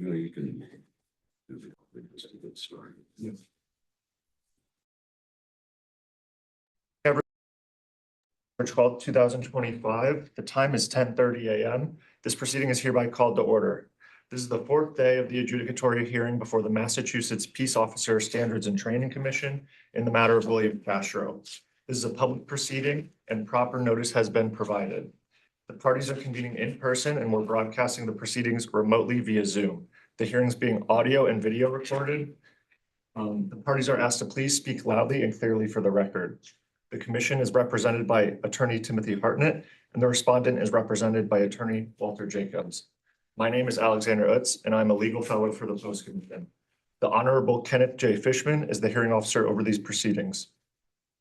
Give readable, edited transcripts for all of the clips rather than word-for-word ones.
You can. It's a good story. Yeah. March 12th, 2025. The time is 10:30 a.m. This proceeding is hereby called to order. This is the fourth day of the adjudicatory hearing before the Massachusetts Peace Officer Standards and Training Commission in the matter of William Castro. This is a public proceeding and proper notice has been provided. The parties are convening in person and we're broadcasting the proceedings remotely via Zoom. The hearing is being audio and video recorded. The parties are asked to please speak loudly and clearly for the record. The commission is represented by Attorney Timothy Hartnett, and the respondent is represented by Attorney Walter Jacobs. My name is Alexander Utz, and I'm a legal fellow for the Post Commission. The Honorable Kenneth J. Fishman is the hearing officer over these proceedings.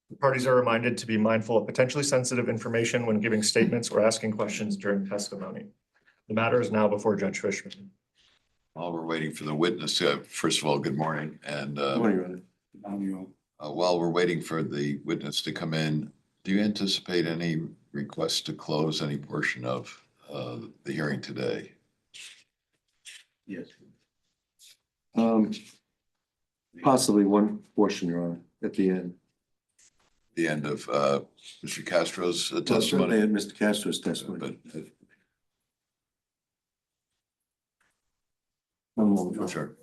The parties are reminded to be mindful of potentially sensitive information when giving statements or asking questions during testimony. The matter is now before Judge Fishman. While we're waiting for the witness, first of all, good morning. And while we're waiting for the witness to come in, do you anticipate any requests to close any portion of the hearing today? Yes. Possibly one portion, Your Honor, at the end. The end of Mr. Castro's testimony? Mr. Castro's testimony. Sure.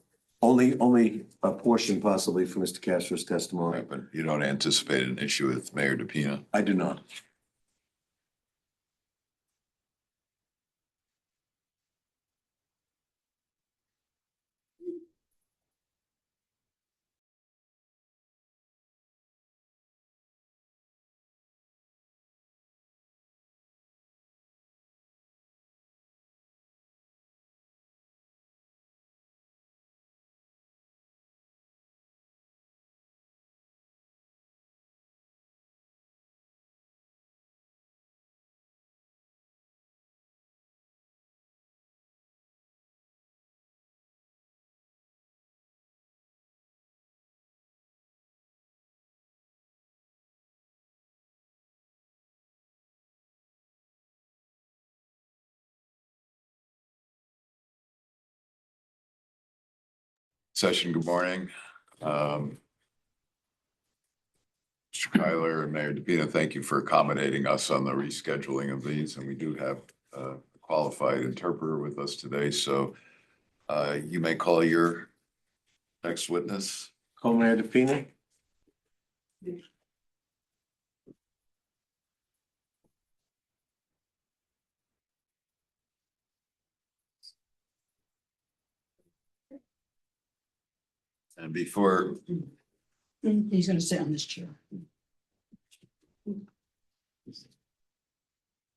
Only a portion possibly for Mr. Castro's testimony. Right, but you don't anticipate an issue with Mayor DePina? I do not. Session, good morning. Mr. Kyler and Mayor DePina, thank you for accommodating us on the rescheduling of these. And we do have a qualified interpreter with us today. So you may call your next witness. Call Mayor DePina. And before. He's going to sit on this chair.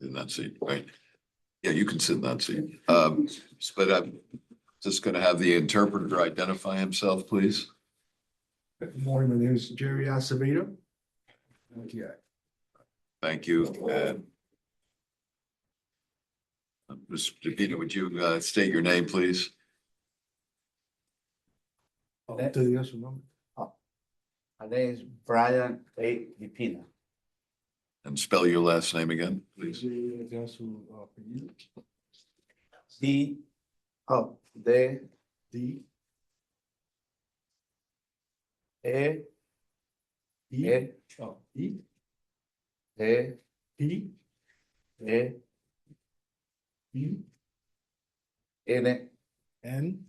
In that seat, right? Yeah, you can sit in that seat. But I'm just going to have the interpreter identify himself, please. Good morning, my name is Jerry Acevedo. Thank you. And Mr. DePina, would you state your name, please? My name is Brian A. DePina. And spell your last name again, please. D. D. E. E. E. E. E. P. E. E. N. N.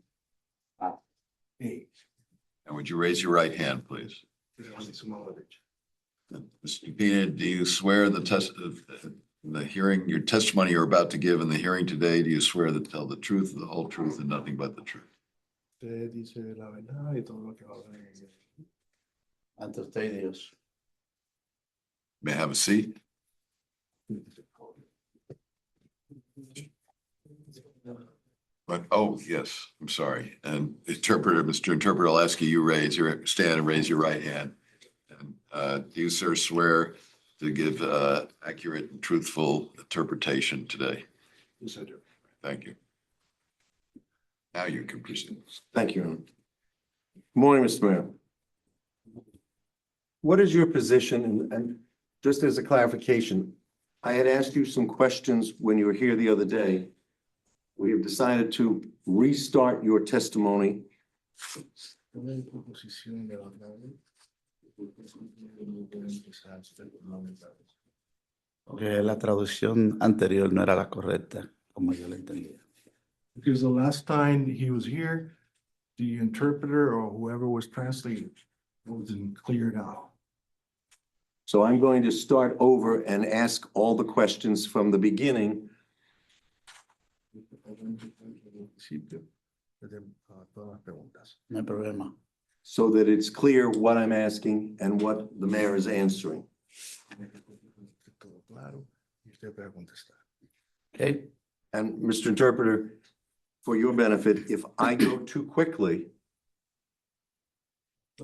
A. A. And would you raise your right hand, please? Mr. DePina, do you swear the hearing, your testimony you're about to give in the hearing today, do you swear to tell the truth, the whole truth, and nothing but the truth? Ante usted y Dios. May I have a seat? But, oh, yes, I'm sorry. And interpreter, Mr. Interpreter, I'll ask you, stand and raise your right hand. And do you, sir, swear to give accurate and truthful interpretation today? Yes, I do. Thank you. Now you can proceed. Thank you, Your Honor. Good morning, Mr. Mayor. What is your position, and just as a clarification, I had asked you some questions when you were here the other day we have decided to restart your testimony. Porque la traducción anterior no era la correcta, como yo la entendía. Because the last time he was here, the interpreter or whoever was translating wasn't cleared out. So I'm going to start over and ask all the questions from the beginning Todas las preguntas. No hay problema. so that it's clear what I'm asking and what the mayor is answering. Todo claro y usted puede contestar. Okay? And Mr. Interpreter, for your benefit, if I go too quickly,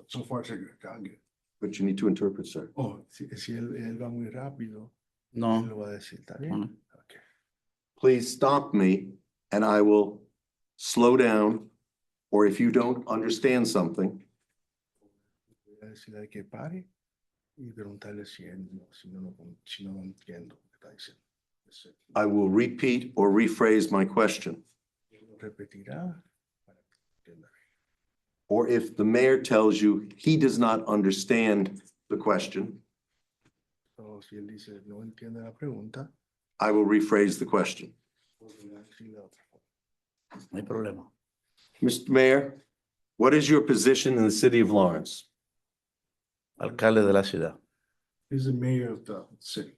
So far, so good. Gone good. but you need to interpret, sir. Oh, si él va muy rápido, él No. lo va a decir, ¿está bien? no. Okay. Please stop me and I will slow down. Or if you don't understand something, Voy a decirle que pare y preguntarle si no lo entiendo lo que está diciendo. Yes, I will repeat or rephrase my question. lo repetirá para que entienda. Or if the mayor tells you he does not understand the question, O si él dice no entiende la pregunta, I will rephrase the question. volverá a decir la otra forma. No hay problema. Mr. Mayor, what is your position in the city of Lawrence? Alcalde de la ciudad. He's the mayor of the city.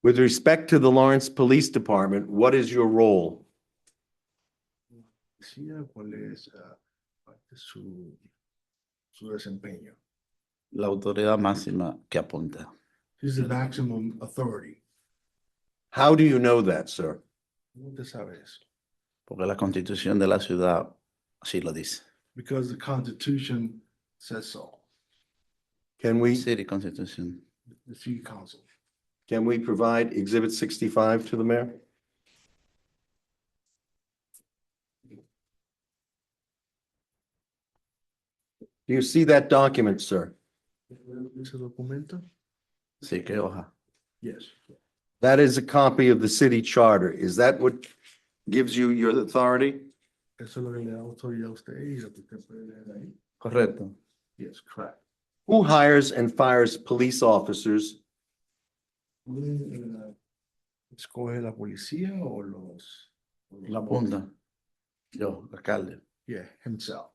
With respect to the Lawrence Police Department, what is your role? Decía cuál es su desempeño. La autoridad máxima que apunta. He's the maximum authority. How do you know that, sir? ¿Cómo te sabe eso? Porque la constitución de la ciudad así lo dice. Because the Constitution says so. Can we City Constitution. The city council. provide Exhibit 65 to the mayor? Do you see that document, sir? ¿Ese documento? Sí, qué hoja. Yes. That is a copy of the city charter. Is that what gives you your authority? Eso es lo que le da autoridad a usted y lo que usted puede leer ahí. Correcto. Yes, correct. Who hires and fires police officers ¿Escoge la policía o los? La apunta. Yo, alcalde. Yeah, himself.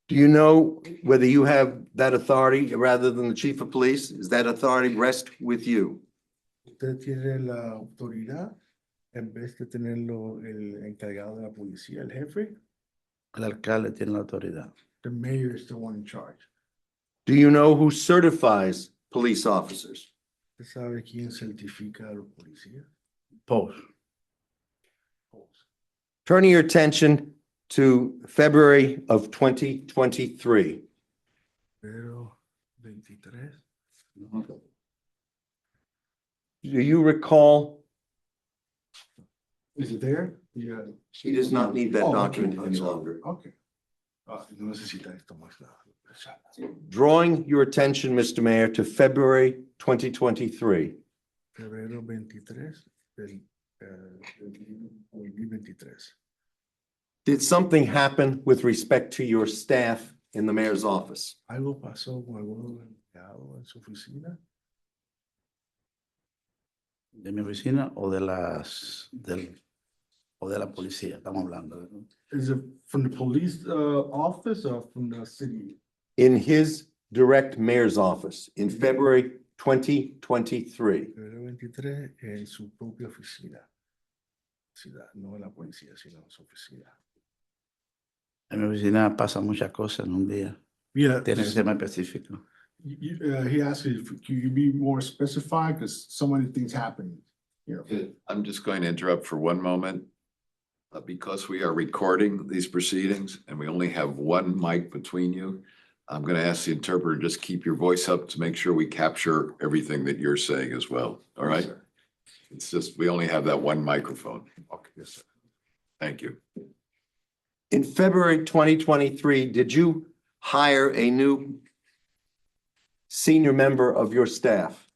Do you know whether you have that authority rather than the chief of police? Is that authority rest with you? Usted tiene la autoridad en vez de tenerlo el encargado de la policía, el jefe. El alcalde tiene la autoridad. The mayor is the one in charge. Do you know who certifies police officers? ¿Usted sabe quién certifica a los policías? Post. Turning your attention to February of 2023. Pero 23. Do you recall? Is it there? Yeah. He does not need that Oh, okay. document any That's all. longer. Okay. No necesita esto más nada. Drawing your attention, Mr. Mayor, to February 2023. Febrero 23 del 2023. Did something happen with respect to your staff in the mayor's office? ¿Algo pasó con algún empleado en su oficina? ¿De mi oficina o de o de la policía? Estamos hablando. ¿no? Is it from the police office or from the city? In his direct mayor's office in February 2023. Febrero 23 en su propia oficina. Ciudad, no en la policía, sino en su oficina. En mi oficina pasan muchas cosas en un día. Yeah, Tiene que ser más específico. he asked you, can you be more specified? Because so many things happen. You know. I'm just going to interrupt for one moment. Because we are recording these proceedings and we only have one mic between you, I'm going to ask the interpreter, just keep your voice up to make sure we capture everything that you're saying as well. All right? Yes, sir. It's just, we only have that one microphone. Okay, yes, sir. Thank you. In February 2023, did you hire a new senior member of your staff?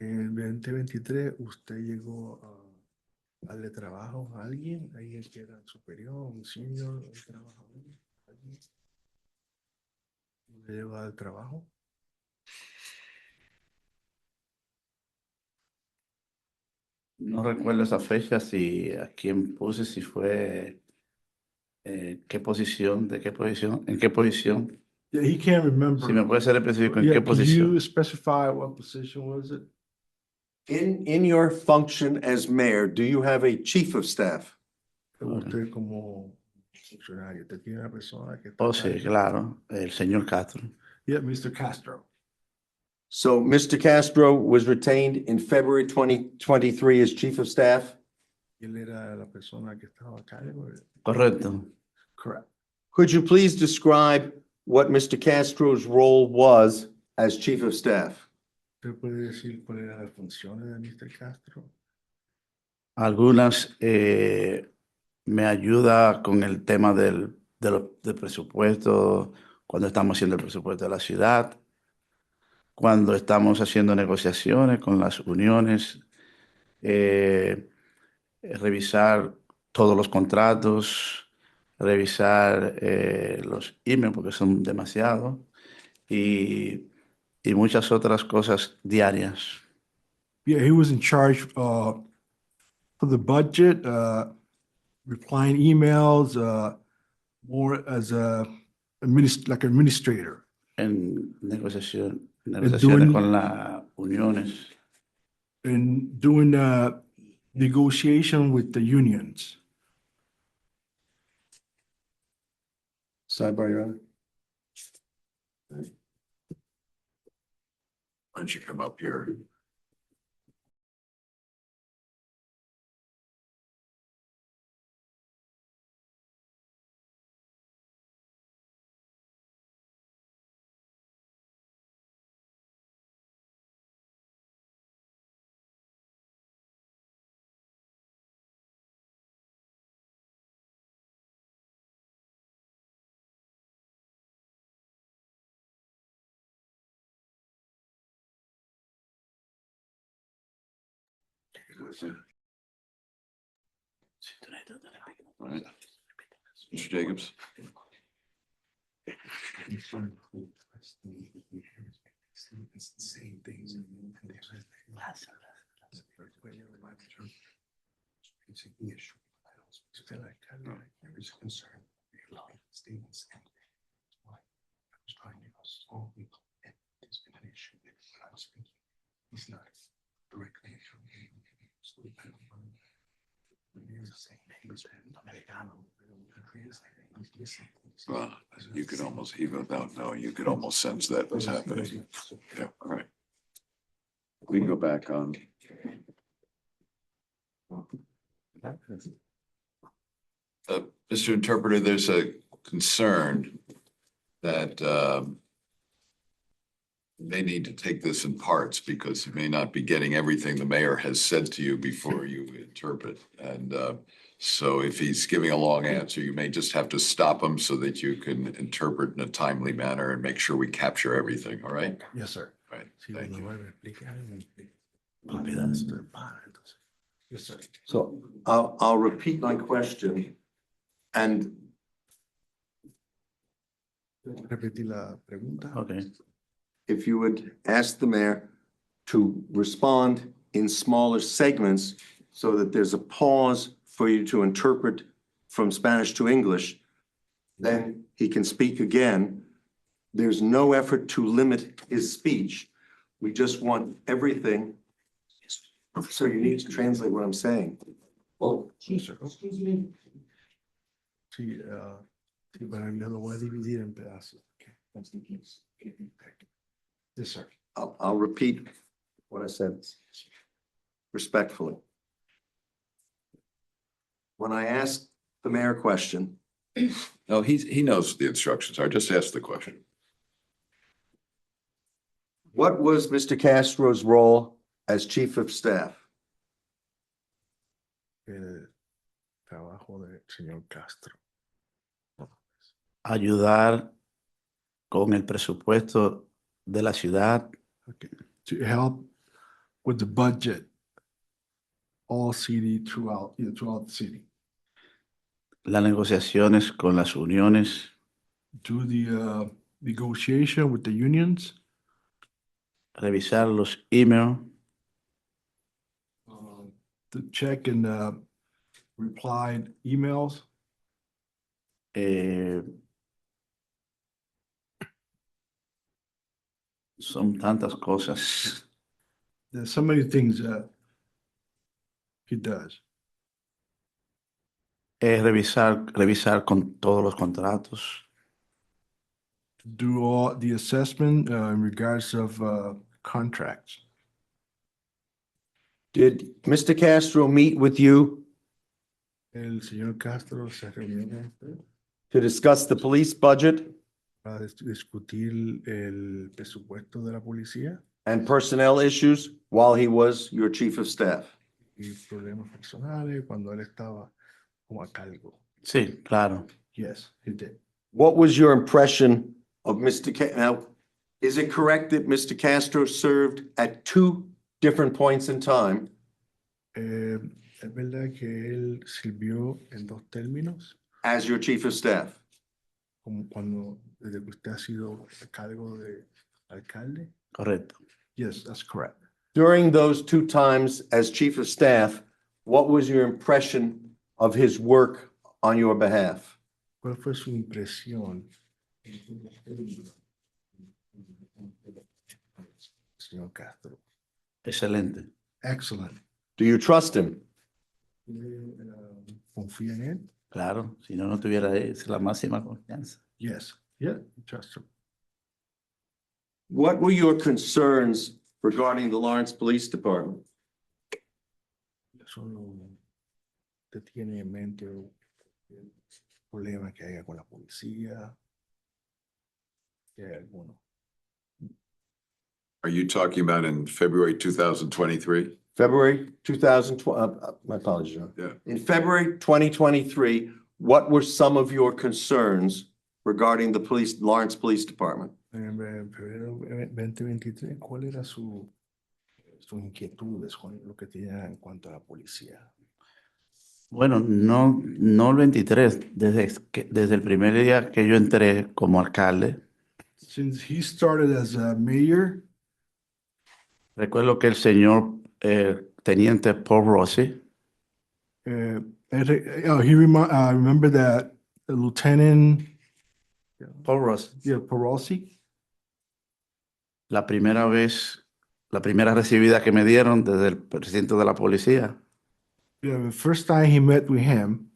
En 2023 usted llegó a darle trabajo a alguien que era superior, un senior, un trabajador, alguien le lleva al trabajo. No recuerdo esa fecha, si a quién puse, si fue, qué posición, de qué posición, en qué posición. Yeah, he can't remember. Si me puede ser específico, en Yeah, qué could posición. you specify what position was it? In your function as mayor, do you have a chief of staff? Usted como funcionario, usted tiene una persona que está Oh, a sí, cargo. claro, el señor Castro. Yeah, Mr. Castro. So Mr. Castro was retained in February 2023 as chief of staff? Él era la persona que estaba a cargo. Correcto. Correct. Could you please describe what Mr. Castro's role was as chief of staff? ¿Usted puede decir cuáles eran las funciones de Mr. Castro? Algunas me ayuda con el tema del presupuesto, cuando estamos haciendo el presupuesto de la ciudad, cuando estamos haciendo negociaciones con las uniones, revisar todos los contratos, revisar los emails porque son demasiados y muchas otras cosas diarias. Yeah, he was in charge for the budget, replying emails, more as a like administrator. En negociaciones con las uniones. And doing negotiation with the unions. Sidebar, Your Honor. Why don't you come up here? All right. Mr. Jacobs? Same things. Statements. Why? I was trying to solve it. There's been an issue when I was speaking. He's not directly. Well, you could almost, even without knowing, you could almost sense that was happening. Yeah, all right. We can go back on. Mr. Interpreter, there's a concern that you may need to take this in parts because you may not be getting everything the mayor has said to you before you interpret. And so if he's giving a long answer, you may just have to stop him so that you can interpret in a timely manner and make sure we capture everything, all right? Yes, sir. All right, Sí, thank cuando you. vuelve a explicar, olvidas de para, entonces. Yes, sir. So I'll repeat my question. And Repetir la pregunta. Okay. if you would ask the mayor to respond in smaller segments so that there's a pause for you to interpret from Spanish to English, then he can speak again. There's no effort to limit his speech. We just want everything. So you need to translate what I'm saying. Well, Sí, sir. Sí, sí, pero yo lo voy a dividir en pedazos. Yes, sir. I'll repeat what I said respectfully. When I asked the mayor a question, No, he knows the instructions are. Just ask the question. what was Mr. Castro's role as chief of staff? El trabajo del señor Castro. Ayudar con el presupuesto de la ciudad, Okay. To help with the budget all city throughout the city. las negociaciones con las uniones, Do the negotiation with the unions, revisar los emails, to check and replied emails. eh, son tantas cosas. There's so many things that he does. Revisar con todos los contratos, Do all the assessment in regards of contracts. Did Mr. Castro meet with you El señor Castro se reunió con usted to discuss the police budget para discutir el presupuesto de la policía and personnel issues while he was your chief of staff? y problemas personales cuando él estaba como a cargo. sí, claro. Yes, he did. What was your impression of now, is it correct that Mr. Castro served at two different points in time? Es verdad que él sirvió en dos términos, As your chief of staff? como cuando desde que usted ha sido a cargo de alcalde. Correcto. Yes, that's correct. During those two times as chief of staff, what was your impression of his work on your behalf? ¿Cuál fue su impresión? Señor Castro. Excelente. Excellent. Do you trust him? ¿Confía en él? Claro, si no, no tuviera la máxima confianza. Yes. Yeah, trust him. What were your concerns regarding the Lawrence Police Department? Solo usted tiene en mente el problema que haya con la policía. Que hay alguno. Are you talking about in February 2023? February 2020, my apologies, John. Yeah. In February 2023, what were some of your concerns regarding the Lawrence Police Department? En febrero 2023, ¿cuál era sus inquietudes con lo que tenía en cuanto a la policía? Bueno, no el 23, desde el primer día que yo entré como alcalde, Since he started as a mayor, recuerdo que el señor teniente Paul Rossi I remember that Lieutenant Paul Rossi, Perosi, la primera recibida que me dieron desde el presidente de la policía the first time he met with him,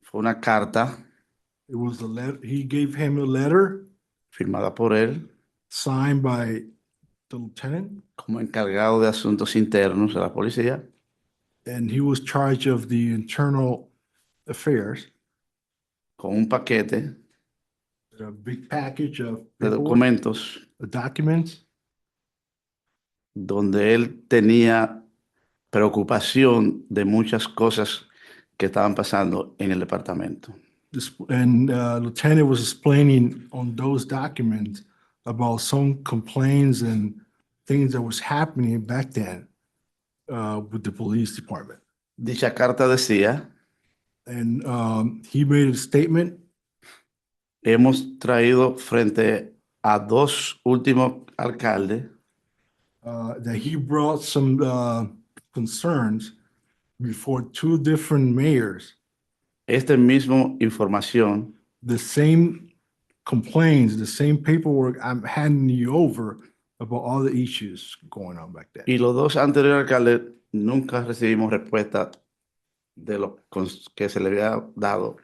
fue una carta it was a letter. He gave him a letter firmada por él signed by the lieutenant, como encargado de asuntos internos de la policía, and he was charged of the internal affairs. con un paquete A big package of de paperwork, documentos documents, donde él tenía preocupación de muchas cosas que estaban pasando en el departamento. and lieutenant was explaining on those documents about some complaints and things that was happening back then with the police department. Dicha carta decía: And he made a statement. hemos traído frente a dos últimos alcaldes That he brought some concerns before two different mayors, esta misma información the same complaints, the same paperwork I'm handing you over about all the issues going on back then. y los dos anteriores alcaldes nunca recibimos respuesta de lo que se le había dado,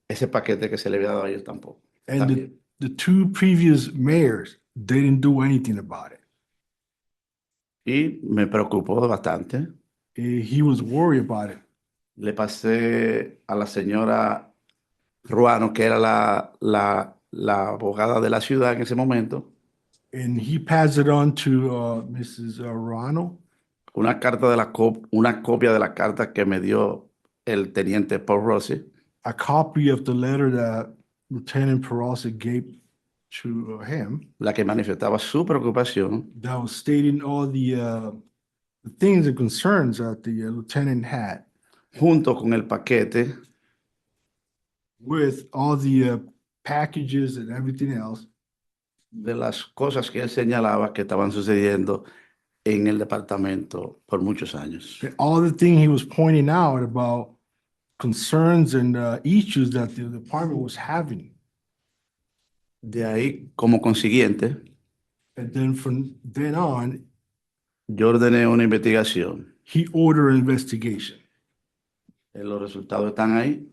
ese paquete que se le había dado a ellos tampoco. And También. the two previous mayors, they didn't do anything about it. Y me preocupó bastante. He was worried about it. Le pasé a la señora Ruano, que era la abogada de la ciudad en ese momento, And he passed it on to Mrs. Rano, una copia de la carta que me dio el teniente Paul Rossi, a copy of the letter that Lieutenant Perosi gave to him la que manifestaba su preocupación that was stating all the the things and concerns that the lieutenant had junto con el paquete with all the packages and everything else, de las cosas que él señalaba que estaban sucediendo en el departamento por muchos años. and all the thing he was pointing out about concerns and issues that the department was having. De ahí, como consiguiente, And then from then on, yo ordené una investigación. he ordered an investigation. Los resultados están ahí.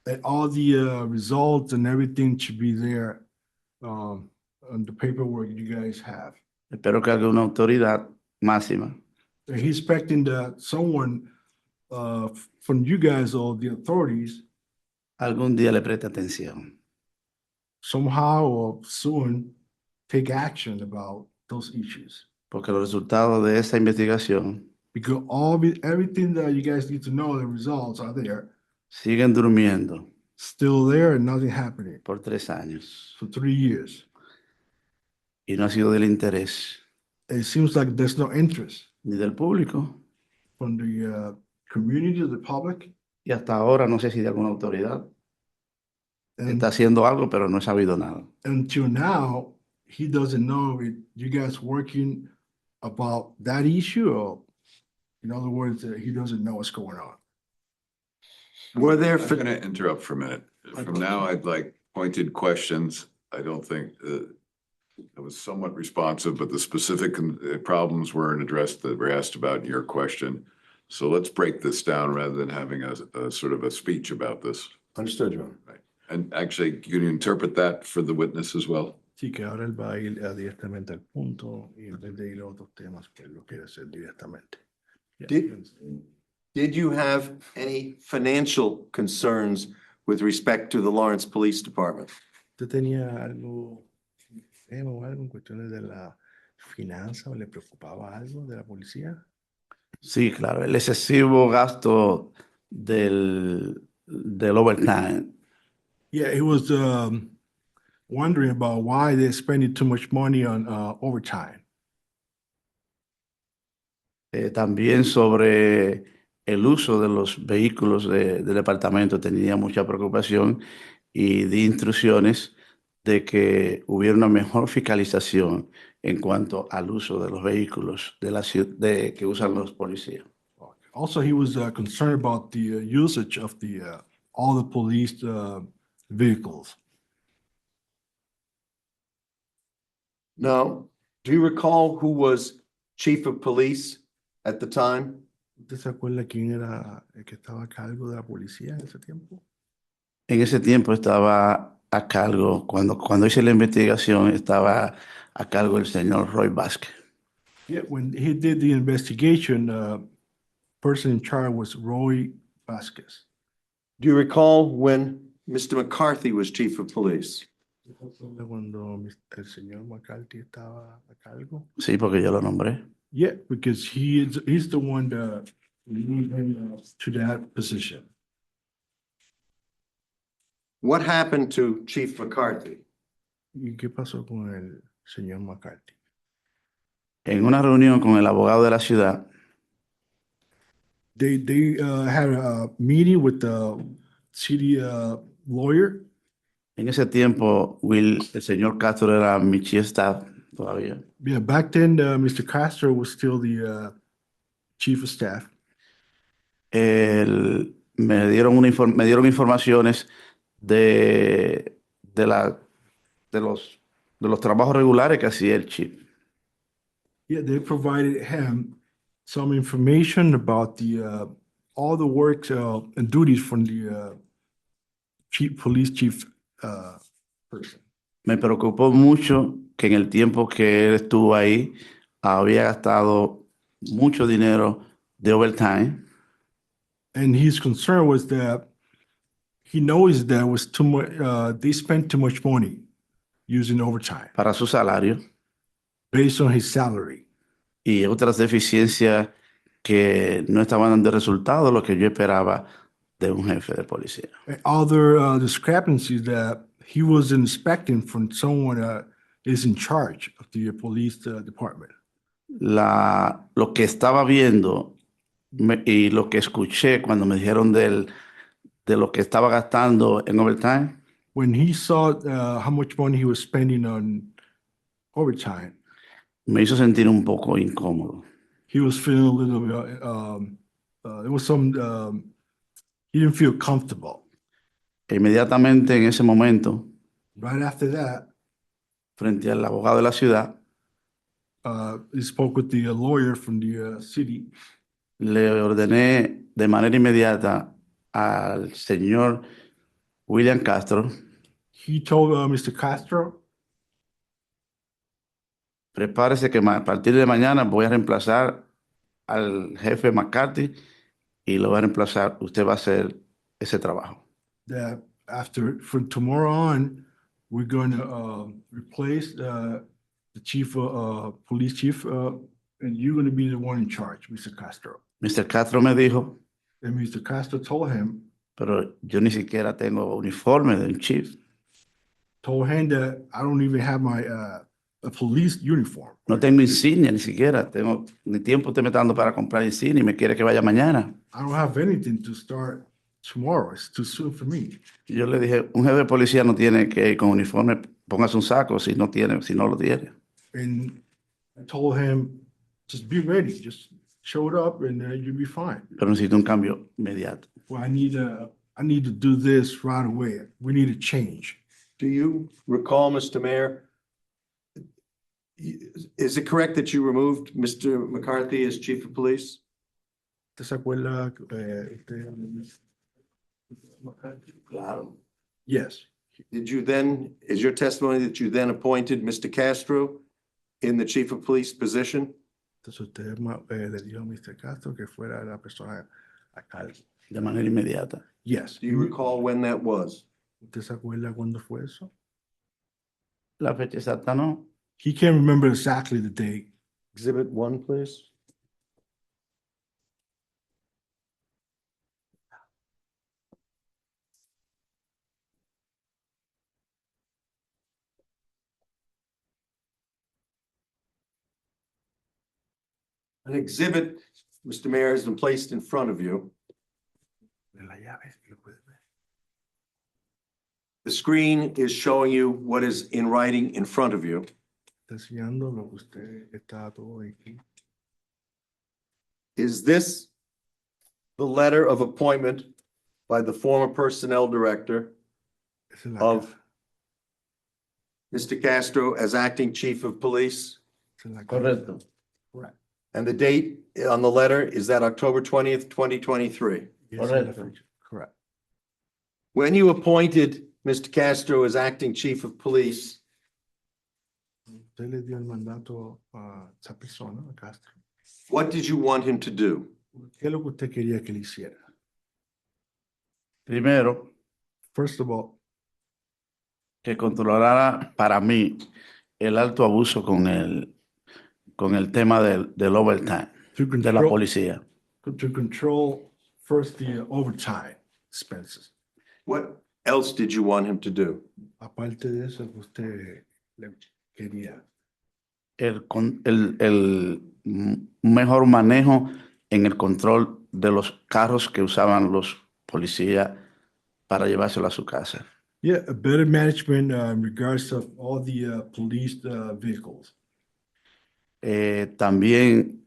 And all the results and everything should be there on the paperwork you guys have. Espero que alguna autoridad máxima And he's expecting that someone from you guys or the authorities algún día le preste atención. somehow or soon take action about those issues. Porque los resultados de esa investigación Because everything that you guys need to know, the results are there, siguen durmiendo still there and nothing happening por 3 años. for 3 years. Y no ha sido del interés It seems like there's no interest ni del público from the community, the public, y hasta ahora no sé si de alguna autoridad and está haciendo algo, pero no he sabido nada. until now, he doesn't know if you guys working about that issue, or in other words, he doesn't know what's going on. Were there, I'm going to interrupt for a minute. From now, I'd like pointed questions. I don't think it was somewhat responsive, but the specific problems weren't addressed that were asked about in your question. So let's break this down rather than having a sort of a speech about this. understood, Your Honor. Right. And actually, can you interpret that for the witness as well? Sí, que ahora él va a ir directamente al punto y en vez de ir a otros temas que él lo quiere hacer directamente. Yeah. Did you have any financial concerns with respect to the Lawrence Police Department? ¿Usted tenía algo, o algo en cuestiones de la finanza o le preocupaba algo de la policía? Sí, claro, el excesivo gasto del overtime. Yeah, he was wondering about why they're spending too much money on overtime. También sobre el uso de los vehículos del departamento tenía mucha preocupación y di instrucciones de que hubiera una mejor fiscalización en cuanto al uso de los vehículos que usan los policías. Also, he was concerned about the usage of all the police vehicles. No. Do you recall who was chief of police at the time? ¿Usted se acuerda quién era el que estaba a cargo de la policía en ese tiempo? En ese tiempo estaba a cargo, cuando hice la investigación, estaba a cargo el señor Roy Vázquez. Yeah, when he did the investigation, person in charge was Roy Vasquez. Do you recall when Mr. McCarthy was chief of police? Cuando el señor McCarthy estaba a cargo. Sí, porque yo lo nombré. Yeah, because he's the one that moved him to that position. What happened to Chief McCarthy? ¿Y qué pasó con el señor McCarthy? En una reunión con el abogado de la ciudad, They had a meeting with the city lawyer. en ese tiempo, el señor Castro era mi chief of staff todavía. Yeah, back then, Mr. Castro was still the chief of staff. Me dieron informaciones de los trabajos regulares que hacía el chief. Yeah, they provided him some information about all the work and duties from the police chief person. Me preocupó mucho que en el tiempo que él estuvo ahí había gastado mucho dinero de overtime. And his concern was that he knows that was too much. They spent too much money using overtime Para su salario based on his salary. y otras deficiencias que no estaban dando resultados, lo que yo esperaba de un jefe de policía. And other discrepancies that he wasn't expecting from someone that is in charge of the police department. lo que estaba viendo y lo que escuché cuando me dijeron de lo que estaba gastando en overtime, When he saw how much money he was spending on overtime, me hizo sentir un poco incómodo. he was feeling a little bit, there was some, he didn't feel comfortable. Inmediatamente en ese momento, Right after that, frente al abogado de la ciudad, he spoke with the lawyer from the city. le ordené de manera inmediata al señor William Castro, He told Mr. Castro, prepárese que a partir de mañana voy a reemplazar al jefe McCarthy y lo va a reemplazar. Usted va a hacer ese trabajo. that from tomorrow on, we're going to replace the chief, police chief, and you're going to be the one in charge, Mr. Castro. Mr. Castro me dijo, And Mr. Castro told him yo ni siquiera tengo uniforme de un chief. that I don't even have my a police uniform. No tengo insignia ni siquiera. Tengo ni tiempo usted me está dando para comprar insignia y me quiere que vaya mañana. I don't have anything to start tomorrow. It's too soon for me. Y yo le dije, un jefe de policía no tiene que ir con uniforme, póngase un saco si no lo tiene. And I told him, just be ready. Just show it up and you'll be fine. Pero necesito un cambio inmediato. Well, I need to do this right away. We need a change. Do you recall, Mr. Mayor? Is it correct that you removed Mr. McCarthy as chief of police? ¿Te se acuerda? Claro. Yes. Did you then, is your testimony that you then appointed Mr. Castro in the chief of police position? Entonces usted le dijo a Mr. Castro que fuera la persona a cargo. De manera inmediata. Yes. Do you recall when that was? ¿Usted se acuerda cuándo fue eso? La fecha exacta no. He can't remember exactly the date. Exhibit 1, please. An exhibit, Mr. Mayor, has been placed in front of you. The screen is showing you what is in writing in front of you. Está enseñando lo que usted está todo aquí. Is this the letter of appointment by the former personnel director Esa es la of Mr. Castro as acting chief of police? esa es la Correcto. Correct. And the date on the letter, is that October 20th, 2023? Yes, esa es la Correcto. fecha. Correct. When you appointed Mr. Castro as acting chief of police, Usted le dio el mandato a esa persona, a Castro. what did you want him to do? ¿Qué es lo que usted quería que le hiciera? Primero, First of all, que controlara para mí el alto abuso con el tema del overtime to de la control, policía. to control first the overtime expenses. What else did you want him to do? Aparte de eso, que usted le quería Un mejor manejo en el control de los carros que usaban los policías para llevárselo a su casa. Yeah, a better management in regards of all the police vehicles. También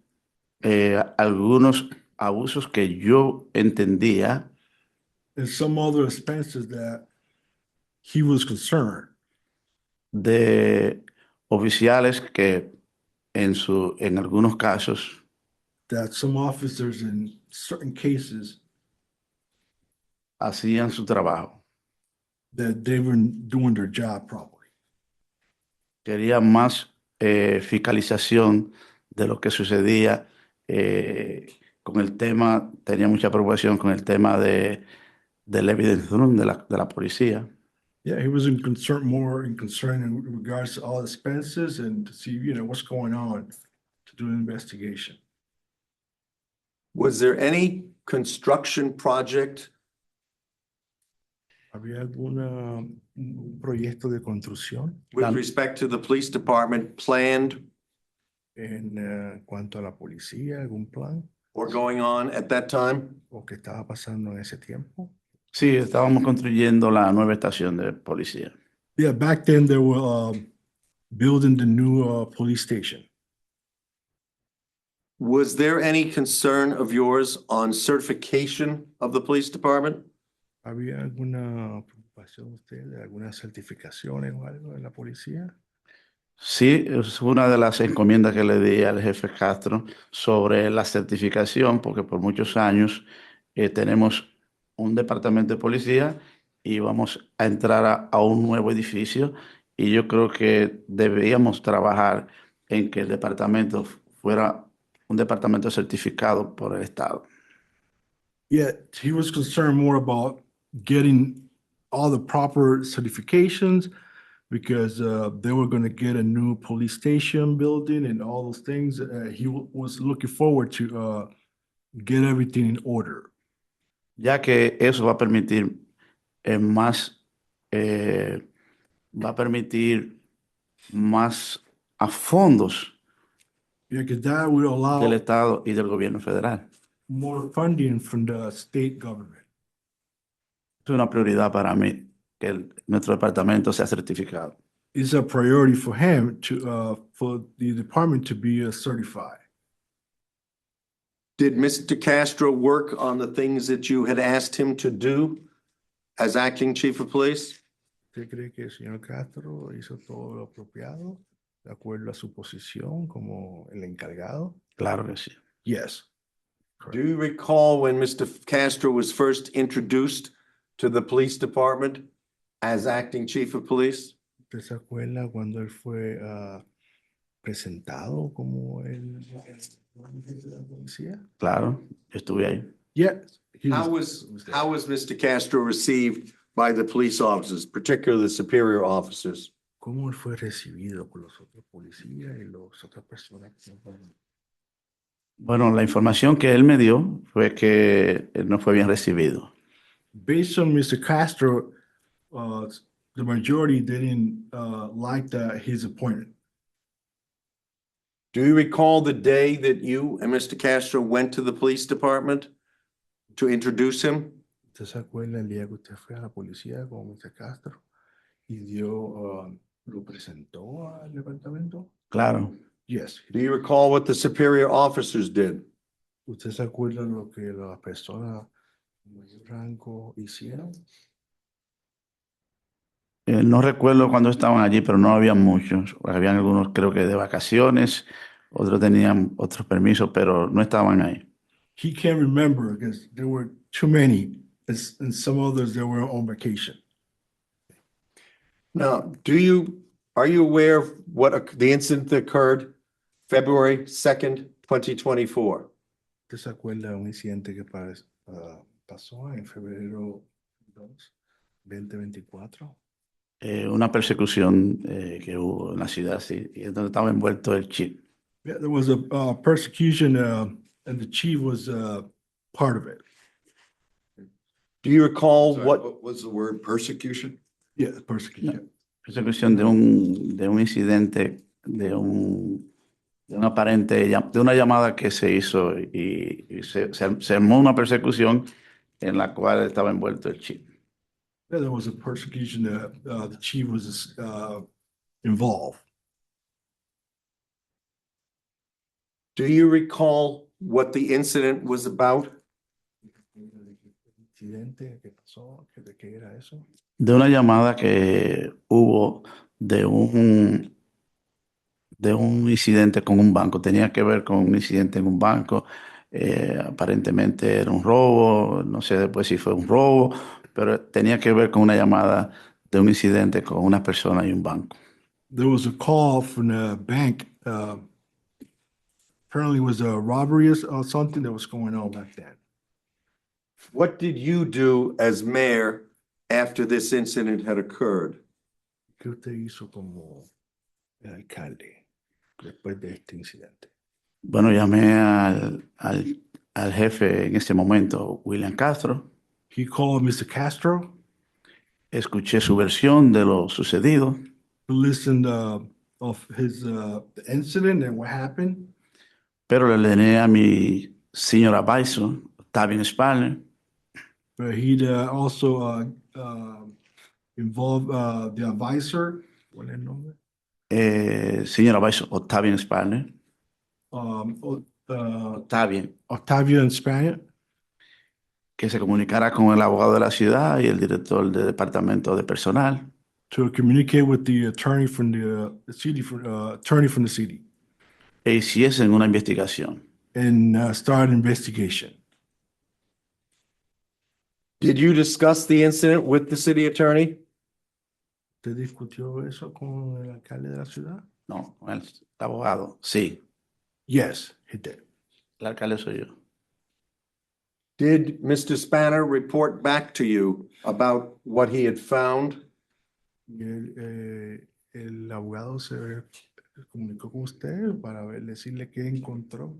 algunos abusos que yo entendía And some other expenses that he was concerned de oficiales que en algunos casos that some officers in certain cases hacían su trabajo. that they weren't doing their job properly. Quería más fiscalización de lo que sucedía con el tema, tenía mucha preocupación con el tema del evidence room de la policía. Yeah, he was more concerned in regards to all expenses and to see, what's going on to do an investigation. Was there any construction project ¿Había un proyecto de construcción with respect to the police department planned En cuanto a la policía, ¿algún plan or going on at that time? o qué estaba pasando en ese tiempo? Sí, estábamos construyendo la nueva estación de policía. Yeah, back then they were building the new police station. Was there any concern of yours on certification of the police department? ¿Había alguna preocupación de ustedes, algunas certificaciones o algo en la policía? Sí, es una de las encomiendas que le di al jefe Castro sobre la certificación, porque por muchos años tenemos un departamento de policía y vamos a entrar a un nuevo edificio y yo creo que deberíamos trabajar en que el departamento fuera un departamento certificado por el Estado. Yeah, he was concerned more about getting all the proper certifications because they were going to get a new police station building and all those things. He was looking forward to get everything in order. Ya que eso va a permitir más, eh, va a permitir más a fondos Yeah, because that would del allow Estado y del gobierno federal. more funding from the state government. Es una prioridad para mí que nuestro departamento sea certificado. It's a priority for him to for the department to be certified. Did Mr. Castro work on the things that you had asked him to do as acting chief of police? ¿Usted cree que el señor Castro hizo todo lo apropiado de acuerdo a su posición como el encargado? Claro que sí. Yes. Do you recall when Mr. Castro was first introduced to the police department as acting chief of police? ¿Usted se acuerda cuando él fue presentado como el jefe de la policía? Claro, yo estuve ahí. Yes. he How was Mr. Castro received by the police officers, particularly the superior officers? ¿Cómo él fue recibido por los otros policías y las otras personas? Bueno, la información que él me dio fue que él no fue bien recibido. Based on Mr. Castro, the majority didn't like his appointment. Do you recall the day that you and Mr. Castro went to the police department to introduce him? ¿Usted se acuerda el día que usted fue a la policía con Mr. Castro y lo presentó al departamento? Claro. Yes. Do you recall what the superior officers did? ¿Usted se acuerda lo que las personas de mayor rango hicieron? No recuerdo cuándo estaban allí, pero no había muchos. Habían algunos, creo que de vacaciones, otros tenían otros permisos, pero no estaban ahí. He can't remember because there were too many, and some others they were on vacation. Now, are you aware of what the incident that occurred February 2nd, 2024? ¿Usted se acuerda de un incidente que pasó en febrero 2, 2024? Una persecución que hubo en la ciudad, sí, y es donde estaba envuelto el chip. Yeah, there was a persecution, and the chief was part of it. Do you recall Sorry, what, was the word persecution? Yeah, persecution. Persecución de un incidente, de una llamada que se hizo y se armó una persecución en la cual estaba envuelto el chip. Yeah, there was a persecution that the chief was involved. do you recall what the incident was about? Incidente que pasó, ¿de qué era eso? De una llamada que hubo de un incidente con un banco. Tenía que ver con un incidente en un banco. Aparentemente era un robo. No sé después si fue un robo, pero tenía que ver con una llamada de un incidente con una persona y un banco. There was a call from the bank. Apparently it was a robbery or something that was going on back then. What did you do as mayor after this incident had occurred? ¿Qué usted hizo como el alcalde después de este incidente? Bueno, llamé al jefe en ese momento, William Castro. He called Mr. Castro Escuché su versión de lo sucedido. to listen of his incident and what happened. pero le ordené a mi senior advisor, Octavian Spanner, But he also involved the advisor. ¿Cuál es el nombre? senior advisor Octavian Spanner, Octavian, Octavio in Spanish, que se comunicara con el abogado de la ciudad y el director del departamento de personal. to communicate with the attorney from the city, attorney from the city, E hiciesen una investigación. and start an investigation. Did you discuss the incident with the city attorney? ¿Usted discutió eso con el alcalde de la ciudad? No, con el abogado, sí, Yes, he did. el alcalde soy yo. Did Mr. Spanner report back to you about what he had found? Y el abogado se comunicó con usted para decirle qué encontró.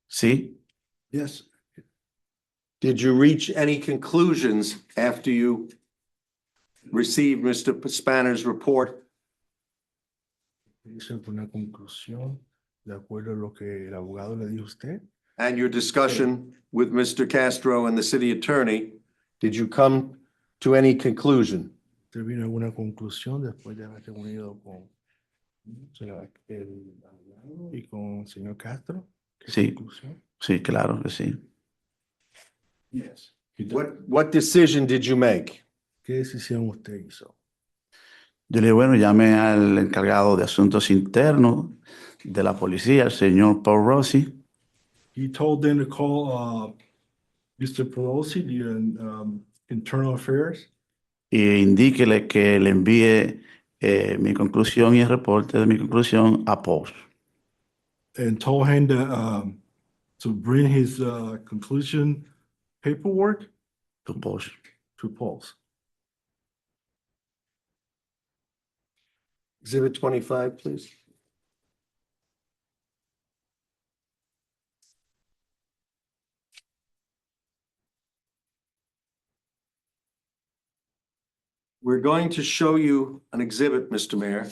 Sí, Yes. Did you reach any conclusions after you received Mr. Spanner's report? ¿Hizo alguna conclusión de acuerdo a lo que el abogado le dijo a usted? And your discussion with Mr. Castro and the city attorney, did you come to any conclusion? ¿Usted vino a alguna conclusión después de haber reunido con el abogado y con el señor Castro? ¿Qué Sí. conclusión? sí, claro que sí. Yes. he did. What decision did you make? ¿Qué decisión usted hizo? Yo le dije, bueno, llame al encargado de asuntos internos de la policía, el señor Paul Rossi, He told them to call Mr. Pelosi, the internal affairs, e indíquele que le envíe mi conclusión y el reporte de mi conclusión a Paul. and told him to bring his conclusion paperwork To Paul. to Paul's. Exhibit 25, please. We're going to show you an exhibit, Mr. Mayor.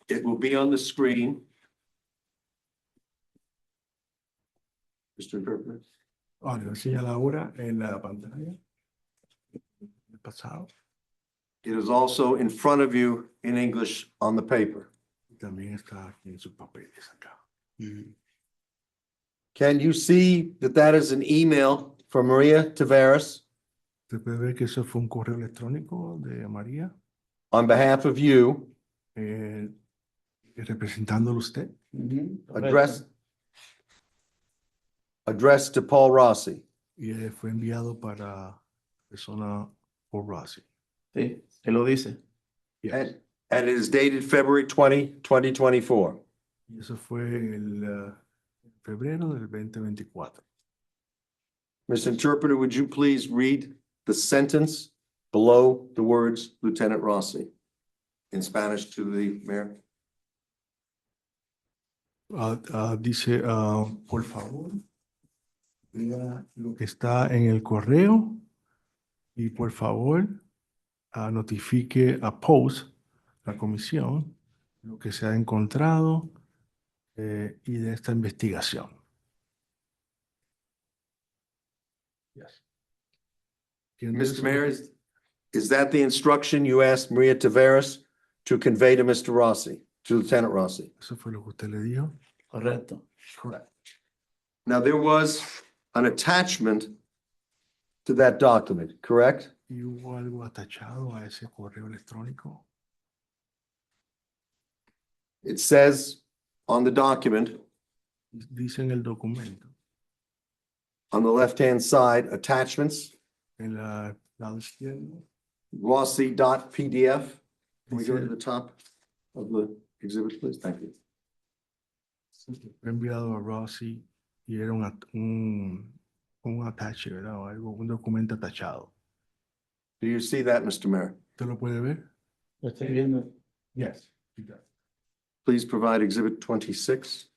It will be on the screen. Mr. Interpreter. Ah, le enseña ahora en la pantalla. El pasado. It is also in front of you in English on the paper. También está aquí en sus papeles acá. Can you see that that is an email from Maria Tavares Usted puede ver que eso fue un correo electrónico de María, on behalf of you, representándolo usted, addressed to Paul Rossi. y fue enviado para persona por Rossi. Sí, él lo dice. Yes. And it is dated February 20, 2024. Y eso fue el febrero del 2024. Mr. Interpreter, would you please read the sentence below the words Lieutenant Rossi in Spanish to the mayor? Dice, por favor, lea lo que está en el correo y por favor notifique a POST, la comisión, lo que se ha encontrado y de esta investigación. Yes. Mr. Mayor, is that the instruction you asked Maria Tavares to convey to Mr. Rossi, to Lieutenant Rossi? Eso fue lo que usted le dijo. Correcto. Correct. Now, there was an attachment to that document, correct? ¿Y hubo algo atachado a ese correo electrónico? It says on the document, Dice en el documento, on the left-hand side, attachments, en la lado izquierdo, Rossi.pdf. Can we go to dice, the top of the exhibit, please? Thank you. fue enviado a Rossi y era un atache, ¿verdad? O algo, un documento atachado. Do you see that, Mr. Mayor? ¿Usted lo puede ver? Lo estoy viendo. Yes. he does. Please provide exhibit 26.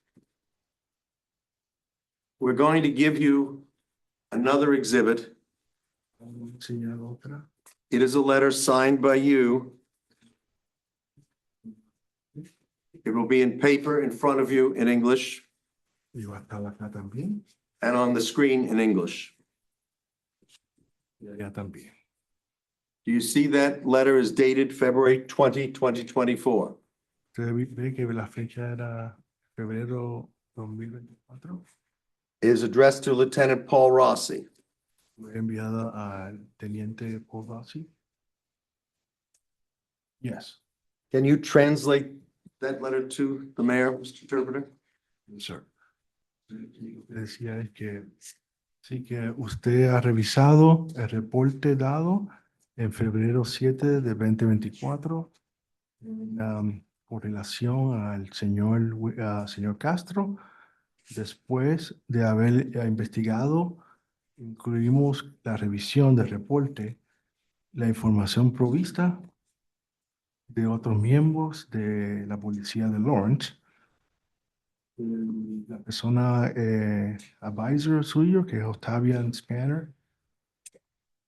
We're going to give you another exhibit. Vamos a enseñar otra. It is a letter signed by you It will be in paper in front of you in English Y va a estar acá también and on the screen in English. y allá también. Do you see that letter is dated February 20, 2024? ¿Usted ve que la fecha era febrero 2024? It is addressed to Lieutenant Paul Rossi. Fue enviada al teniente Paul Rossi. Yes, Can you translate that letter to the mayor, Mr. Interpreter? yes, sir. Lo que decía es que sí que usted ha revisado el reporte dado en febrero 7 de 2024 con relación al señor Castro. Después de haber investigado, incluimos la revisión del reporte, la información provista de otros miembros de la policía de Lawrence, la persona advisor suyo, que es Octavian Spanner,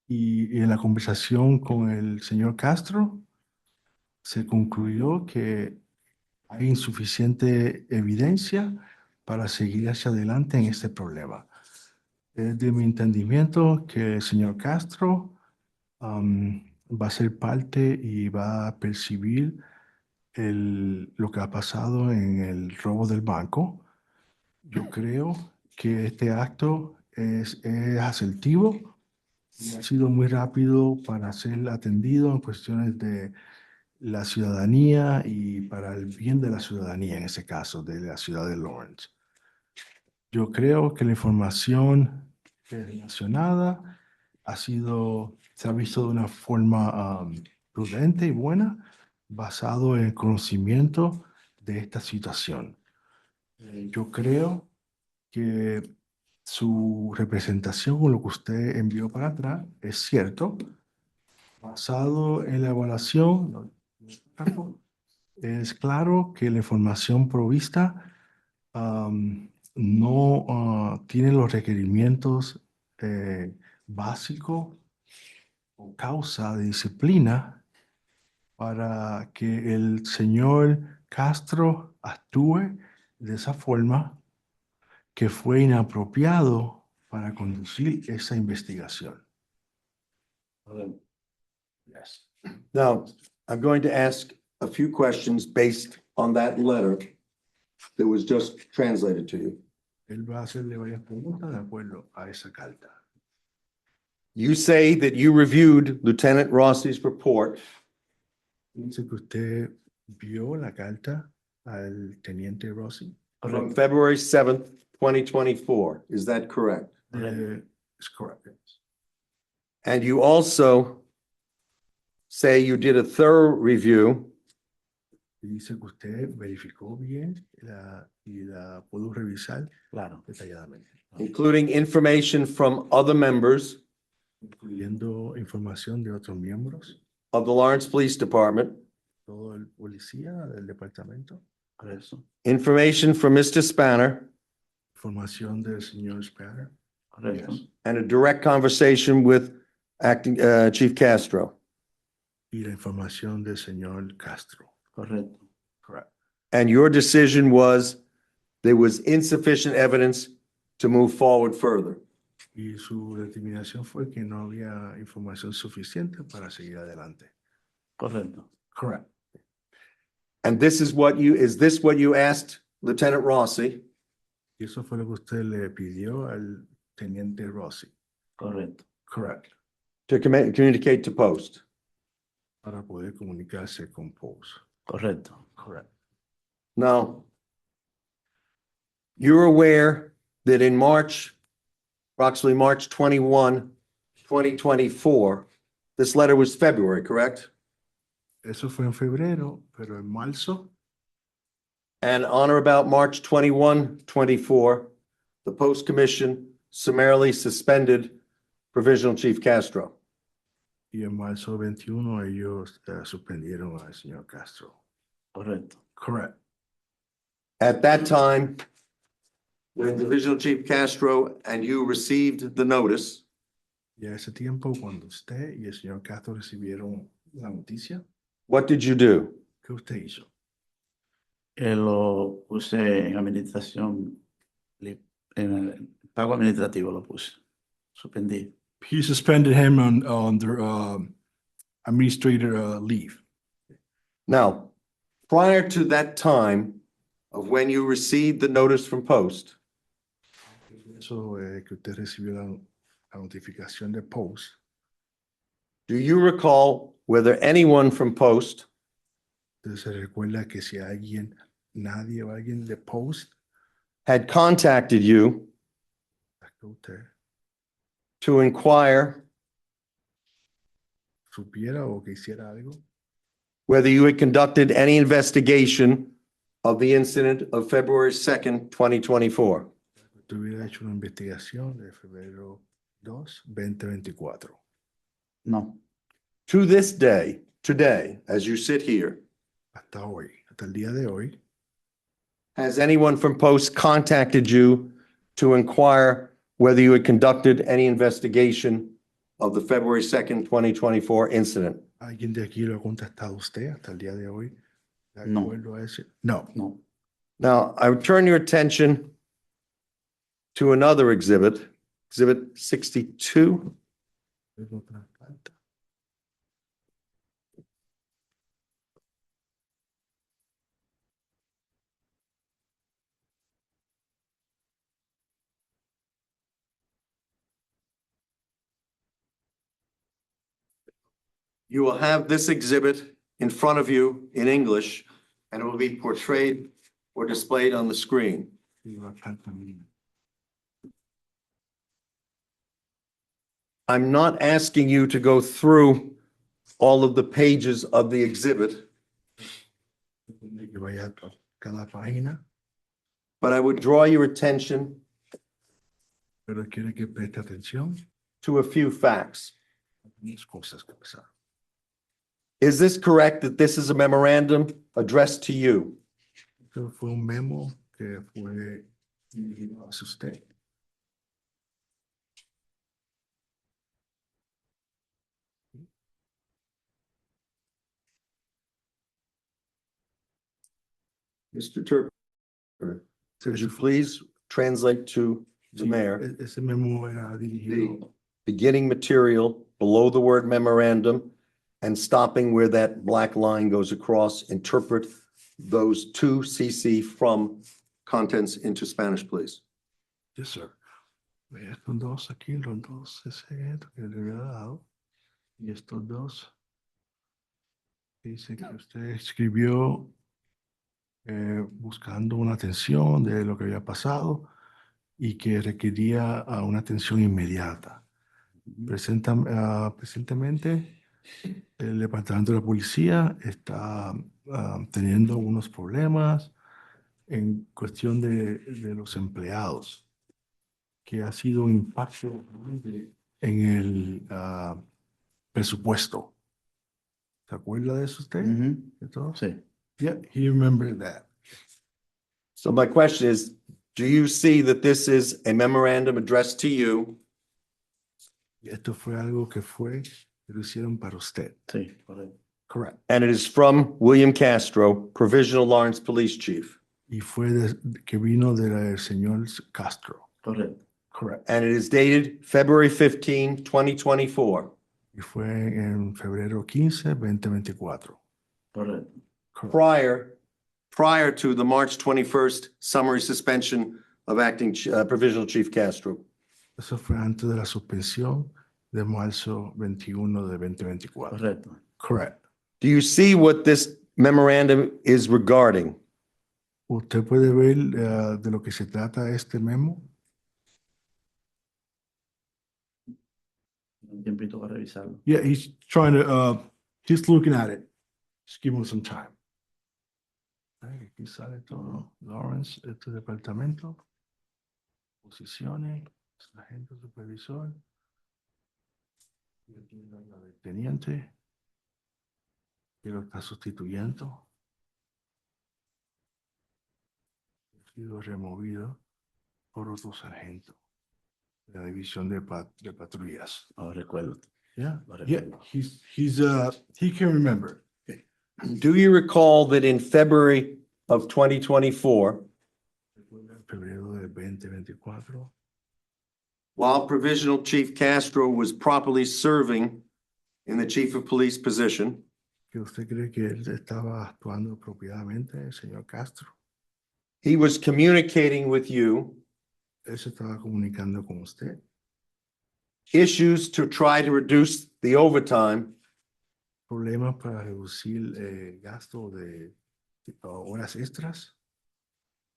y en la conversación con el señor Castro, se concluyó que hay insuficiente evidencia para seguir hacia adelante en este problema. Es de mi entendimiento que el señor Castro va a ser parte y va a percibir lo que ha pasado en el robo del banco. Yo creo que este acto es asertivo y ha sido muy rápido para ser atendido en cuestiones de la ciudadanía y para el bien de la ciudadanía, en ese caso, de la ciudad de Lawrence. Yo creo que la información relacionada se ha visto de una forma prudente y buena, basado en el conocimiento de esta situación. Yo creo que su representación o lo que usted envió para atrás es cierto, basado en la evaluación. Es claro que la información provista no tiene los requerimientos básicos o causa de disciplina para que el señor Castro actúe de esa forma, que fue inapropiado para conducir esa investigación. Yes. Now, I'm going to ask a few questions based on that letter that was just translated to you. Él va a hacerle varias preguntas de acuerdo a esa carta. You say that you reviewed Lieutenant Rossi's report Dice que usted vio la carta al teniente Rossi. from February 7th, 2024. Is that correct? It's correct. And you also say you did a thorough review Y dice que usted verificó bien y la pudo revisar Claro. detalladamente, including information from other members incluyendo información de otros miembros, of the Lawrence Police Department, todo el policía del departamento, Correcto. information from Mr. Spanner, información del señor Spanner. Correcto. Yes. and a direct conversation with Acting Chief Castro. Y la información del señor Castro. Correcto. Correct. And your decision was there was insufficient evidence to move forward further. Y su determinación fue que no había información suficiente para seguir adelante. Correcto. Correct. And is this what you asked Lieutenant Rossi Y eso fue lo que usted le pidió al teniente Rossi. Correcto. Correct. to communicate to Post? Para poder comunicarse con Post. Correcto. Correct. Now, you're aware that in March, approximately March 21, 2024, this letter was February, correct? Eso fue en febrero, pero en marzo, And on or about March 21, 24, the Post Commission summarily suspended Provisional Chief Castro. y en marzo 21 ellos suspendieron al señor Castro. Correcto. Correct. At that time, when Divisional Chief Castro and you received the notice, Y a ese tiempo, cuando usted y el señor Castro recibieron la noticia, what did you do? ¿qué usted hizo? Lo puse en administración, en el pago administrativo lo puse. Suspendí. He suspended him on the administrator leave. Now, prior to that time of when you received the notice from Post, Eso que usted recibió la notificación de post. do you recall whether anyone from Post Entonces se recuerda que si nadie o alguien de post, had contacted you que usted to inquire supiera o que hiciera algo, whether you had conducted any investigation of the incident of February 2nd, 2024? usted hubiera hecho una investigación de febrero 2, 2024. No, To this day, today, as you sit here, Hasta hoy, hasta el día de hoy, has anyone from Post contacted you to inquire whether you had conducted any investigation of the February 2nd, 2024 incident? ¿alguien de aquí lo ha contactado a usted hasta el día de hoy? ¿De No. acuerdo a ese? No. no. Now, I would turn your attention to another exhibit, Exhibit 62. Es otra falta. You will have this exhibit in front of you in English, and it will be portrayed or displayed on the screen. Sí, una falta mínima. I'm not asking you to go through all of the pages of the exhibit, Que vaya a cada página, but I would draw your attention pero quiere que preste atención to a few facts. a unas cosas que pasaron. Is this correct that this is a memorandum addressed to you? Esto fue un memo que fue dirigido hacia usted. Mr. Interpreter, could you please translate to the Sí, mayor ese memo era the dirigido beginning material below the word memorandum and stopping where that black line goes across, interpret those two CC from contents into Spanish, please. Yes, sir. Estos dos aquí, los dos, ese que le había dado. Y estos dos. Dice que usted escribió buscando una atención de lo que había pasado y que requería una atención inmediata. Presentemente, el departamento de la policía está teniendo unos problemas en cuestión de los empleados, que ha sido un impacto en el presupuesto. ¿Se acuerda de eso usted? Ujú. ¿De todo? Sí. Yeah, he remembered that. So my question is, do you see that this is a memorandum addressed to you Y esto fue algo que lo hicieron para usted. Sí, correcto. Correct. and it is from William Castro, Provisional Lawrence Police Chief, Y fue que vino del señor Castro. Correcto. Correct. and it is dated February 15, 2024. Y fue en febrero 15, 2024. Correcto. Correct. Prior to the March 21st summary suspension of acting Provisional Chief Castro. Eso fue antes de la suspensión de marzo 21 de 2024. Correcto. Correct. Do you see what this memorandum is regarding? ¿Usted puede ver de lo que se trata este memo? Un tiempito para revisarlo. Yeah, he's trying to, he's looking at it. Just give him some time. Ay, aquí sale todo. Lawrence, este departamento. Posiciones, agente supervisor. Y aquí la del teniente. Que lo está sustituyendo. Ha sido removido por otro sargento de la división de patrullas. No recuerdo. Yeah, Lo yeah, recuerdo. he can remember. Do you recall that in February of 2024, En febrero del 2024, while Provisional Chief Castro was properly serving in the Chief of Police position, que usted cree que él estaba actuando apropiadamente, el señor Castro. he was communicating with you Él se estaba comunicando con usted issues to try to reduce the overtime problemas para reducir el gasto de horas extras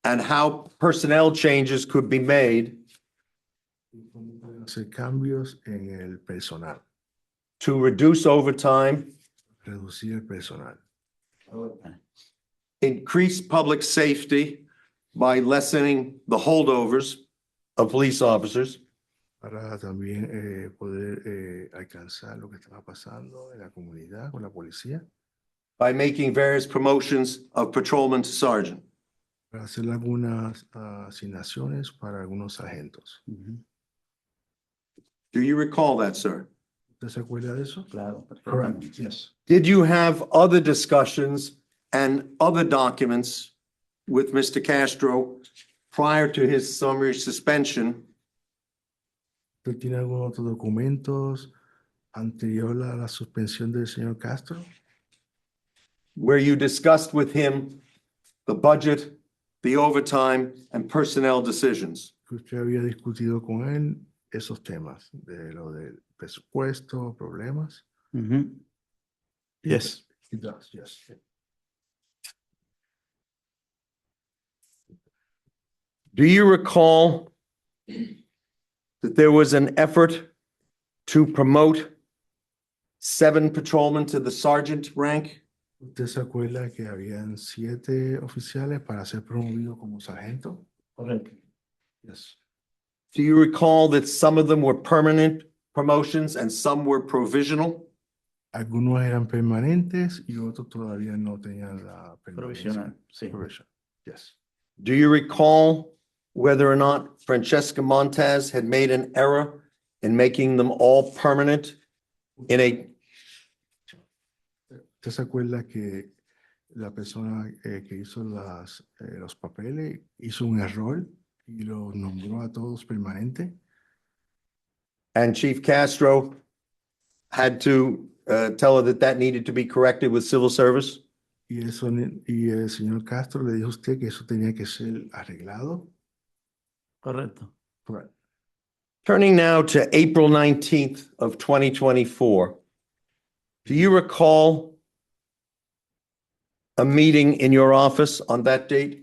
and how personnel changes could be made y cómo pueden hacer cambios en el personal, to reduce overtime, reducir el personal, increase public safety by lessening the holdovers of police officers, para también poder alcanzar lo que estaba pasando en la comunidad con la policía, by making various promotions of patrolman to sergeant. para hacer algunas asignaciones para algunos sargentos. Do you recall that, sir? ¿Usted se acuerda de eso? Claro, Correct, perfectamente. yes. Did you have other discussions and other documents with Mr. Castro prior to his summary suspension ¿Usted tiene algunos otros documentos anterior a la suspensión del señor Castro? where you discussed with him the budget, the overtime, and personnel decisions? Que usted había discutido con él esos temas, de lo del presupuesto, problemas. Ujú. Yes. He does, yes. Do you recall that there was an effort to promote 7 patrolmen to the sergeant rank? ¿Usted se acuerda que habían 7 oficiales para ser promovidos como sargento? Correcto. Yes. Do you recall that some of them were permanent promotions and some were provisional? Algunos eran permanentes y otros todavía no tenían la Provisional, permanencia. sí. Provision, yes. Do you recall whether or not Francesca Montez had made an error in making them all permanent in a, ¿Usted se acuerda que la persona que hizo los papeles hizo un error y los nombró a todos permanente? and Chief Castro had to tell her that that needed to be corrected with civil service? Y el señor Castro le dijo a usted que eso tenía que ser arreglado. Correcto. Correct. Turning now to April 19th of 2024, do you recall a meeting in your office on that date?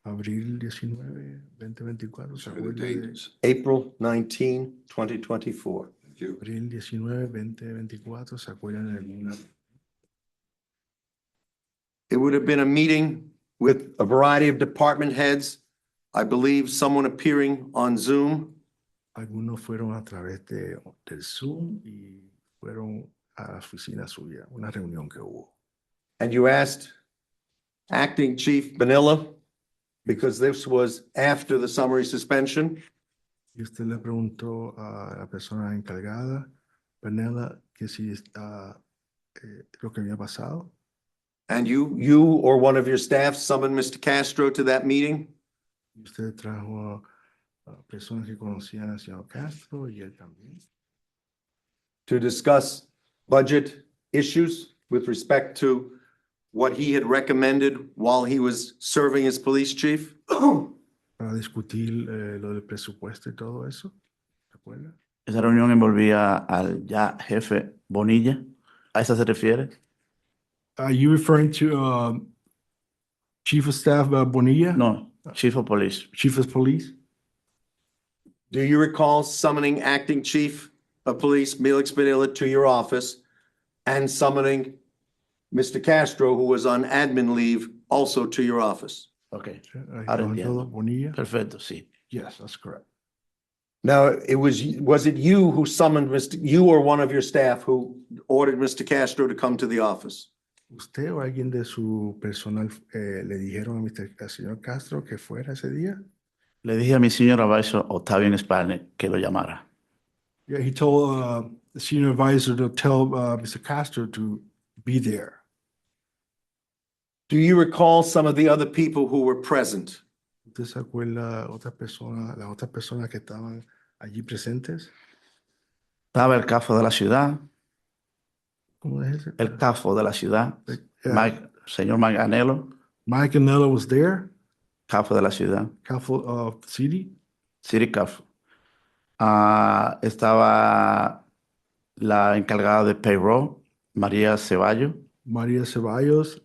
Abril 19, 2024, ¿se Sorry, the acuerda date de is. April 19, 2024. Thank you. abril 19, 2024? ¿Se acuerdan de alguna? It would have been a meeting with a variety of department heads. I believe someone appearing on Zoom. Algunos fueron a través del Zoom y fueron a la oficina suya, una reunión que hubo. And you asked Acting Chief Vanilla, because this was after the summary suspension, Y usted le preguntó a la persona encargada, Penela, que si está lo que había pasado. and you or one of your staff summoned Mr. Castro to that meeting. Y usted trajo a personas que conocían al señor Castro y él también, To discuss budget issues with respect to what he had recommended while he was serving as police chief. para discutir lo del presupuesto y todo eso. ¿Se acuerda? Esa reunión envolvía al ya jefe Bonilla. ¿A esa se refiere? Are you referring to Chief of Staff Bonilla? No, Chief of Police. Chief of Police? Do you recall summoning Acting Chief of Police Felix Padilla to your office and summoning Mr. Castro, who was on admin leave, also to your office? Ok, Ahí ahora estaban entiendo. todos, Bonilla? Perfecto, sí. Yes, that's correct. Now, was it you who summoned you or one of your staff who ordered Mr. Castro to come to the office? ¿Usted o alguien de su personal le dijeron al señor Castro que fuera ese día? Le dije a mi señor advisor, Octavio Spalne, que lo llamara. Yeah, he told the senior advisor to tell Mr. Castro to be there. Do you recall some of the other people who were present? ¿Usted se acuerda las otras personas que estaban allí presentes? Estaba el CAFO de la ciudad, ¿Cómo es ese? el CAFO de la ciudad, señor Mike Anelo, Mike Canelo was there, CAFO de la ciudad, council of the city. City CAFO. Estaba la encargada de payroll, María Ceballos. Maria Ceballos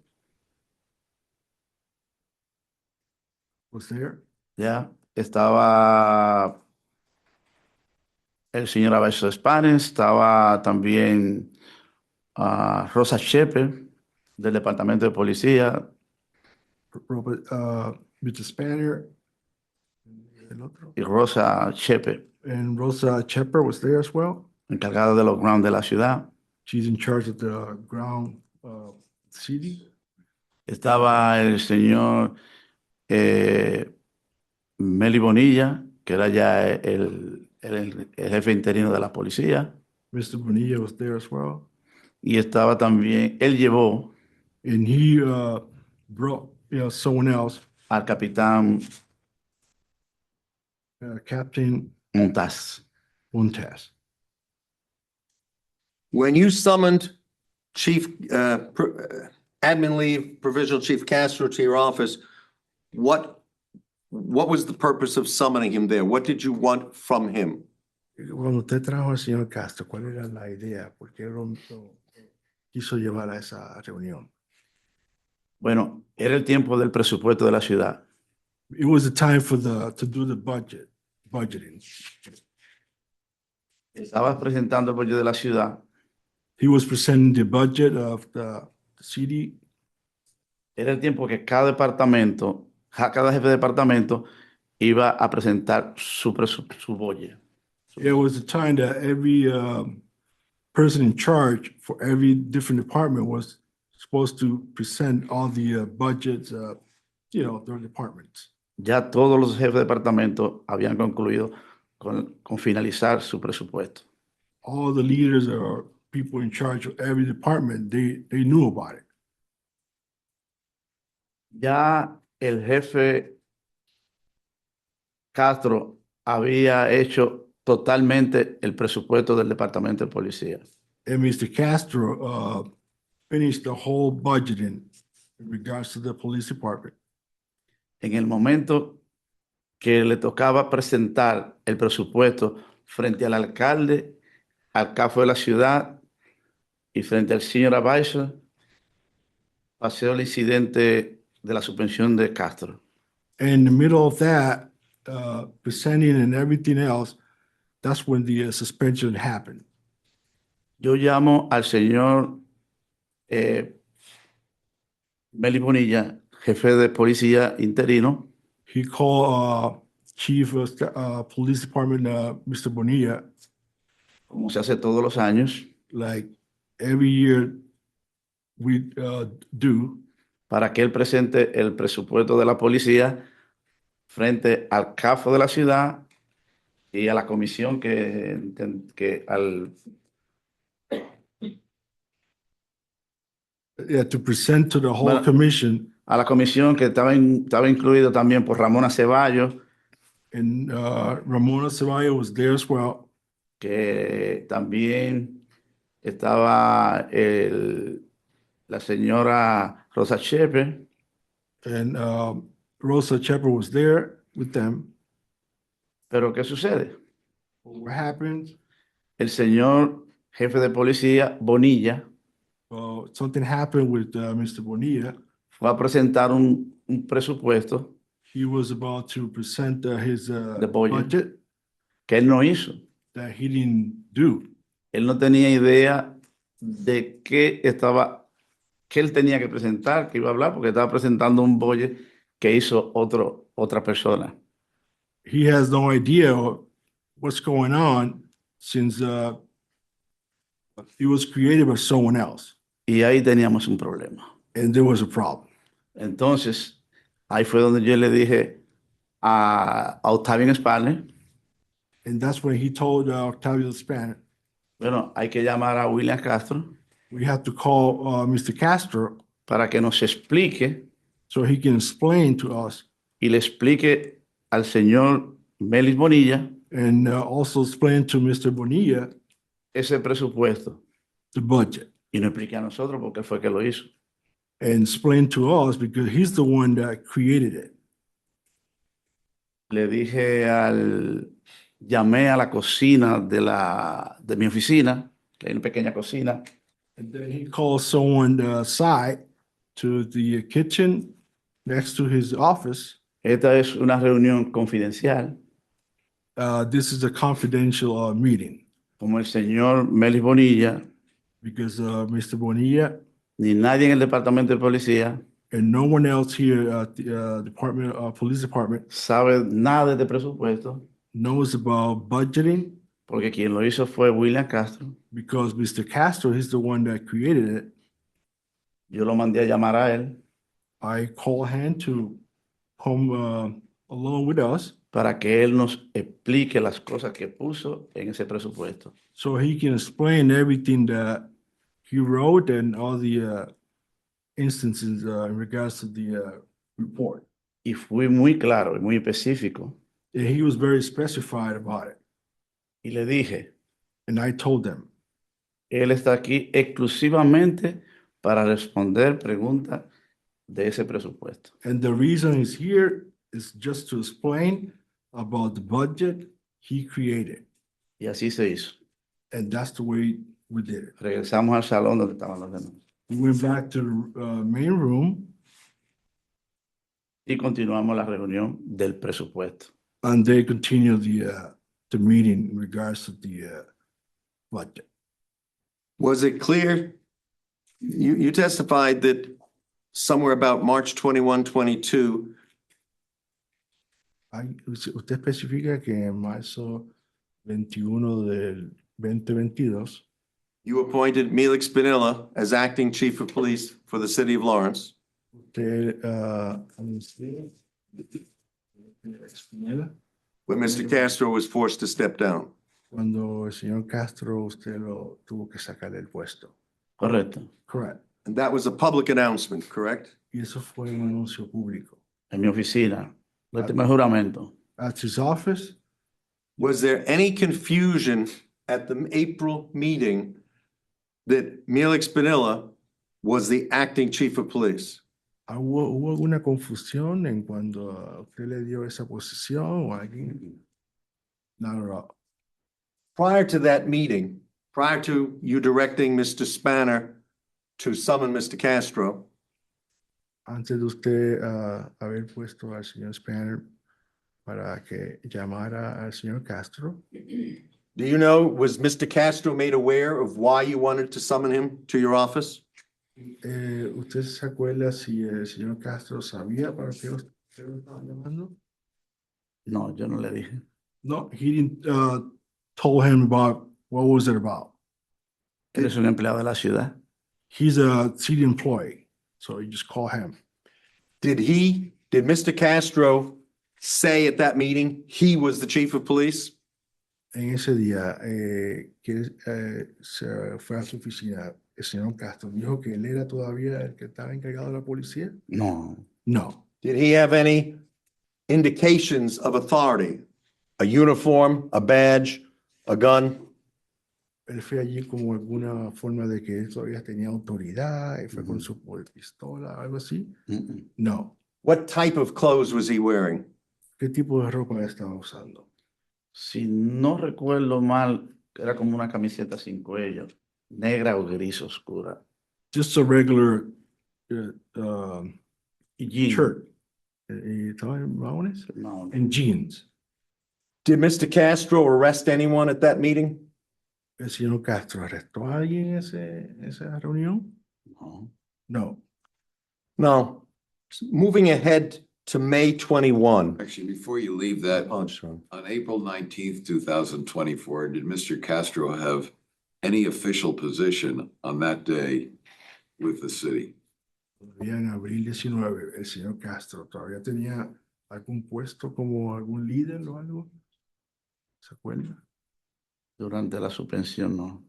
was there. Ya estaba el señor Abaixo Spanish, estaba también Rosa Chepe del Departamento de Policía, Robert, Mr. Spanier. El otro. y Rosa Chepe, And Rosa Chepper was there as well. encargada de los grounds de la ciudad. She's in charge of the ground city. Estaba el señor Meli Bonilla, que era ya el jefe interino de la policía, Mr. Bonilla was there as well. y estaba también, él llevó And he brought someone else, al capitán Captain Montaz. Montez. When you summoned Chief, Admin Leave Provisional Chief Castro to your office, what was the purpose of summoning him there? What did you want from him? Cuando usted trajo al señor Castro, ¿cuál era la idea? ¿Por qué lo quiso llevar a esa reunión? Bueno, era el tiempo del presupuesto de la ciudad. It was the time to do the budgeting. Estaba presentando el budget de la ciudad. He was presenting the budget of the city. Era el tiempo que cada departamento, cada jefe de departamento iba a presentar su budget. It was the time that every person in charge for every different department was supposed to present all the budgets, their departments. Ya todos los jefes de departamento habían concluido con finalizar su presupuesto. All the leaders or people in charge of every department, they knew about it. Ya el jefe Castro había hecho totalmente el presupuesto del departamento de policía. And Mr. Castro finished the whole budgeting in regards to the police department. En el momento que le tocaba presentar el presupuesto frente al alcalde, al CAFO de la ciudad y frente al señor Abaixo, pasó el incidente de la suspensión de Castro. In the middle of that, presenting and everything else, that's when the suspension happened. Yo llamo al señor Meli Bonilla, jefe de policía interino, He called Chief of Police Department, Mr. Bonilla, como se hace todos los años, like every year we do, para que él presente el presupuesto de la policía frente al CAFO de la ciudad y a la comisión to present to the whole Bueno, commission. a la comisión que estaba incluido también por Ramona Ceballos, And Ramona Ceballos was there as well. que también estaba la señora Rosa Chepe. And Rosa Chepper was there with them. Pero ¿qué sucede? What happened? El señor jefe de policía, Bonilla, Something happened with Mr. Bonilla. fue a presentar un presupuesto He was about to present his budget. budget que él no hizo. that he didn't do. Él no tenía idea de qué él tenía que presentar, que iba a hablar, porque estaba presentando un budget que hizo otra persona. He has no idea what's going on since it was created by someone else. Y ahí teníamos un problema. And there was a problem. Entonces, ahí fue donde yo le dije a Octavio Spanish, And that's when he told Octavio Spanish, bueno, hay que llamar a William Castro we have to call Mr. Castro, para que nos explique so he can explain to us y le explique al señor Melis Bonilla and also explain to Mr. Bonilla ese presupuesto the budget y nos explique a nosotros porque fue que lo hizo. and explain to us because he's the one that created it. Le dije llamé a la cocina de mi oficina, que hay una pequeña cocina, And then he called someone aside to the kitchen next to his office. esta es una reunión confidencial, This is a confidential meeting como el señor Melis Bonilla, because Mr. Bonilla ni nadie en el departamento de policía and no one else here at the police department sabe nada de presupuesto, knows about budgeting porque quien lo hizo fue William Castro. because Mr. Castro, he's the one that created it. Yo lo mandé a llamar a él I call him to come along with us para que él nos explique las cosas que puso en ese presupuesto. so he can explain everything that he wrote and all the instances in regards to the report. Y fui muy claro y muy específico. And he was very specified about it. Y le dije, And I told them, él está aquí exclusivamente para responder preguntas de ese presupuesto. and the reason he's here is just to explain about the budget he created. Y así se hizo. And that's the way we did it. Regresamos al salón donde estaban los demás. We went back to the main room Y continuamos la reunión del presupuesto. and they continued the meeting in regards to the budget. Was it clear? You testified that somewhere about March 21, 22, Usted especifica que en marzo 21 del 2022, you appointed Melix Spinella as acting chief of police for the city of Lawrence. usted When Mr. Castro was forced to step down. cuando el señor Castro usted lo tuvo que sacar del puesto. Correcto. Correct. And that was a public announcement, correct? Y eso fue un anuncio público. En mi oficina. Le tomé juramento. At his office, Was there any confusion at the April meeting that Melix Spinella was the acting chief of police? ¿hubo alguna confusión en cuando usted le dio esa posición o alguien? Not at all. Prior to that meeting, prior to you directing Mr. Spanner to summon Mr. Castro, Antes de usted haber puesto al señor Spanner para que llamara al señor Castro, do you know, was Mr. Castro made aware of why you wanted to summon him to your office? ¿usted se acuerda si el señor Castro sabía para qué usted lo estaba llamando? No, yo no le dije. No, he didn't told him about what was it about. Él es un empleado de la ciudad. He's a city employee, so you just call him. Did Mr. Castro say at that meeting he was the chief of police? En ese día que se fue a su oficina, el señor Castro dijo que él era todavía el que estaba encargado de la policía. No. No. Did he have any indications of authority? A uniform, a badge, a gun? Él fue allí como alguna forma de que él todavía tenía autoridad, y fue con su pistola, algo así. Mm-mm. No. What type of clothes was he wearing? ¿Qué tipo de ropa estaba usando? Si no recuerdo mal, era como una camiseta sin cuello, negra o gris oscura. Just a regular Y jeans. shirt. Y estaba en maones No, and jeans. Did Mr. Castro arrest anyone at that meeting? ¿El señor Castro arrestó a alguien en esa reunión? no. No. No. Moving ahead to May 21. Actually, before you leave that, Oh, sure. on April 19th, 2024, did Mr. Castro have any official position on that day with the city? Todavía en abril 19, el señor Castro todavía tenía algún puesto como algún líder o algo. ¿Se acuerda? Durante la suspensión no.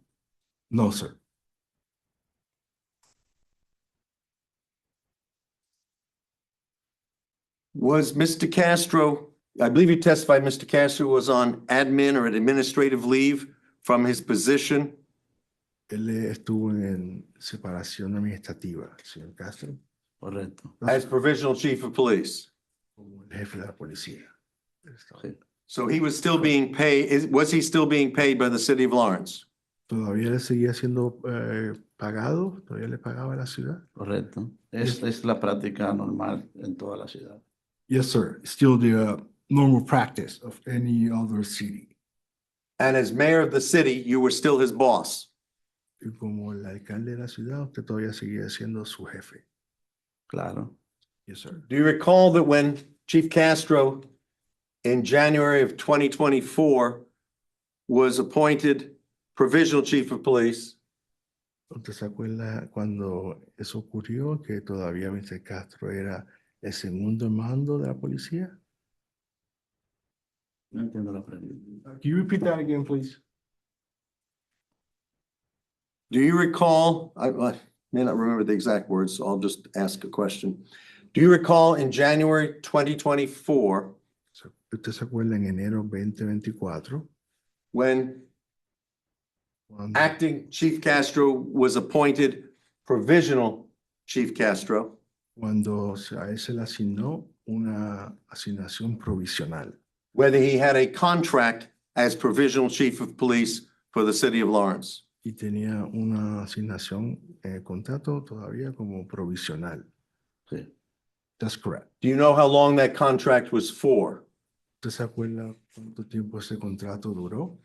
No, sir. Was Mr. Castro, I believe you testified Mr. Castro was on admin or administrative leave from his position Él estuvo en separación administrativa, señor Castro, Correcto. as provisional chief of police. como el jefe de la policía. Sí. So he was still being paid, was he still being paid by the city of Lawrence? Todavía le seguía siendo pagado, todavía le pagaba a la ciudad. Correcto. Es la práctica normal en toda la ciudad. Yes, sir. Still the normal practice of any other city. And as mayor of the city, you were still his boss. Y como el alcalde de la ciudad, usted todavía seguía siendo su jefe. Claro. Yes, sir. Do you recall that when Chief Castro in January of 2024 was appointed provisional chief of police, ¿Usted se acuerda cuando eso ocurrió, que todavía Mr. Castro era el segundo en mando de la policía? No entiendo la pregunta. Can you repeat that again, please? do you recall, I may not remember the exact words, so I'll just ask a question. Do you recall in January 2024, ¿Usted se acuerda en enero 2024? when Cuando, acting Chief Castro was appointed provisional Chief Castro, cuando a él se le asignó una asignación provisional? whether he had a contract as provisional chief of police for the city of Lawrence? Y tenía una asignación, contrato todavía como provisional. Sí. That's correct. Do you know how long that contract was for? ¿Usted se acuerda cuánto tiempo ese contrato duró?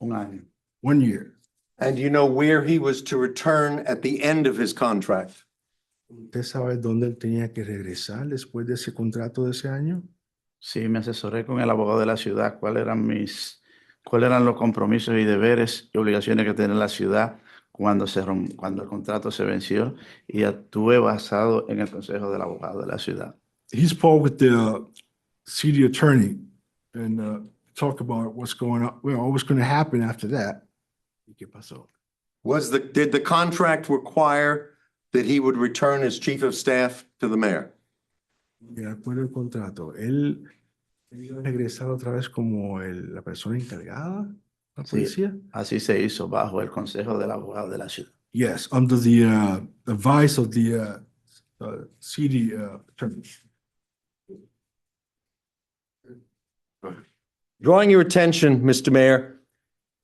Un año. 1 year. And do you know where he was to return at the end of his contract? ¿Usted sabe dónde él tenía que regresar después de ese contrato de ese año? Sí, me asesoré con el abogado de la ciudad cuáles eran los compromisos y deberes y obligaciones que tenía la ciudad cuando el contrato se venció y actué basado en el consejo del abogado de la ciudad. He spoke with the city attorney and talked about what's going on, well, what was going to happen after that. ¿Y qué pasó? Did the contract require that he would return as chief of staff to the mayor? De acuerdo al contrato, él iba a regresar otra vez como la persona encargada de la Sí, policía. así se hizo bajo el consejo del abogado de la ciudad. Yes, under the advice of the city attorney. Drawing your attention, Mr. Mayor,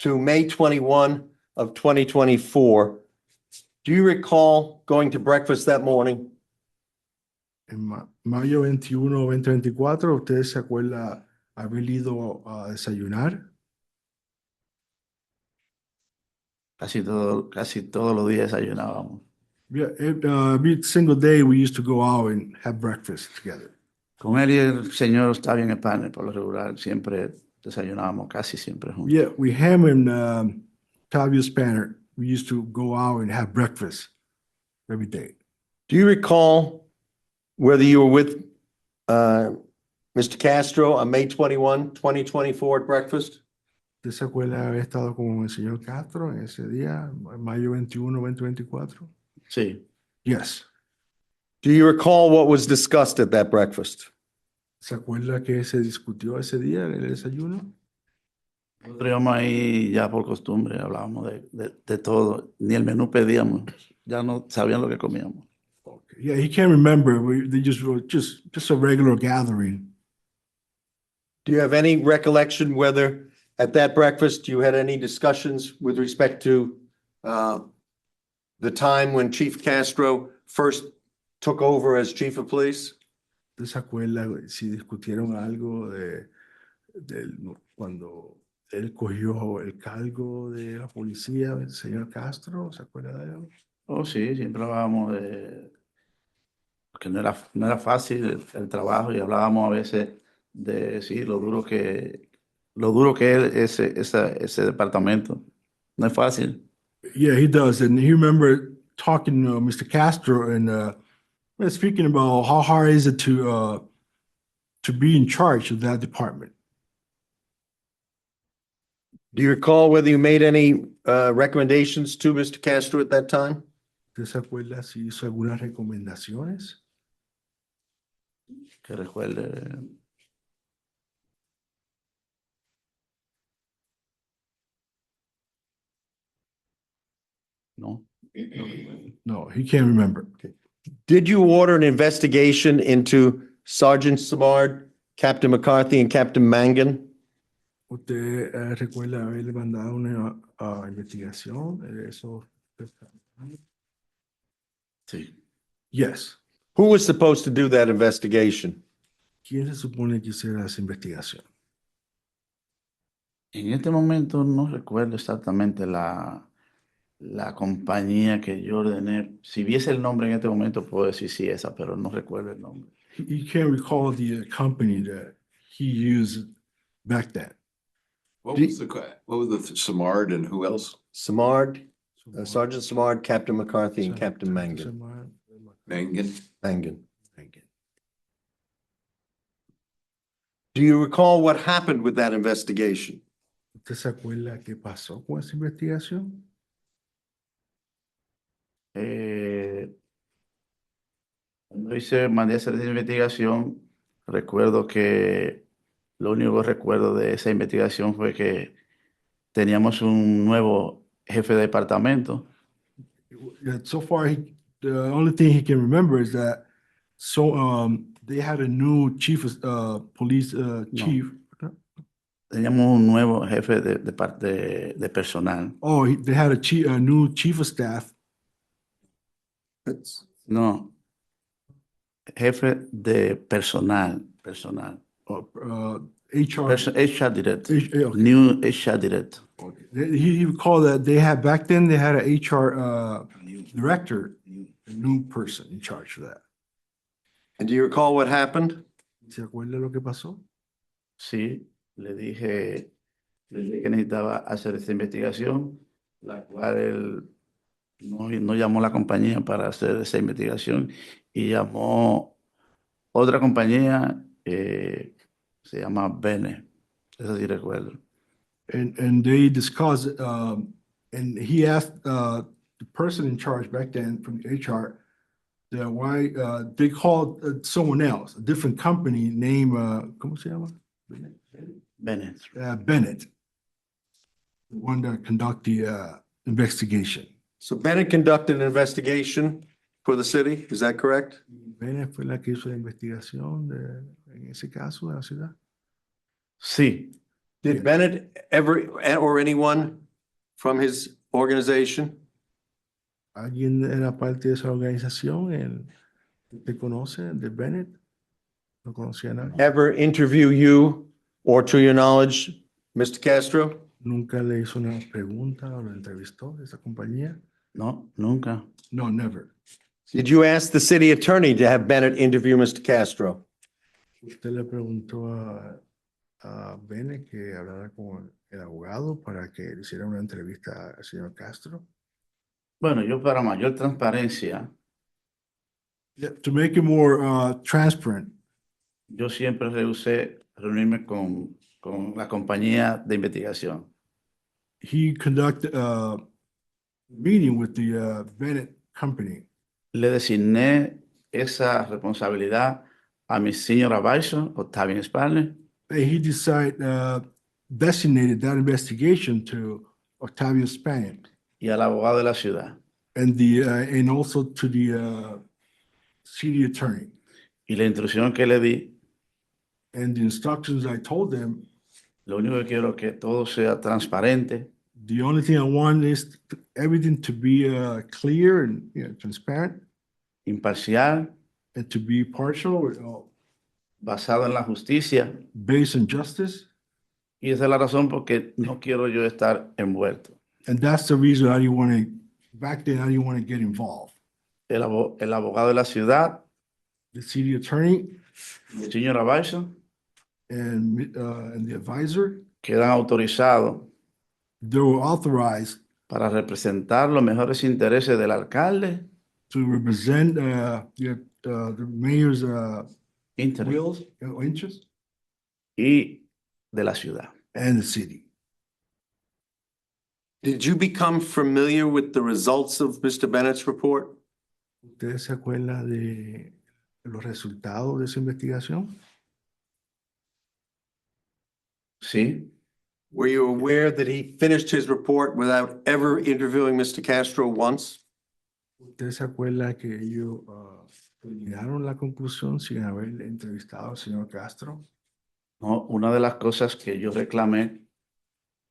to May 21 of 2024, do you recall going to breakfast that morning? En mayo 21, 2024, ¿usted se acuerda haber ido a desayunar? Casi todos los días desayunábamos. Yeah, every single day we used to go out and have breakfast together. Con él y el señor Octavio en el panel, por lo regular, siempre desayunábamos, casi siempre juntos. Yeah, we him and Octavio Spanner, we used to go out and have breakfast every day. Do you recall whether you were with Mr. Castro on May 21, 2024 at breakfast? ¿Usted se acuerda de haber estado con el señor Castro en ese día, mayo 21, 2024? Sí, Yes. Do you recall what was discussed at that breakfast? ¿Se acuerda que se discutió ese día en el desayuno? nosotros íbamos ahí ya por costumbre, hablábamos de todo, ni el menú pedíamos, ya no sabían lo que comíamos. Okay. Yeah, he can't remember. They just were just a regular gathering. Do you have any recollection whether at that breakfast you had any discussions with respect to the time when Chief Castro first took over as chief of police? ¿Usted se acuerda si discutieron algo de cuando él cogió el cargo de la policía, el señor Castro? ¿Se acuerda de eso? Oh, sí, siempre hablábamos que no era fácil el trabajo y hablábamos a veces de sí, lo duro que es ese departamento. No es fácil. Yeah, he does. And he remember talking to Mr. Castro and speaking about how hard is it to be in charge of that department. Do you recall whether you made any recommendations to Mr. Castro at that time? ¿Usted se acuerda si hizo algunas recomendaciones? que recuerde. No. No, he can't remember. Did you order an investigation into Sergeant Samard, Captain McCarthy, and Captain Mangan? ¿Usted recuerda haberle mandado una investigación de eso? Sí. Yes. Who was supposed to do that investigation? ¿Quién se supone que hiciera esa investigación? En este momento no recuerdo exactamente la compañía que yo ordené. Si viese el nombre en este momento, puedo decir sí, esa, pero no recuerdo el nombre. He can't recall the company that he used back then. What was the Samard and who else? Samard, Sergeant Samard, Captain McCarthy, and Captain Mangan. Mangan? Mangan. Do you recall what happened with that investigation? ¿Usted se acuerda qué pasó con esa investigación? Cuando mandé a hacer esa investigación, recuerdo que lo único que recuerdo de esa investigación fue que teníamos un nuevo jefe de departamento. So far, the only thing he can remember is that they had a new chief of police chief. Teníamos un nuevo jefe de personal. Oh, they had a new chief of staff. No, jefe de personal. HR. HR director. Okay. New HR director. He recalled that back then they had a HR director, a new person in charge of that. And do you recall what happened? ¿Se acuerda lo que pasó? Sí, le dije que necesitaba hacer esta investigación, la cual él no llamó a la compañía para hacer esa investigación y llamó otra compañía se llama Bene. Eso sí recuerdo. And they discussed, and he asked the person in charge back then from the HR that why they called someone else, a different company named, ¿cómo se llama? Bene. Bennett, the one that conduct the investigation. So Bennett conducted an investigation for the city, is that correct? Bennett fue la que hizo la investigación en ese caso de la ciudad. Sí, Did Yes. Bennett ever, or anyone from his organization, ¿Alguien era parte de esa organización? ¿Te conoce de Bennett? ¿No conocía a nadie? ever interview you or to your knowledge, Mr. Castro? ¿Nunca le hizo una pregunta o lo entrevistó de esa compañía? no, nunca. No, never. Did you ask the city attorney to have Bennett interview Mr. Castro? Usted le preguntó a Bennett que hablara con el abogado para que le hiciera una entrevista al señor Castro. Bueno, yo para mayor transparencia, Yeah, to make it more transparent, yo siempre rehusé reunirme con la compañía de investigación. he conducted a meeting with the Bennett company. Le designé esa responsabilidad a mi senior advisor, Octavian Sparley, And he designated that investigation to Octavio Spain y al abogado de la ciudad. and also to the city attorney. Y la instrucción que le di, And the instructions I told them, lo único que quiero es que todo sea transparente, the only thing I want is everything to be clear and transparent imparcial, and to be partial, basado en la justicia. based on justice. Y esa es la razón por que no quiero yo estar envuelto. And that's the reason I didn't want to, back then, I didn't want to get involved. El abogado de la ciudad, The city attorney el señor advisor, and the advisor, quedan autorizados they were authorized para representar los mejores intereses del alcalde, to represent the mayor's interés, wills or interests y de la ciudad. and the city. Did you become familiar with the results of Mr. Bennett's report? ¿Usted se acuerda de los resultados de esa investigación? Sí, Were you aware that he finished his report without ever interviewing Mr. Castro once? ¿Usted se acuerda que ellos terminaron la conclusión sin haber entrevistado al señor Castro? no, una de las cosas que yo reclamé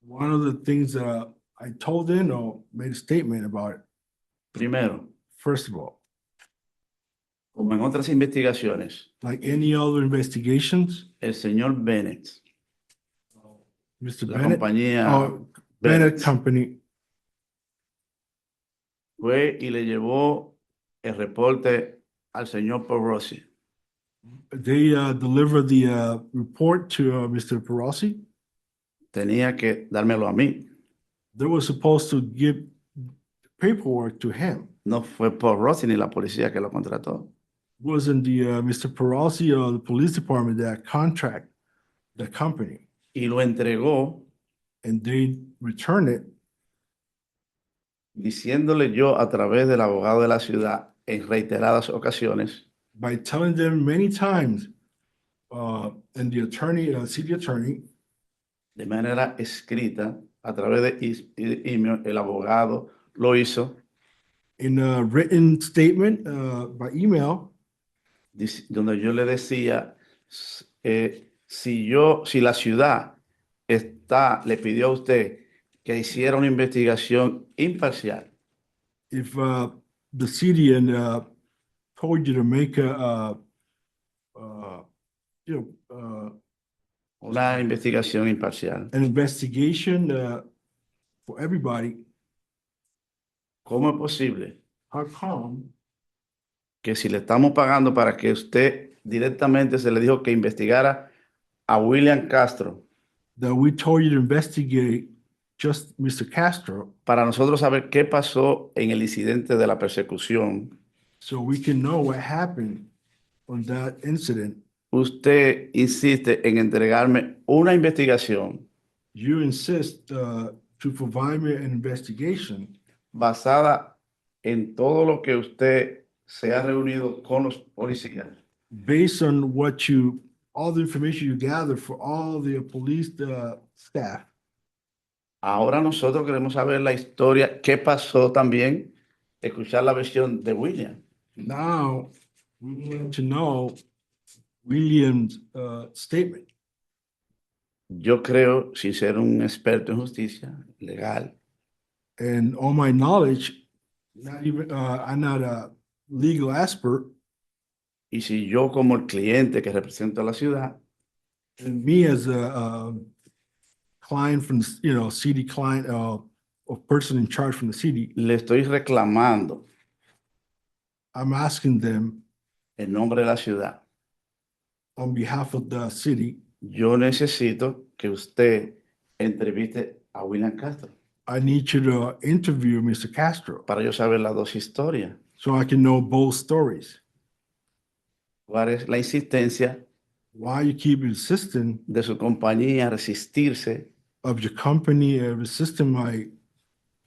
One of the things that I told them or made a statement about it, primero, first of all, como en otras investigaciones, like any other investigations, el señor Bennett, Mr. la Bennett, compañía Bennett Bennett, Company fue y le llevó el reporte al señor Perosi. they delivered the report to Mr. Perosi. Tenía que dármelo a mí. They were supposed to give paperwork to him. No fue Perosi ni la policía que lo contrató. Wasn't the Mr. Perosi or the police department that contract the company, Y lo entregó and they return it diciéndole yo a través del abogado de la ciudad en reiteradas ocasiones by telling them many times, and the attorney, city attorney, de manera escrita a través de email, el abogado lo hizo in a written statement by email, donde yo le decía si la ciudad le pidió a usted que hiciera una investigación imparcial, if the city and told you to make una investigación imparcial, an investigation for everybody, ¿cómo es posible how come que si le estamos pagando para que usted directamente se le dijo que investigara a William Castro that we told you to investigate just Mr. Castro para nosotros saber qué pasó en el incidente de la persecución? so we can know what happened on that incident? Usted insiste en entregarme una investigación You insist to provide me an investigation basada en todo lo que usted se ha reunido con los policías, based on all the information you gather for all the police staff. ahora nosotros queremos saber la historia, qué pasó también, escuchar la versión de William. Now, we want to know William's statement. Yo creo, sin ser un experto en justicia legal, And all my knowledge, I'm not a legal expert, y si yo como el cliente que represento a la ciudad, and me as a client from, city client, or person in charge from the city, le estoy reclamando I'm asking them en nombre de la ciudad, on behalf of the city, yo necesito que usted entreviste a William Castro I need you to interview Mr. Castro para yo saber las dos historias. so I can know both stories. ¿Cuál es la insistencia Why you keep insisting de su compañía a resistirse of your company resisting my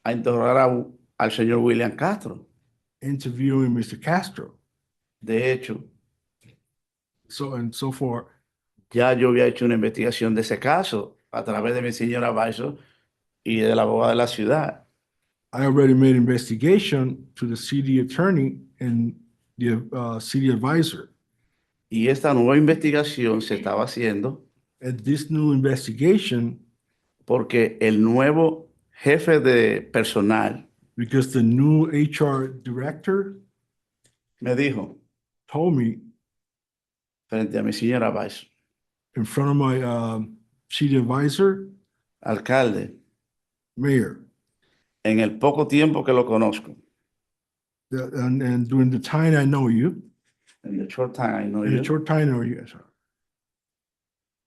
a interrogar al señor William Castro? interviewing Mr. Castro? De hecho, So and so forth. ya yo había hecho una investigación de ese caso a través de mi señora Baiso y de la abogada de la ciudad. I already made investigation to the city attorney and the city advisor. Y esta nueva investigación se estaba haciendo And this new investigation, porque el nuevo jefe de personal because the new HR director me dijo told me frente a mi señora Baiso, in front of my city advisor, alcalde, mayor, en el poco tiempo que lo conozco, and during the time I know you, en the short time I know in the you, short time I know you, sir,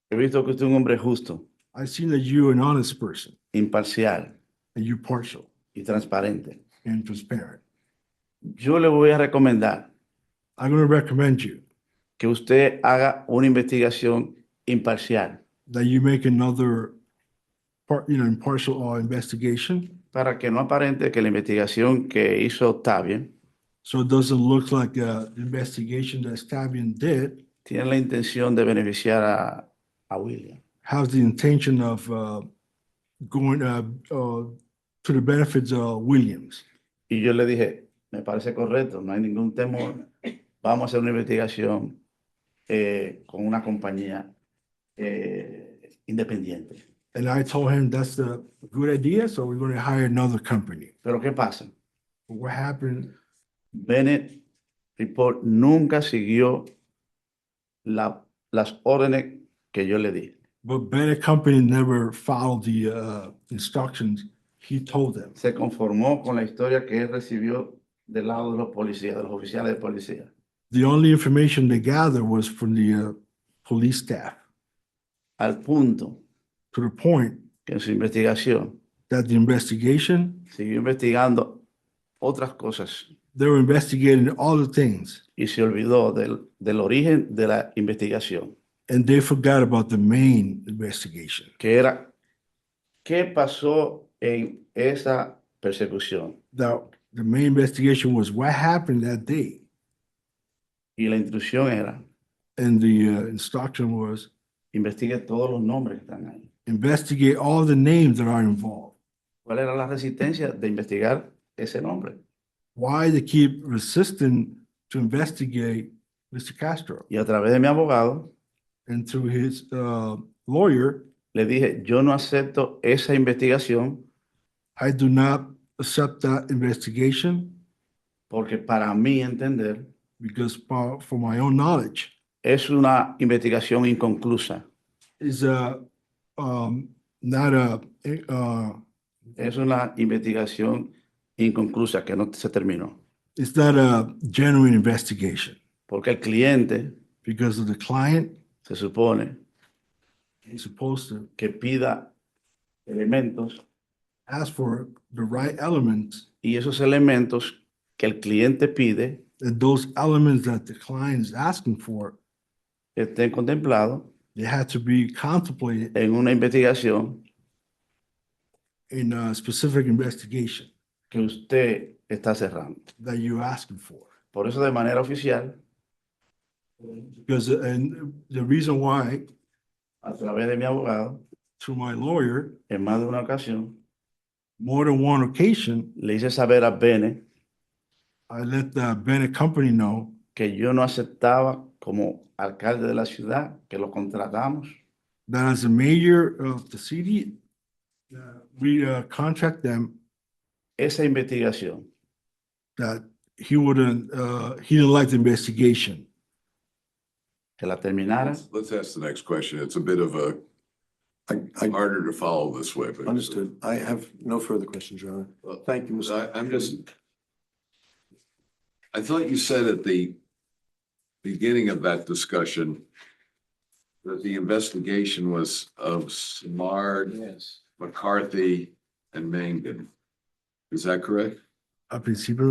he visto que usted es un hombre justo, I've seen that you're an honest person imparcial and you're partial y transparente. and transparent. Yo le voy a recomendar I'm going to recommend you que usted haga una investigación imparcial that you make another impartial investigation para que no aparente que la investigación que hizo Octavio So it doesn't look like the investigation that Stavian did tiene la intención de beneficiar a William. has the intention of going to the benefits of Williams. Y yo le dije, me parece correcto, no hay ningún temor. Vamos a hacer una investigación con una compañía independiente. And I told him that's a good idea, so we're going to hire another company. Pero ¿qué pasa? But what happened? Bennett Report nunca siguió las órdenes que yo le di. But Bennett Company never followed the instructions he told them. Se conformó con la historia que él recibió del lado de los policías, de los oficiales de policía. The only information they gathered was from the police staff, Al punto to the point que en su investigación that the investigation, siguió investigando otras cosas they were investigating all the things, y se olvidó del origen de la investigación, and they forgot about the main investigation. que era qué pasó en esa persecución. The main investigation was what happened that day. Y la instrucción era, And the instruction was investigue todos los nombres que están ahí. investigate all the names that are involved. ¿Cuál era la resistencia de investigar ese nombre? Why they keep resisting to investigate Mr. Castro? Y a través de mi abogado, And through his lawyer, le dije, yo no acepto esa investigación I do not accept that investigation porque para mí entender because for my own knowledge es una investigación inconclusa. is not a Es una investigación inconclusa que no se terminó. it's not a genuine investigation Porque el cliente because of the client se supone is supposed to que pida elementos ask for the right elements, y esos elementos que el cliente pide and those elements that the client is asking for, estén contemplados they have to be contemplated en una investigación in a specific investigation que usted está cerrando. that you're asking for. Por eso, de manera oficial, Because, and the reason why, a través de mi abogado, through my lawyer, en más de una ocasión, more than one occasion, le hice saber a Bennett I let the Bennett Company know que yo no aceptaba como alcalde de la ciudad que lo contratamos that as a mayor of the city, we contract them esa investigación. that he didn't like the investigation. Que la terminara. Let's ask the next question. It's a bit of a harder to follow this way, but. Understood. I have no further questions, Your Honor. Well, Thank you, Mr. I thought you said at the beginning of that discussion that the investigation was of Smart, McCarthy, and Mangan. Is that correct? Al principio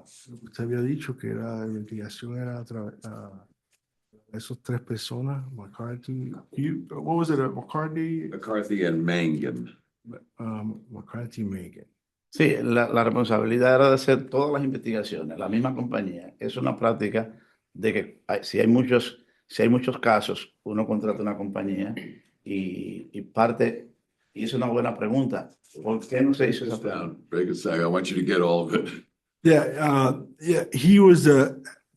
usted había dicho que la investigación era esos tres personas, McCarthy, what was it, McCarthy, McCarthy and Mangan. McCarthy, Megan. Sí, la responsabilidad era de hacer todas las investigaciones, la misma compañía. Es una práctica de que si hay muchos casos, uno contrata una compañía y parte, y es una buena pregunta, ¿por qué no se hizo esa pregunta? Break it down. I want you to get all of it. Yeah, he was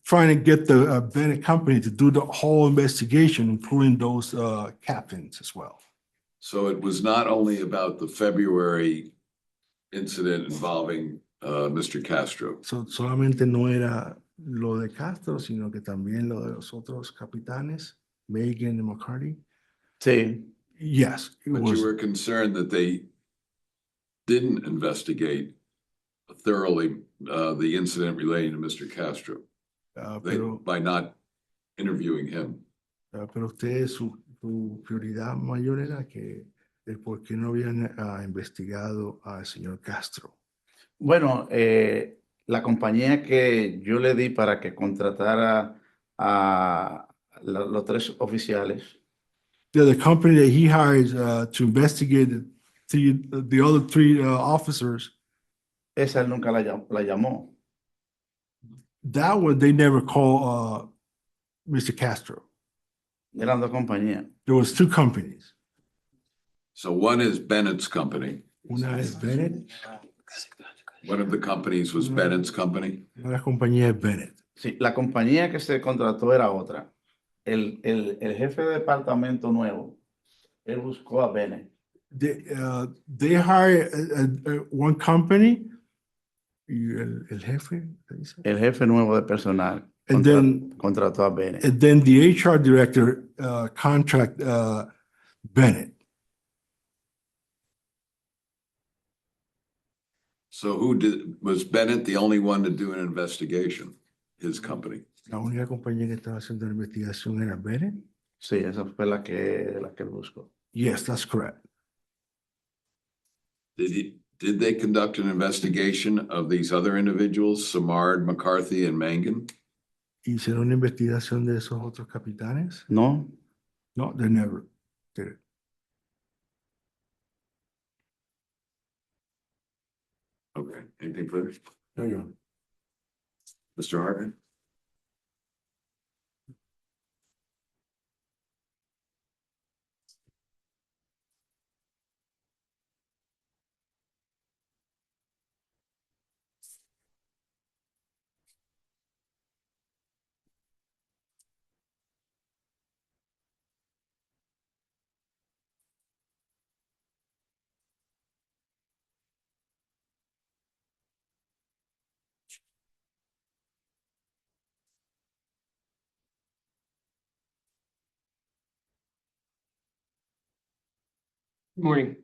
trying to get the Bennett Company to do the whole investigation, including those captains as well. So it was not only about the February incident involving Mr. Castro. Solamente no era lo de Castro, sino que también lo de los otros capitanes, Megan and McCarthy. Sí, Yes, it But was. you were concerned that they didn't investigate thoroughly the incident relating to Mr. Castro by not interviewing him. Pero usted, su prioridad mayor era que el por qué no habían investigado al señor Castro. bueno, la compañía que yo le di para que contratara a los tres oficiales, Yeah, the company that he hired to investigate the other three officers, esa él nunca la llamó. That one, they never call, Mr. Castro. Eran dos compañías. There was two companies. So one is Bennett's company. Una es Bennett, One of the companies was Bennett's company. una compañía es Bennett. Sí, la compañía que se contrató era otra. El jefe de departamento nuevo, él buscó a Bennett. They hire one company, y el jefe, ¿qué dice? El jefe nuevo de personal And then- contrató a Bennett. And then the HR director contract Bennett. So was Bennett the only one to do an investigation? His company? La única compañía que estaba haciendo la investigación era Bennett. Sí, esa fue la que él buscó. Yes, that's correct. Did they conduct an investigation of these other individuals, Samard, McCarthy, and Mangan? ¿Hicieron una investigación de esos otros capitanes? No, No, they never did it. Okay, anything further? No. Mr. Hartnett? Morning.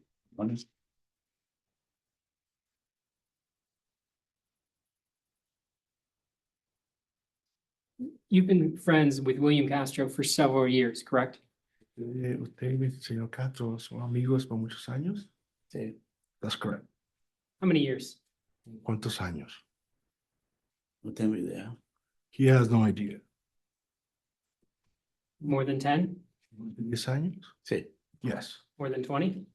You've been friends with William Castro for several years, correct? Usted y señor Castro son amigos por muchos años? sí, That's correct. How many years? ¿Cuántos años? no tengo idea. He has no idea. More than 10? 10 años? Sí, Yes. More than 20?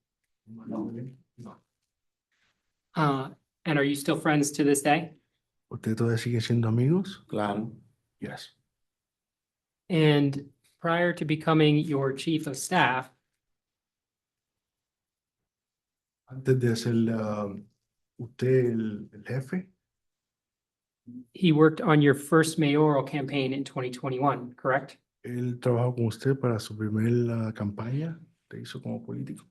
No. And are you still friends to this day? ¿Usted todavía sigue siendo amigos? claro. Yes. And prior to becoming your chief of staff, Antes de ser usted el jefe, he worked on your first mayoral campaign in 2021, correct? él trabajó con usted para su primera campaña que hizo como político.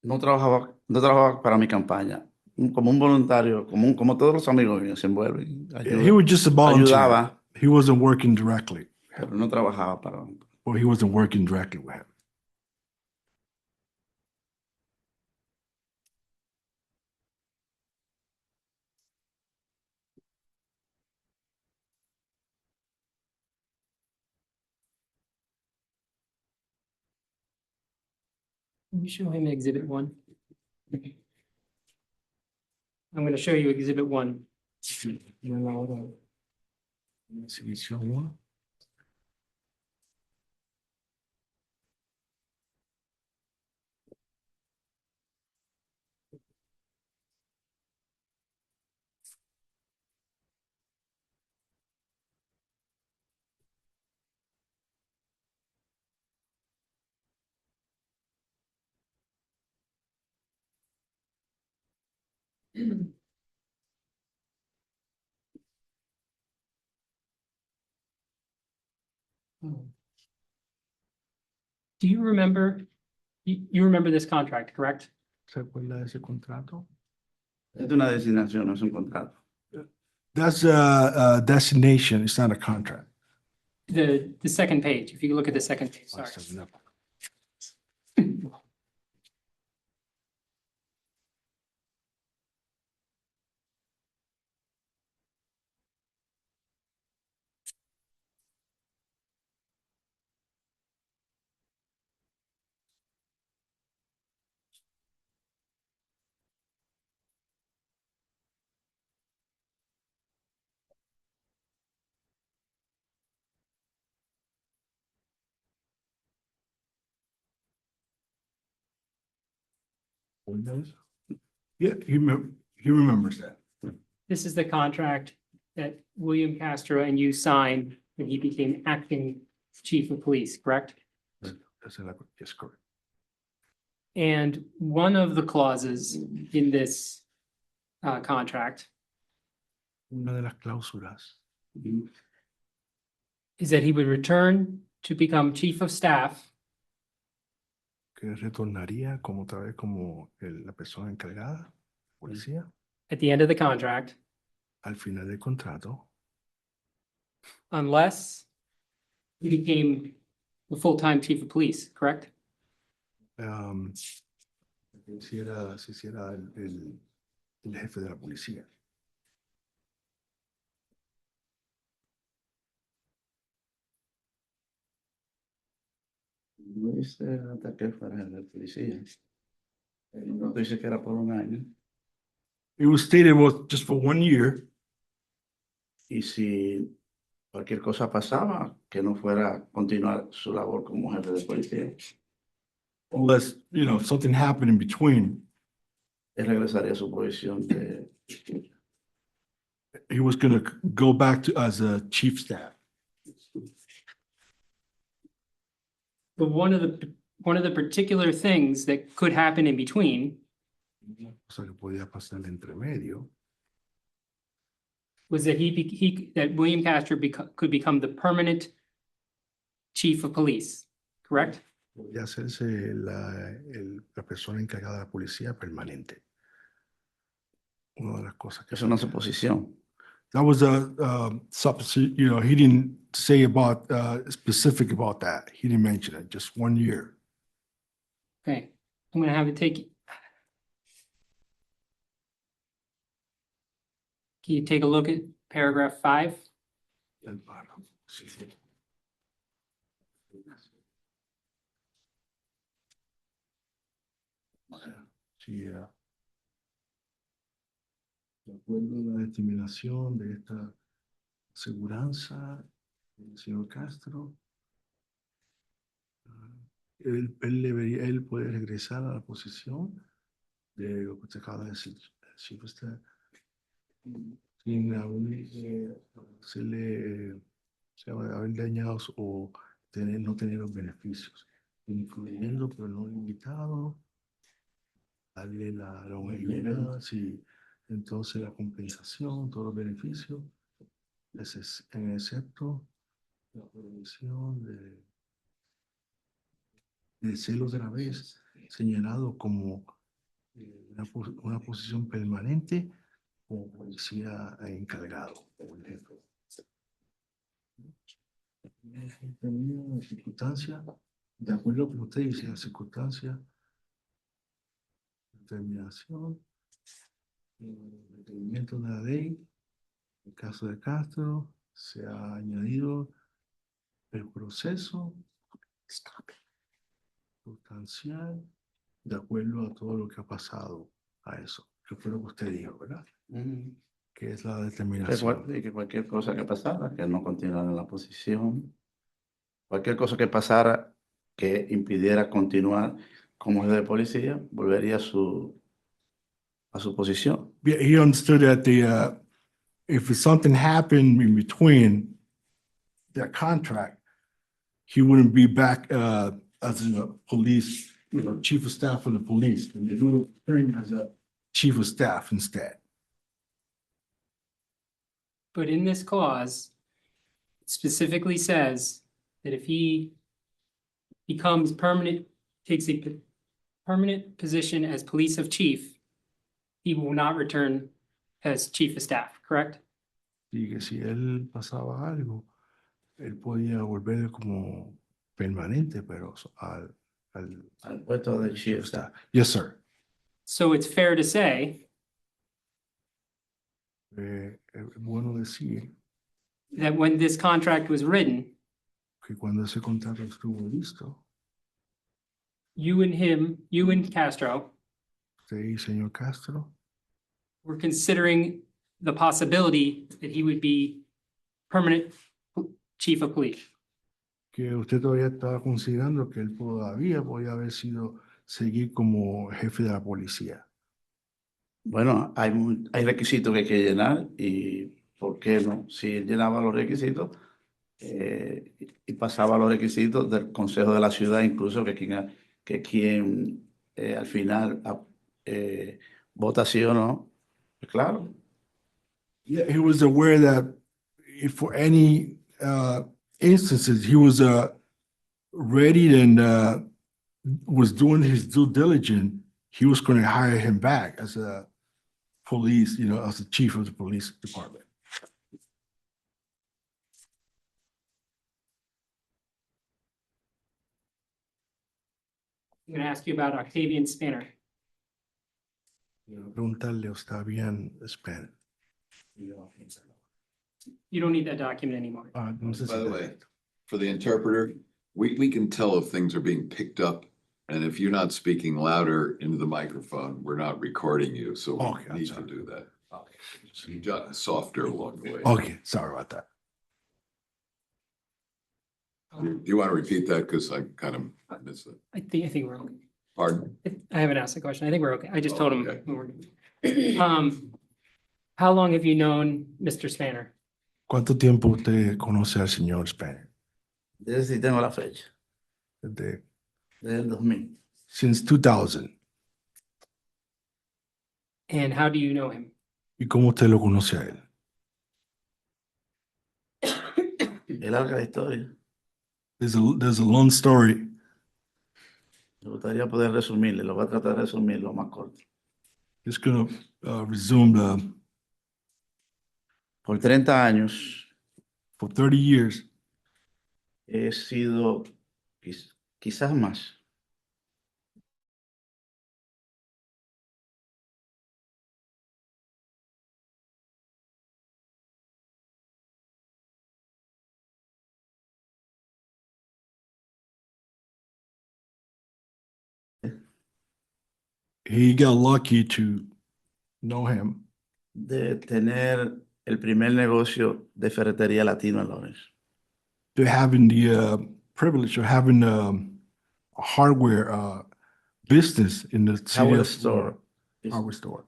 No trabajaba para mi campaña. Como un voluntario, como todos los amigos míos se envuelven. He was just a volunteer. Ayudaba, He wasn't working directly, pero no trabajaba para. or he wasn't working directly with him. Can you show him Exhibit 1? I'm going to show you Exhibit 1. Exhibición uno. Do you remember, you remember this contract, correct? ¿Se acuerda de ese contrato? Es una designación, no es un contrato. That's a designation. It's not a contract. The second page, if you look at the second page, sorry. Windows? Yeah, he remembers that. This is the contract that William Castro and you signed when he became acting chief of police, correct? Yes, correct. And one of the clauses in this contract Una de las cláusulas is that he would return to become chief of staff que retornaría como otra vez como la persona encargada, policía, at the end of the contract, al final del contrato, unless he became the full-time chief of police, correct? se hiciera el jefe de la policía. No dice hasta que fuera de policía. No dice que era por un año. It was stated was just for 1 year. Y si cualquier cosa pasaba, que no fuera a continuar su labor como jefe de policía. Unless, if something happened in between, Él regresaría a su posición de he was going to go back to as a chief staff. But one of the particular things that could happen in between O sea, que podía pasar entre medio. was that that William Castro could become the permanent chief of police, correct? Podía hacerse la persona encargada de la policía permanente. Una de las cosas que es una suposición. that was a substitute. He didn't say about specific about that. He didn't mention it. Just 1 year. Okay, I'm gonna have it take. Can you take a look at paragraph 5? Del párrafo. Sí. Sí, de acuerdo a la determinación de esta aseguranza del señor Castro, él puede regresar a la posición de lo que usted acaba de decir. Si usted sin haber dañado o no tener los beneficios, incluyendo pero no limitado, darle la longevidad, sí, entonces la compensación, todos los beneficios, excepto la prohibición de ser otra vez señalado como una posición permanente como policía encargado, como el jefe. La circunstancia, de acuerdo a lo que usted dice, la circunstancia, determinación, requerimiento de la ley, en el caso de Castro, se ha añadido el proceso sustancial de acuerdo a todo lo que ha pasado a eso, que fue lo que usted dijo, ¿verdad? Que es la determinación. Que cualquier cosa que pasara, que no continuara en la posición, cualquier cosa que pasara que impidiera continuar como jefe de policía, volvería a su posición. He understood that if something happened in between their contract, he wouldn't be back as a police, chief of staff of the police. And they do it as a chief of staff instead. But in this clause, it specifically says that if he becomes takes a permanent position as police of chief, he will not return as chief of staff, correct? Y que si él pasaba algo, él podía volver como permanente, pero Al puesto de chief of staff. Yes, sir. So it's fair to say Bueno decir that when this contract was written, que cuando ese contrato estuvo listo, you and Castro usted y señor Castro, were considering the possibility that he would be permanent chief of police. que usted todavía estaba considerando que él todavía podía haber sido seguir como jefe de la policía. Bueno, hay requisitos que hay que llenar y ¿por qué no? Si él llenaba los requisitos y pasaba los requisitos del Consejo de la Ciudad, incluso que quien al final vota sí o no, pues claro. Yeah, he was aware that if for any instances, he was ready and was doing his due diligence, he was going to hire him back as a police, as the chief of the police department. I'm gonna ask you about Octavian Spanner. Preguntarle, ¿está bien Spanish? You don't need that document anymore. No sé si By the way, for the interpreter, we can tell if things are being picked up. And if you're not speaking louder into the microphone, we're not recording you, so Okay, we I'm need to sorry. do that. So you got softer along the way. Okay, sorry about that. Do you want to repeat that? Because I kind of missed it. I think we're okay. Pardon? I haven't asked the question. I think we're okay. I just told him. Okay. we were good. How long have you known Mr. Spanner? ¿Cuánto tiempo usted conoce al señor Spanish? Desde si tengo la fecha, Desde desde el 2000. Since 2000. And how do you know him? ¿Y cómo usted lo conoce a él? Es larga la historia. There's a long story. Me gustaría poder resumirle, lo voy a tratar de resumir lo más corto. Just gonna resume Por 30 años for 30 years, he sido, quizás más, he got lucky to know him, de tener el primer negocio de ferretería latino en Lawrence. to having the privilege of having a hardware business in the city Hardware of store, hardware store.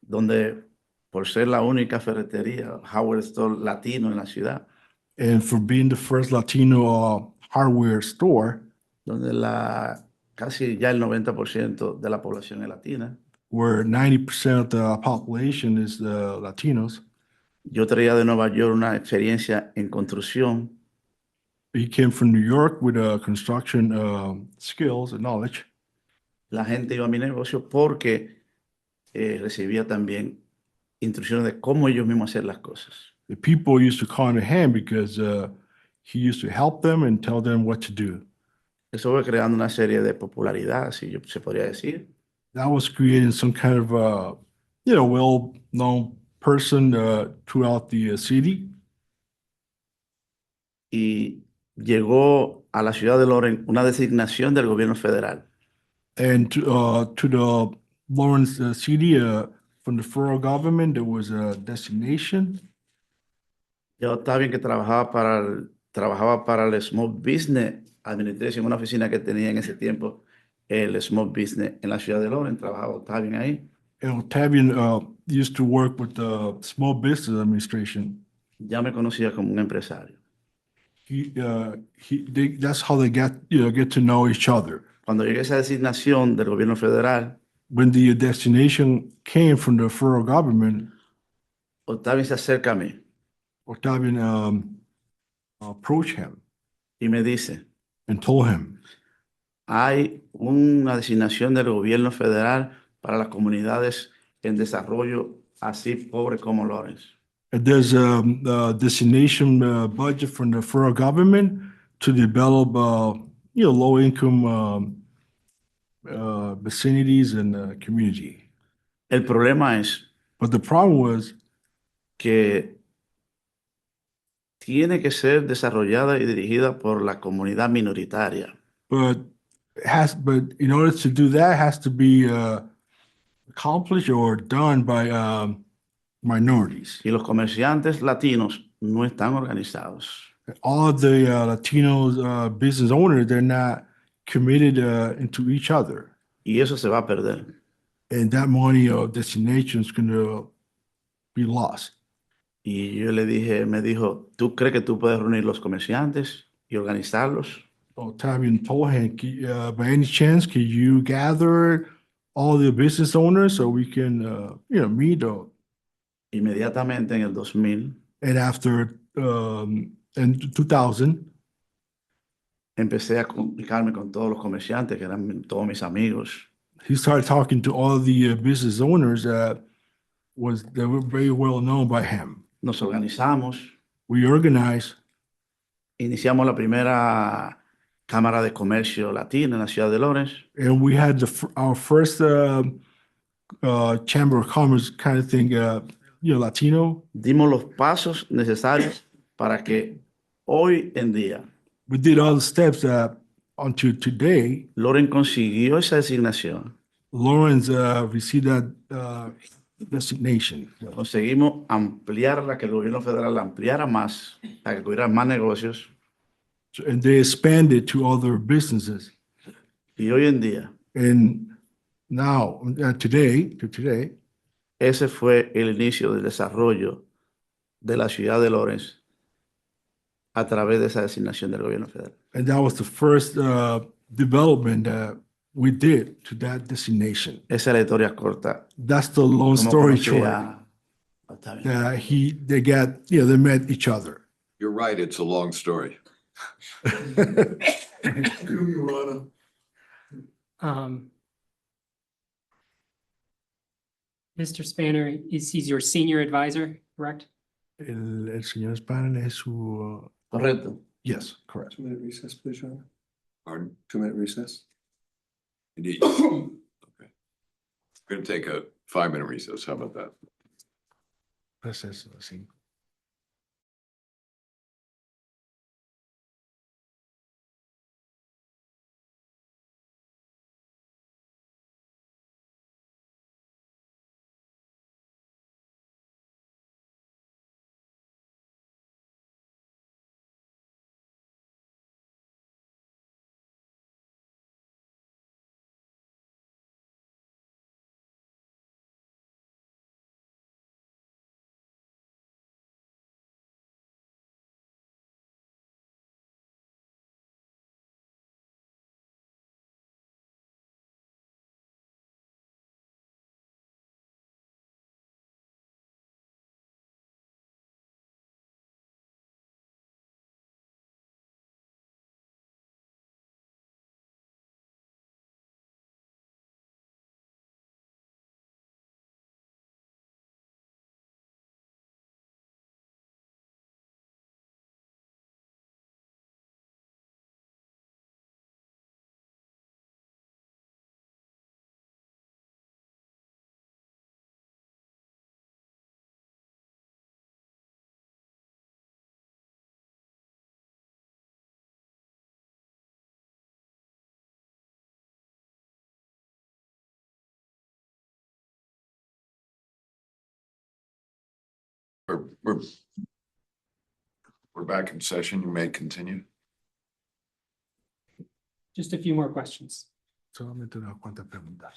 donde por ser la única ferretería, hardware store latino en la ciudad, And for being the first Latino hardware store, donde casi ya el 90% de la población es latina. where 90% of the population is Latinos. Yo traía de Nueva York una experiencia en construcción He came from New York with construction skills and knowledge. la gente iba a mi negocio porque recibía también instrucciones de cómo ellos mismos hacer las cosas. The people used to come to him because he used to help them and tell them what to do. Eso fue creando una serie de popularidad, si se podría decir. That was creating some kind of, well-known person throughout the city. Y llegó a la ciudad de Lawrence una designación del gobierno federal And to the Lawrence city, from the federal government, there was a designation. Yo estaba bien que trabajaba para el Small Business Administration, una oficina que tenía en ese tiempo el Small Business en la ciudad de Lawrence, estaba bien ahí. And Octavian used to work with the Small Business Administration. Ya me conocía como un empresario. That's how they get to know each other. Cuando llegué a esa designación del gobierno federal, When the destination came from the federal government, Octavio se acerca a mí Octavian approached him y me dice, and told him, hay una designación del gobierno federal para las comunidades en desarrollo así pobres como Lawrence. there's a destination budget from the federal government to develop, low-income vicinities and community. El problema es But the problem was que tiene que ser desarrollada y dirigida por la comunidad minoritaria. but in order to do that, it has to be accomplished or done by minorities. Y los comerciantes latinos no están organizados. All of the Latinos business owners, they're not committed into each other. Y eso se va a perder. and that money of destination is gonna be lost. Y yo le dije, me dijo, ¿tú crees que tú puedes reunir los comerciantes y organizarlos? Octavian told him, by any chance, can you gather all the business owners so we can, meet? Inmediatamente en el 2000 And after, in 2000, empecé a comunicarme con todos los comerciantes, que eran todos mis amigos. he started talking to all the business owners that were very well known by him. Nos organizamos, We organized, iniciamos la primera Cámara de Comercio Latina en la ciudad de Lawrence. and we had our first Chamber of Commerce kind of thing, Latino. Dimos los pasos necesarios para que hoy en día We did all the steps that until today, Lawrence consiguió esa designación. Lawrence received that designation. Conseguimos ampliarla, que el gobierno federal la ampliara más, para que tuviera más negocios. And they expanded to other businesses. Y hoy en día, And now, today, ese fue el inicio del desarrollo de la ciudad de Lawrence a través de esa designación del gobierno federal. and that was the first development that we did to that designation. Esa es la historia corta. That's the long Cómo story conocí short. a Octavio. They met each other. You're right, it's a long story. Mr. Spanner, he's your senior advisor, correct? El señor Spanner es su, Correcto. yes, correct. 2-minute recess, please, Your Honor. Pardon? 2-minute recess. Indeed. Okay. We're gonna take a 5-minute recess. How about that? Receso, sí. We're back in session. You may continue. Just a few more questions. Solamente unas cuantas preguntas.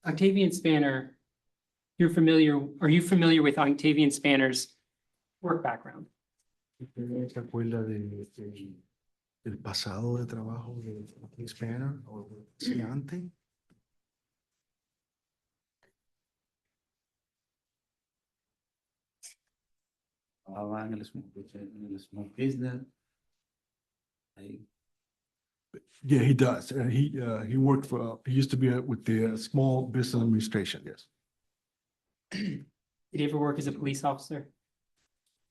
Octavian Spanner, are you familiar with Octavian Spanner's work background? ¿Se acuerda del pasado de trabajo de Spanner o de antes? Trabajaba en el small business. Ahí. Yeah, he does. He worked he used to be with the Small Business Administration, yes. Did he ever work as a police officer?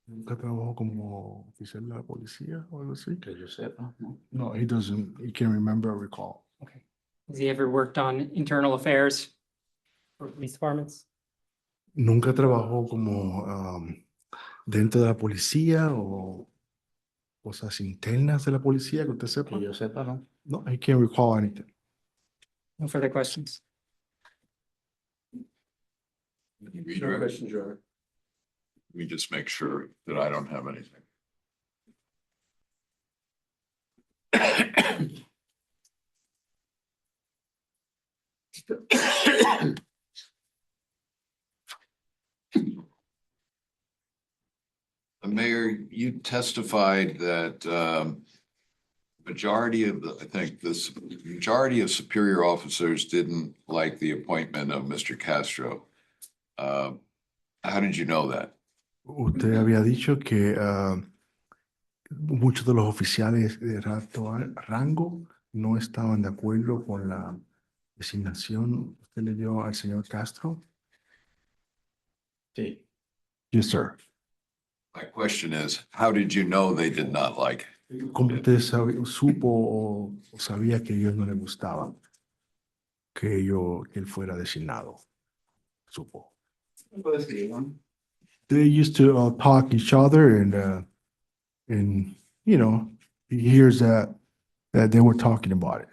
Nunca trabajó como oficial de la policía o algo así. Que yo sepa, ¿no? No, he doesn't, he can't remember or recall. Okay. Has he ever worked on internal affairs for police departments? Nunca trabajó como dentro de la policía o cosas internas de la policía que usted sepa. Que yo sepa, ¿no? No, he can't recall anything. No further questions. No questions, Your Honor. Let me just make sure that I don't have anything. Mayor, you testified that majority of the, I think this majority of superior officers didn't like the appointment of Mr. Castro. How did you know that? Usted había dicho que muchos de los oficiales de alto rango no estaban de acuerdo con la designación que usted le dio al señor Castro. Sí. Yes, sir. My question is, how did you know they did not like it? ¿Cómo usted supo o sabía que a ellos no les gustaba que él fuera designado? Supo. Puedes seguir, ¿no? They used to talk each other and you know, he hears that they were talking about it.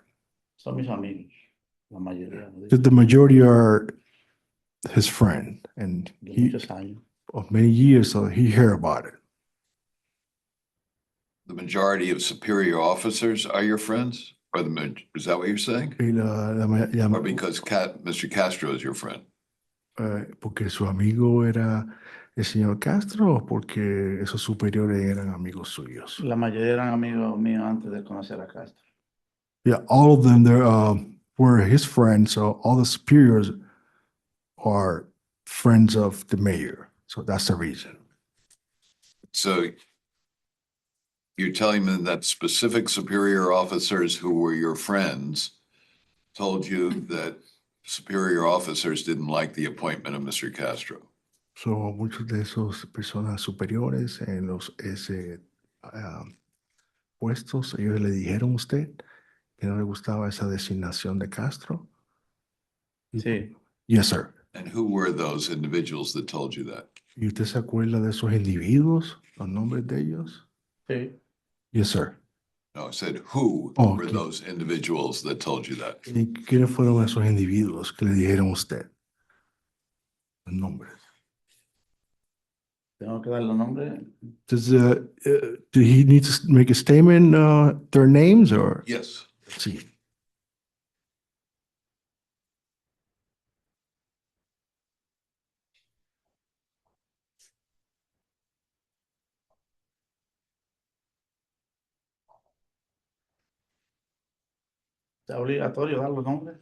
Son mis amigos, la mayoría. The majority are his friend and De he muchos años. of many years, so he heard about it. The majority of superior officers are your friends? Or is that what you're saying? Y Or because Mr. Castro is your friend? porque su amigo era el señor Castro o porque esos superiores eran amigos suyos. La mayoría eran amigos míos antes de conocer a Castro. Yeah, all of them were his friends, so all the superiors are friends of the mayor. So that's the reason. So you're telling me that specific superior officers who were your friends told you that superior officers didn't like the appointment of Mr. Castro? So muchos de esos personas superiores en los puestos, ellos le dijeron a usted que no le gustaba esa designación de Castro. Sí. Yes, sir. And who were those individuals that told you that? ¿Y usted se acuerda de esos individuos, los nombres de ellos? Sí. Yes, sir. No, I said, who Oh, were okay. those individuals that told you that? ¿Y quiénes fueron esos individuos que le dijeron a usted? Los nombres. Tengo que dar los nombres. Do he need to make a statement, their names or? Yes. Sí. ¿Es obligatorio dar los nombres?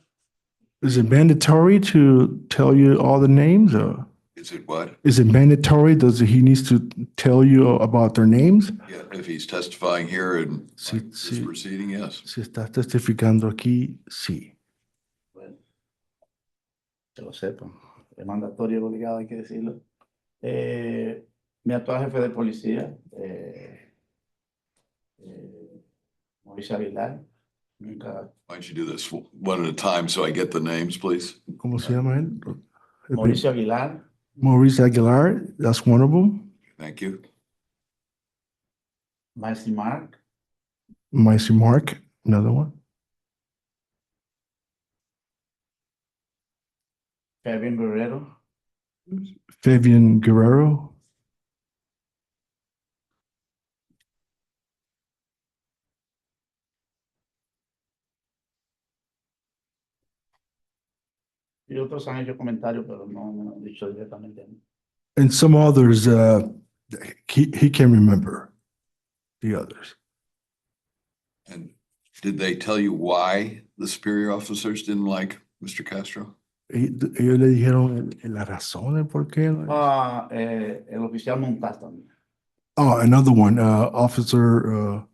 Is it mandatory to tell you all the names or? Is it what? Is it mandatory? Does he needs to tell you about their names? Yeah, if he's testifying here in Sí, this sí. proceeding, yes. Si está testificando aquí, sí. Bueno, que lo sepan. Es mandatorio, es obligado, hay que decirlo. Mi actual jefe de policía, Mauricio Aguilar, nunca. Why don't you do this one at a time so I get the names, please? ¿Cómo se llama él? Mauricio Aguilar, Maurice Aguilar, that's one of them. Thank you. Marcy Mark, Micey Mark, another one. Fabian Guerrero, Fabian Guerrero. y otros han hecho comentarios, pero no han dicho directamente. And some others, he can remember the others. And did they tell you why the superior officers didn't like Mr. Castro? Ellos le dijeron la razón de por qué. El oficial Montas también. Oh, another one, Officer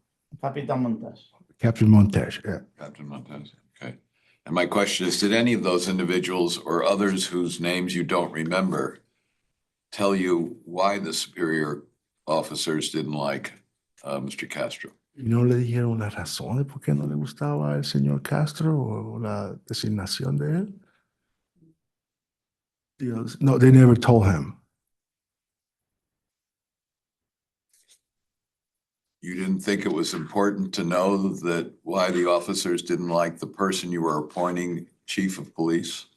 Capitán Montas. Captain Montage. Yeah. Captain Montez, okay. And my question is, did any of those individuals or others whose names you don't remember tell you why the superior officers didn't like Mr. Castro? ¿Y no le dijeron la razón de por qué no le gustaba el señor Castro o la designación de él? No, they never told him. You didn't think it was important to know that why the officers didn't like the person you were appointing chief of police?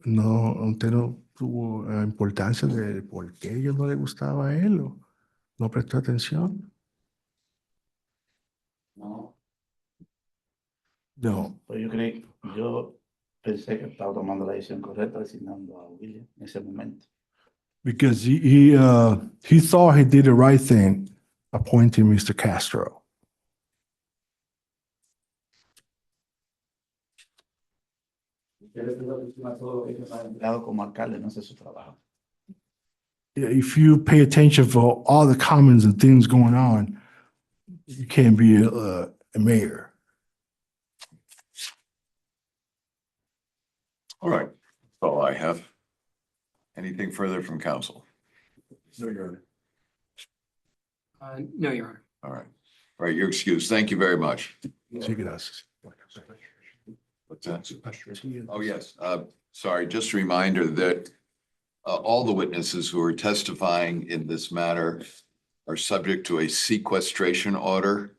No, usted no tuvo importancia de por qué ellos no le gustaba a él o no prestó atención. No, No, pues yo Pensé que estaba tomando la decisión correcta designando a William en ese momento. Because he thought he did the right thing appointing Mr. Castro. Como alcalde, no sé su trabajo. If you pay attention for all the comments and things going on, you can't be a mayor. All right, that's all I have. Anything further from council? No, Your Honor. All right. All right, you're excused. Thank you very much. Sí, gracias. What's that? Oh, yes. Sorry, just a reminder that all the witnesses who are testifying in this matter are subject to a sequestration order.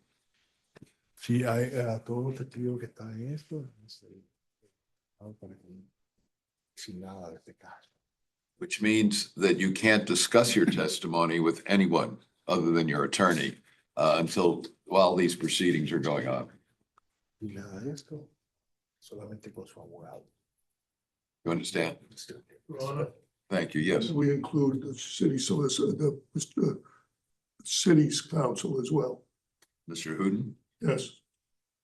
Sí, hay todos los testigos que están en esto. Sin nada de este caso. Which means that you can't discuss your testimony with anyone other than your attorney while these proceedings are going on. Y nada de esto, solamente con su abogado. You understand? Your Honor, Thank you. Yes. we include the city solicitor, the city's counsel as well. Mr. Hooden, Yes.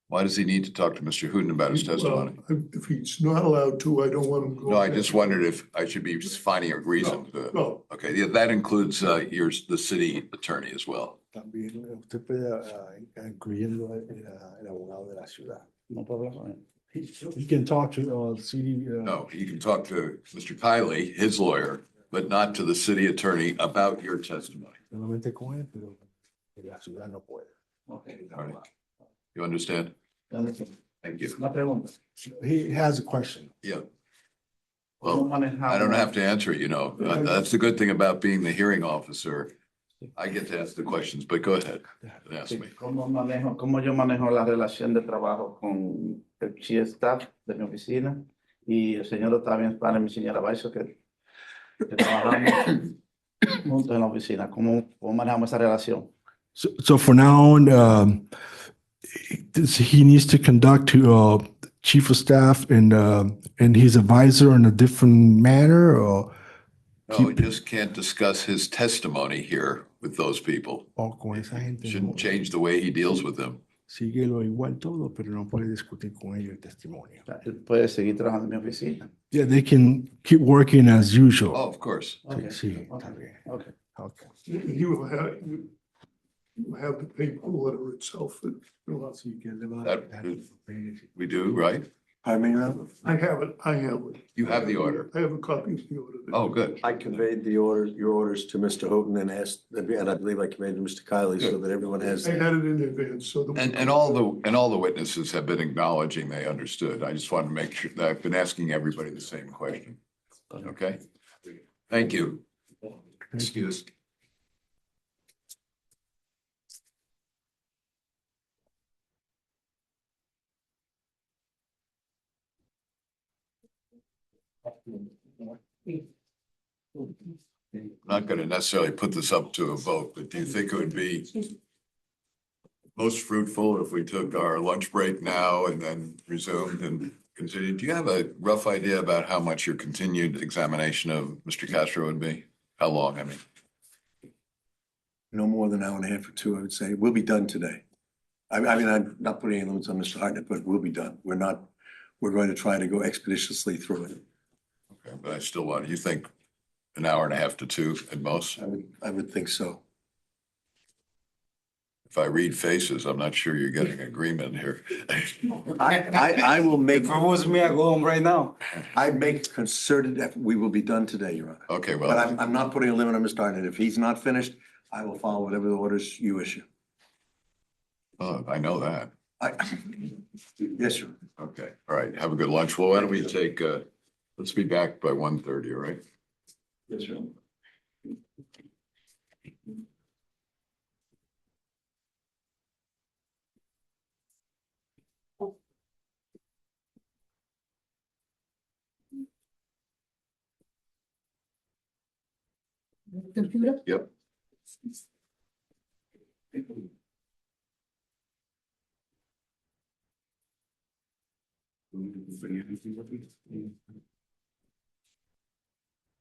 why does he need to talk to Mr. Hooden about his testimony? Well, if he's not allowed to, I don't want him going. No, I just wondered if I should be just finding a reason to. No, Okay, yeah, that includes the city attorney as well. También usted puede incluyendo el abogado de la ciudad. No problema. He can talk to city. No, you can talk to Mr. Kiley, his lawyer, but not to the city attorney about your testimony. Solamente con él, pero la ciudad no puede. Okay. All right. You understand? Thank you. Una pregunta. He has a question. Yeah. ¿Cómo Well, I don't have to answer it, you know. That's the good thing about being the hearing officer. I get to ask the questions, but go ahead and ask me. ¿Cómo yo manejo la relación de trabajo con el chief staff de mi oficina y el señor Octavio Spana y mi señora Baiso que trabajamos juntos en la oficina? ¿Cómo manejamos esa relación? So for now on, he needs to conduct to chief of staff and his advisor in a different manner, or No, you just can't discuss his testimony here with those people. con esa gente. Shouldn't change the way he deals with them. Síguelo igual todo, pero no puede discutir con ellos el testimonio. O sea, él puede seguir trabajando en mi oficina. Yeah, they can keep working as usual. Oh, of course. Okay. Sí, Okay. está bien. Okay. Okay. you will have the paper letter itself. We do, right? I mean, I have it. You have the order. I have a copy of the order. Oh, good. I conveyed your orders to Mr. Houghton and I believe I conveyed to Mr. Kiley so that everyone has. I had it in advance, so. And all the witnesses have been acknowledging they understood. I just wanted to make sure that I've been asking everybody the same question. Okay? Thank you. Excuse. Not going to necessarily put this up to a vote, but do you think it would be most fruitful if we took our lunch break now and then resumed and continued? Do you have a rough idea about how much your continued examination of Mr. Castro would be? How long, I mean? No more than an hour and a half or two, I would say. We'll be done today. I mean, I'm not putting any limits on Mr. Hartnett, but we'll be done. We're going to try to go expeditiously through it. Okay, but I still want, you think an hour and a half to two at most? I would think so. If I read faces, I'm not sure you're getting agreement here. I will make, If it was me, I go home right now. I make concerted effort. We will be done today, Your Honor. Okay, But well, I'm not putting a limit on Mr. Hartnett. If he's not finished, I will follow whatever the orders you issue. I know that. Yes, sir. Okay, all right. Have a good lunch. Well, why don't we take, let's be back by 1:30, all right? Yes, sir. Computer? Yep.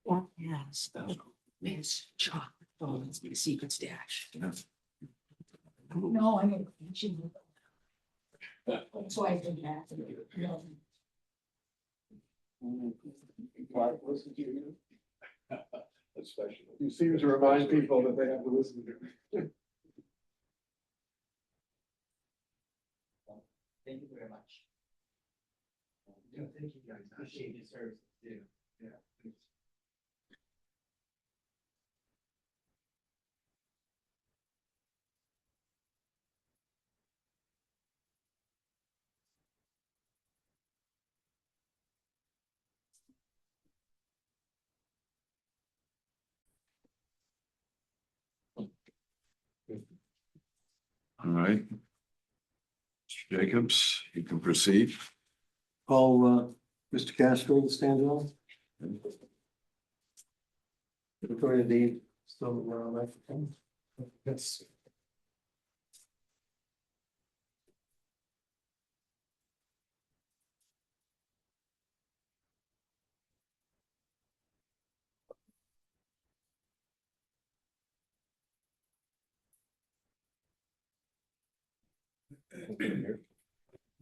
What has the Miss Chocolate Bones the secret stash? No, I mean. That's why I did that. You seem to remind people that they have to listen to. Thank you very much. Thank you guys. Appreciate your service too. Yeah. All right. Mr. Jacobs, you can proceed. Call, Mr. Castro to stand up. Victoria D. Still around, right? Yes.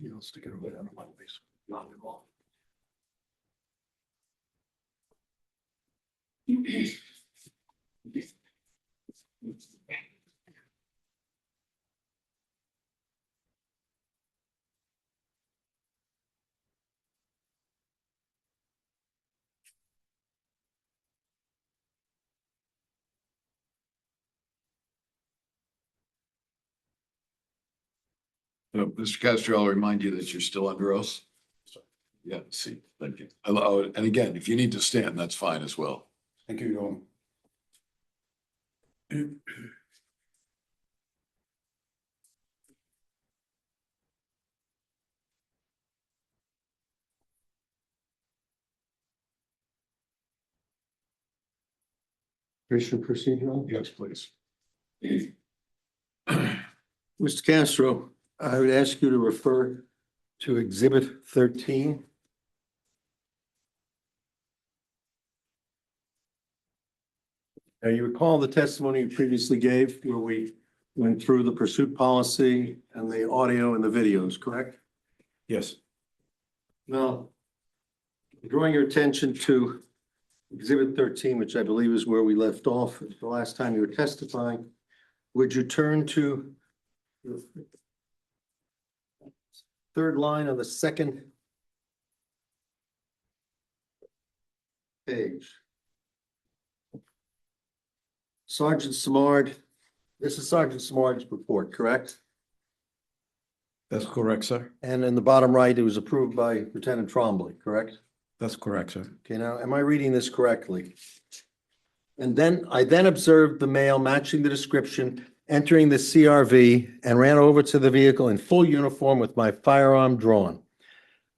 You'll stick it over on my face. Not at all. Mr. Castro, I'll remind you that you're still under oath. Yeah, see, thank you. And again, if you need to stand, that's fine as well. Thank you, Norm. Commissioner procedural. Yes, please. Mr. Castro, I would ask you to refer to Exhibit 13. Now, you recall the testimony you previously gave where we went through the pursuit policy and the audio and the videos, correct? Yes. Now, drawing your attention to Exhibit 13, which I believe is where we left off the last time you were testifying, would you turn to the third line of the second page? Sergeant Simard, this is Sergeant Simard's report, correct? That's correct, sir. And in the bottom right, it was approved by Lieutenant Trombley, correct? That's correct, sir. Okay, now, am I reading this correctly? And then I observed the male matching the description, entering the CRV and ran over to the vehicle in full uniform with my firearm drawn.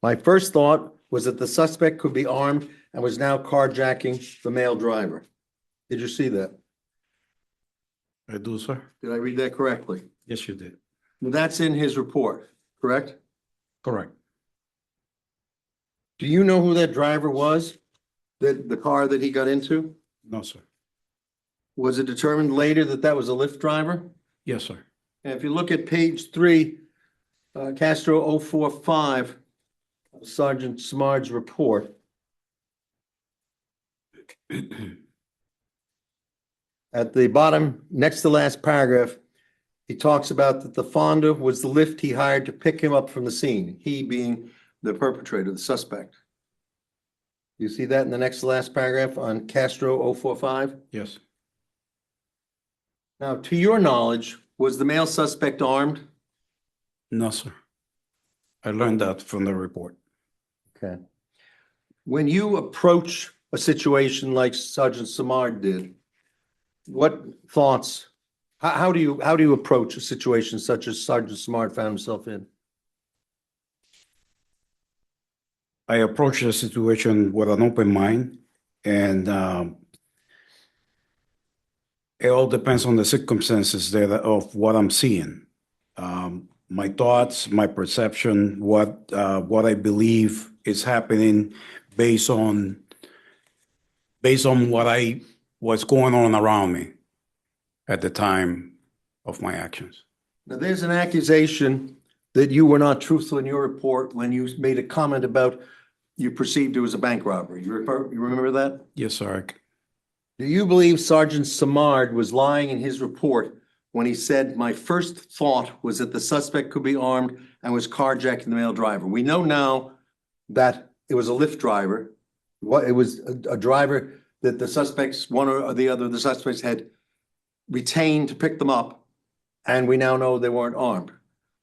My first thought was that the suspect could be armed and was now carjacking the male driver. Did you see that? I do, sir. Did I read that correctly? Yes, you did. Well, that's in his report, correct? Correct. Do you know who that driver was? The car that he got into? No, sir. Was it determined later that that was a Lyft driver? Yes, sir. And if you look at page 3, Castro 045, Sergeant Simard's report. At the bottom, next to last paragraph, he talks about that the Fonda was the Lyft he hired to pick him up from the scene, he being the perpetrator, the suspect. You see that in the next to last paragraph on Castro 045? Yes. Now, to your knowledge, was the male suspect armed? No, sir. I learned that from the report. Okay. When you approach a situation like Sergeant Simard did, what thoughts, how do you approach a situation such as Sergeant Simard found himself in? I approach the situation with an open mind, and it all depends on the circumstances there of what I'm seeing. my thoughts, my perception, what I believe is happening based on what's going on around me at the time of my actions. Now, there's an accusation that you were not truthful in your report when you made a comment about you perceived it was a bank robbery. You remember that? Yes, sir. Do you believe Sergeant Samard was lying in his report when he said, "My first thought was that the suspect could be armed and was carjacking the male driver"? We know now that it was a Lyft driver. It was a driver that the suspects, one or the other of the suspects, had retained to pick them up, and we now know they weren't armed.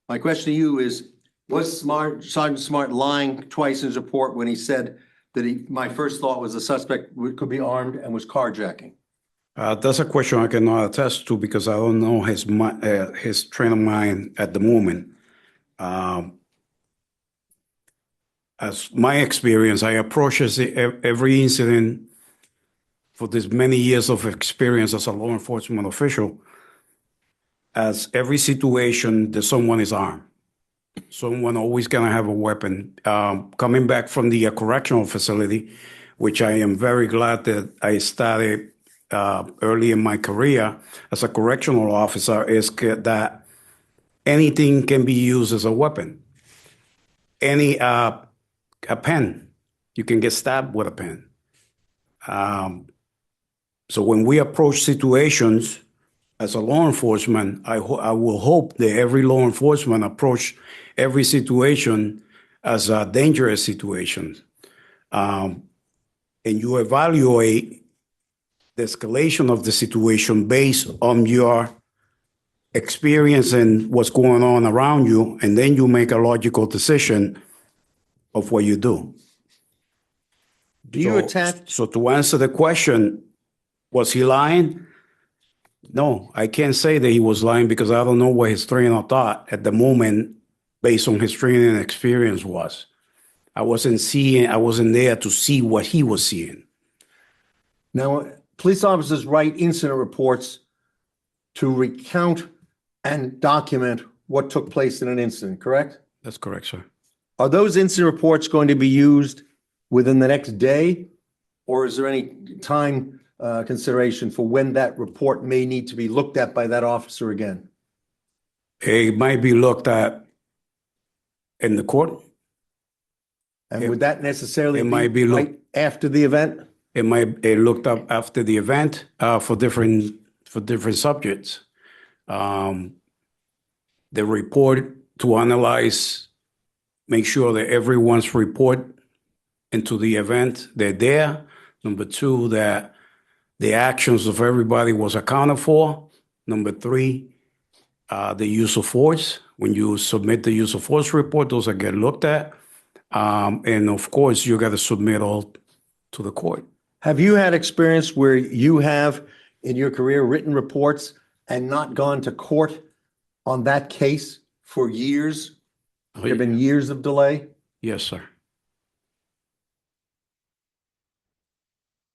My question to you is, was Sergeant Smart lying twice in his report when he said that my first thought was the suspect could be armed and was carjacking? That's a question I cannot attest to because I don't know his train of mind at the moment. As my experience, I approach every incident for this many years of experience as a law enforcement official, as every situation that someone is armed. Someone always gonna have a weapon. Coming back from the correctional facility, which I am very glad that I started early in my career as a correctional officer, is that anything can be used as a weapon. A pen, you can get stabbed with a pen. So when we approach situations as a law enforcement, I will hope that every law enforcement approach every situation as a dangerous situation. And you evaluate the escalation of the situation based on your experience and what's going on around you, and then you make a logical decision of what you do. Do you attach? So to answer the question, was he lying? No, I can't say that he was lying because I don't know what his train of thought at the moment based on his training and experience was. I wasn't there to see what he was seeing. Now, police officers write incident reports to recount and document what took place in an incident, correct? That's correct, sir. Are those incident reports going to be used within the next day? Or is there any time consideration for when that report may need to be looked at by that officer again? It might be looked at in the court. And would that necessarily might be right after the event? It might be looked up after the event for different subjects. The report to analyze, make sure that everyone's report into the event, they're there. Number two, that the actions of everybody was accounted for. Number three, the use of force. When you submit the use of force report, those are get looked at. And of course, you got to submit all to the court. Have you had experience where you have in your career written reports and not gone to court on that case for years? There have been years of delay? Yes, sir.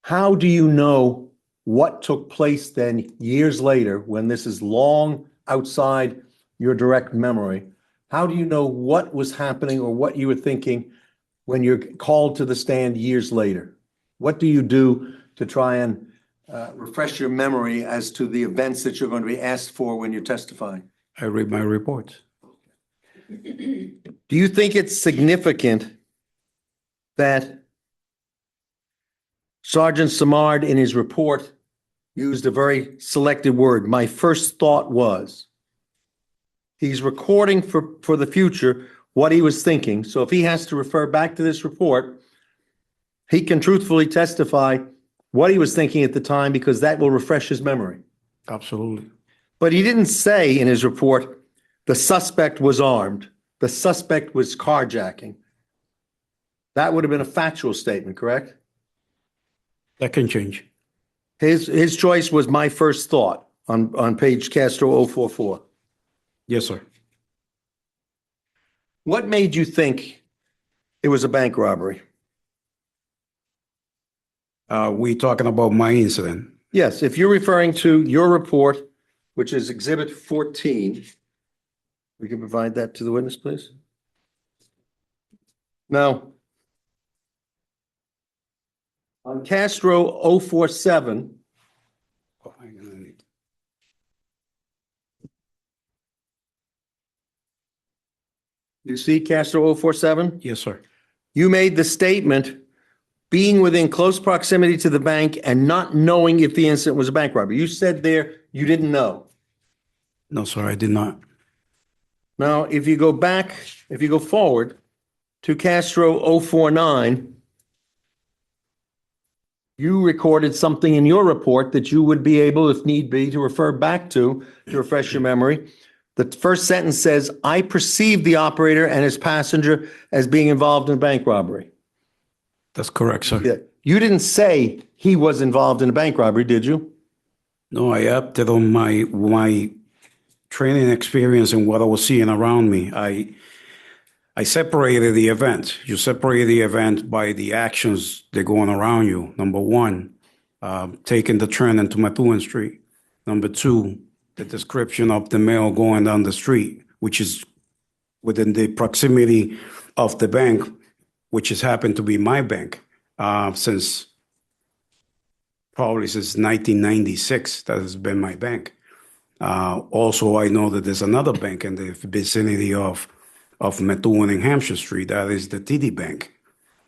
How do you know what took place then years later when this is long outside your direct memory? How do you know what was happening or what you were thinking when you're called to the stand years later? What do you do to try and refresh your memory as to the events that you're going to be asked for when you're testifying? I read my report. Do you think it's significant that Sergeant Samard in his report used a very selected word? My first thought was. He's recording for the future what he was thinking. So if he has to refer back to this report, he can truthfully testify what he was thinking at the time because that will refresh his memory. Absolutely. But he didn't say in his report, the suspect was armed. The suspect was carjacking. That would have been a factual statement, correct? That can change. His choice was my first thought on page Castro 044. Yes, sir. What made you think it was a bank robbery? We talking about my incident. Yes, if you're referring to your report, which is Exhibit 14, We can provide that to the witness, please. Now, on Castro 047, you see Castro 047? Yes, sir. You made the statement, being within close proximity to the bank and not knowing if the incident was a bank robbery. You said there you didn't know. No, sir, I did not. Now, if you go forward to Castro 049, you recorded something in your report that you would be able, if need be, to refer back to refresh your memory. The first sentence says, I perceive the operator and his passenger as being involved in a bank robbery. That's correct, sir. Yeah. You didn't say he was involved in a bank robbery, did you? No, I acted on my training experience and what I was seeing around me. I separated the event. You separate the event by the actions that go on around you. Number one, taking the train into Methuen Street. Number two, the description of the male going down the street, which is within the proximity of the bank, which has happened to be my bank since 1996. That has been my bank. Also, I know that there's another bank in the vicinity of Methuen and Hampshire Street. That is the TD Bank.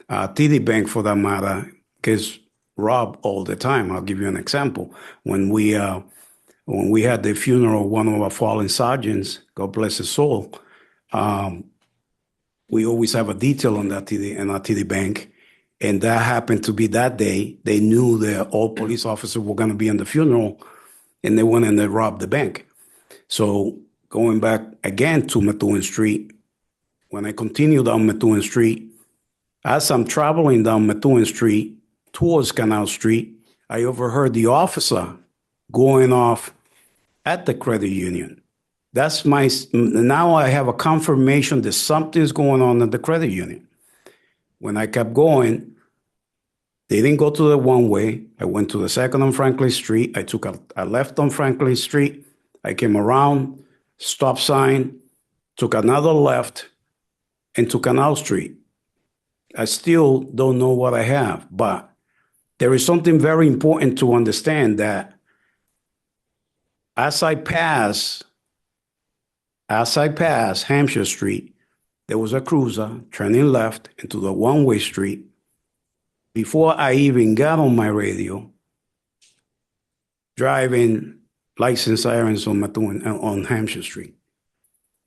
TD Bank, for that matter, gets robbed all the time. I'll give you an example. When we had the funeral of one of our fallen sergeants, God bless his soul, we always have a detail on that TD Bank. And that happened to be that day. They knew that all police officers were going to be in the funeral, and they went and they robbed the bank. So going back again to Methuen Street, when I continued down Methuen Street, as I'm traveling down Methuen Street towards Canal Street, I overheard the officer going off at the credit union. Now I have a confirmation that something's going on at the credit union. When I kept going, they didn't go to the one way. I went to the second on Franklin Street. I took a left on Franklin Street. I came around, stop sign, took another left, and to Canal Street. I still don't know what I have, but there is something very important to understand that as I pass Hampshire Street, there was a cruiser turning left into the one-way street. Before I even got on my radio, driving license sirens on Hampshire Street.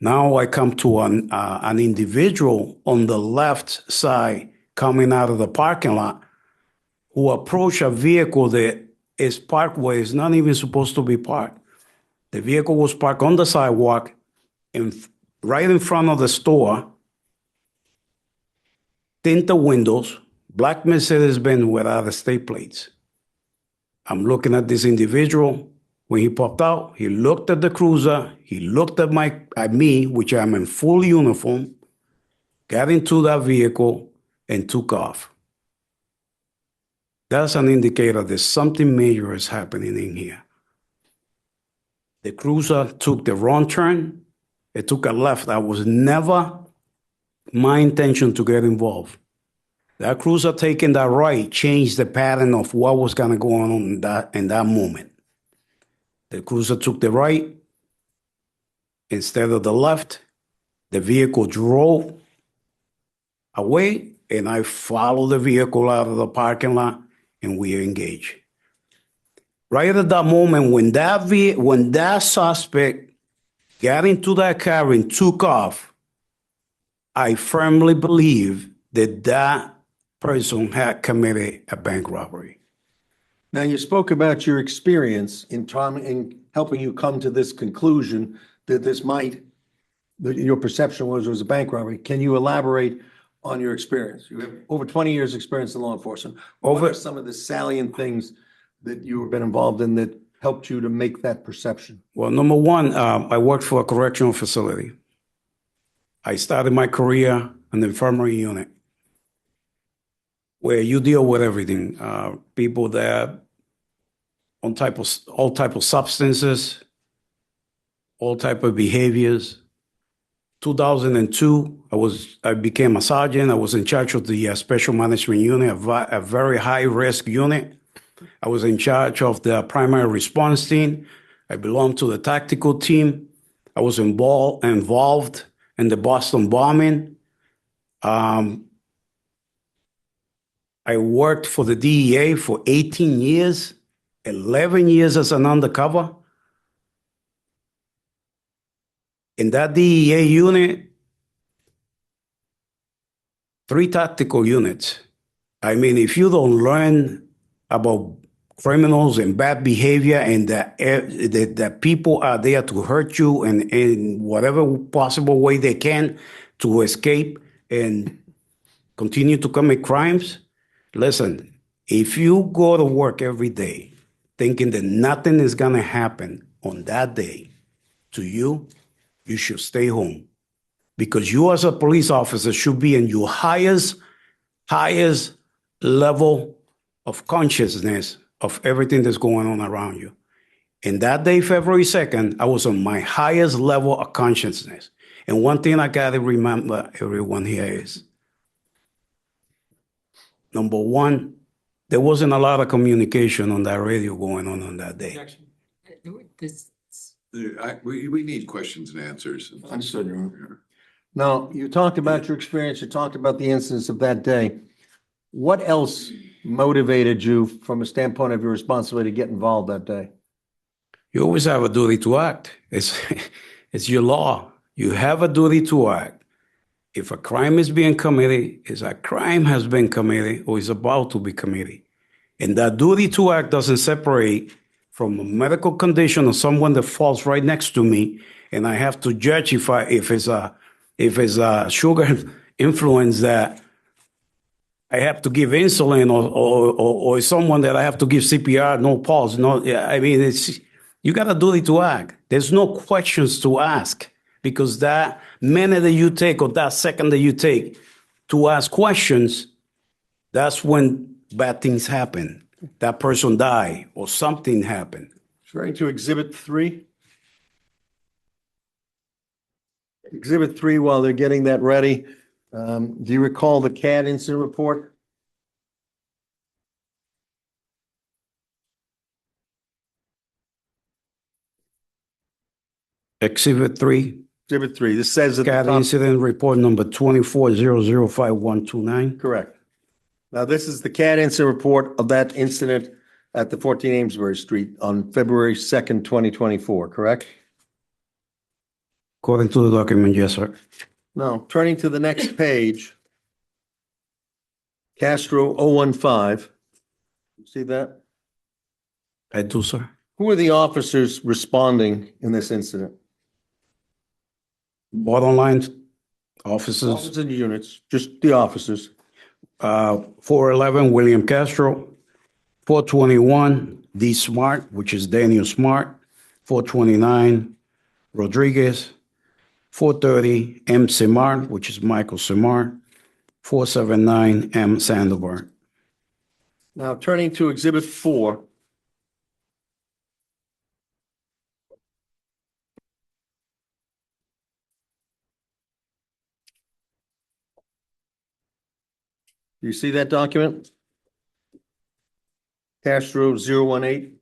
Now I come to an individual on the left side coming out of the parking lot who approached a vehicle that is parked where it's not even supposed to be parked. The vehicle was parked on the sidewalk right in front of the store, tinted windows, black Mercedes-Benz without estate plates. I'm looking at this individual. When he popped out, he looked at the cruiser, he looked at me, which I'm in full uniform, got into that vehicle and took off. That's an indicator that something major is happening in here. The cruiser took the wrong turn. It took a left. That was never my intention to get involved. That cruiser taking that right changed the pattern of what was going to go on in that moment. The cruiser took the right instead of the left. The vehicle drove away, and I followed the vehicle out of the parking lot, and we engaged. Right at that moment, when that suspect got into that car and took off, I firmly believe that person had committed a bank robbery. Now, you spoke about your experience in helping you come to this conclusion that your perception was a bank robbery. Can you elaborate on your experience? You have over 20 years experience in law enforcement. What are some of the salient things that you have been involved in that helped you to make that perception? Well, number one, I worked for a correctional facility. I started my career in the infirmary unit, where you deal with everything. People that all type of substances, all type of behaviors, 2002, I became a sergeant. I was in charge of the Special Management Unit, a very high-risk unit. I was in charge of the primary response team. I belonged to the tactical team. I was involved in the Boston bombing. I worked for the DEA for 18 years, 11 years as an undercover. In that DEA unit, 3 tactical units. I mean, if you don't learn about criminals and bad behavior and that people are there to hurt you and in whatever possible way they can to escape and continue to commit crimes, listen, if you go to work every day thinking that nothing is going to happen on that day to you, you should stay home. Because you as a police officer should be in your highest level of consciousness of everything that's going on around you. And that day, February 2nd, I was on my highest level of consciousness. And one thing I got to remember, everyone here, is, number one, there wasn't a lot of communication on that radio going on that day. Objection. This, We need questions and answers. Understood, Your Honor. Now, you talked about your experience, you talked about the incidents of that day. What else motivated you from a standpoint of your responsibility to get involved that day? You always have a duty to act. It's your law. You have a duty to act. If a crime is being committed, is a crime has been committed or is about to be committed. And that duty to act doesn't separate from a medical condition or someone that falls right next to me, and I have to judge if it's a sugar influence that I have to give insulin or someone that I have to give CPR, no pulse. No, I mean, you got a duty to act. There's no questions to ask, because that minute that you take or that second that you take to ask questions, that's when bad things happen. That person die or something happened. Referring to Exhibit 3. Exhibit 3, while they're getting that ready, do you recall the CAD incident report? Exhibit 3, Exhibit 3, this says at the CAD top. incident report number 24005129. Correct. Now, this is the CAD incident report of that incident at the 14 Amesbury Street on February 2nd, 2024, correct? According to the document, yes, sir. Now, turning to the next page, Castro 015. See that? I do, sir. Who are the officers responding in this incident? Bottom line, officers, Officers and units, just the officers. 411 William Castro, 421 D Smart, which is Daniel Smart, 429 Rodriguez, 430 M Simard, which is Michael Simard, 479 M Sandoval. Now, turning to Exhibit 4. Do you see that document? Castro 018.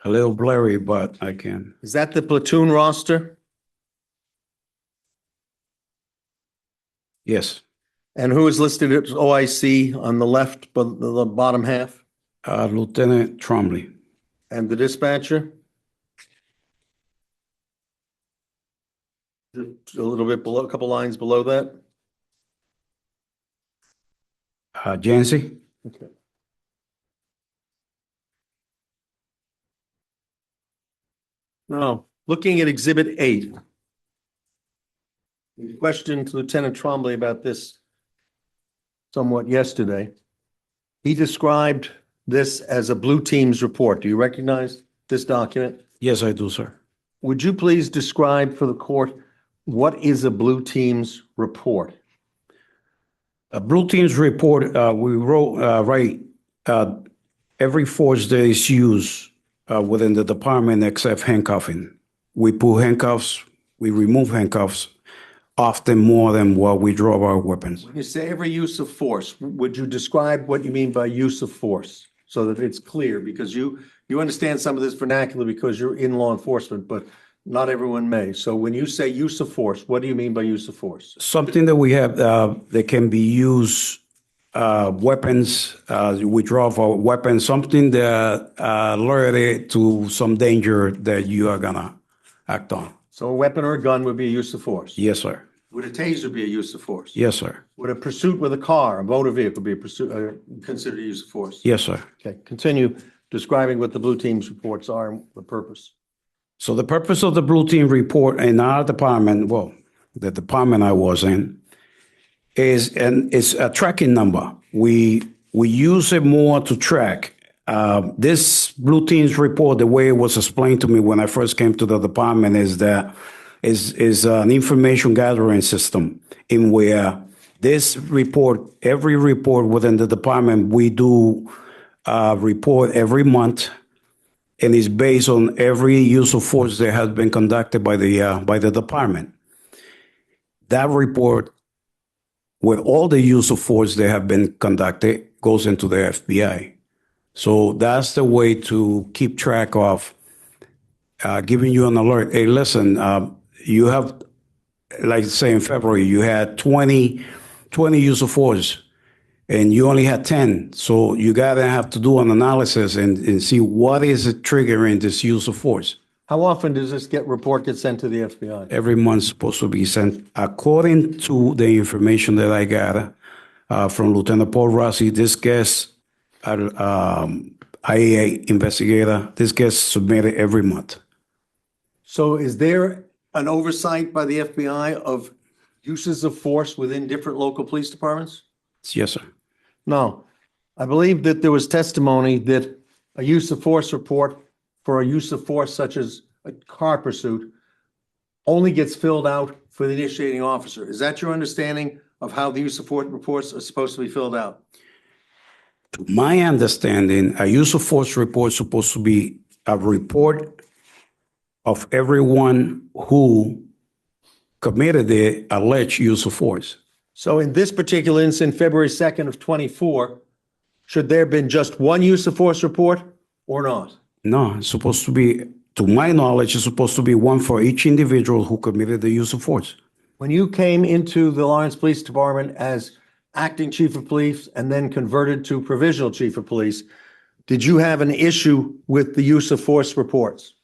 A little blurry, but I can. Is that the platoon roster? Yes. And who is listed as OIC on the left, but the bottom half? Lieutenant Trombley. And the dispatcher? Just a little bit below, a couple lines below that? Jancy. Okay. Now, looking at Exhibit 8. We questioned Lieutenant Trombley about this somewhat yesterday. He described this as a blue team's report. Do you recognize this document? Yes, I do, sir. Would you please describe for the court what is a blue team's report? A blue team's report, we write every force that is used within the department except handcuffing. we put handcuffs, we remove handcuffs often more than what we draw our weapons. When you say every use of force, would you describe what you mean by use of force? So that it's clear, because you understand some of this vernacular because you're in law enforcement, but not everyone may. So when you say use of force, what do you mean by use of force? Something that we have that can be used, weapons, withdraw of our weapons, something that alerted to some danger that you are gonna act on. So a weapon or a gun would be a use of force. Yes, sir. Would a taser be a use of force? Yes, sir. Would a pursuit with a car, a motor vehicle be a pursuit, considered a use of force? Yes, sir. Okay, continue describing what the blue team's reports are and the purpose. So the purpose of the blue team report in our department, well, the department I was in, is a tracking number. We use it more to track. This blue team's report, the way it was explained to me when I first came to the department, is that is an information gathering system in where this report, every report within the department, we do report every month, and is based on every use of force that has been conducted by the department. That report, with all the use of force that have been conducted, goes into the FBI. So that's the way to keep track of giving you an alert. Hey, listen, you have, like say in February, you had 20 use of force, and you only had 10. So you gotta have to do an analysis and see what is it triggering this use of force. How often does this report get sent to the FBI? Every month supposed to be sent, according to the information that I got from Lieutenant Paul Rossi. This gets IAA investigator. This gets submitted every month. So is there an oversight by the FBI of uses of force within different local police departments? Yes, sir. No. I believe that there was testimony that a use of force report for a use of force such as a car pursuit only gets filled out for the initiating officer. Is that your understanding of how the use of force reports are supposed to be filled out? To my understanding, a use of force report is supposed to be a report of everyone who committed the alleged use of force. So in this particular instance, February 2nd of 24, should there have been just one use of force report or not? No, it's supposed to be, to my knowledge, it's supposed to be one for each individual who committed the use of force. When you came into the Lawrence Police Department as acting chief of police and then converted to provisional chief of police, did you have an issue with the use of force reports?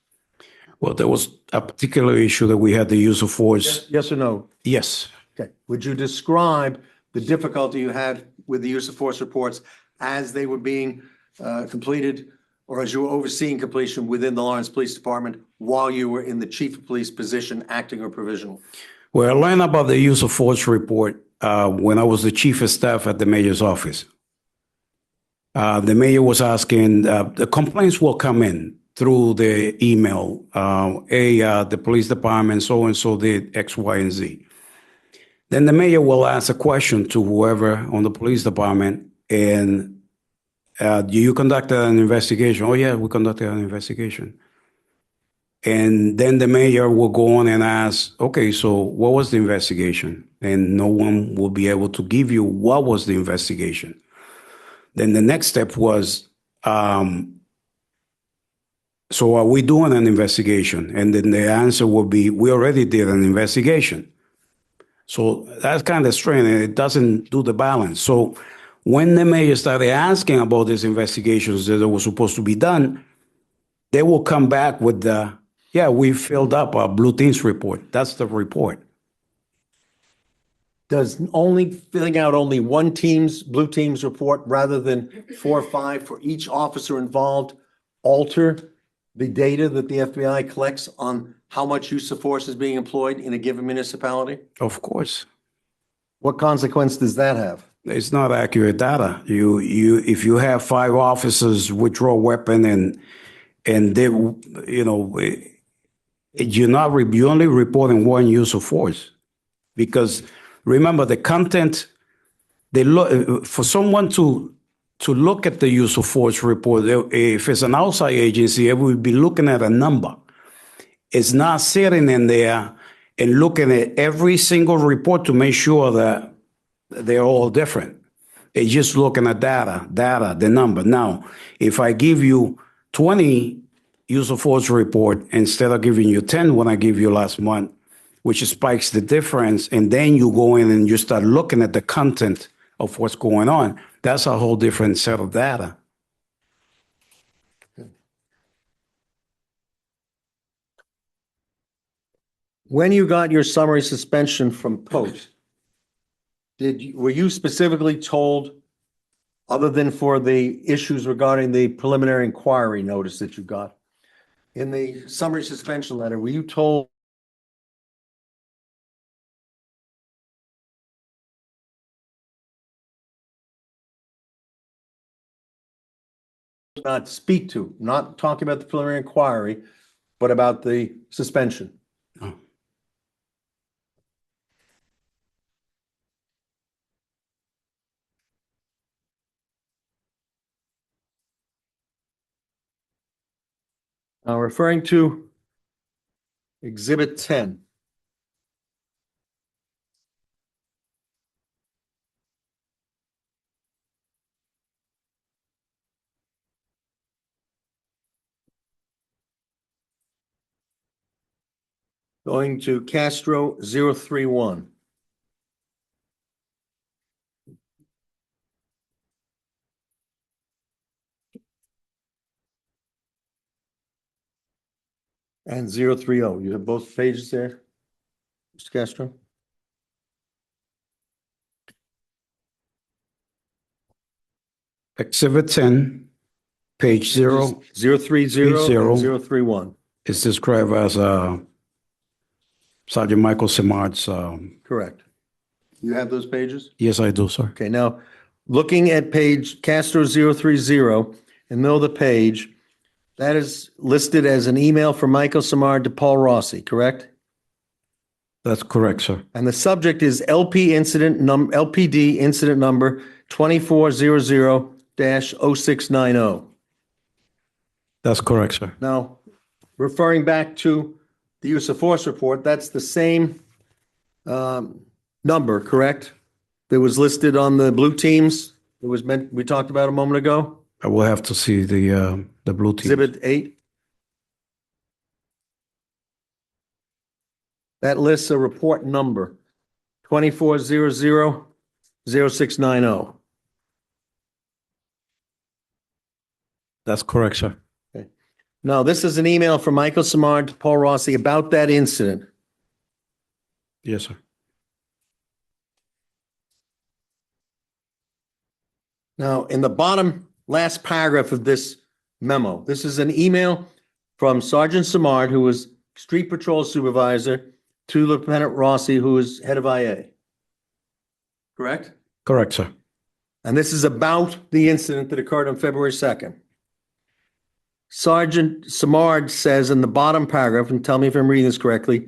Well, there was a particular issue that we had the use of force. Yes or no? Yes. Okay. Would you describe the difficulty you had with the use of force reports as they were being completed, or as you were overseeing completion within the Lawrence Police Department while you were in the chief of police position, acting or provisional? Well, I learned about the use of force report when I was the chief of staff at the mayor's office. The mayor was asking, the complaints will come in through the email, the police department so-and-so did X, Y, and Z. Then the mayor will ask a question to whoever on the police department, and do you conduct an investigation? Oh, yeah, we conducted an investigation. And then the mayor will go on and ask, okay, so what was the investigation? And no one will be able to give you what was the investigation. Then the next step was, so are we doing an investigation? And then the answer will be, we already did an investigation. So that's kind of strange, and it doesn't do the balance. So when the mayor started asking about these investigations that were supposed to be done, they will come back with the, yeah, we filled up our blue teams report. That's the report. Does filling out only one blue team's report rather than 4 or 5 for each officer involved alter the data that the FBI collects on how much use of force is being employed in a given municipality? Of course. What consequence does that have? It's not accurate data. If you have 5 officers withdraw a weapon and they, you're only reporting one use of force, because remember the content. For someone to look at the use of force report, if it's an outside agency, it would be looking at a number. It's not sitting in there and looking at every single report to make sure that they're all different. It's just looking at data, the number. Now, if I give you 20 use of force report instead of giving you 10 when I give you last month, which spikes the difference, and then you go in and you start looking at the content of what's going on, that's a whole different set of data. When you got your summary suspension from Post, were you specifically told, other than for the issues regarding the preliminary inquiry notice that you got, in the summary suspension letter, were you told not speak to, not talking about the preliminary inquiry, but about the suspension? No. Now, referring to Exhibit 10. Going to Castro 031. And 030. You have both pages there, Mr. Castro? Exhibit 10, page 0 030 and 031. is described as Sergeant Michael Simard's. Correct. You have those pages? Yes, I do, sir. Okay, now, looking at page Castro 030, in the middle of the page, that is listed as an email from Michael Simard to Paul Rossi, correct? That's correct, sir. And the subject is LPD incident number 2400-0690. That's correct, sir. Now, referring back to the use of force report, that's the same number, correct? That was listed on the blue teams, we talked about a moment ago? I will have to see the blue team. Exhibit 8. That lists a report number, 2400-0690. That's correct, sir. Now, this is an email from Michael Simard to Paul Rossi about that incident. Yes, sir. Now, in the bottom last paragraph of this memo, this is an email from Sergeant Simard, who was street patrol supervisor, to Lieutenant Rossi, who is head of IA. Correct? Correct, sir. And this is about the incident that occurred on February 2nd. Sergeant Simard says in the bottom paragraph, and tell me if I'm reading this correctly,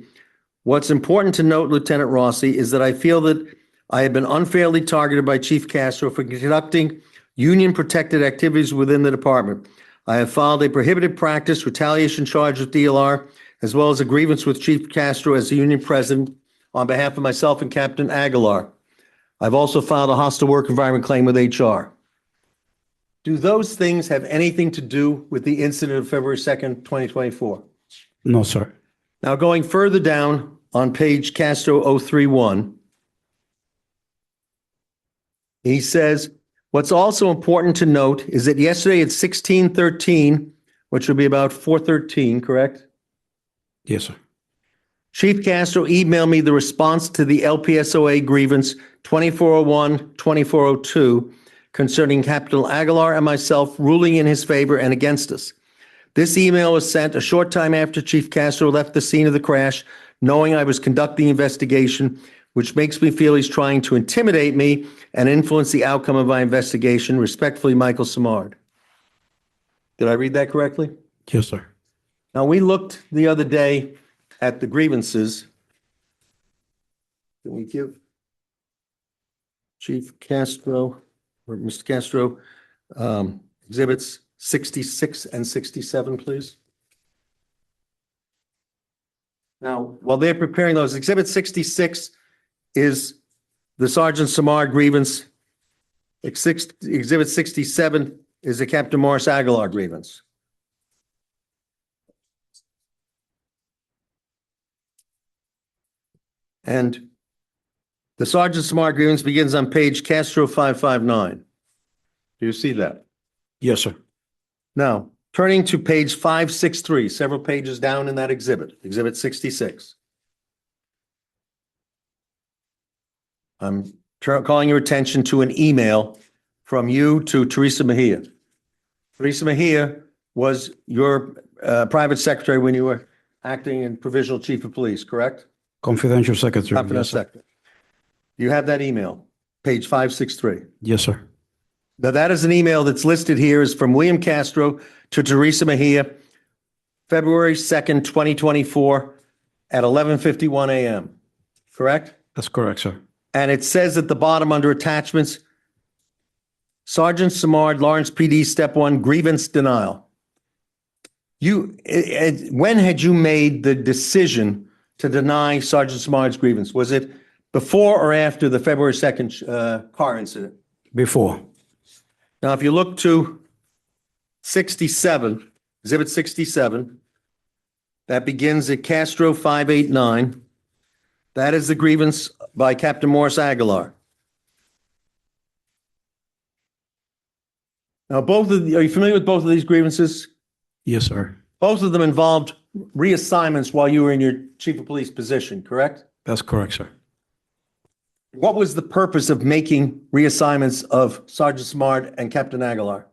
what's important to note, Lieutenant Rossi, is that I feel that I have been unfairly targeted by Chief Castro for conducting union-protected activities within the department. I have filed a prohibited practice retaliation charge with DLR, as well as a grievance with Chief Castro as the union president on behalf of myself and Captain Aguilar. I've also filed a hostile work environment claim with HR. Do those things have anything to do with the incident of February 2nd, 2024? No, sir. Now, going further down on page Castro 031, he says, what's also important to note is that yesterday at 16:13, which would be about 4:13, correct? Yes, sir. Chief Castro emailed me the response to the LPSOA grievance 2401-2402 concerning Captain Aguilar and myself, ruling in his favor and against us. This email was sent a short time after Chief Castro left the scene of the crash, knowing I was conducting the investigation, which makes me feel he's trying to intimidate me and influence the outcome of my investigation. Respectfully, Michael Simard. Did I read that correctly? Yes, sir. Now, we looked the other day at the grievances. Can we give Chief Castro, or Mr. Castro, exhibits 66 and 67, please? Now, while they're preparing those, Exhibit 66 is the Sergeant Samar grievance. Exhibit 67 is the Captain Morris Aguilar grievance. And the Sergeant Samar grievance begins on page Castro 559. Do you see that? Yes, sir. Now, turning to page 563, several pages down in that exhibit, Exhibit 66. I'm calling your attention to an email from you to Teresa Mejia. Teresa Mejia was your private secretary when you were acting in provisional chief of police, correct? Confidential secretary. Confidential Yes, sir. secretary. You have that email, page 563. Yes, sir. Now, that is an email that's listed here is from William Castro to Teresa Mejia, February 2nd, 2024 at 11:51 a.m., correct? That's correct, sir. And it says at the bottom under attachments, Sergeant Samard, Lawrence PD, step 1, grievance denial. When had you made the decision to deny Sergeant Samard's grievance? Was it before or after the February 2nd car incident? Before. Now, if you look to 67, Exhibit 67, that begins at Castro 589. That is the grievance by Captain Morris Aguilar. Now, are you familiar with both of these grievances? Yes, sir. Both of them involved reassignments while you were in your chief of police position, correct? That's correct, sir. What was the purpose of making reassignments of Sergeant Samard and Captain Aguilar?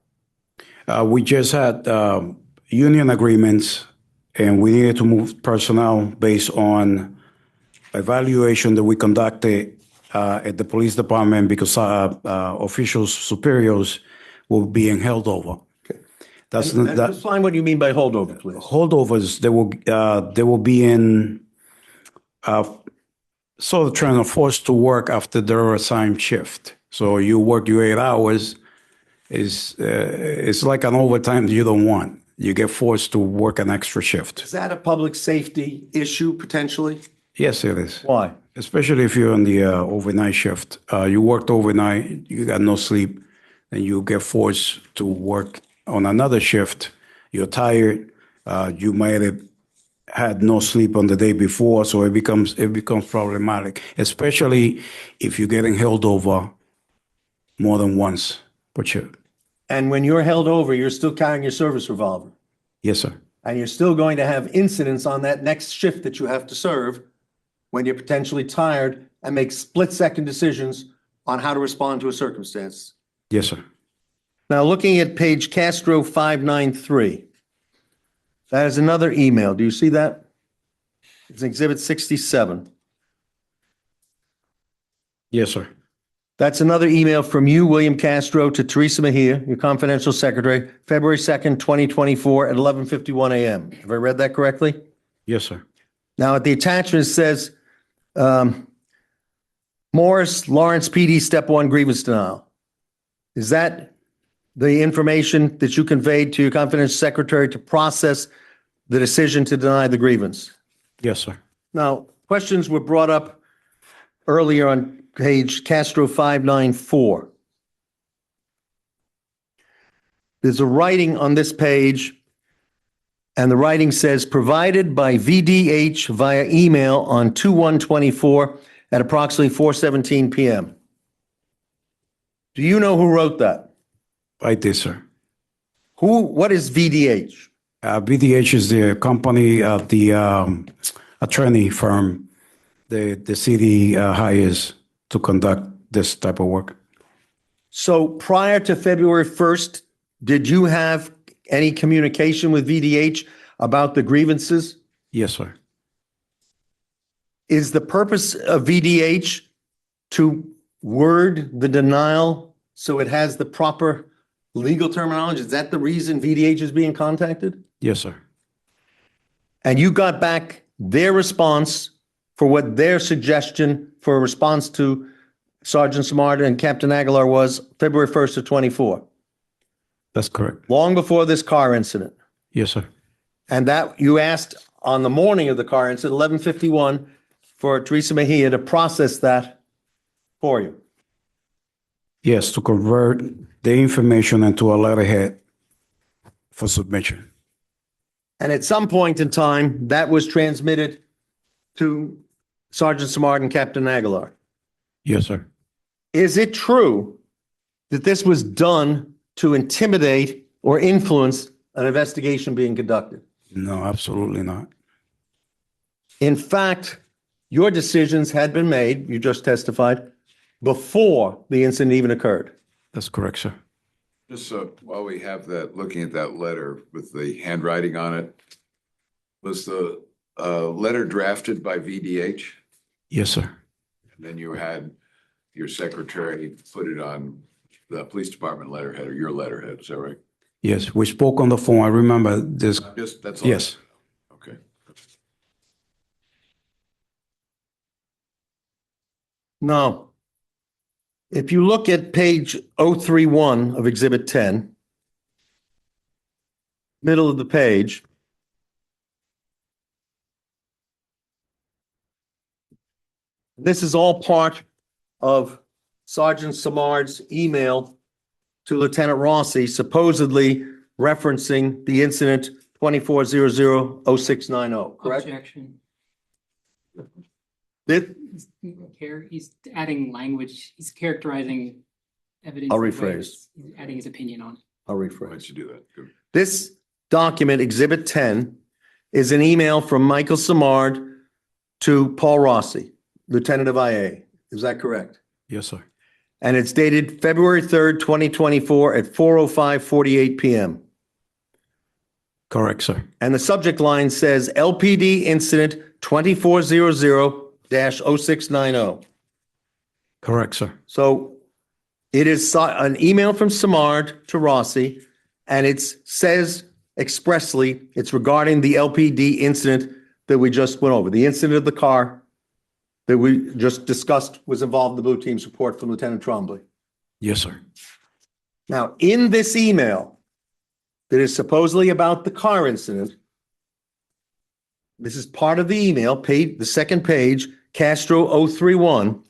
We just had union agreements, and we needed to move personnel based on evaluation that we conducted at the police department because officials superiors were being held over. That's And that define what you mean by holdover, please. holdovers. They will be in sort of trying to force to work after their assigned shift. So you work your 8 hours. It's like an overtime you don't want. You get forced to work an extra shift. Is that a public safety issue potentially? Yes, it is. Why? Especially if you're on the overnight shift. You worked overnight, you got no sleep, and you get forced to work on another shift. You're tired. You might have had no sleep on the day before, so it becomes problematic, especially if you're getting held over more than once per shift. And when you're held over, you're still carrying your service revolver. Yes, sir. And you're still going to have incidents on that next shift that you have to serve when you're potentially tired and make split-second decisions on how to respond to a circumstance. Yes, sir. Now, looking at page Castro 593, that is another email. Do you see that? It's Exhibit 67. Yes, sir. That's another email from you, William Castro, to Teresa Mejia, your confidential secretary, February 2nd, 2024 at 11:51 a.m. Have I read that correctly? Yes, sir. Now, at the attachment, it says, Morris, Lawrence PD, step 1, grievance denial. Is that the information that you conveyed to your confidential secretary to process the decision to deny the grievance? Yes, sir. Now, questions were brought up earlier on page Castro 594. There's a writing on this page, and the writing says, provided by VDH via email on 2/1/24 at approximately 4:17 p.m. Do you know who wrote that? I did, sir. What is VDH? BDH is the company, the attorney firm the city hires to conduct this type of work. So prior to February 1st, did you have any communication with VDH about the grievances? Yes, sir. Is the purpose of VDH to word the denial so it has the proper legal terminology? Is that the reason VDH is being contacted? Yes, sir. And you got back their response for what their suggestion for a response to Sergeant Samard and Captain Aguilar was February 1st of 24, That's correct. long before this car incident. Yes, sir. And that you asked on the morning of the car incident, 11:51, for Teresa Mejia to process that for you. Yes, to convert the information into a letterhead for submission. And at some point in time, that was transmitted to Sergeant Samard and Captain Aguilar. Yes, sir. Is it true that this was done to intimidate or influence an investigation being conducted? No, absolutely not. In fact, your decisions had been made, you just testified, before the incident even occurred. That's correct, sir. Just so while we have that, looking at that letter with the handwriting on it, was the letter drafted by VDH? Yes, sir. And then you had your secretary put it on the police department letterhead or your letterhead, is that right? Yes, we spoke on the phone. I remember this. Just, that's all. Yes. Okay. No. If you look at page 031 of Exhibit 10, middle of the page, this is all part of Sergeant Samard's email to Lieutenant Rossi, supposedly referencing the incident 2400-0690, correct? Objection. This- He's adding language, he's characterizing evidence. I'll in ways- rephrase. He's adding his opinion on it. I'll Why rephrase. don't you do that? Good. This document, Exhibit 10, is an email from Michael Samard to Paul Rossi, Lieutenant of IA. Is that correct? Yes, sir. And it's dated February 3rd, 2024 at 4:05:48 PM. Correct, sir. And the subject line says LPD incident 2400-0690. Correct, sir. So it is an email from Samard to Rossi, and it says expressly it's regarding the LPD incident that we just went over. The incident of the car that we just discussed was involved in the Blue Team's report from Lieutenant Trombley. Yes, sir. Now, in this email that is supposedly about the car incident, this is part of the email, the second page, Castro 031.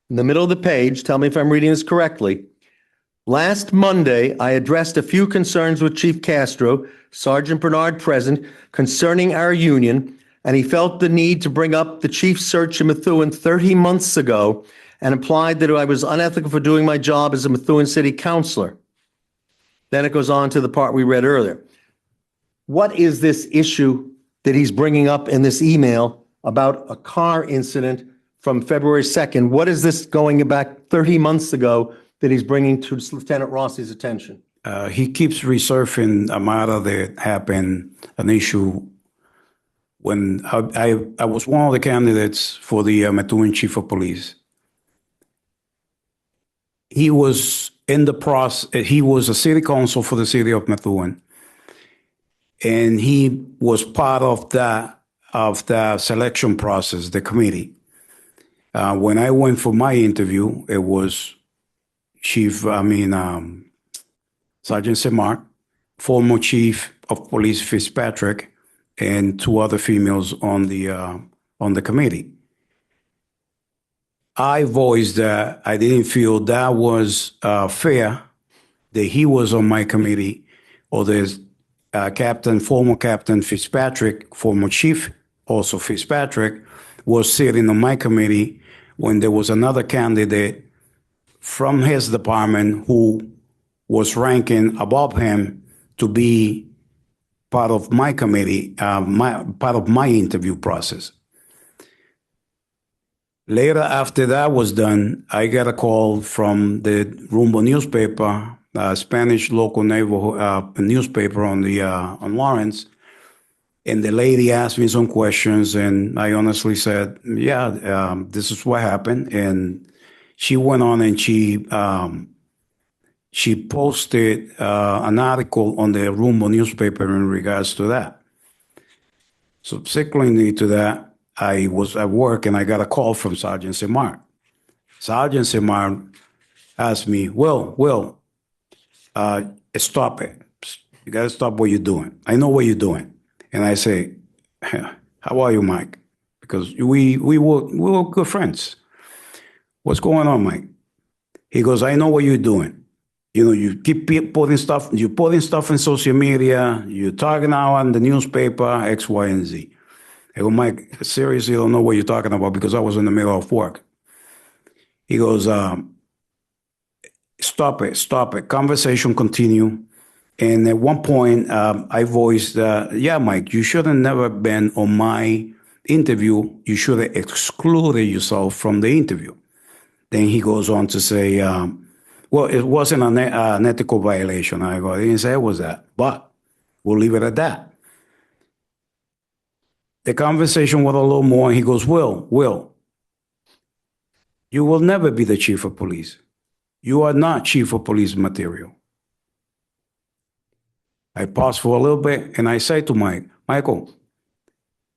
In the middle of the page, tell me if I'm reading this correctly. Last Monday, I addressed a few concerns with Chief Castro, Sergeant Bernard present, concerning our union, and he felt the need to bring up the chief's search in Methuen 30 months ago and implied that I was unethical for doing my job as a Methuen City Councilor. Then it goes on to the part we read earlier. What is this issue that he's bringing up in this email about a car incident from February 2nd? What is this going back 30 months ago that he's bringing to Lieutenant Rossi's attention? He keeps resurfacing a matter that happened, an issue when I was one of the candidates for the Methuen Chief of Police. He was in the process, he was a city council for the city of Methuen. And he was part of the selection process, the committee. When I went for my interview, it was Sergeant Semar, former Chief of Police Fitzpatrick, and two other females on the committee. I voiced that I didn't feel that was fair that he was on my committee, or the former Captain Fitzpatrick, former Chief also Fitzpatrick, was sitting on my committee when there was another candidate from his department who was ranking above him to be part of my committee, part of my interview process. Later, after that was done, I got a call from the Rumbo newspaper, Spanish local neighborhood newspaper on Lawrence, and the lady asked me some questions, and I honestly said, "Yeah, this is what happened." And she went on and she posted an article on the Rumbo newspaper in regards to that. Subsequently to that, I was at work and I got a call from Sergeant Semar. Sergeant Semar asked me, Will, stop it. You got to stop what you're doing. I know what you're doing. And I say, how are you, Mike? Because we were good friends. What's going on, Mike? He goes, I know what you're doing. You know, you keep putting stuff in social media, you're talking out on the newspaper, X, Y, and Z. I go, Mike, seriously, I don't know what you're talking about because I was in the middle of work. He goes, stop it. Conversation continue. And at one point, I voiced, yeah, Mike, you should have never been on my interview. You should have excluded yourself from the interview. Then he goes on to say, well, it wasn't an ethical violation. I go, I didn't say it was that, but we'll leave it at that. The conversation was a little more, and he goes, Will, you will never be the chief of police. You are not chief of police material. I paused for a little bit, and I say to Michael,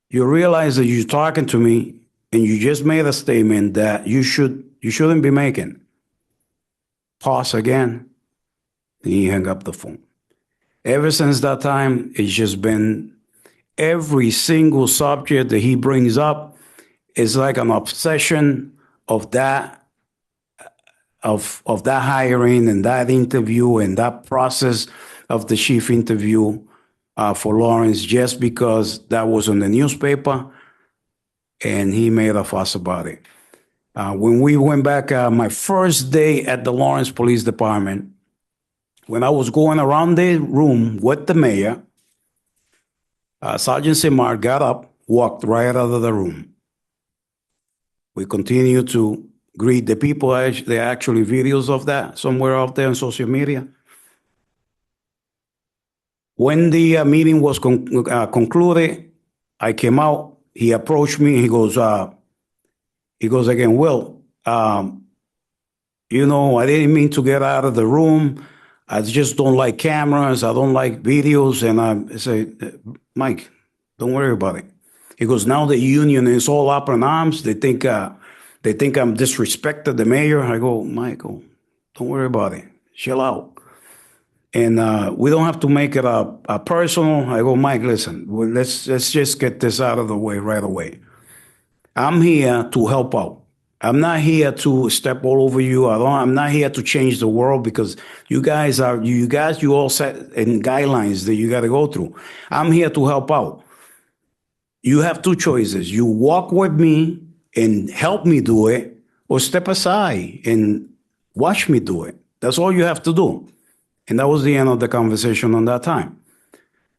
you realize that you're talking to me, and you just made a statement that you shouldn't be making. Pause again, and he hung up the phone. Ever since that time, it's just been every single subject that he brings up is like an obsession of that hiring and that interview and that process of the chief interview for Lawrence, just because that was on the newspaper and he made a fuss about it. When we went back, my first day at the Lawrence Police Department, when I was going around the room with the mayor, Sergeant Simard got up, walked right out of the room. We continued to greet the people. There are actually videos of that somewhere out there on social media. When the meeting was concluded, I came out. He approached me. He goes again, Will, you know, I didn't mean to get out of the room. I just don't like cameras. I don't like videos. And I say, Mike, don't worry about it. He goes, now the union is all up in arms. They think I'm disrespected the mayor. I go, Michael, don't worry about it. Chill out. And we don't have to make it a personal. I go, Mike, listen, let's just get this out of the way right away. I'm here to help out. I'm not here to step all over you. I'm not here to change the world because you all set in guidelines that you got to go through. I'm here to help out. You have two choices. You walk with me and help me do it, or step aside and watch me do it. That's all you have to do. And that was the end of the conversation on that time.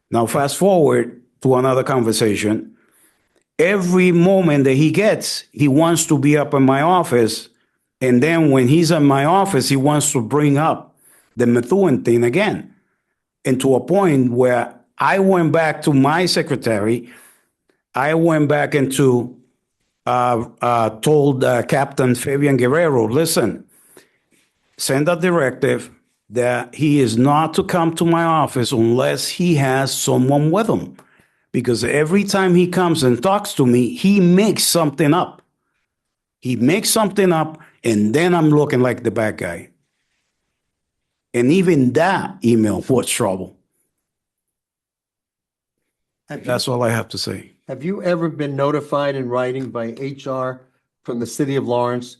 Now, fast forward to another conversation. Every moment that he gets, he wants to be up in my office. And then when he's in my office, he wants to bring up the Methuen thing again. And to a point where I went back to my secretary. I went back into told Captain Fabian Guerrero, listen, send a directive that he is not to come to my office unless he has someone with him. Because every time he comes and talks to me, he makes something up. He makes something up, and then I'm looking like the bad guy. And even that email was trouble. That's all I have to say. Have you ever been notified in writing by HR from the city of Lawrence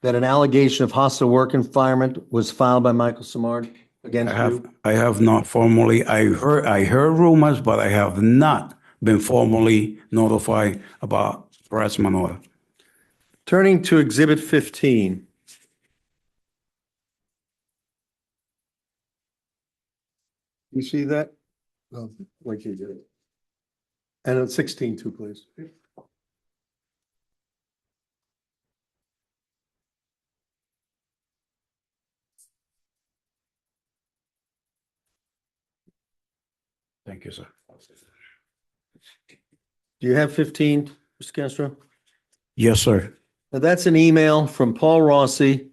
that an allegation of hostile work environment was filed by Michael Simard against you? I have not formally. I heard rumors, but I have not been formally notified about harassment order. Turning to Exhibit 15. You see that? No. Like you did. And at 16 too, please. Thank you, sir. Do you have 15, Mr. Castro? Yes, sir. Now, that's an email from Paul Rossi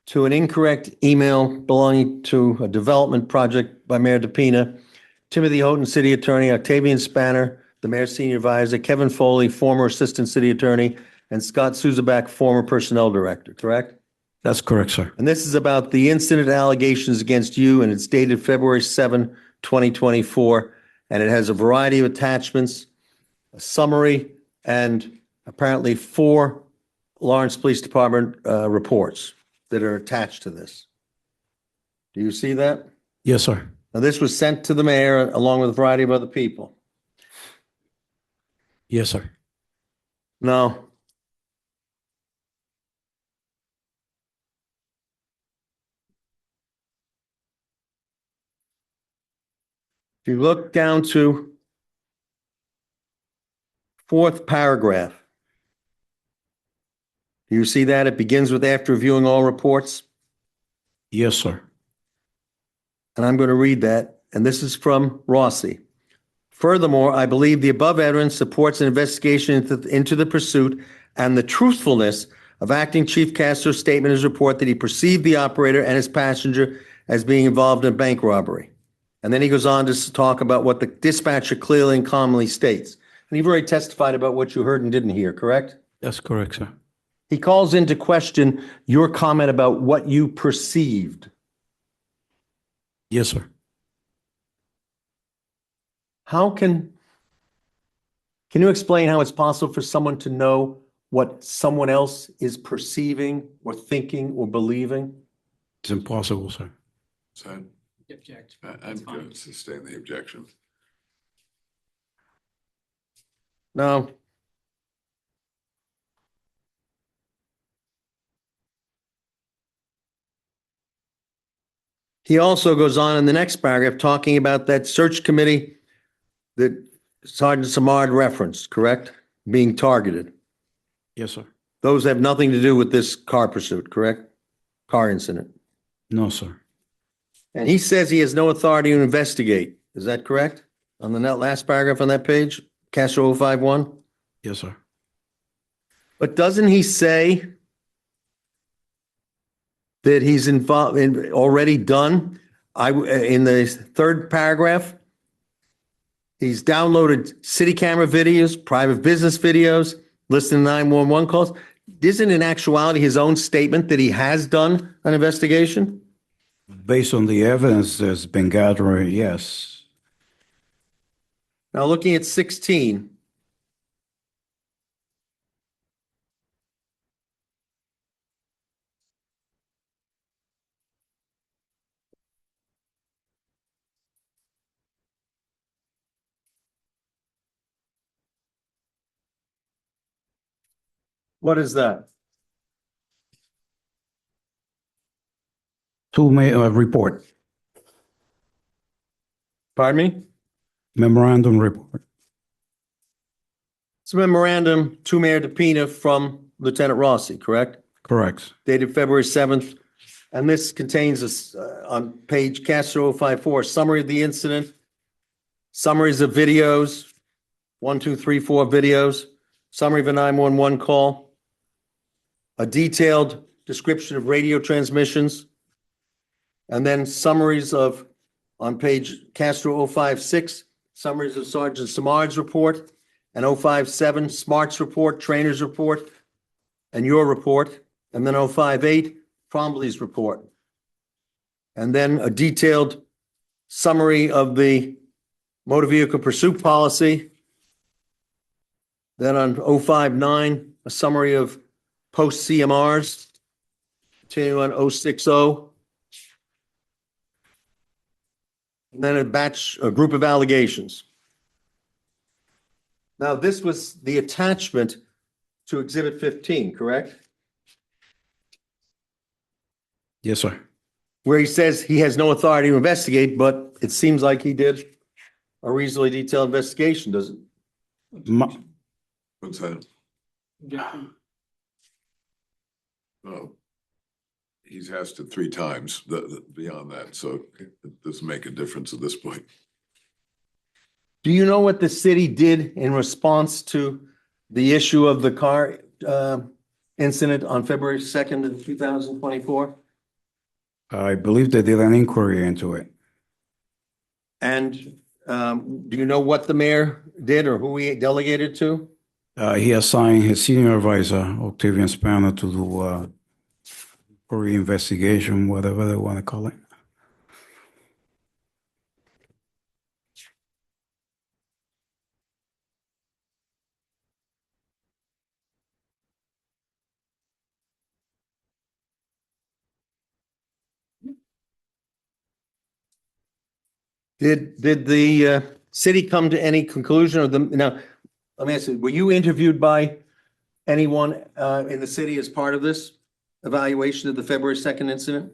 to an incorrect email belonging to a development project by Mayor DePina, Timothy Houghton, City Attorney, Octavian Spanner, the Mayor's Senior Advisor, Kevin Foley, former Assistant City Attorney, and Scott Suzabak, former Personnel Director, correct? That's correct, sir. And this is about the incident allegations against you, and it's dated February 7, 2024, and it has a variety of attachments. a summary, and apparently 4 Lawrence Police Department reports that are attached to this. Do you see that? Yes, sir. Now, this was sent to the mayor along with a variety of other people. Yes, sir. Now, if you look down to 4th paragraph, do you see that? It begins with after reviewing all reports. Yes, sir. And I'm going to read that, and this is from Rossi. Furthermore, I believe the above evidence supports an investigation into the pursuit and the truthfulness of Acting Chief Castro's statement in his report that he perceived the operator and his passenger as being involved in a bank robbery. And then he goes on to talk about what the dispatcher clearly and calmly states. And you've already testified about what you heard and didn't hear, correct? That's correct, sir. He calls into question your comment about what you perceived. Yes, sir. Can you explain how it's possible for someone to know what someone else is perceiving or thinking or believing? It's impossible, sir. So Object. I'm going to sustain the objection. No. He also goes on in the next paragraph talking about that search committee that Sergeant Samard referenced, correct? Being targeted. Yes, sir. Those have nothing to do with this car pursuit, correct? Car incident. No, sir. And he says he has no authority to investigate. Is that correct? On the last paragraph on that page, Castro 051? Yes, sir. But doesn't he say that he's involved in already done? In the 3rd paragraph, he's downloaded city camera videos, private business videos, listening to 911 calls. Isn't in actuality his own statement that he has done an investigation? Based on the evidence that's been gathered, yes. Now, looking at 16. What is that? Report, Pardon me? memorandum report. It's a memorandum to Mayor DePina from Lieutenant Rossi, correct? Correct. Dated February 7th. And this contains on page Castro 054, summary of the incident, summaries of videos, 1, 2, 3, 4 videos, summary of a 911 call, a detailed description of radio transmissions, and then summaries of, on page Castro 056, summaries of Sergeant Samard's report, and 057, Smart's report, Trainer's report, and your report, and then 058, Trombley's report. And then a detailed summary of the motor vehicle pursuit policy. Then on 059, a summary of post CMRs. Continue on 060. And then a group of allegations. Now, this was the attachment to Exhibit 15, correct? Yes, sir. Where he says he has no authority to investigate, but it seems like he did a reasonably detailed investigation, does it? What's that? Objection. Oh. He's asked it 3 times beyond that, so it doesn't make a difference at this point. Do you know what the city did in response to the issue of the car incident on February 2nd of 2024? I believe they did an inquiry into it. And do you know what the mayor did or who he delegated to? He assigned his senior advisor, Octavian Spanner, to do inquiry investigation, whatever they want to call it. Did the city come to any conclusion of now, let me ask you, were you interviewed by anyone in the city as part of this evaluation of the February 2nd incident?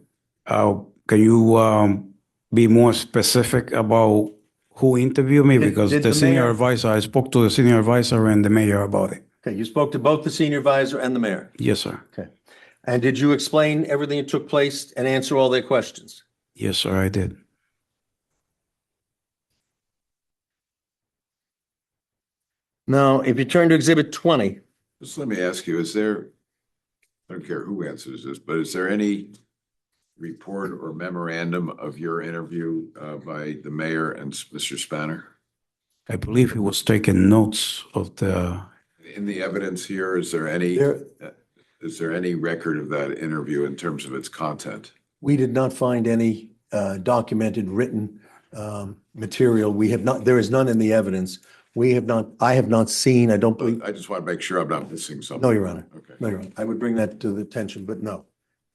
Can you be more specific about who interviewed me? Did- Because did the the senior mayor- advisor, I spoke to the senior advisor and the mayor about it. Okay, you spoke to both the senior advisor and the mayor. Yes, sir. Okay. And did you explain everything that took place and answer all their questions? Yes, sir, I did. Now, if you turn to Exhibit 20, Just let me ask you, is there, I don't care who answers this, but is there any report or memorandum of your interview by the mayor and Mr. Spanner? I believe he was taking notes of the, In the evidence here, is there any, There- is there any record of that interview in terms of its content? we did not find any documented written material. We have not, there is none in the evidence. We have not, I have not seen, I don't believe, I just want to make sure I'm not missing something. no, Your Honor. Okay. No, Your Honor. I would bring that to the attention, but no.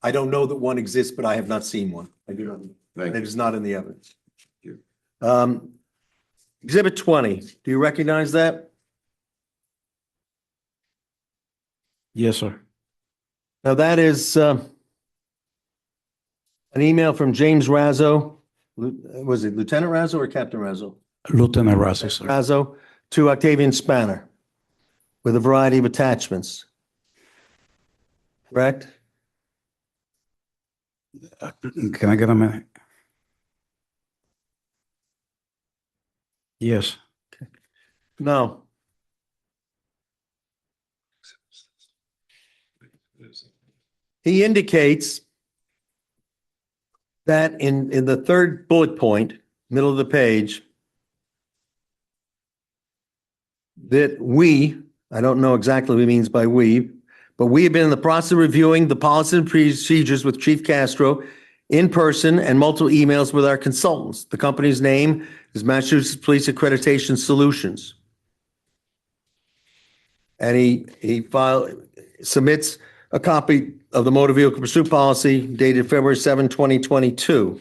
I don't know that one exists, but I have not seen one. I do not. Thank It you. is not in the evidence. you. Exhibit 20, do you recognize that? yes, sir. Now, that is an email from James Razzo. Was it Lieutenant Razzo or Captain Razzo? Lieutenant Russell, sir. Razzo to Octavian Spanner with a variety of attachments. Correct? Can I get a minute? Yes, No. He indicates that in the third bullet point, middle of the page, that we, I don't know exactly what he means by we, but we have been in the process of reviewing the policies and procedures with Chief Castro in person and multiple emails with our consultants. The company's name is Massachusetts Police Accreditation Solutions. And he submits a copy of the motor vehicle pursuit policy dated February 7, 2022.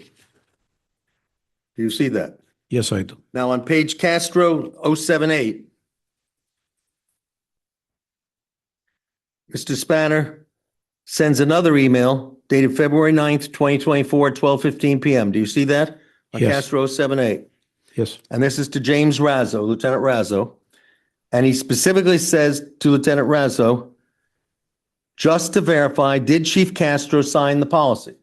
Do you see that? yes, I do. Now, on page Castro 078, Mr. Spanner sends another email dated February 9th, 2024, at 12:15 PM. Do you see that? On Yes. Castro 078. Yes, And this is to James Razzo, Lieutenant Razzo. And he specifically says to Lieutenant Razzo, just to verify, did Chief Castro sign the policy?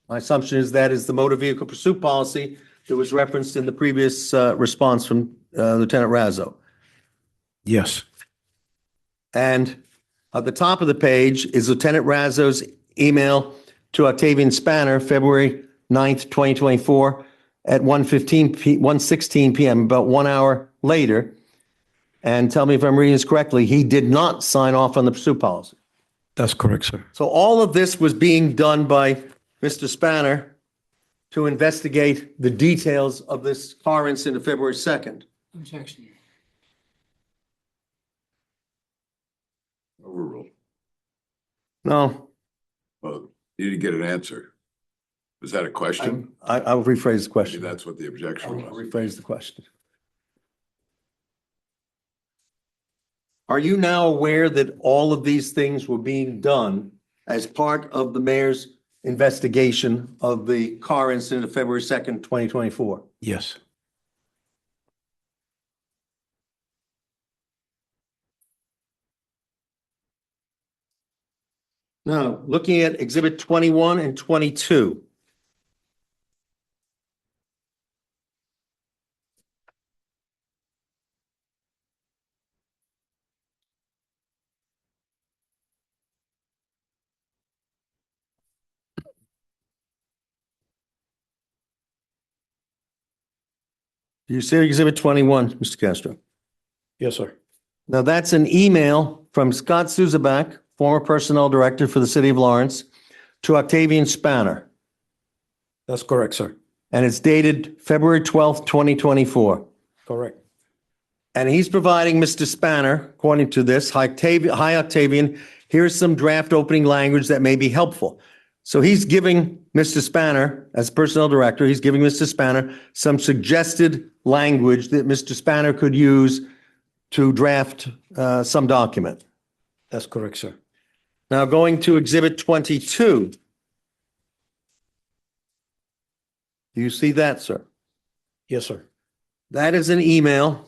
My assumption is that is the motor vehicle pursuit policy that was referenced in the previous response from Lieutenant Razzo. yes, And at the top of the page is Lieutenant Razzo's email to Octavian Spanner, February 9th, 2024, at 1:16 PM, about 1 hour later. And tell me if I'm reading this correctly, he did not sign off on the pursuit policy. that's correct, sir. So all of this was being done by Mr. Spanner to investigate the details of this car incident of February 2nd. Objection. Overruled. No, Well, you didn't get an answer. Was that a question? I'll rephrase the Maybe question. that's what the objection I'll was. rephrase the question. Are you now aware that all of these things were being done as part of the mayor's investigation of the car incident of February 2nd, 2024? Yes, Now, looking at Exhibit 21 and 22. Do you see Exhibit 21, Mr. Castro? yes, sir. Now, that's an email from Scott Suzabak, former personnel director for the city of Lawrence, to Octavian Spanner, That's correct, sir. and it's dated February 12th, 2024. Correct. And he's providing Mr. Spanner, according to this, hi Octavian, here's some draft opening language that may be helpful. So he's giving Mr. Spanner, as personnel director, he's giving Mr. Spanner some suggested language that Mr. Spanner could use to draft some document. That's correct, sir. Now going to Exhibit 22. Do you see that, sir? Yes, sir. That is an email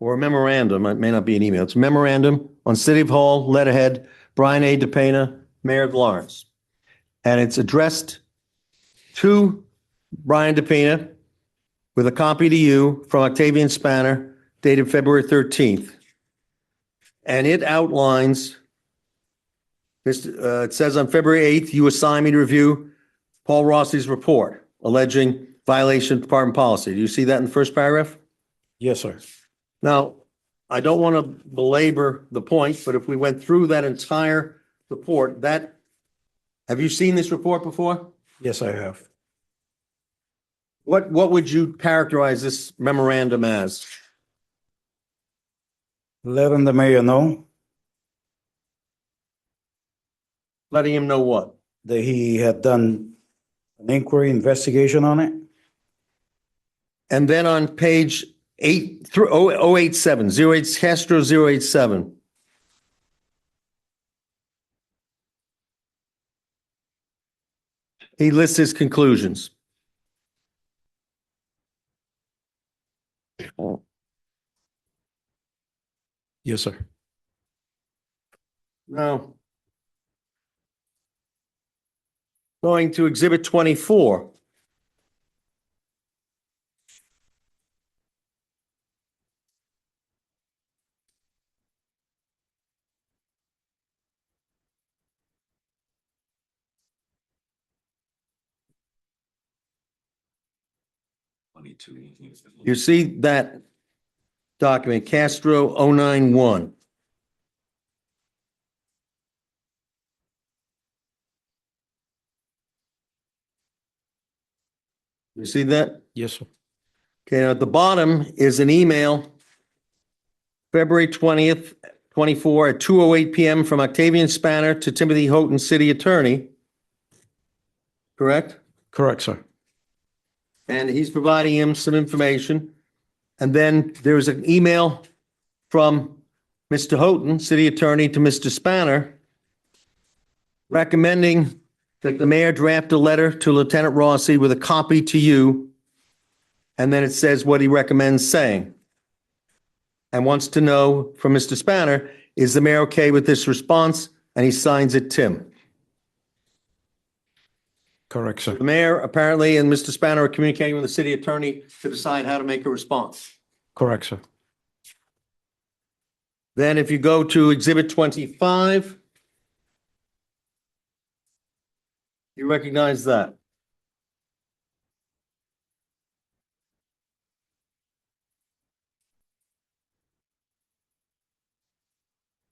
or a memorandum. It may not be an email. It's a memorandum on City Hall letterhead, Brian A. DePena, Mayor of Lawrence. And it's addressed to Brian DePena with a copy to you from Octavian Spanner dated February 13th. And it outlines, it says on February 8th, you assigned me to review Paul Rossi's report alleging violation of department policy. Do you see that in the first paragraph? Yes, sir. Now, I don't want to belabor the point, but if we went through that entire report, have you seen this report before? Yes, I have. What would you characterize this memorandum as? Letting the mayor know Letting him know what? that he had done an inquiry investigation on it. And then on page 8 through 087, Castro 087. He lists his conclusions. Yes, sir. Now, going to Exhibit 24. You see that document, Castro 091. You see that? Yes, sir. Okay, now at the bottom is an email, February 20th, 24 at 2:08 PM from Octavian Spanner to Timothy Houghton, City Attorney. Correct? Correct, sir. And he's providing him some information. And then there's an email from Mr. Houghton, City Attorney, to Mr. Spanner recommending that the mayor draft a letter to Lieutenant Rossi with a copy to you. And then it says what he recommends saying. And wants to know from Mr. Spanner, is the mayor okay with this response? And he signs it, Tim. Correct, sir. The mayor apparently and Mr. Spanner are communicating with the city attorney to decide how to make a response. Correct, sir. Then if you go to Exhibit 25, you recognize that.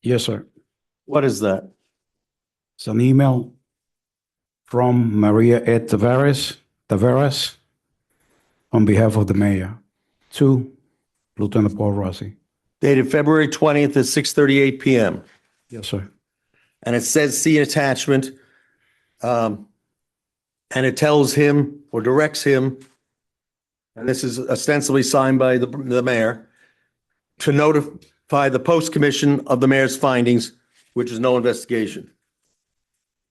Yes, sir. What is that? It's an email from Maria Ed Taveras, on behalf of the mayor to Lieutenant Paul Rossi. Dated February 20th at 6:38 PM. Yes, sir. And it says see attachment. And it tells him or directs him, and this is ostensibly signed by the mayor, to notify the post commission of the mayor's findings, which is no investigation.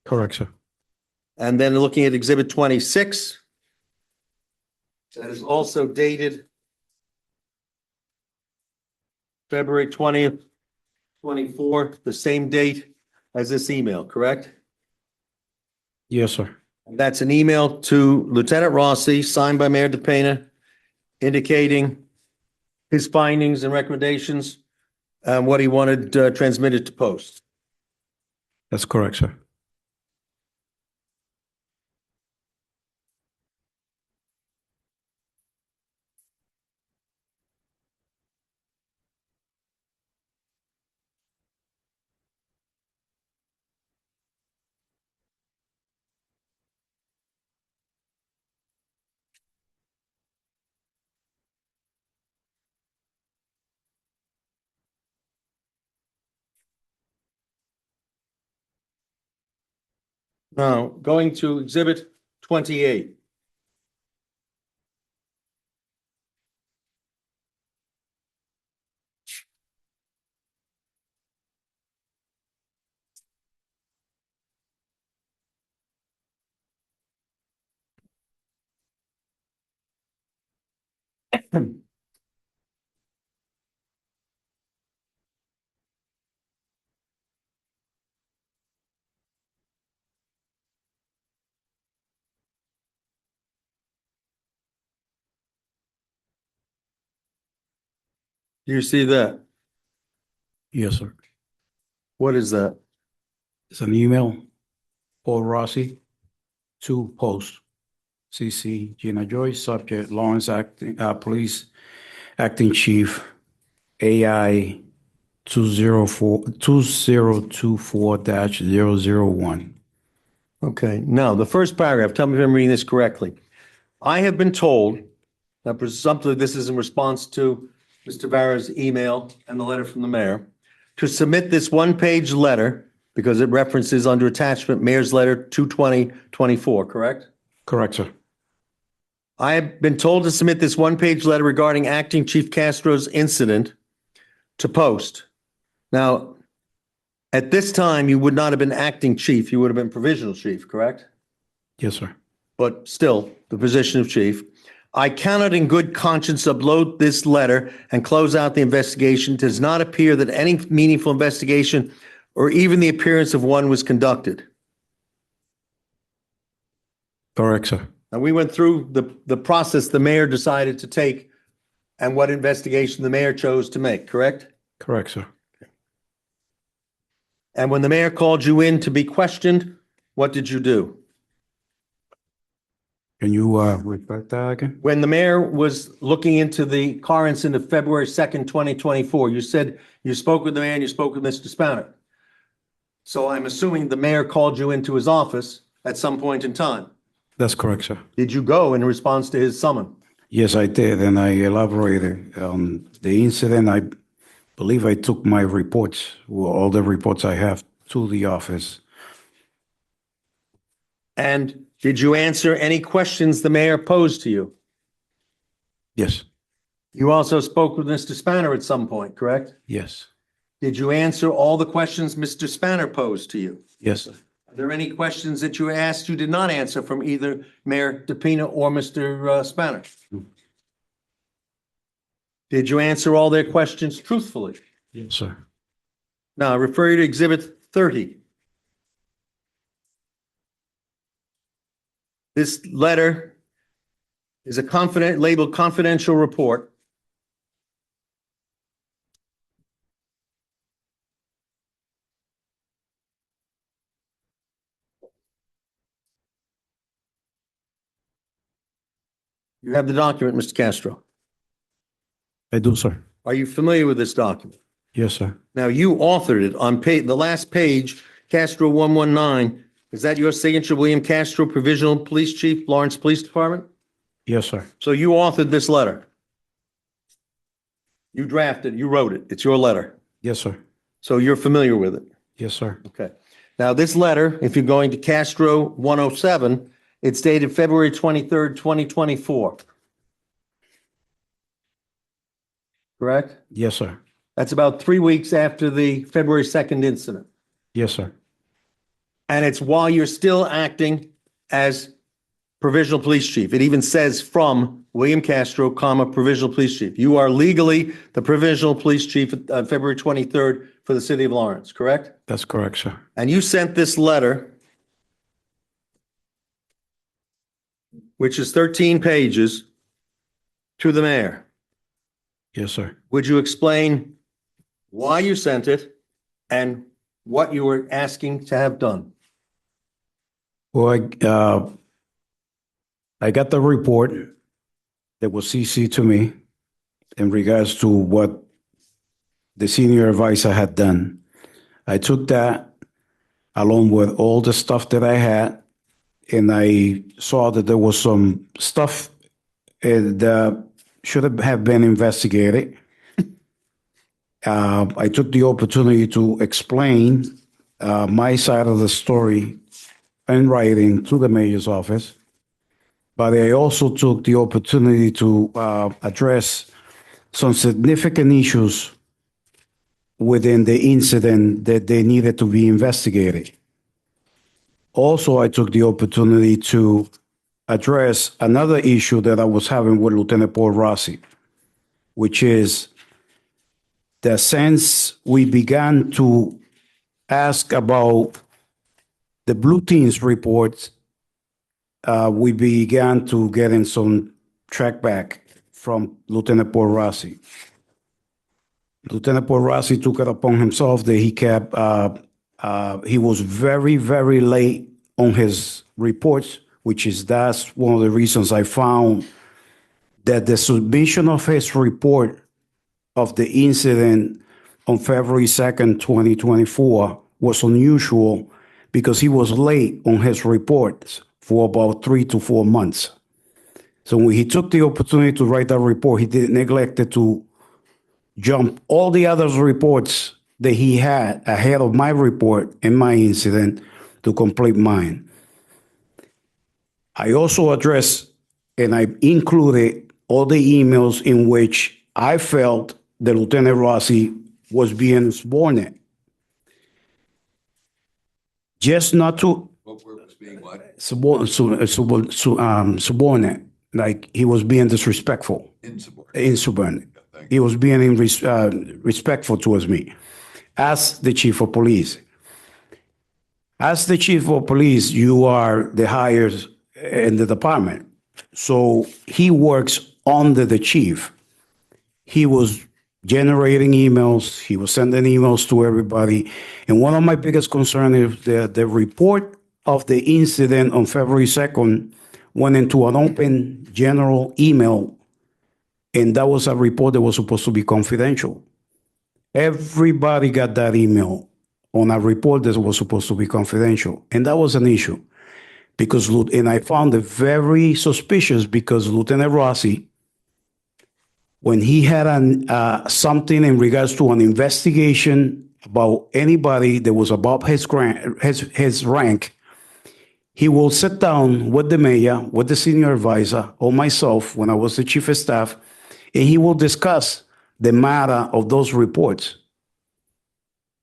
Correct, sir. And then looking at Exhibit 26, that is also dated February 20th, 24, the same date as this email, correct? Yes, sir. That's an email to Lieutenant Rossi, signed by Mayor DePena, indicating his findings and recommendations, and what he wanted transmitted to post. That's correct, sir. Now, going to Exhibit 28. Do you see that? Yes, sir. What is that? It's an email, Paul Rossi, to post. CC Gina Joyce, subject Lawrence Police Acting Chief, AI 2024-001. Okay, now, the first paragraph, tell me if I'm reading this correctly. I have been told, that presumptively this is in response to Mr. Vara's email and the letter from the mayor, to submit this one-page letter, because it references under attachment Mayor's Letter 2/20/24, correct? Correct, sir. I have been told to submit this one-page letter regarding Acting Chief Castro's incident to post. Now, at this time, you would not have been acting chief, you would have been provisional chief, correct? Yes, sir. But still, the position of chief. I cannot in good conscience upload this letter and close out the investigation. It does not appear that any meaningful investigation or even the appearance of one was conducted. Correct, sir. And we went through the process the mayor decided to take and what investigation the mayor chose to make, correct? Correct, sir. And when the mayor called you in to be questioned, what did you do? Can you repeat that again? When the mayor was looking into the car incident of February 2nd, 2024, you said you spoke with the mayor and you spoke with Mr. Spanner. So I'm assuming the mayor called you into his office at some point in time. That's correct, sir. Did you go in response to his summons? Yes, I did, and I elaborated on the incident. I believe I took my reports, well, all the reports I have, to the office. And did you answer any questions the mayor posed to you? Yes, You also spoke with Mr. Spanner at some point, correct? yes, Did you answer all the questions Mr. Spanner posed to you? yes, sir. Are there any questions that you asked you did not answer from either Mayor DePina or Mr. Spanner? Did you answer all their questions truthfully? Yes, sir. Now, I refer you to Exhibit 30. This letter is a labeled confidential report. You have the document, Mr. Castro. I do, sir. Are you familiar with this document? Yes, sir. Now, you authored it on the last page, Castro 119. Is that your signature, William Castro, Provisional Police Chief, Lawrence Police Department? Yes, sir. So you authored this letter? You drafted, you wrote it. It's your letter. Yes, sir. So you're familiar with it? Yes, sir. Okay. Now, this letter, if you're going to Castro 107, it's dated February 23rd, 2024. Correct? Yes, sir. That's about 3 weeks after the February 2nd incident. Yes, sir. And it's while you're still acting as provisional police chief. It even says from William Castro, provisional police chief. You are legally the provisional police chief on February 23rd for the city of Lawrence, correct? That's correct, sir. And you sent this letter, which is 13 pages, to the mayor. Yes, sir. Would you explain why you sent it and what you were asking to have done? Well, I got the report that was CC to me in regards to what the senior advisor had done. I took that along with all the stuff that I had, and I saw that there was some stuff that should have been investigated. I took the opportunity to explain my side of the story in writing to the mayor's office, but I also took the opportunity to address some significant issues within the incident that they needed to be investigated. Also, I took the opportunity to address another issue that I was having with Lieutenant Paul Rossi, which is that since we began to ask about the blue teams reports, we began to get in some track back from Lieutenant Paul Rossi. Lieutenant Paul Rossi took it upon himself that he was very, very late on his reports, that's one of the reasons I found that the submission of his report of the incident on February 2nd, 2024 was unusual because he was late on his reports for about 3 to 4 months. So when he took the opportunity to write that report, he neglected to jump all the other reports that he had ahead of my report and my incident to complete mine. I also addressed and I included all the emails in which I felt that Lieutenant Rossi was being subordinate. Just not to What word was being what? subordinate, like he was being disrespectful. Insubordinate. He was being respectful towards me as the chief of police. As the chief of police, you are the highest in the department. So he works under the chief. He was generating emails. He was sending emails to everybody. And one of my biggest concerns is the report of the incident on February 2nd went into an open general email. And that was a report that was supposed to be confidential. Everybody got that email on a report that was supposed to be confidential. And that was an issue. And I found it very suspicious because Lieutenant Rossi, when he had something in regards to an investigation about anybody that was above his rank, he will sit down with the mayor, with the senior advisor, or myself when I was the chief of staff, and he will discuss the matter of those reports.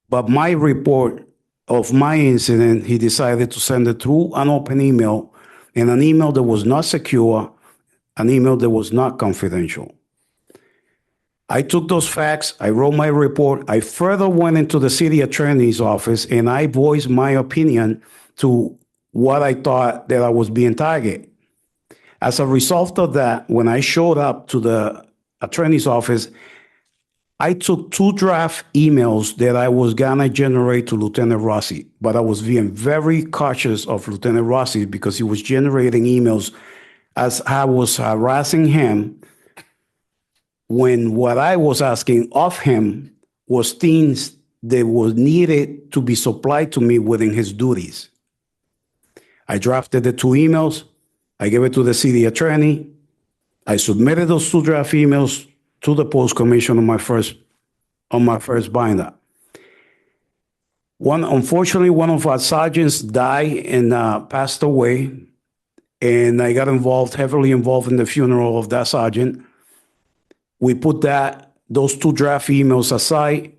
But my report of my incident, he decided to send it through an open email, and an email that was not secure, an email that was not confidential. I took those facts, I wrote my report, I further went into the city attorney's office, and I voiced my opinion to what I thought that I was being targeted. As a result of that, when I showed up to the attorney's office, I took 2 draft emails that I was gonna generate to Lieutenant Rossi, but I was being very cautious of Lieutenant Rossi because he was generating emails as I was harassing him when what I was asking of him was things that was needed to be supplied to me within his duties. I drafted the 2 emails, I gave it to the city attorney, I submitted those 2 draft emails to the post commission on my first binder. Unfortunately, one of our sergeants died and passed away, and I got heavily involved in the funeral of that sergeant. We put those 2 draft emails aside.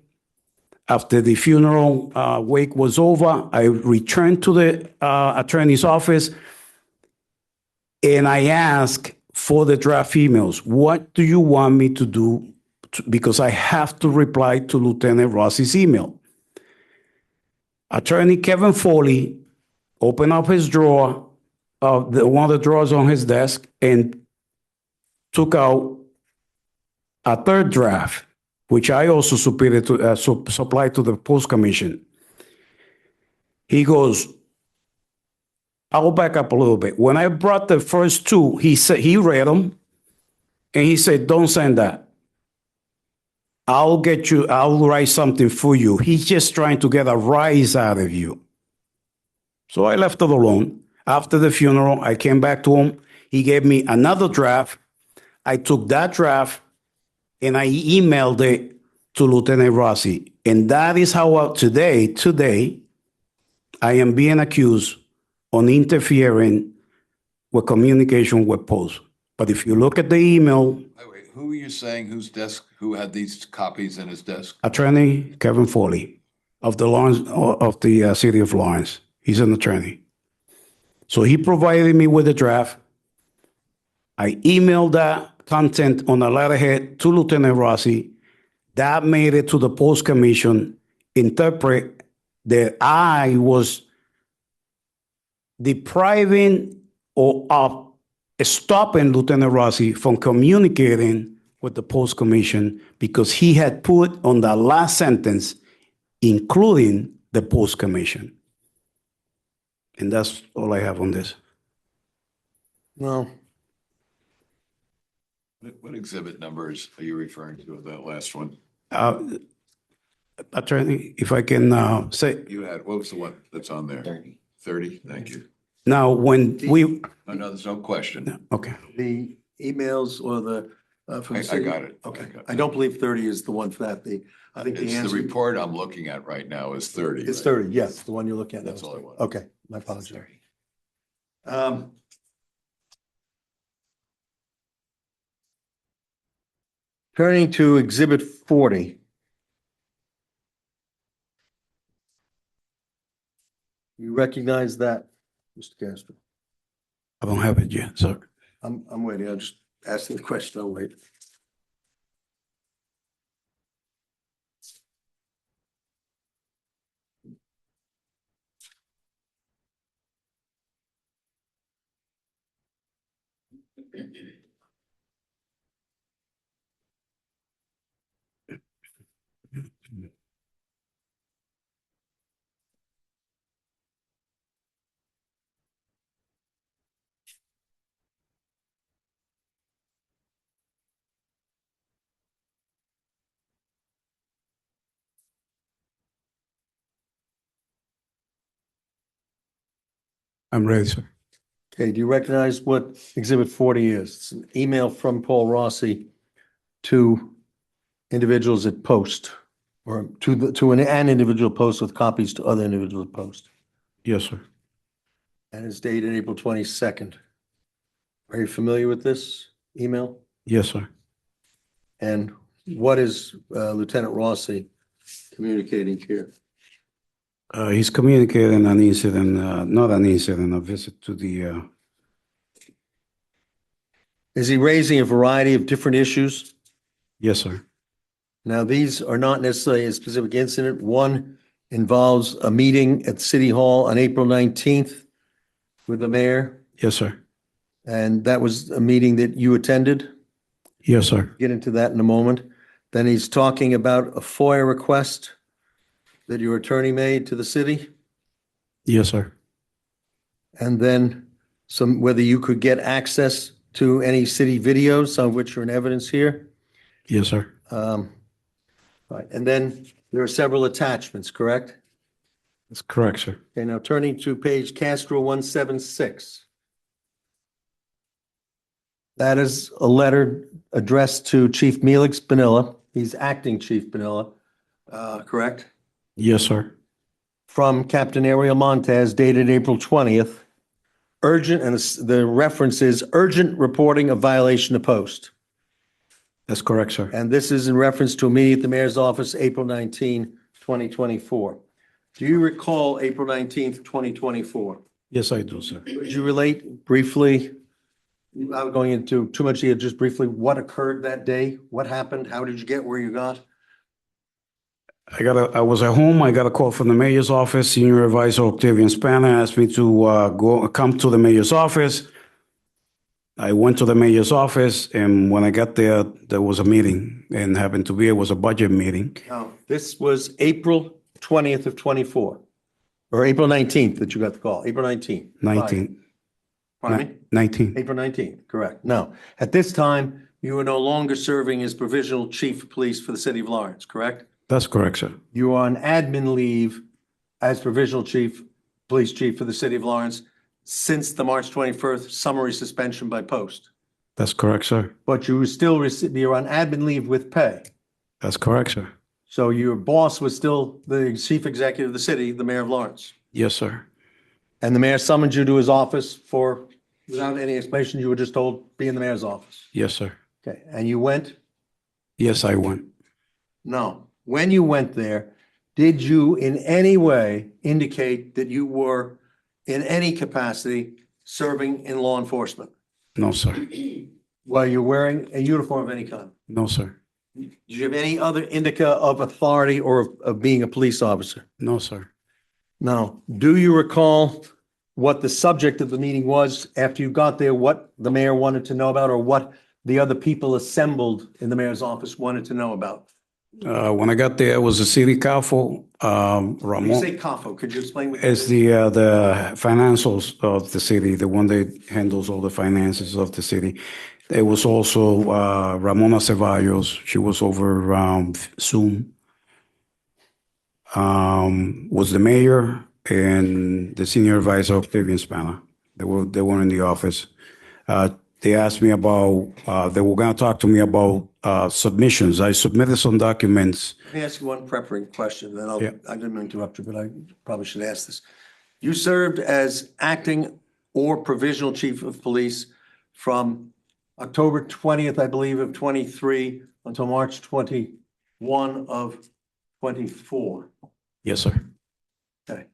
After the funeral wake was over, I returned to the attorney's office and I asked for the draft emails. What do you want me to do? Because I have to reply to Lieutenant Rossi's email. Attorney Kevin Foley opened up his drawer, one of the drawers on his desk, and took out a 3rd draft, which I also supplied to the post commission. He goes, I'll back up a little bit. When I brought the first 2, he read them and he said, don't send that. I'll write something for you. He's just trying to get a rise out of you. So I left it alone. After the funeral, I came back to him. He gave me another draft. I took that draft and I emailed it to Lieutenant Rossi. And that is how today, I am being accused on interfering with communication with post. But if you look at the email, Wait, who are you saying who had these copies in his desk? Attorney Kevin Foley of the city of Lawrence, he's an attorney. So he provided me with a draft. I emailed that content on a letterhead to Lieutenant Rossi. That made it to the Post Commission, interpret that I was depriving or stopping Lieutenant Rossi from communicating with the Post Commission because he had put on the last sentence, including the Post Commission. And that's all I have on this. Well, What exhibit numbers are you referring to, that last one? Attorney, if I can say, You had, what was the one that's on there? 30. 30, thank you. now when we, Oh, no, there's no question. okay, the emails or the, from I the city. got it. Okay, I got it. I don't believe 30 is the one for that. I think the It's the answer. report I'm looking at right now is 30. It's right? 30, yes, the one you're looking at. That's now is all I 30. want. Okay, my apologies. Turning to Exhibit 40. You recognize that, Mr. Castro? I don't have it yet, sir. I'm waiting. I'm just asking the question. I'll wait. I'm ready, sir. Okay, do you recognize what Exhibit 40 is? It's an email from Paul Rossi to individuals at Post, or to an individual Post with copies to other individuals at Post. Yes, sir. And it's dated April 22nd. Are you familiar with this email? Yes, sir. And what is Lieutenant Rossi communicating here? He's communicating an incident, not an incident, a visit to the, Is he raising a variety of different issues? yes, sir. Now, these are not necessarily a specific incident. One involves a meeting at City Hall on April 19th with the mayor, Yes, sir. and that was a meeting that you attended. Yes, sir. Get into that in a moment. Then he's talking about a FOIA request that your attorney made to the city, Yes, sir. and then whether you could get access to any city videos, some of which are in evidence here. Yes, sir. Right, and then there are several attachments, correct? That's correct, sir. Okay, now turning to page Castro 176. That is a letter addressed to Chief Melix Benilla. He's acting Chief Benilla, correct? Yes, sir. From Captain Ariel Montez dated April 20th. Urgent, and the reference is urgent reporting of violation of post. That's correct, sir. And this is in reference to a meeting at the mayor's office, April 19, 2024. Do you recall April 19th, 2024? Yes, I do, sir. Could you relate briefly, without going into too much here, just briefly, what occurred that day? What happened? How did you get where you got? I was at home. I got a call from the mayor's office. Senior advisor Octavian Spanner asked me to come to the mayor's office. I went to the mayor's office, and when I got there, there was a meeting, and happened to be, it was a budget meeting. Now, this was April 20th of 24, or April 19th that you got the call, April 19th. 19. Pardon me? 19. April 19th, correct. Now, at this time, you are no longer serving as provisional chief of police for the city of Lawrence, correct? That's correct, sir. You are on admin leave as provisional police chief for the city of Lawrence since the March 21st summary suspension by post. That's correct, sir. But you still you're on admin leave with pay. That's correct, sir. So your boss was still the chief executive of the city, the mayor of Lawrence. Yes, sir. And the mayor summoned you to his office without any explanation, you were just told, be in the mayor's office. Yes, sir. Okay, and you went? Yes, I went. No. When you went there, did you in any way indicate that you were in any capacity serving in law enforcement? No, sir. While you're wearing a uniform of any kind? No, sir. Do you have any other indica of authority or of being a police officer? No, sir. No. Do you recall what the subject of the meeting was after you got there, what the mayor wanted to know about, or what the other people assembled in the mayor's office wanted to know about? When I got there, it was the city council, When you Ramon. say CAFO, could you explain what? It's the financials of the city, the one that handles all the finances of the city. There was also Ramona Ceballos. She was over Zoom. Was the mayor and the senior advisor Octavian Spana. They were in the office. They asked me about. They were going to talk to me about submissions. I submitted some documents. Let me ask you one preparatory question, then Yeah. I didn't mean to interrupt you, but I probably should ask this. You served as acting or provisional chief of police from October 20th, I believe, of 23 until March 21 of 24. Yes, sir. Okay.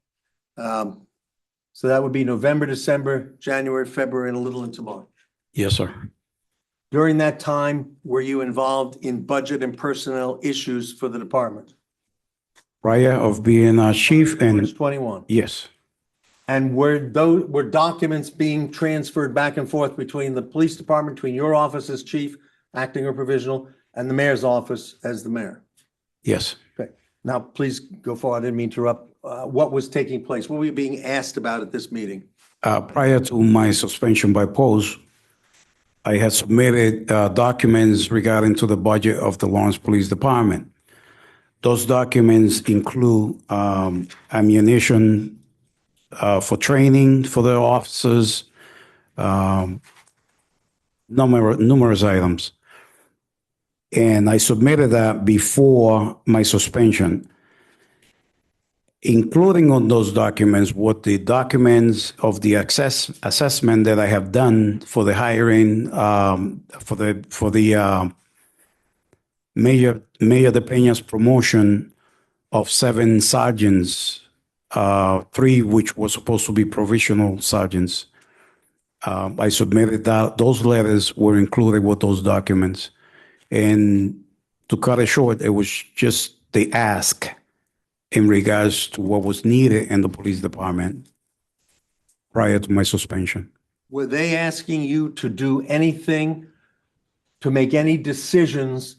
So that would be November, December, January, February, and a little into March. Yes, sir. During that time, were you involved in budget and personnel issues for the department? Prior of being a chief March and 21. yes, And were documents being transferred back and forth between the police department, between your office as chief, acting or provisional, and the mayor's office as the mayor? yes. Okay. Now, please go forward. I didn't mean to interrupt. What was taking place? What were you being asked about at this meeting? Prior to my suspension by post, I had submitted documents regarding to the budget of the Lawrence Police Department. Those documents include ammunition for training for the officers, numerous items. And I submitted that before my suspension, including on those documents what the documents of the assessment that I have done for the hiring for the Mayor De Peña's promotion of 7 sergeants, 3 which were supposed to be provisional sergeants. I submitted that. Those letters were included with those documents. And to cut it short, it was just the ask in regards to what was needed in the police department prior to my suspension. Were they asking you to do anything, to make any decisions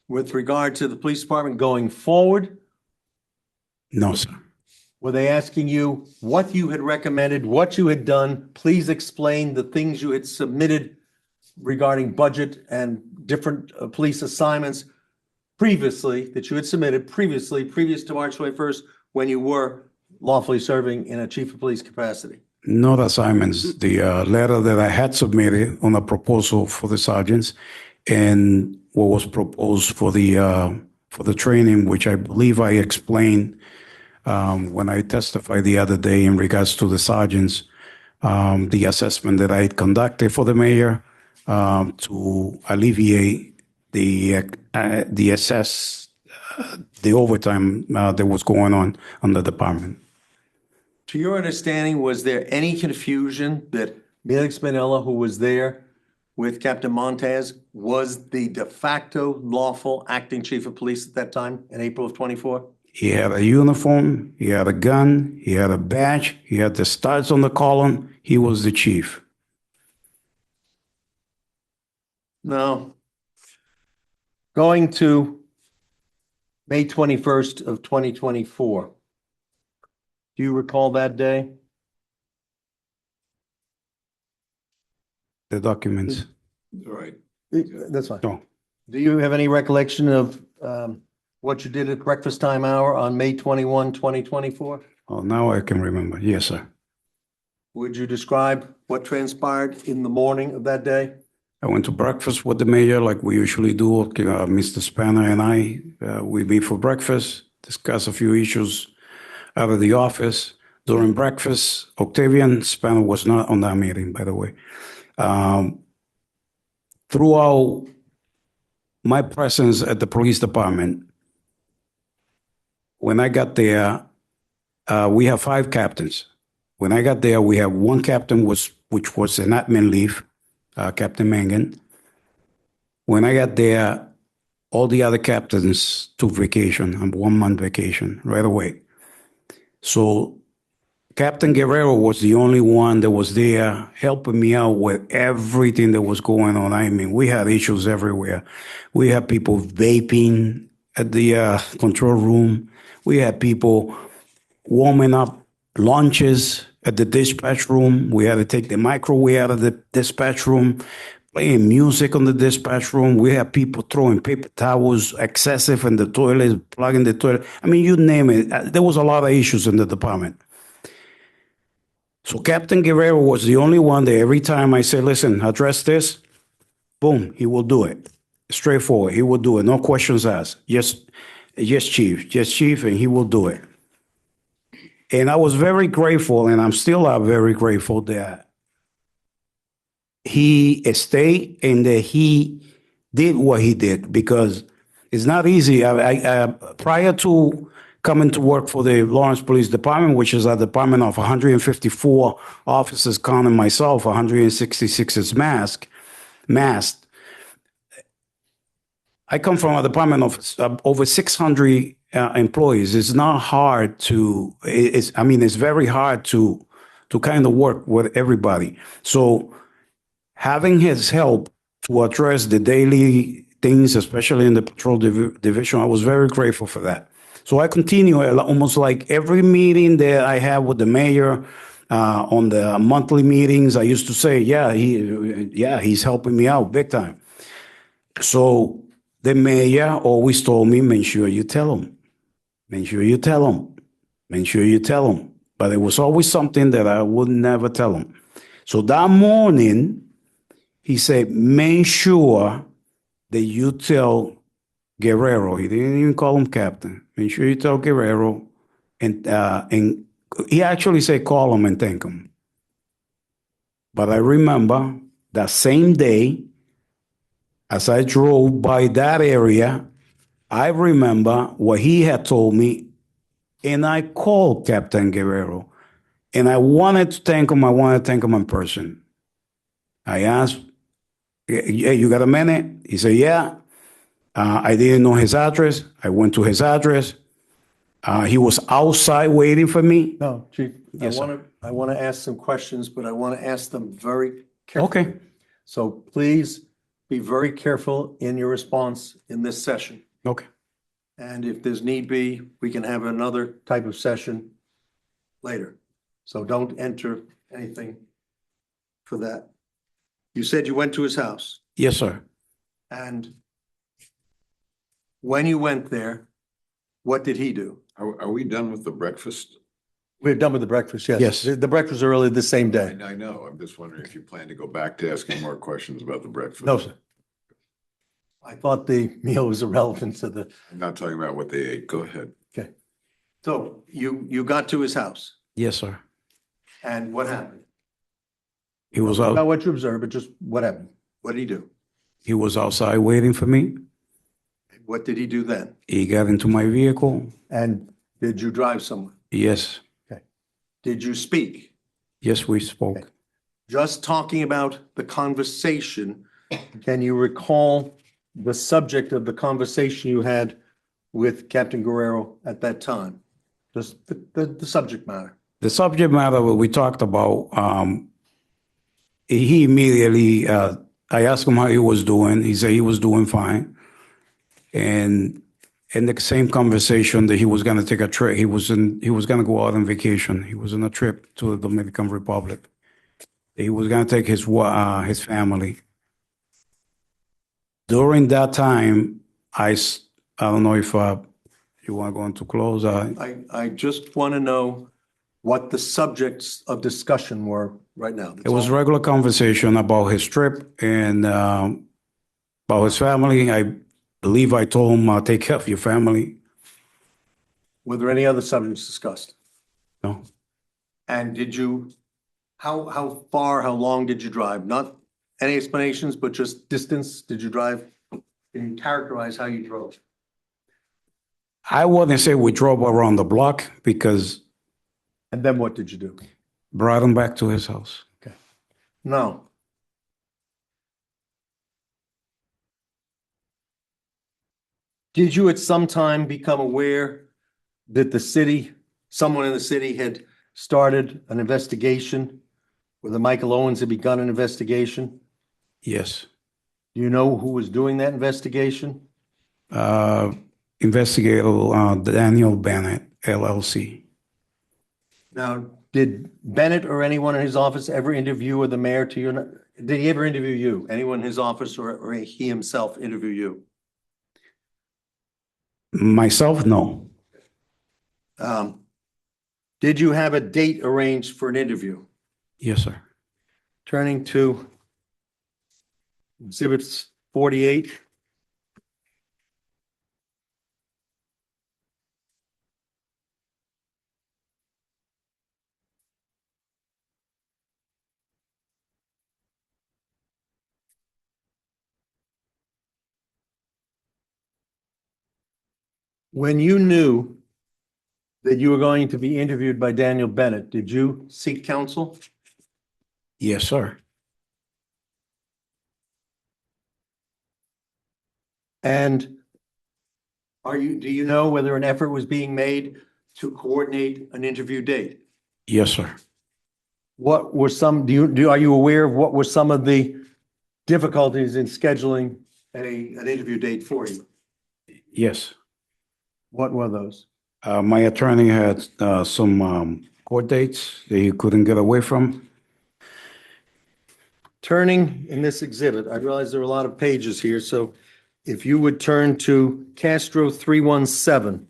with regard to the police department going forward? No, sir. Were they asking you what you had recommended, what you had done? Please explain the things you had submitted regarding budget and different police assignments previously, that you had submitted previously, previous to March 21st, when you were lawfully serving in a chief of police capacity? Not assignments. The letter that I had submitted on a proposal for the sergeants and what was proposed for the training, which I believe I explained when I testified the other day in regards to the sergeants, the assessment that I conducted for the mayor to alleviate the overtime that was going on the department. To your understanding, was there any confusion that Felix Spinella, who was there with Captain Montez, was the de facto lawful acting chief of police at that time in April of 24? He had a uniform, he had a gun, he had a badge, he had the stars on the column. He was the chief. No. Going to May 21st of 2024. Do you recall that day? The documents. All right. That's fine. No. Do you have any recollection of what you did at breakfast time hour on May 21, 2024? Oh, now I can remember. Yes, sir. Would you describe what transpired in the morning of that day? I went to breakfast with the mayor like we usually do. Mr. Spanner and I, we meet for breakfast, discuss a few issues out of the office. during breakfast. Octavian Spanner was not on that meeting, by the way. Throughout my presence at the police department, when I got there, we have 5 captains. When I got there, we have 1 captain which was an admin leave, Captain Mangan. When I got there, all the other captains took vacation, a 1-month vacation right away. So Captain Guerrero was the only one that was there helping me out with everything that was going on. I mean, we had issues everywhere. We had people vaping at the control room. We had people warming up lunches at the dispatch room. We had to take the microwave out of the dispatch room, playing music on the dispatch room. We had people throwing paper towels excessive in the toilet, plugging the toilet. I mean, you name it. There was a lot of issues in the department. So Captain Guerrero was the only one that every time I say, listen, address this, boom, he will do it. Straightforward, he will do it. No questions asked. Yes, chief, and he will do it. And I was very grateful, and I'm still very grateful that he stayed and that he did what he did, because it's not easy. Prior to coming to work for the Lawrence Police Department, which is a department of 154 officers, counting myself, 166 is masked. I come from a department of over 600 employees. It's not hard to, it's very hard to kind of work with everybody. So having his help to address the daily things, especially in the patrol division, I was very grateful for that. So I continue almost like every meeting that I have with the mayor on the monthly meetings. I used to say, he's helping me out big time. So the mayor always told me, make sure you tell him. Make sure you tell him. Make sure you tell him. But there was always something that I would never tell him. So that morning, he said, make sure that you tell Guerrero. He didn't even call him captain. Make sure you tell Guerrero. And he actually said, call him and thank him. But I remember that same day, as I drove by that area, I remember what he had told me, and I called Captain Guerrero, and I wanted to thank him. I wanted to thank him in person. I asked, hey, you got a minute? He said, yeah. I didn't know his address. I went to his address. He was outside waiting for me. No, Chief, Yes, I want to ask some questions, but I want to ask them very carefully. Okay. So please be very careful in your response in this session. Okay. And if there's need be, we can have another type of session later. So don't enter anything for that. You said you went to his house, Yes, sir. and when you went there, what did he do? Are we done with the breakfast? We're done with the breakfast, yes. Yes. The breakfast was early the same day. I know. I'm just wondering if you plan to go back to asking more questions about the breakfast. No, sir. I thought the meal was irrelevant to the, I'm not talking about what they ate. Go ahead. okay. So you got to his house, Yes, sir. and what happened? He was Not out. what you observed, but just what happened? What did he do? He was outside waiting for me. What did he do then? He got into my vehicle. And did you drive somewhere? Yes. Did you speak? Yes, we spoke. Okay. Just talking about the conversation, can you recall the subject of the conversation you had with Captain Guerrero at that time? Just the subject matter. The subject matter we talked about, he immediately, I asked him how he was doing. He said he was doing fine. And in the same conversation that he was going to take a trip, he was going to go out on vacation. He was on a trip to the Dominican Republic. He was going to take his family. During that time, I don't know if you want to go into close. I just want to know what the subjects of discussion were right now. It was regular conversation about his trip and about his family. I believe I told him, I'll take care of your family. Were there any other subjects discussed? No. And did you, how far, how long did you drive? Not any explanations, but just distance did you drive? Can you characterize how you drove? I wouldn't say we drove around the block because And then what did you do? brought him back to his house. No. Did you at some time become aware that the city, someone in the city had started an investigation? Whether Michael Owens had begun an investigation? Yes. Do you know who was doing that investigation? Investigator Daniel Bennett, LLC. Now, did Bennett or anyone in his office ever interview the mayor to your, did he ever interview you? Anyone in his office or he himself interview you? Myself, no. Did you have a date arranged for an interview? Yes, sir. Turning to Exhibit 48. When you knew that you were going to be interviewed by Daniel Bennett, did you seek counsel? Yes, sir. And do you know whether an effort was being made to coordinate an interview date? Yes, sir. What were some, are you aware of what were some of the difficulties in scheduling an interview date for you? Yes. What were those? My attorney had some court dates that he couldn't get away from. Turning in this exhibit, I realize there are a lot of pages here, so if you would turn to Castro 317.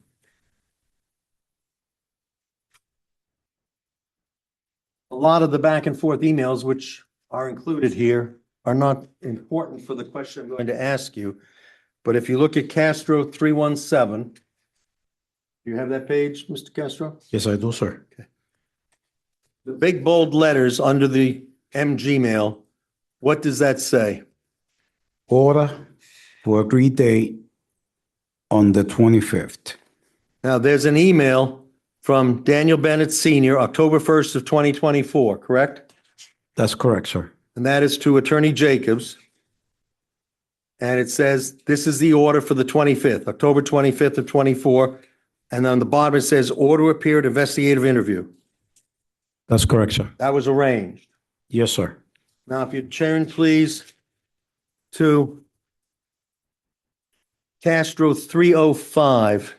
A lot of the back and forth emails which are included here are not important for the question I'm going to ask you. But if you look at Castro 317, do you have that page, Mr. Castro? Yes, I do, sir. The big bold letters under the MG mail, what does that say? Order for agreed date on the 25th. Now, there's an email from Daniel Bennett Senior, October 1st of 2024, correct? That's correct, sir. And that is to Attorney Jacobs. And it says, this is the order for the 25th, October 25th of 24. And on the bottom, it says, order appear at investigative interview. That's correct, sir. That was arranged. Yes, sir. Now, if you turn, please, to Castro 305.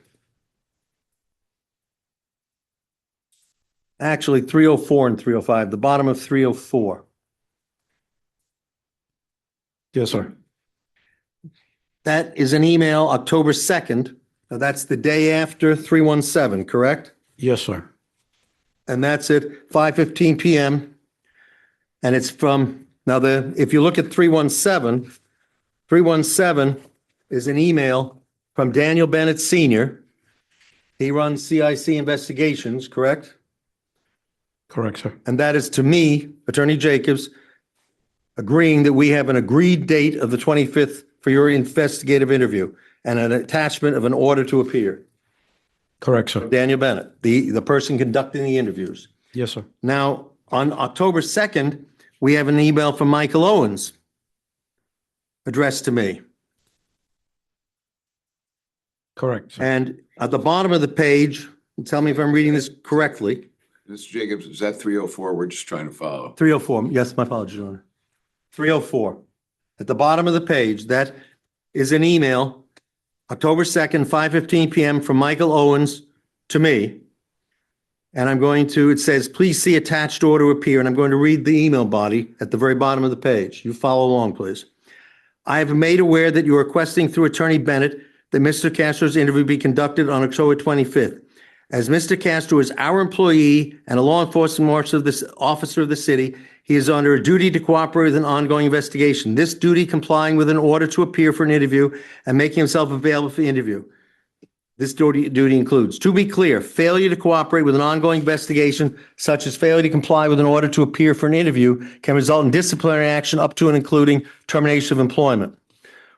Actually, 304 and 305, the bottom of 304. Yes, sir. That is an email, October 2nd. Now, that's the day after 317, correct? Yes, sir. And that's at 5:15 PM. And it's from, now if you look at 317, 317 is an email from Daniel Bennett Senior. He runs CIC investigations, correct? Correct, sir. And that is to me, Attorney Jacobs, agreeing that we have an agreed date of the 25th for your investigative interview and an attachment of an order to appear. Correct, sir. Daniel Bennett, the person conducting the interviews. Yes, sir. Now, on October 2nd, we have an email from Michael Owens addressed to me. Correct, sir. And at the bottom of the page, tell me if I'm reading this correctly, Mr. Jacobs, is that 304? We're just trying to follow. 304, yes, my apologies, Your Honor. 304. At the bottom of the page, that is an email, October 2nd, 5:15 PM from Michael Owens to me. And I'm going to, it says, please see attached order appear, and I'm going to read the email body at the very bottom of the page. You follow along, please. I have made aware that you are requesting through Attorney Bennett that Mr. Castro's interview be conducted on October 25th. As Mr. Castro is our employee and a law enforcement officer of the city, he is under a duty to cooperate with an ongoing investigation. This duty complying with an order to appear for an interview and making himself available for the interview. This duty includes, to be clear, failure to cooperate with an ongoing investigation, such as failure to comply with an order to appear for an interview, can result in disciplinary action up to and including termination of employment.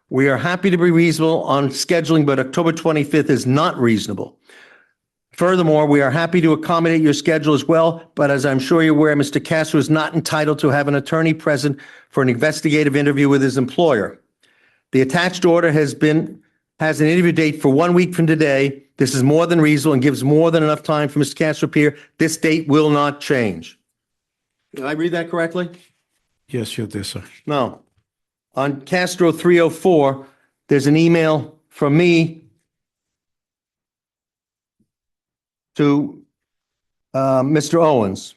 We are happy to be reasonable on scheduling, but October 25th is not reasonable. Furthermore, we are happy to accommodate your schedule as well, but as I'm sure you're aware, Mr. Castro is not entitled to have an attorney present for an investigative interview with his employer. The attached order has an interview date for 1 week from today. This is more than reasonable and gives more than enough time for Mr. Castro to appear. This date will not change. Did I read that correctly? Yes, you did, sir. No. On Castro 304, there's an email from me to Mr. Owens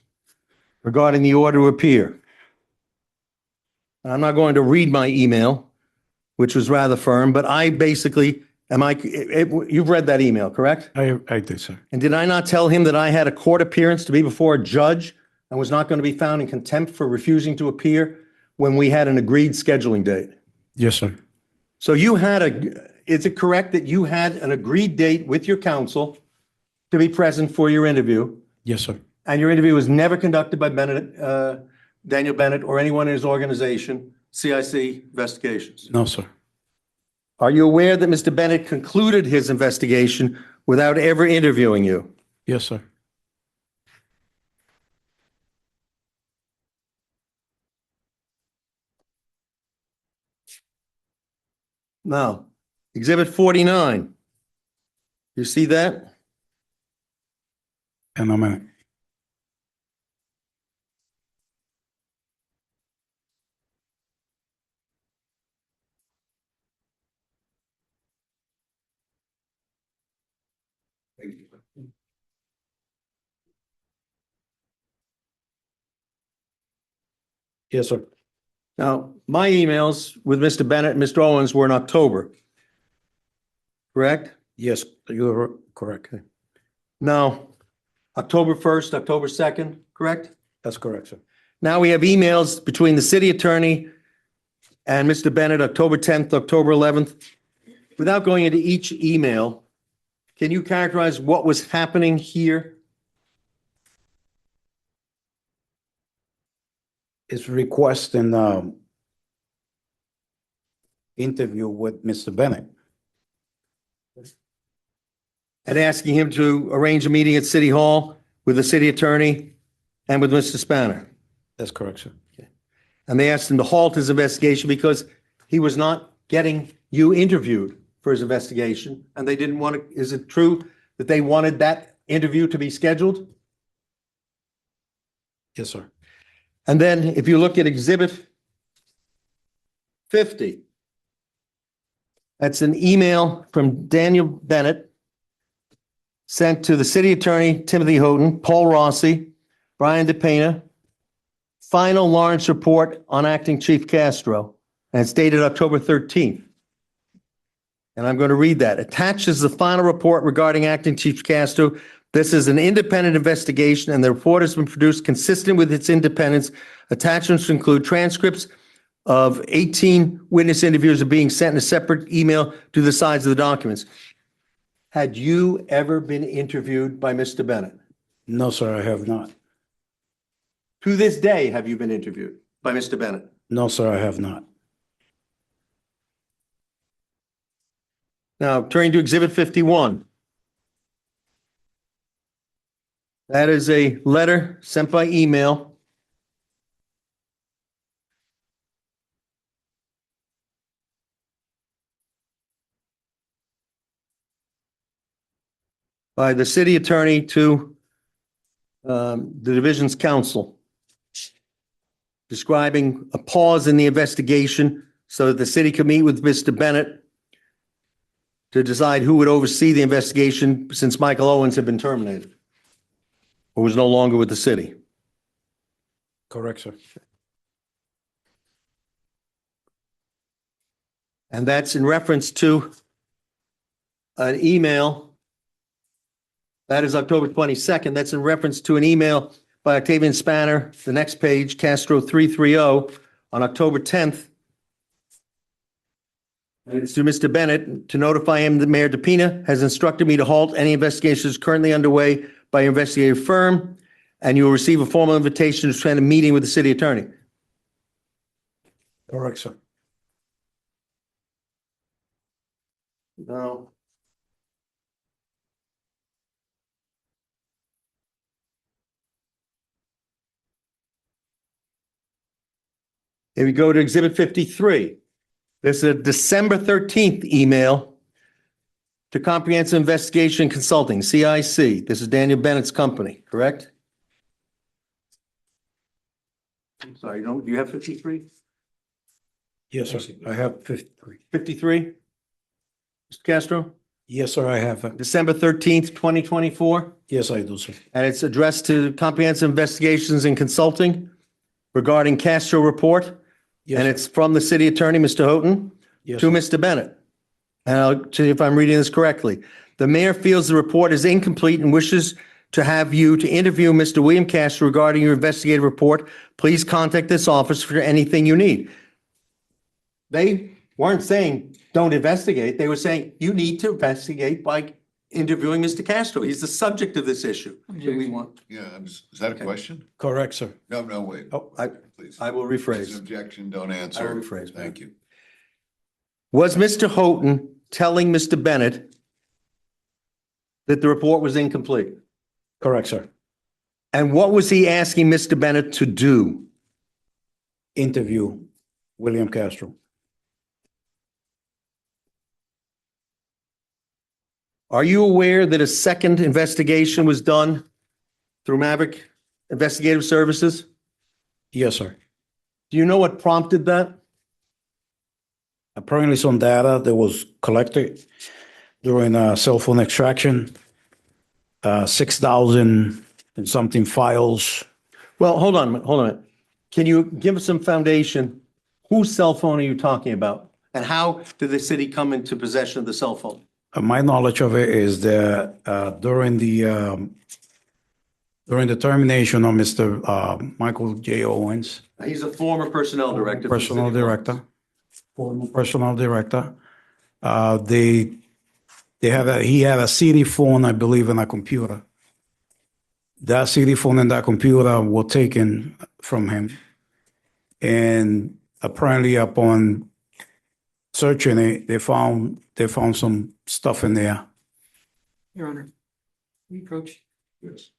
regarding the order to appear. I'm not going to read my email, which was rather firm, but I basically, you've read that email, correct? I did, sir. And did I not tell him that I had a court appearance to be before a judge and was not going to be found in contempt for refusing to appear when we had an agreed scheduling date? Yes, sir. So is it correct that you had an agreed date with your counsel to be present for your interview? Yes, sir. And your interview was never conducted by Daniel Bennett or anyone in his organization, CIC Investigations? No, sir. Are you aware that Mr. Bennett concluded his investigation without ever interviewing you? Yes, sir. Now, Exhibit 49. You see that? In a minute. Yes, sir. Now, my emails with Mr. Bennett and Mr. Owens were in October, correct? Yes, you are correct. Now, October 1st, October 2nd, correct? That's correct, sir. Now we have emails between the city attorney and Mr. Bennett, October 10th, October 11th. Without going into each email, can you characterize what was happening here? It's requesting interview with Mr. Bennett. And asking him to arrange a meeting at City Hall with the city attorney and with Mr. Spanner. That's correct, sir. And they asked him to halt his investigation because he was not getting you interviewed for his investigation. And they didn't want to, is it true that they wanted that interview to be scheduled? Yes, sir. And then if you look at Exhibit 50, that's an email from Daniel Bennett sent to the city attorney, Timothy Houghton, Paul Rossi, Brian DePena, final Lawrence report on acting Chief Castro, and it's dated October 13th. And I'm going to read that. Attached is the final report regarding acting Chief Castro. This is an independent investigation, and the report has been produced consistent with its independence. Attachments include transcripts of 18 witness interviews are being sent in a separate email to the sides of the documents. Had you ever been interviewed by Mr. Bennett? No, sir, I have not. To this day, have you been interviewed by Mr. Bennett? No, sir, I have not. Now, turning to Exhibit 51. That is a letter sent by email by the city attorney to the division's counsel describing a pause in the investigation so that the city could meet with Mr. Bennett to decide who would oversee the investigation since Michael Owens had been terminated or was no longer with the city. Correct, sir. And that's in reference to an email. That is October 22nd. That's in reference to an email by Octavian Spanner, the next page, Castro 330, on October 10th. It's to Mr. Bennett to notify him that Mayor DePina has instructed me to halt any investigations currently underway by your investigative firm, and you will receive a formal invitation to attend a meeting with the city attorney. Correct, sir. No. Here we go to Exhibit 53. This is a December 13th email to Comprehensive Investigation Consulting, CIC. This is Daniel Bennett's company, correct? I'm sorry, do you have 53? Yes, sir. I have 53. 53? Mr. Castro? Yes, sir, I have. December 13th, 2024. Yes, I do, sir. And it's addressed to Comprehensive Investigations and Consulting regarding Castro report. Yes, And sir. it's from the city attorney, Mr. Houghton, Yes, to sir. Mr. Bennett. And I'll see if I'm reading this correctly. The mayor feels the report is incomplete and wishes to have you to interview Mr. William Castro regarding your investigative report. Please contact this office for anything you need. They weren't saying, don't investigate. They were saying, you need to investigate by interviewing Mr. Castro. He's the subject of this issue. Do we want? Yeah, is that a question? Correct, sir. No, no, wait. Oh, Please. I will It's an rephrase. objection, don't answer. I will rephrase, Thank you. Was Mr. Houghton telling Mr. Bennett that the report was incomplete? Correct, sir. And what was he asking Mr. Bennett to do? Interview William Castro. Are you aware that a second investigation was done through Maverick Investigative Services? Yes, sir. Do you know what prompted that? Apparently some data that was collected during a cell phone extraction, 6,000 and something files. Well, hold on a minute. Can you give us some foundation? Whose cell phone are you talking about? And how did the city come into possession of the cell phone? My knowledge of it is that during the termination of Mr. Michael J. Owens, He's a former personnel director. for the city personnel of director, former personnel director, he had a CD phone, I believe, and a computer. That CD phone and that computer were taken from him. And apparently upon searching it, they found some stuff in there. Your Honor, reproach. Yes.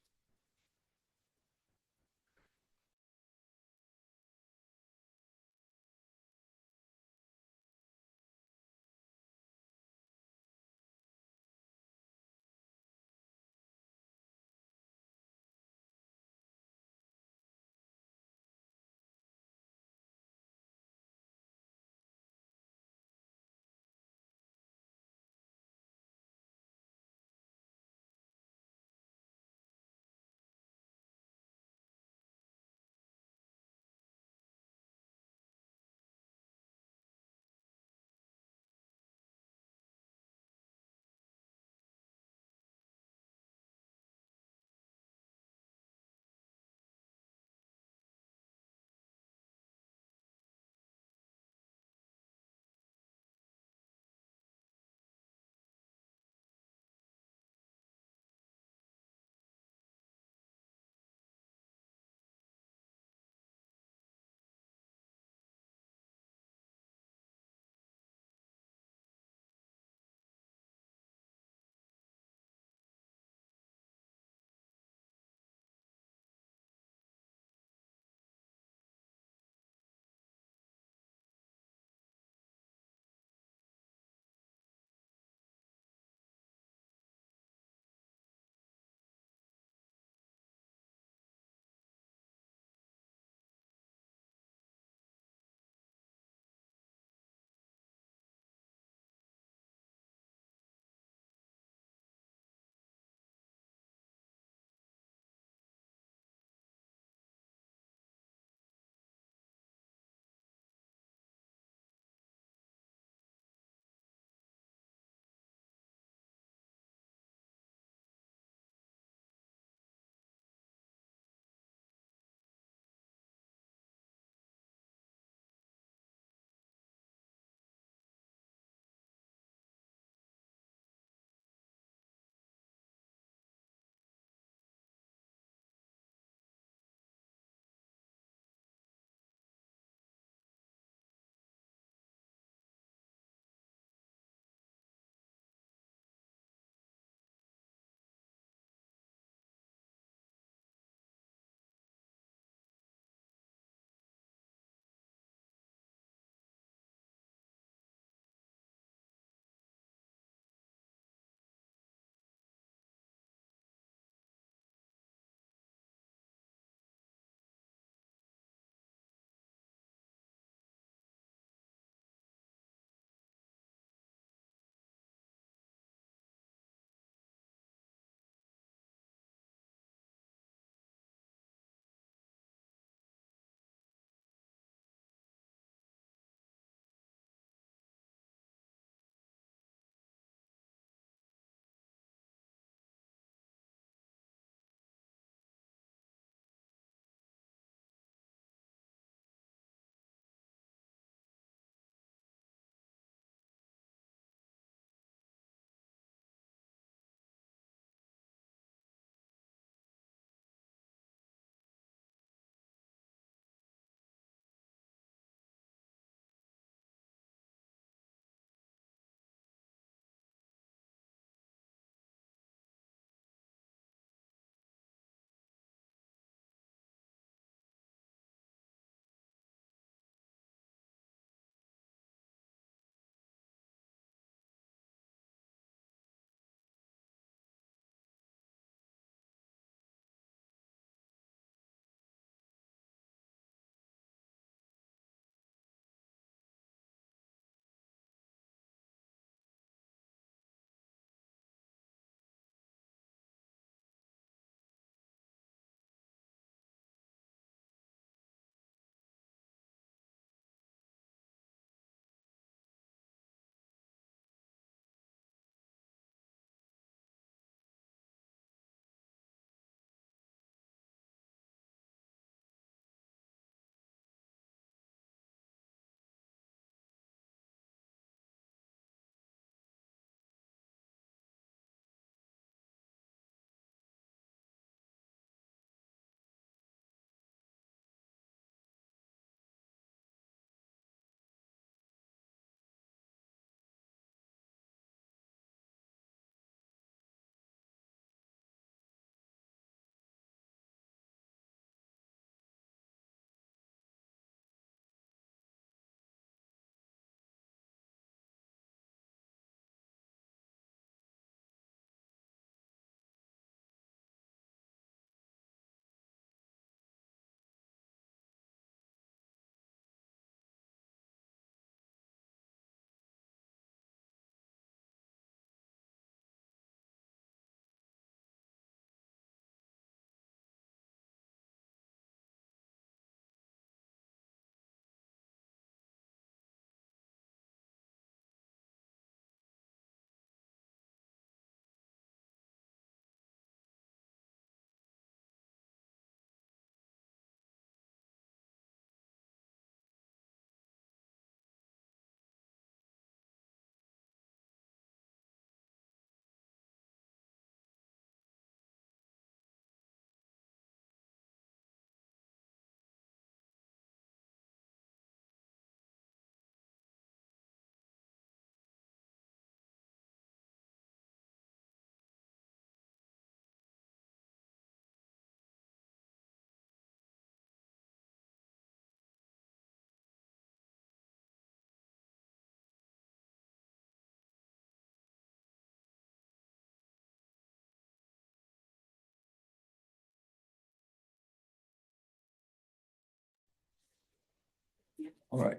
All right,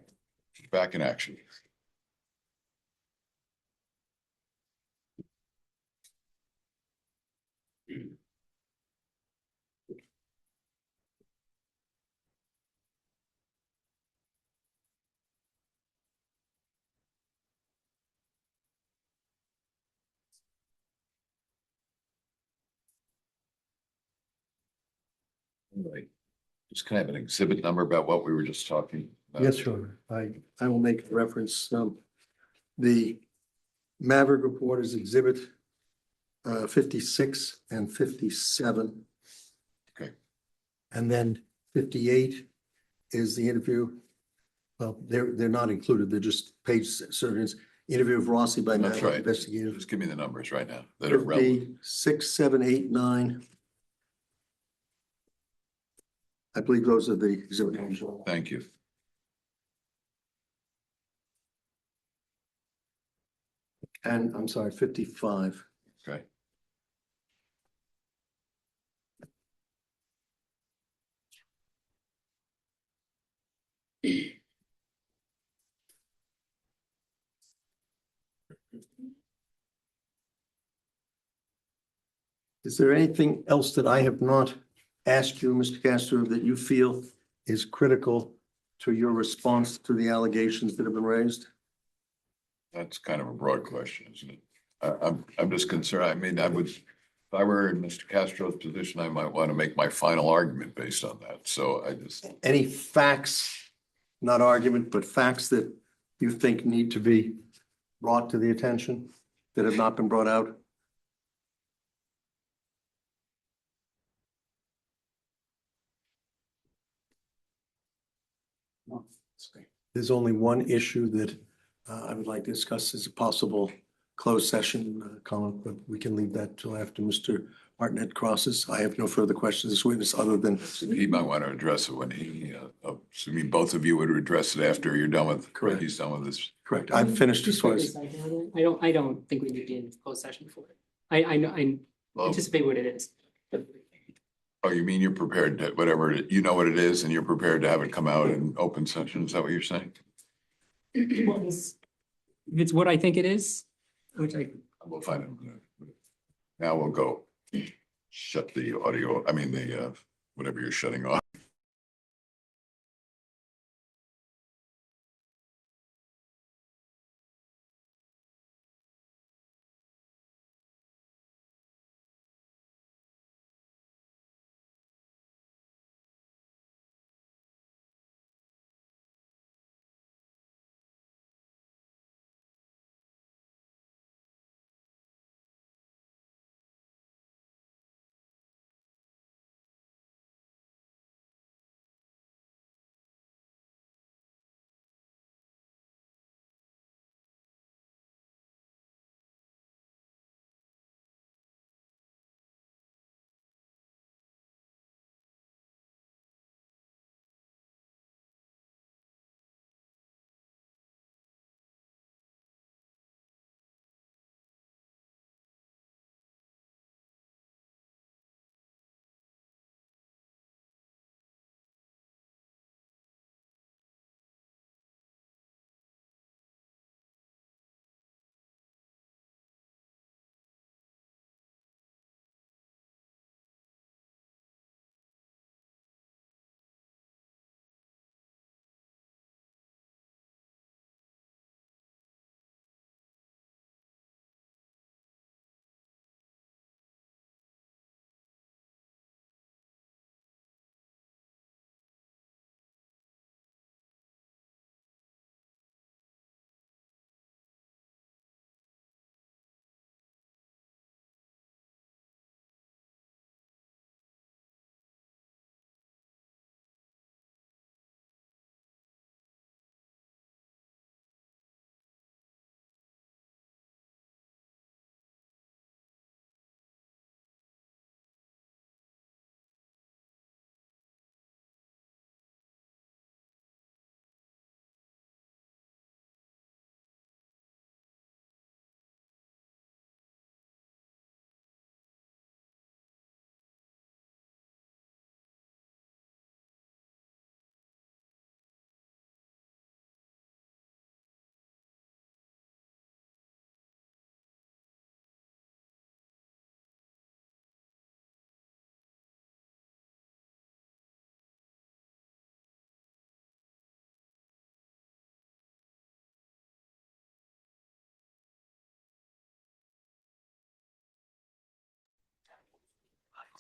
back in action. All right. Just can I have an exhibit number about what we were just talking about? Yes, sure. I will make reference. The Maverick report is exhibit 56 and 57. Okay. And then 58 is the interview. Well, they're not included. They're just page certain. Interview of Rossi by That's Maverick right. investigative. Just give me the numbers right now that are relevant. 56, 7, 8, 9. I believe those are the exhibit numbers. Thank you. And I'm sorry, 55. Okay. Is there anything else that I have not asked you, Mr. Castro, that you feel is critical to your response to the allegations that have been raised? That's kind of a broad question, isn't it? I'm just concerned. I mean, if I were in Mr. Castro's position, I might want to make my final argument based on that. So I just, Any facts, not argument, but facts that you think need to be brought to the attention that have not been brought out? There's only one issue that I would like to discuss as a possible closed session, Colin, but we can leave that till after Mr. Hartnett crosses. I have no further questions as witness other than. he might want to address it when assuming both of you would address it after you're done with, Correct. he's done with this. Correct. I've finished as far as. I don't think we need to be in closed session for it. I know, I Well, anticipate what it is. oh, you mean you're prepared to, whatever, you know what it is and you're prepared to have it come out in open session? Is that what you're saying? If it's what I think it is, which I We'll find it. Now we'll go shut the audio, I mean, the, whatever you're shutting off.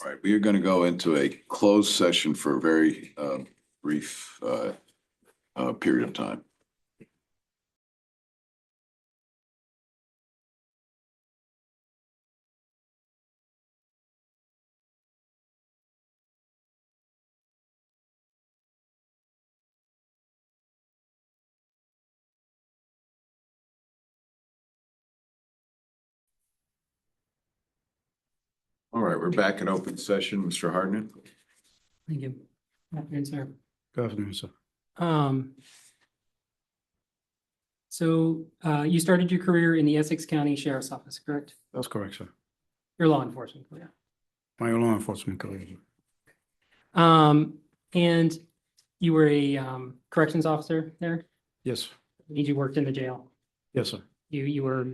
All right, we are going to go into a closed session for a very brief period of time. All right, we're back in open session. Mr. Hartnett? Thank you. Afternoon, sir. Good afternoon, sir. So you started your career in the Essex County Sheriff's Office, correct? That's correct, sir. Your law enforcement career. My law enforcement career. And you were a corrections officer there? Yes, Means you worked in the jail. yes, sir. You were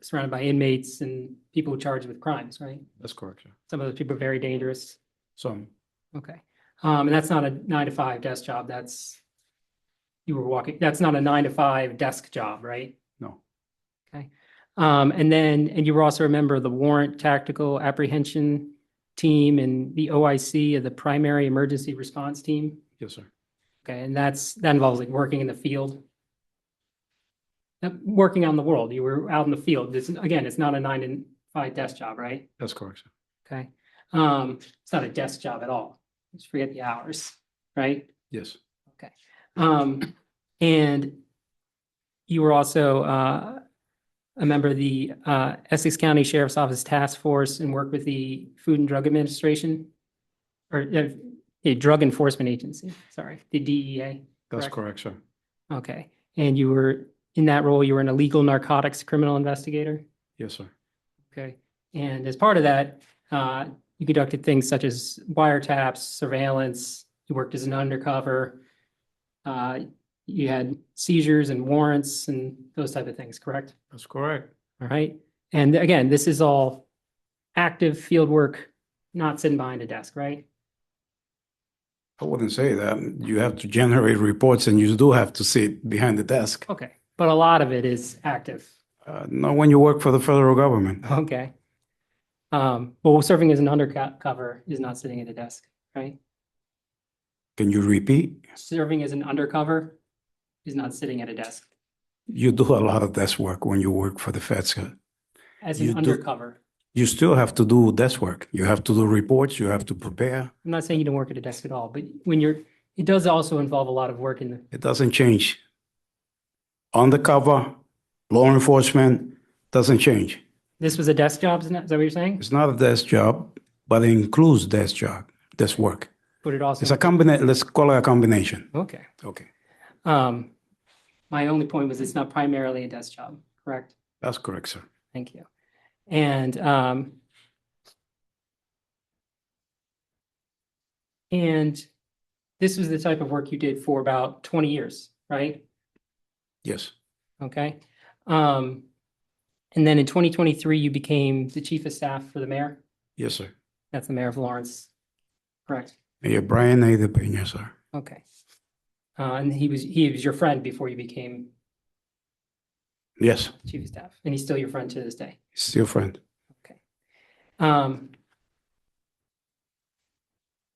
surrounded by inmates and people charged with crimes, right? That's correct, sir. Some of those people are very dangerous. So, Okay. And that's not a 9 to 5 desk job. That's not a 9 to 5 desk job, right? no, And you were also a member of the Warrant Tactical Apprehension Team and the OIC of the Primary Emergency Response Team. yes, sir. Okay, and that involves like working in the field. Working on the world. You were out in the field. Again, it's not a 9 to 5 desk job, right? That's correct, sir. Okay. It's not a desk job at all. Just forget the hours, right? Yes, Okay. And you were also a member of the Essex County Sheriff's Office Task Force and worked with the Food and Drug Administration or a Drug Enforcement Agency, sorry, the DEA. that's Correct. correct, sir. Okay. And you were in that role, you were an illegal narcotics criminal investigator. Yes, sir. Okay. And as part of that, you conducted things such as wiretaps, surveillance. You worked as an undercover. You had seizures and warrants and those type of things, correct? That's correct. All right. And again, this is all active field work, not sitting behind a desk, right? I wouldn't say that. You have to generate reports and you do have to sit behind the desk. Okay. But a lot of it is active. Not when you work for the federal government. Okay. Well, serving as an undercover is not sitting at a desk, right? Can you repeat? Serving as an undercover is not sitting at a desk. You do a lot of desk work when you work for the feds. As You an do- undercover. You still have to do desk work. You have to do reports. You have to prepare. I'm not saying you don't work at a desk at all, but it does also involve a lot of work in the, It doesn't change. Undercover, law enforcement, doesn't change. this was a desk job, isn't that, is that what you're saying? It's not a desk job, but it includes desk job, desk work. But it also. It's a combination, let's call it a combination. Okay. Okay, My only point was it's not primarily a desk job, correct? that's correct, sir. Thank you. And this was the type of work you did for about 20 years, right? Yes, Okay. And then in 2023, you became the chief of staff for the mayor. yes, sir. That's the mayor of Lawrence, correct? Mayor Brian A. DePena, sir. Okay. And he was your friend before you became Yes, chief of staff, and he's still your friend to this day. still friend.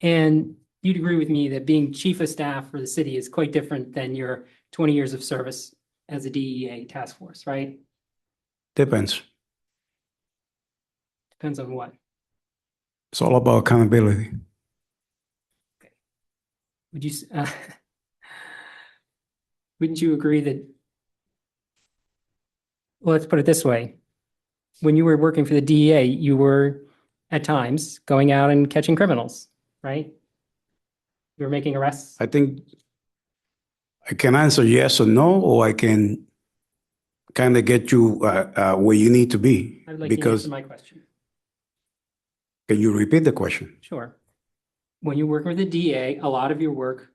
And you'd agree with me that being chief of staff for the city is quite different than your 20 years of service as a DEA task force, right? Depends. Depends on what. It's all about accountability. Wouldn't you agree that, well, let's put it this way. When you were working for the DEA, you were at times going out and catching criminals, right? You were making arrests. I think I can answer yes or no, or I can kind of get you where you need to be. I'd like you to Because, answer my question. can you repeat the question? Sure. When you work with the DA, a lot of your work,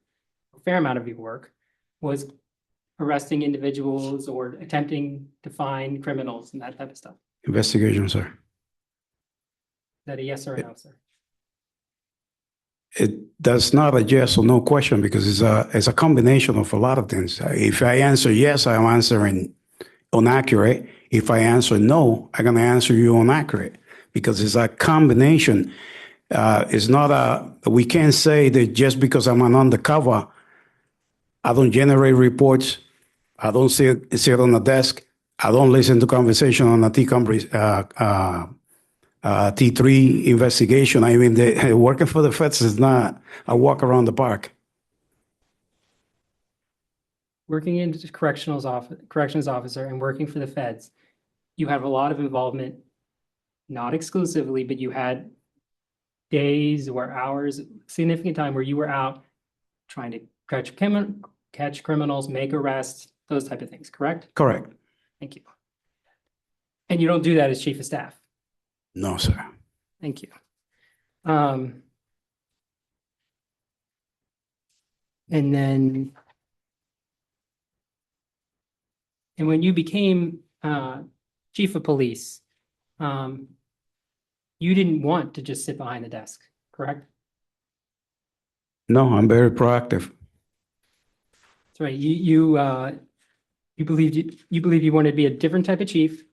a fair amount of your work, was arresting individuals or attempting to find criminals and that type of stuff. Is Investigation, sir. that a yes or a no, sir? That's not a yes or no question because it's a combination of a lot of things. If I answer yes, I'm answering inaccurate. If I answer no, I'm going to answer you inaccurate because it's a combination. It's not we can't say that just because I'm an undercover, I don't generate reports, I don't sit on a desk, I don't listen to conversation on a T3 investigation. I mean, working for the feds is not a walk around the park. Working in corrections officer and working for the feds, you have a lot of involvement, not exclusively, but you had days or hours, significant time where you were out trying to catch criminals, make arrests, those type of things, correct? Correct. Thank you. And you don't do that as chief of staff? No, sir. Thank you. And then, and when you became chief of police, you didn't want to just sit behind the desk, correct? No, I'm very proactive. That's right. You believed you wanted to be a different type of chief.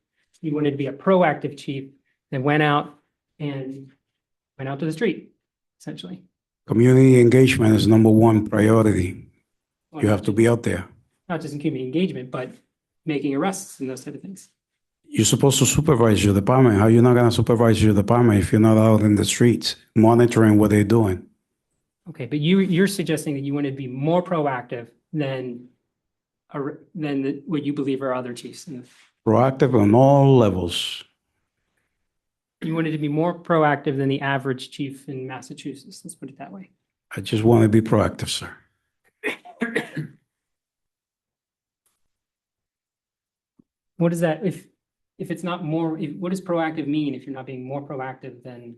You wanted to be a proactive chief, and went out to the street, essentially. Community engagement is number one priority. You have to be out there. Not just in community engagement, but making arrests and those type of things. You're supposed to supervise your department. How are you not going to supervise your department if you're not out in the streets monitoring what they're doing? Okay, but you're suggesting that you want to be more proactive than what you believe are other chiefs. Proactive on all levels. You wanted to be more proactive than the average chief in Massachusetts. Let's put it that way. I just want to be proactive, sir. What is that? If it's not more, what does proactive mean if you're not being more proactive than?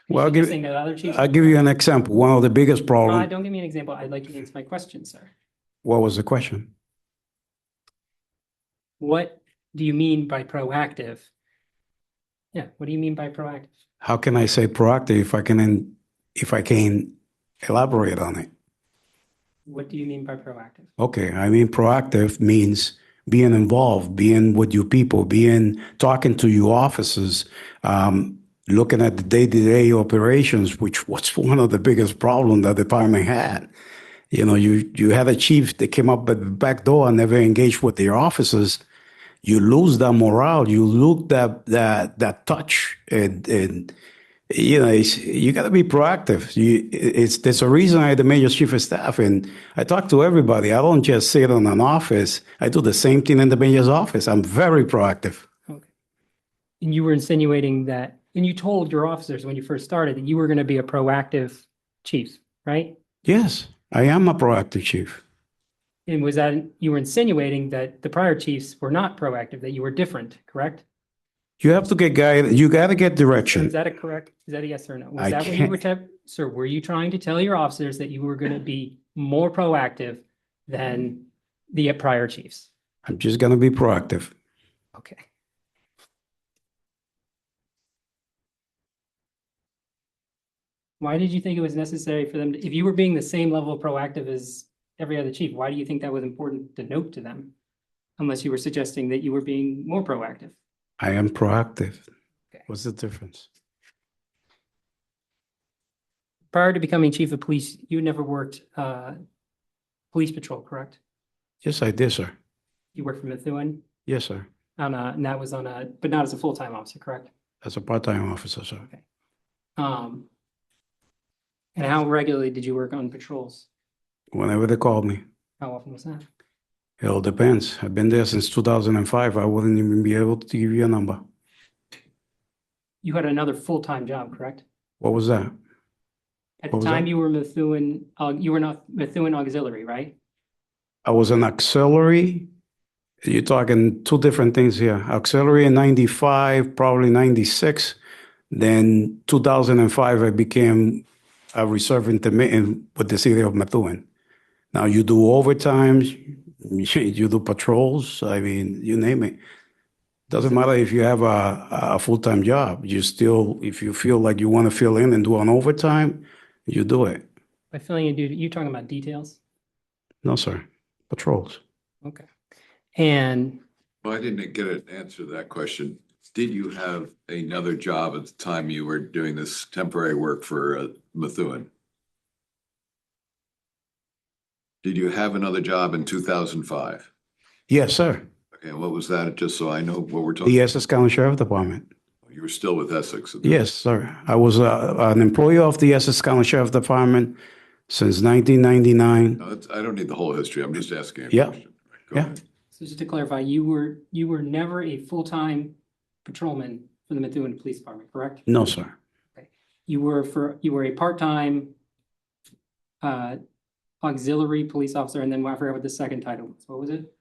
Well, saying that other chiefs? I'll give you an example. One of the biggest problems. Don't give me an example. I'd like you to answer my question, sir. What was the question? What do you mean by proactive? Yeah, what do you mean by proactive? How can I say proactive if I can elaborate on it? What do you mean by proactive? Okay, I mean proactive means being involved, being with your people, talking to your officers, looking at the day-to-day operations, which was one of the biggest problems that the department had. You know, you had a chief that came up at the back door and never engaged with their officers. You lose that morale. You lose that touch, and you know, you got to be proactive. There's a reason I'm the mayor's chief of staff, and I talk to everybody. I don't just sit in an office. I do the same thing in the mayor's office. I'm very proactive. Okay. And you were insinuating that, and you told your officers when you first started that you were going to be a proactive chief, right? Yes, I am a proactive chief. And was that, you were insinuating that the prior chiefs were not proactive, that you were different, correct? You have to get guidance. You got to get direction. Is that a yes or no? Was that what you were, sir, were you trying to tell your officers that you were going to be more proactive than the prior chiefs? I'm just going to be proactive. Okay. Why did you think it was necessary for them to, if you were being the same level of proactive as every other chief, why do you think that was important to note to them? Unless you were suggesting that you were being more proactive. I am proactive. Okay. What's the difference? Prior to becoming chief of police, you never worked police patrol, correct? Yes, I did, sir. You worked for Methuen Yes, sir. and that was but not as a full-time officer, correct? As a part-time officer, sir. Okay. And how regularly did you work on patrols? Whenever they called me. How often was that? It all depends. I've been there since 2005. I wouldn't even be able to give you a number. You had another full-time job, correct? What was that? At What the was time that? you were Methuen, you were not Methuen Auxiliary, right? I was an auxiliary. You're talking two different things here. Auxiliary in 95, probably 96. Then 2005, I became a reserve intermittent with the city of Methuen. Now you do overtime, you do patrols. I mean, you name it. Doesn't matter if you have a full-time job. You still, if you feel like you want to fill in and do an overtime, you do it. By filling in duty, you're talking about details? No, sir. Patrols. Okay. And Well, I didn't get an answer to that question. did you have another job at the time you were doing this temporary work for Methuen? Did you have another job in 2005? Yes, sir. Okay, what was that? Just so I know what we're talking. The Essex County Sheriff Department. You were still with Essex? at the- Yes, sir. I was an employee of the Essex County Sheriff Department since 1999. No, I don't need the whole history. I'm just asking a Yeah. question. Go Yeah. ahead. So just to clarify, you were never a full-time patrolman for the Methuen Police Department, correct? No, sir. You were a part-time auxiliary police officer, and then I forgot what the second title was. What was it?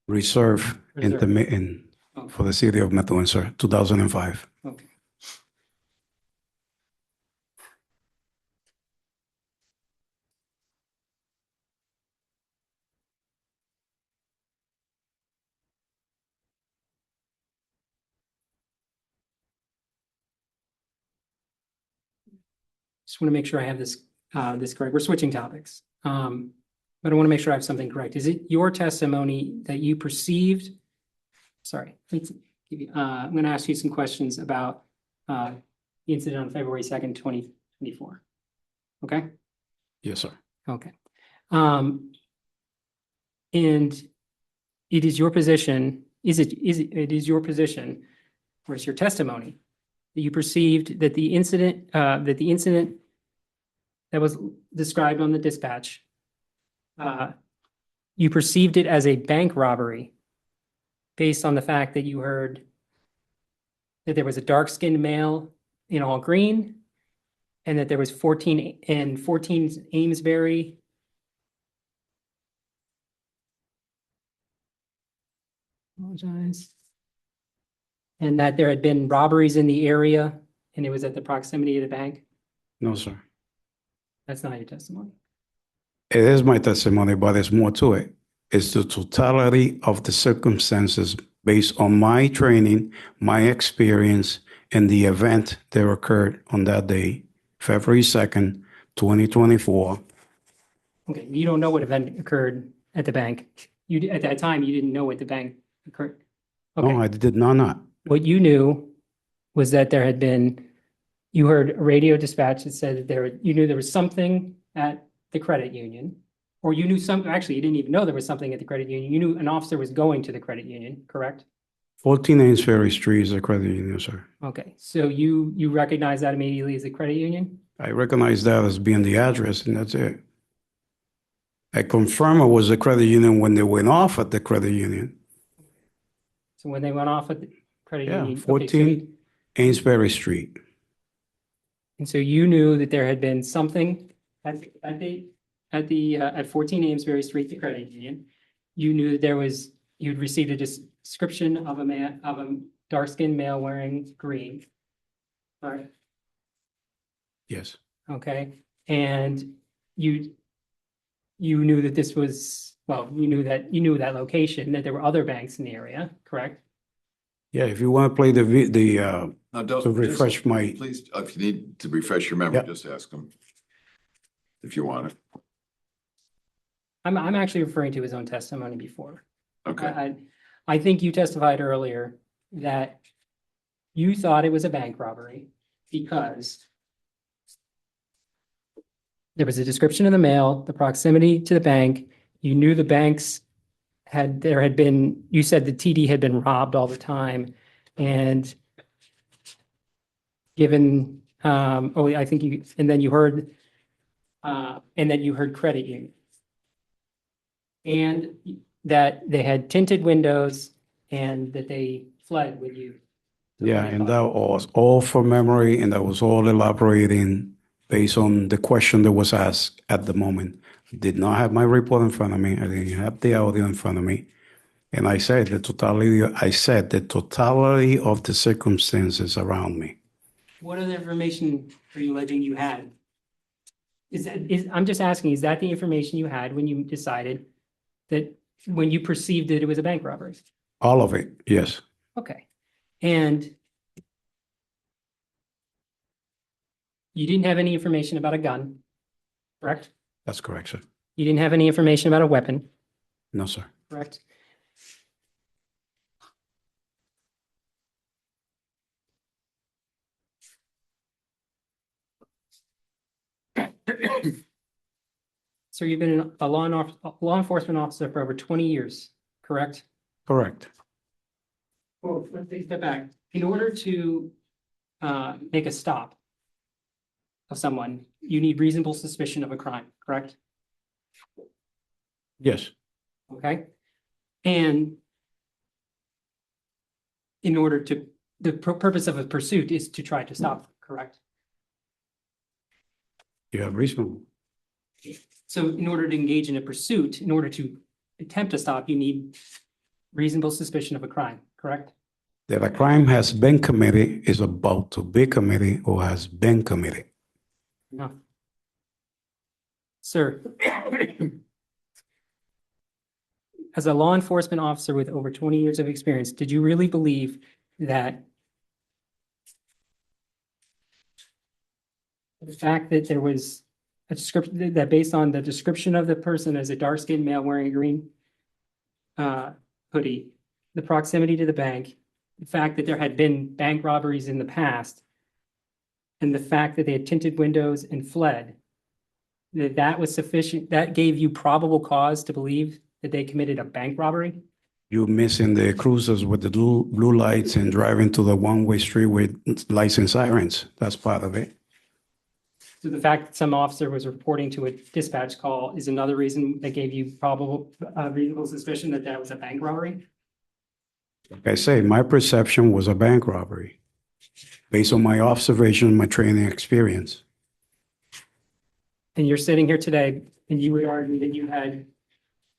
Reserve intermittent Okay. for the city of Methuen, sir, 2005. Okay. Just want to make sure I have this correct. We're switching topics. But I want to make sure I have something correct. Is it your testimony that you perceived? Sorry, I'm going to ask you some questions about the incident on February 2nd, 2024. Okay? Yes, sir. Okay. And it is your position, it is your position, or is your testimony, that you perceived that the incident that was described on the dispatch, you perceived it as a bank robbery based on the fact that you heard that there was a dark-skinned male in all green, and that there was 14 Amesbury. Apologize. And that there had been robberies in the area, and it was at the proximity of the bank. No, sir. That's not your testimony. It is my testimony, but there's more to it. It's the totality of the circumstances based on my training, my experience, and the event that occurred on that day, February 2nd, 2024. Okay, you don't know what event occurred at the bank. At that time, you didn't know what the bank occurred. No, Okay, I did not. what you knew was that there had been, you heard a radio dispatch that said that you knew there was something at the credit union, or you knew actually, you didn't even know there was something at the credit union. You knew an officer was going to the credit union, correct? 14 Amesbury Street is a credit union, sir. Okay, so you recognize that immediately as a credit union? I recognize that as being the address, and that's it. I confirm it was a credit union when they went off at the credit union. So when they went off at the credit Yeah, union. okay, 14 Amesbury Street. And so you knew that there had been something at 14 Amesbury Street, the credit union. You knew that you'd received a description of a dark-skinned male wearing green. All right, Yes. okay, and you knew that this was, well, you knew that location, that there were other banks in the area, correct? Yeah, if you want to play Now, don't- to refresh my, Please, if you need to refresh your memory, Yeah. just ask him. If you want it. I'm actually referring to his own testimony before. Okay. I think you testified earlier that you thought it was a bank robbery because there was a description of the mail, the proximity to the bank. You knew the banks you said the TD had been robbed all the time. And given, I think and then you heard credit union. And that they had tinted windows and that they fled with you. yeah, and that was all from memory, and that was all elaborating based on the question that was asked at the moment. I did not have my report in front of me. I didn't have the audio in front of me. And I said the totality of the circumstances around me. What other information are you alleging you had? I'm just asking, is that the information you had when you decided that, when you perceived that it was a bank robbery? All of it, yes. Okay. And you didn't have any information about a gun, correct? That's correct, sir. You didn't have any information about a weapon, No, sir. correct? So you've been a law enforcement officer for over 20 years, correct? Correct. Well, let's take a step back. In order to make a stop of someone, you need reasonable suspicion of a crime, correct? Yes. Okay? And in order to, the purpose of a pursuit is to try to stop, them, correct? You have reasonable. So in order to engage in a pursuit, in order to attempt to stop, you need reasonable suspicion of a crime, correct? That a crime has been committed, is about to be committed, or has been committed. No. Sir, as a law enforcement officer with over 20 years of experience, did you really believe that the fact that there was a description, that based on the description of the person as a dark-skinned male wearing a green hoodie, the proximity to the bank, the fact that there had been bank robberies in the past, and the fact that they had tinted windows and fled, that was sufficient, that gave you probable cause to believe that they committed a bank robbery? You missing the cruisers with the blue lights and driving to the one-way street with lights and sirens. That's part of it. So the fact that some officer was reporting to a dispatch call is another reason that gave you probable, reasonable suspicion that that was a bank robbery? Like I say, my perception was a bank robbery based on my observation, my training experience. And you're sitting here today and you would argue that you had,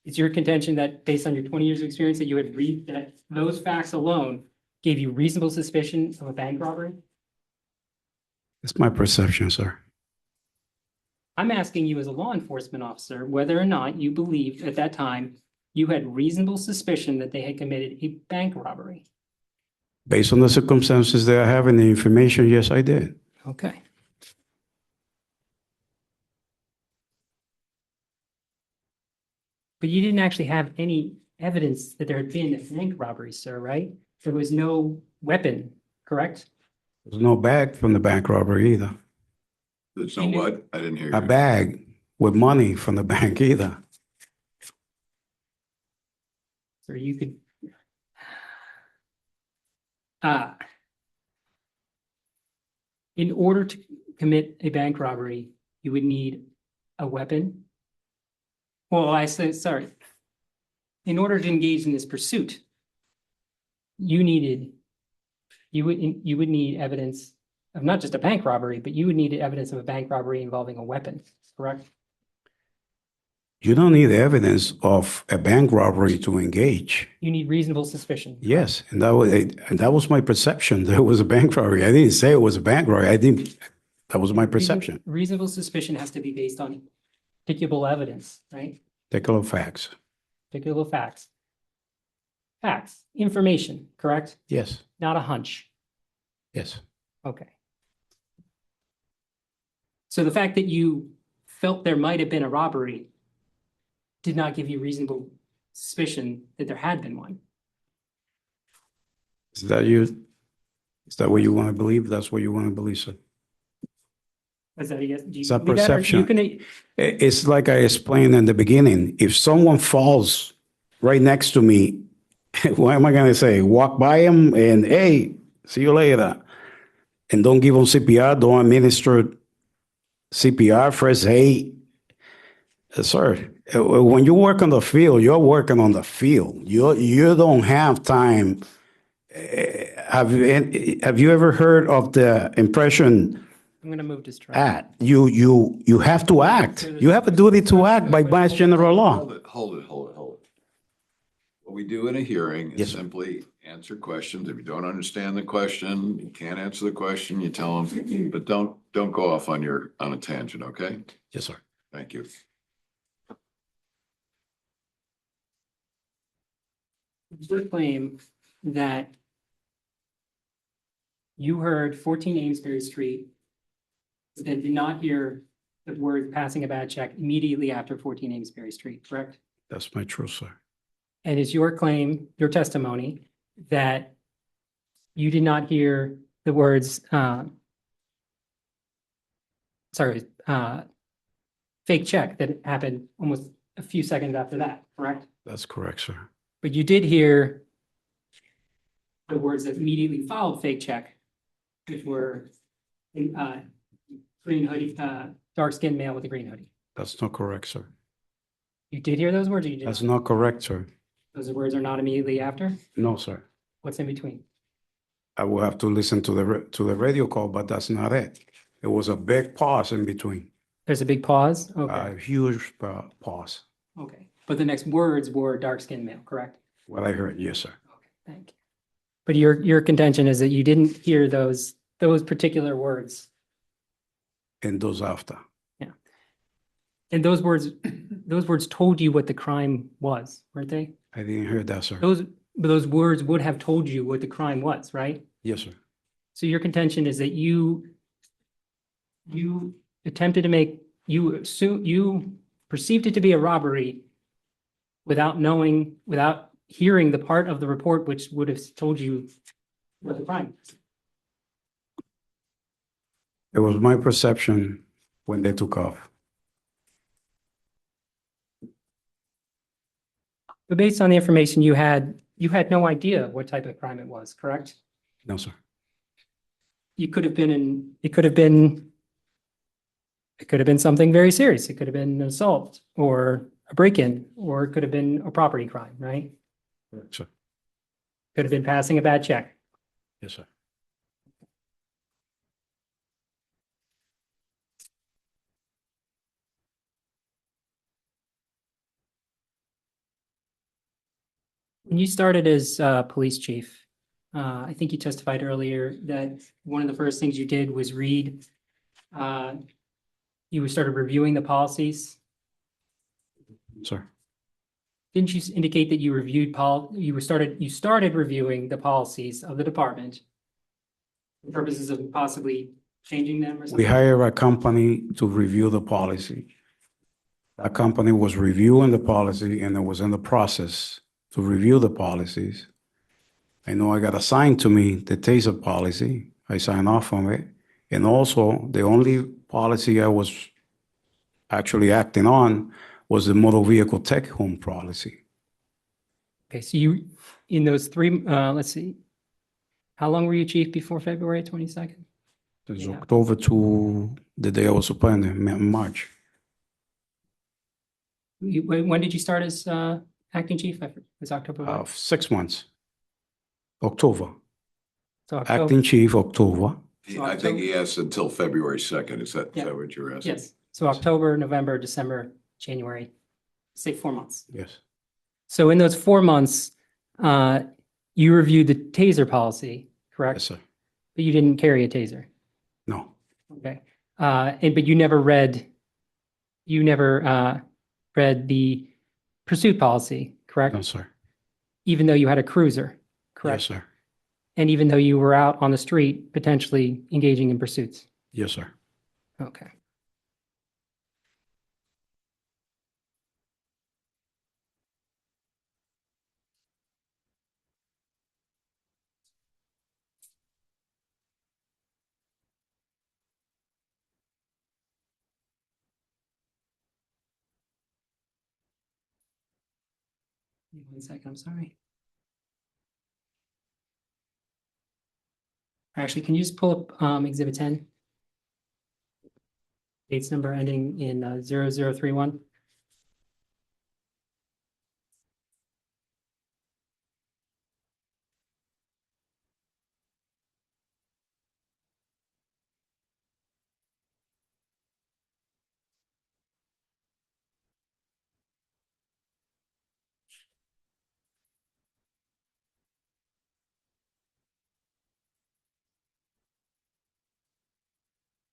it's your contention that based on your 20 years of experience that you had read that those facts alone gave you reasonable suspicion of a bank robbery? It's my perception, sir. I'm asking you as a law enforcement officer, whether or not you believed at that time you had reasonable suspicion that they had committed a bank robbery. Based on the circumstances that I have and the information, yes, I did. Okay. But you didn't actually have any evidence that there had been a bank robbery, sir, right? There was no weapon, correct? There's no bag from the bank robbery either. There's no what? I didn't hear A you. bag with money from the bank either. So you could. In order to commit a bank robbery, you would need a weapon. Well, I said, sorry. In order to engage in this pursuit, you would need evidence of not just a bank robbery, but you would need evidence of a bank robbery involving a weapon, correct? You don't need evidence of a bank robbery to engage. You need reasonable suspicion. Yes, and that was my perception. There was a bank robbery. I didn't say it was a bank robbery. That was my perception. Reasonable suspicion has to be based on articulable evidence, right? Particular facts. Articulable facts. Facts, information, correct? Yes, Not a hunch. yes. Okay. So the fact that you felt there might have been a robbery did not give you reasonable suspicion that there had been one. Is that you? Is that what you want to believe? That's what you want to believe, sir. Is that a yes? Do you It's a believe that, or perception. you can- It's like I explained in the beginning. If someone falls right next to me, what am I going to say? Walk by him and, hey, see you later. And don't give him CPR. Don't administer CPR, first aid. Sir, when you work on the field, you're working on the field. You don't have time. Have you ever heard of the impression I'm gonna move to strike. act? You have to act. You have a duty to act by Mass General law. Hold it. What we do in a hearing Yes, is sir. simply answer questions. If you don't understand the question, you can't answer the question, you tell them, but don't go off on a tangent, okay? Yes, sir. Thank you. Your claim that you heard 14 Amesbury Street and did not hear the word passing a bad check immediately after 14 Amesbury Street, correct? That's my truth, sir. And it's your claim, your testimony, that you did not hear the words, fake check that happened almost a few seconds after that, correct? That's correct, sir. But you did hear the words that immediately followed fake check, which were green hoodie, dark-skinned male with a green hoodie. That's not correct, sir. You did hear those words, or you did That's not? not correct, sir. Those words are not immediately after? No, sir. What's in between? I will have to listen to the radio call, but that's not it. It was a big pause in between, There's a big pause? a Okay, huge pause. okay. But the next words were dark-skinned male, correct? What I heard, yes, sir. Okay, thank you. But your contention is that you didn't hear those particular words. And those after. And those words told you what the crime was, weren't they? I didn't hear that, sir. But those words would have told you what the crime was, right? Yes, sir. So your contention is that you attempted to make, you perceived it to be a robbery without hearing the part of the report which would have told you what the crime was. It was my perception when they took off. But based on the information you had no idea what type of crime it was, correct? No, sir. It could have been something very serious. It could have been an assault or a break-in, or it could have been a property crime, right? Correct, sir. Could have been passing a bad check. Yes, sir. When you started as police chief, I think you testified earlier that one of the first things you did was you started reviewing the policies. Sir. Didn't you indicate that you started reviewing the policies of the department for purposes of possibly changing them or We something? hire a company to review the policy. That company was reviewing the policy and it was in the process to review the policies. I know I got assigned to me the TASER policy. I signed off on it. And also, the only policy I was actually acting on was the motor vehicle take home policy. Okay, so you, in those three, let's see, how long were you chief before February 22nd? It was Yeah. October to the day I was appointed, March. When did you start as acting chief? It was October. what? 6 months. October. So October, Acting chief, October. I think he asked until February 2nd. Is that Yeah. what you're asking? yes. So October, November, December, January, say 4 months. Yes. So in those 4 months, you reviewed the TASER policy, correct? Yes, sir. But you didn't carry a TASER. No. Okay. But you never read the pursuit policy, correct? No, sir. Even though you had a cruiser, Yes, correct? sir. And even though you were out on the street potentially engaging in pursuits. Yes, sir. Okay. Give me 1 second, I'm sorry. Actually, can you just pull up Exhibit 10? Dates number ending in 0031.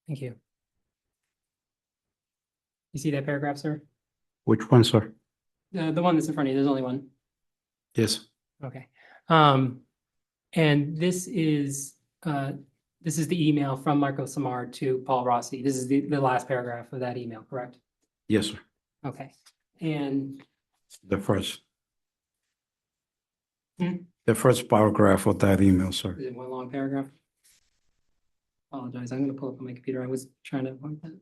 Thank you. You see that paragraph, sir? Which one, sir? The one that's in front of you, there's only one. Yes. Okay. And this is the email from Marco Samar to Paul Rossi. This is the last paragraph of that email, correct? Yes, sir. Okay. And The first. Hmm? The first paragraph of that email, sir. is it one long paragraph? Apologize, I'm gonna pull up on my computer. I was trying to avoid that.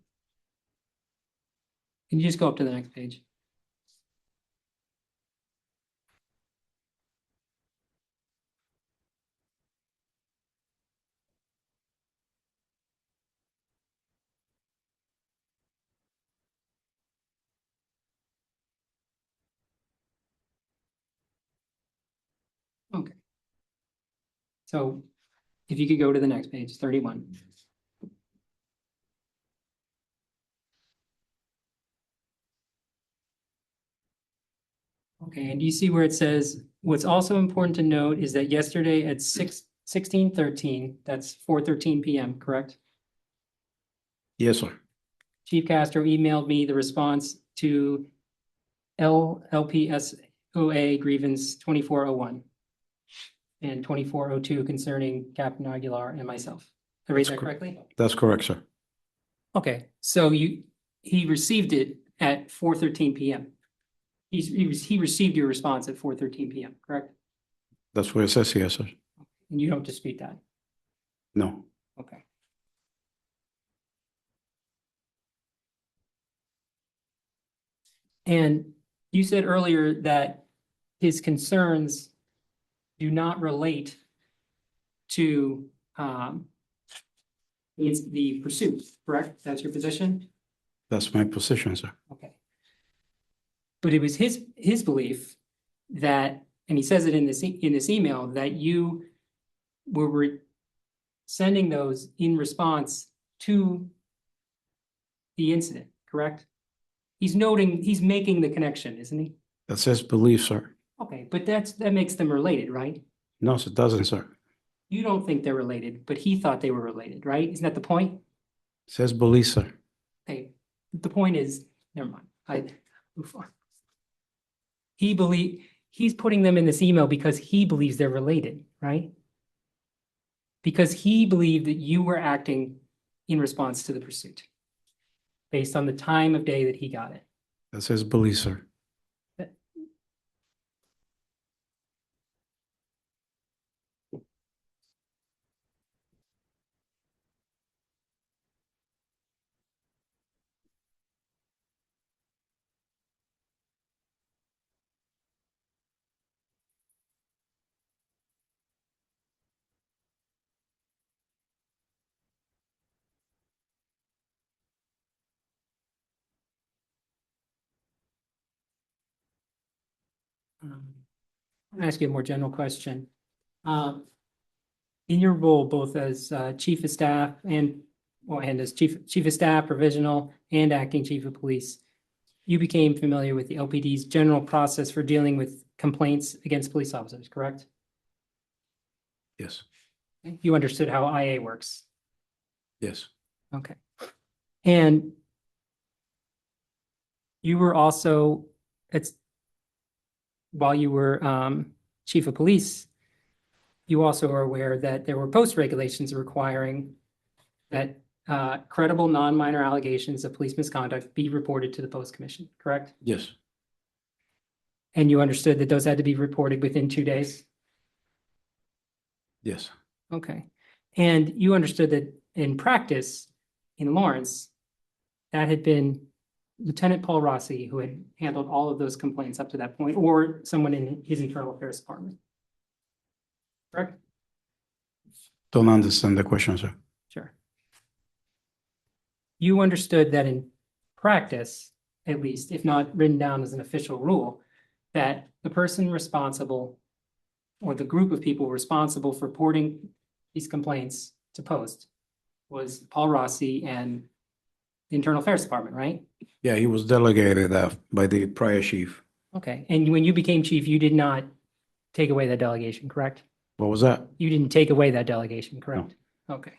Can you just go up to the next page? Okay. So if you could go to the next page, 31. Okay, and do you see where it says, what's also important to note is that yesterday at 16:13, that's 4:13 PM, correct? Yes, sir. Chief Castro emailed me the response to LPSOA grievance 2401 and 2402 concerning Captain Aguilar and myself. Did I read That's that correct. correctly? That's correct, sir. Okay, so he received it at 4:13 PM. He received your response at 4:13 PM, correct? That's what it says here, sir. And you don't dispute that? No. Okay. And you said earlier that his concerns do not relate to it's the pursuit, correct? That's your position? That's my position, sir. Okay. But it was his belief that, and he says it in this email, that you were sending those in response to the incident, correct? He's making the connection, isn't he? That says belief, sir. Okay, but that makes them related, right? No, it doesn't, sir. You don't think they're related, but he thought they were related, right? Isn't that the point? It says belief, sir. Okay, the point is, never mind, I move on. He's putting them in this email because he believes they're related, right? Because he believed that you were acting in response to the pursuit based on the time of day that he got it. That says belief, sir. I'm gonna ask you a more general question. In your role, both as chief of staff and as chief of staff, provisional, and acting chief of police, you became familiar with the LPD's general process for dealing with complaints against police officers, correct? Yes. You understood how IA works. Yes. Okay. And you were also, while you were chief of police, you also are aware that there were post regulations requiring that credible non-minor allegations of police misconduct be reported to the post commission, correct? Yes. And you understood that those had to be reported within 2 days? Yes. Okay. And you understood that in practice, in Lawrence, that had been Lieutenant Paul Rossi who had handled all of those complaints up to that point, or someone in his internal affairs department. Correct? Don't understand the question, sir. Sure. You understood that in practice, at least, if not written down as an official rule, that the person responsible or the group of people responsible for reporting these complaints to post was Paul Rossi and the Internal Affairs Department, right? Yeah, he was delegated by the prior chief. Okay. And when you became chief, you did not take away that delegation, correct? What was that? You didn't take away that delegation, correct? Okay.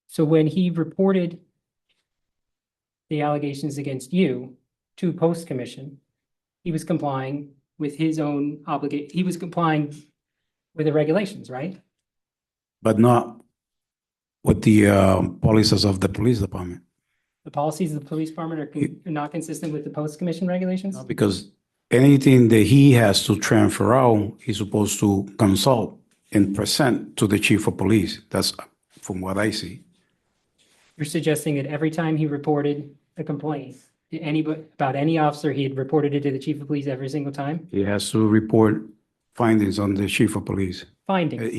So when he reported the allegations against you to post commission, he was complying with his own obligation. He was complying with the regulations, right? But not with the policies of the police department. The policies of the police department are not consistent with the post commission regulations? Because anything that he has to transfer out, he's supposed to consult and present to the chief of police. That's from what I see. You're suggesting that every time he reported a complaint, about any officer, he had reported it to the chief of police every single time? He has to report findings on the chief of police. Findings.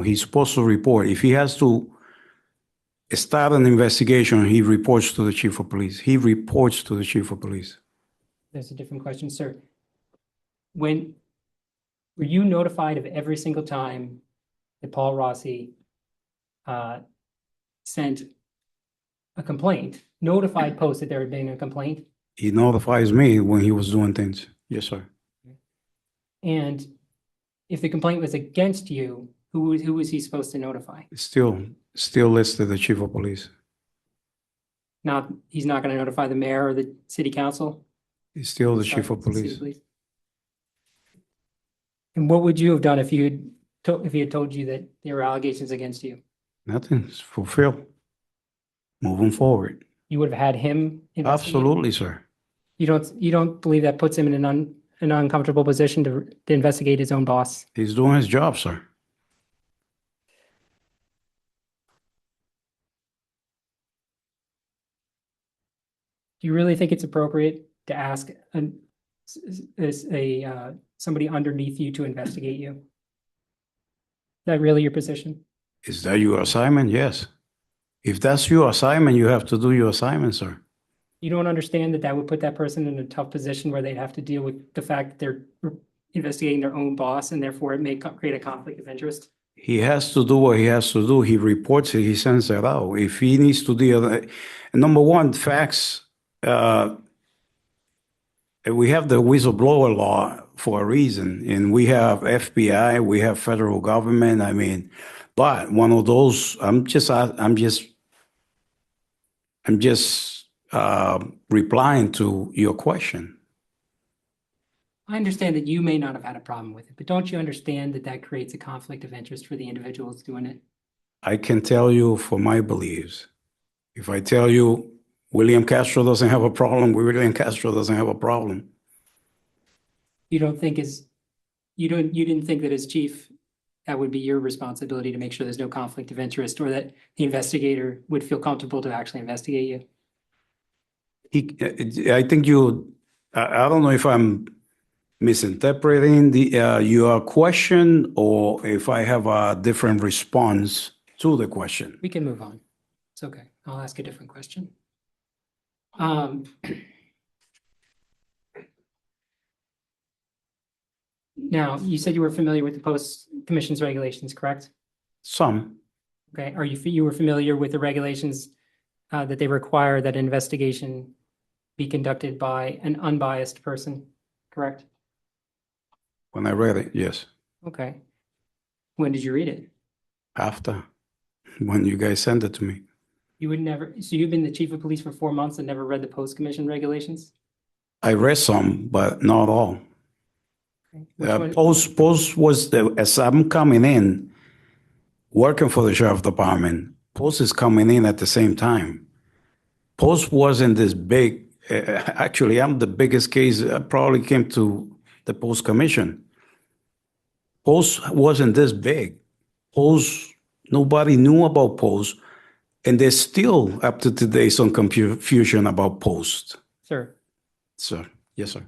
He's supposed to report. If he has to start an investigation, he reports to the chief of police. He reports to the chief of police. That's a different question, sir. Were you notified of every single time that Paul Rossi sent a complaint, notified post that there had been a complaint? He notifies me when he was doing things. Yes, sir. And if the complaint was against you, who was he supposed to notify? Still listed the chief of police. He's not going to notify the mayor or the city council? He's still the chief of Sorry, city police. And what would you have done if he had told you that there were allegations against you? Nothing. It's fulfilled. Moving forward. You would have had him investigate? Absolutely, sir. You don't believe that puts him in an uncomfortable position to investigate his own boss? He's doing his job, sir. Do you really think it's appropriate to ask somebody underneath you to investigate you? Is that really your position? Is that your assignment? Yes. If that's your assignment, you have to do your assignment, sir. You don't understand that would put that person in a tough position where they'd have to deal with the fact that they're investigating their own boss, and therefore it may create a conflict of interest? He has to do what he has to do. He reports it, he sends it out. If he needs to deal, number one, facts, we have the whistleblower law for a reason, and we have FBI, we have federal government. I mean, but one of those, I'm just replying to your question. I understand that you may not have had a problem with it, but don't you understand that creates a conflict of interest for the individuals doing it? I can tell you for my beliefs. If I tell you William Castro doesn't have a problem, William Castro doesn't have a problem. You didn't think that as chief, that would be your responsibility to make sure there's no conflict of interest, or that the investigator would feel comfortable to actually investigate you? I think I don't know if I'm misinterpreting your question, or if I have a different response to the question. We can move on. It's okay. I'll ask a different question. Now, you said you were familiar with the post commission's regulations, correct? Some. Okay. You were familiar with the regulations that they require that an investigation be conducted by an unbiased person, correct? When I read it, yes. Okay. When did you read it? After, when you guys sent it to me. So you've been the chief of police for 4 months and never read the post commission regulations? I read some, but not all. Okay. Post was as I'm coming in, working for the sheriff department, post is coming in at the same time. Post wasn't this big. Actually, I'm the biggest case. I probably came to the post commission. Post wasn't this big. Post, nobody knew about post. And there's still, up to today, some confusion about post. Sir. Sir, yes, sir.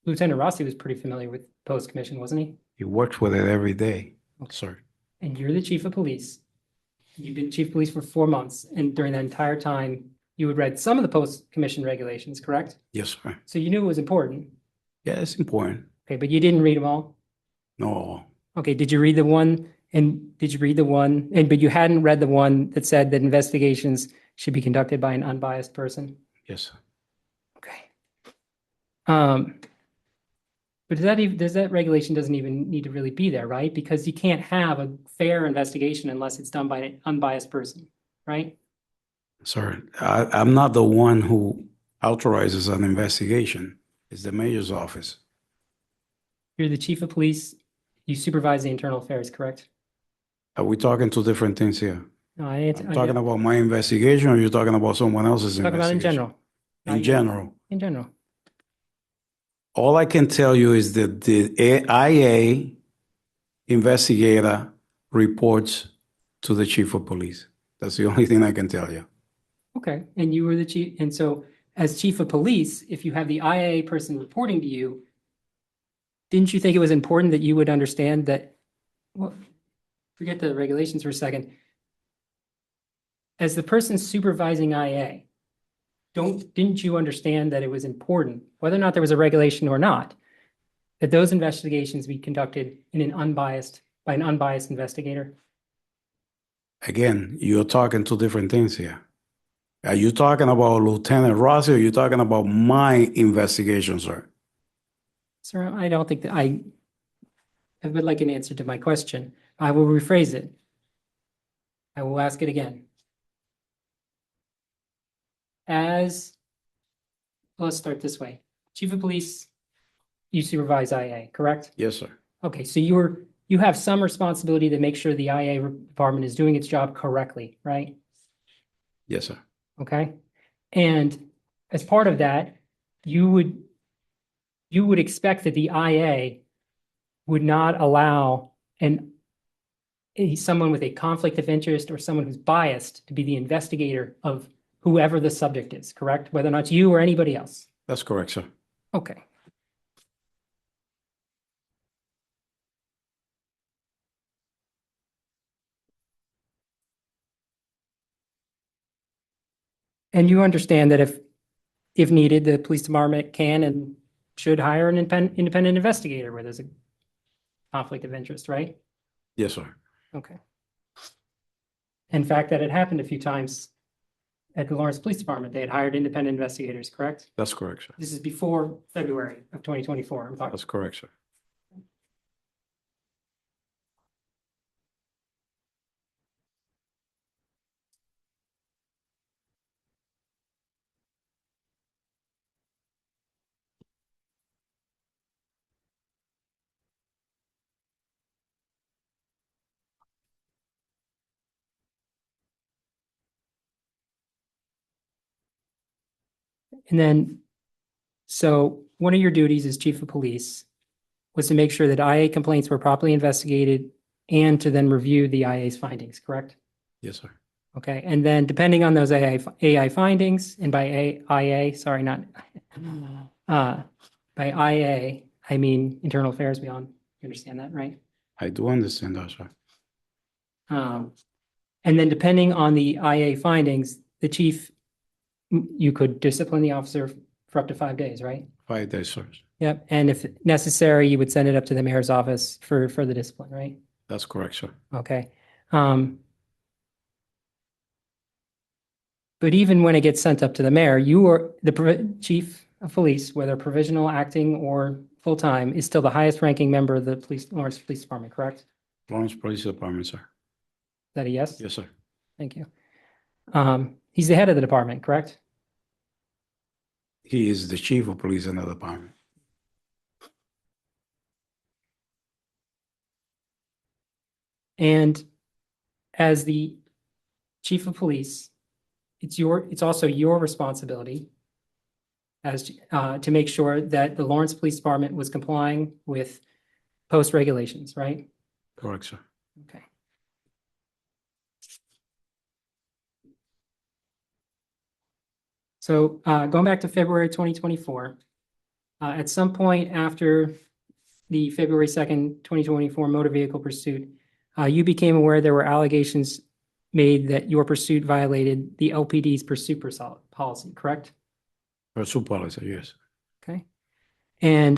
Lieutenant Rossi was pretty familiar with post commission, wasn't he? He works with it every day, Okay. sir. And you're the chief of police. You've been chief of police for 4 months, and during that entire time, you had read some of the post commission regulations, correct? Yes, sir. So you knew it was important. Yeah, it's important. Okay, but you didn't read them all? No, Okay, did you read the one, but you hadn't read the one that said that investigations should be conducted by an unbiased person? yes, sir. Okay. But does that regulation doesn't even need to really be there, right? Because you can't have a fair investigation unless it's done by an unbiased person, right? Sir, I'm not the one who authorizes an investigation. It's the mayor's office. You're the chief of police. You supervise the internal affairs, correct? Are we talking two different things here? No, I'm talking about my investigation, or you're talking about someone else's Talk about investigation? in general. In general. In general. All I can tell you is that the IA investigator reports to the chief of police. That's the only thing I can tell you. Okay, and you were the chief, and so as chief of police, if you have the IA person reporting to you, didn't you think it was important that you would understand that, well, forget the regulations for a second. As the person supervising IA, didn't you understand that it was important, whether or not there was a regulation or not, that those investigations be conducted in by an unbiased investigator? Again, you're talking two different things here. Are you talking about Lieutenant Rossi or are you talking about my investigation, sir? Sir, I don't think that I would like an answer to my question. I will rephrase it. I will ask it again. Let's start this way. Chief of Police, you supervise IA, correct? Yes, sir. Okay, so you have some responsibility to make sure the IA department is doing its job correctly, right? Yes, sir. Okay, and as part of that, you would expect that the IA would not allow someone with a conflict of interest or someone who's biased to be the investigator of whoever the subject is, correct? Whether or not it's you or anybody else. That's correct, sir. Okay. And you understand that if needed, the police department can and should hire an independent investigator where there's a conflict of interest, right? Yes, sir. Okay. In fact, that had happened a few times at the Lawrence Police Department. They had hired independent investigators, correct? That's correct, sir. This is before February of 2024. I'm talking. That's correct, sir. And then, so one of your duties as chief of police was to make sure that IA complaints were properly investigated and to then review the IA's findings, correct? Yes, sir. Okay, and then depending on those AI findings, and by IA, sorry, not, by IA, I mean internal affairs beyond, you understand that, right? I do understand that, sir. And then depending on the IA findings, the chief, you could discipline the officer for up to 5 days, right? 5 days, sir. Yep, and if necessary, you would send it up to the mayor's office for further discipline, right? That's correct, sir. Okay. But even when it gets sent up to the mayor, you are the chief of police, whether provisional, acting, or full-time, is still the highest ranking member of the Lawrence Police Department, correct? Is Lawrence Police Department, sir. that a yes? Yes, sir. Thank you. He's the head of the department, correct? He is the chief of police in the department. And as the chief of police, it's also your responsibility as to make sure that the Lawrence Police Department was complying with post regulations, right? Correct, sir. Okay. So going back to February 2024, at some point after the February 2nd, 2024 motor vehicle pursuit, you became aware there were allegations made that your pursuit violated the LPD's pursuit policy, correct? Pursuit policy, yes. Okay. And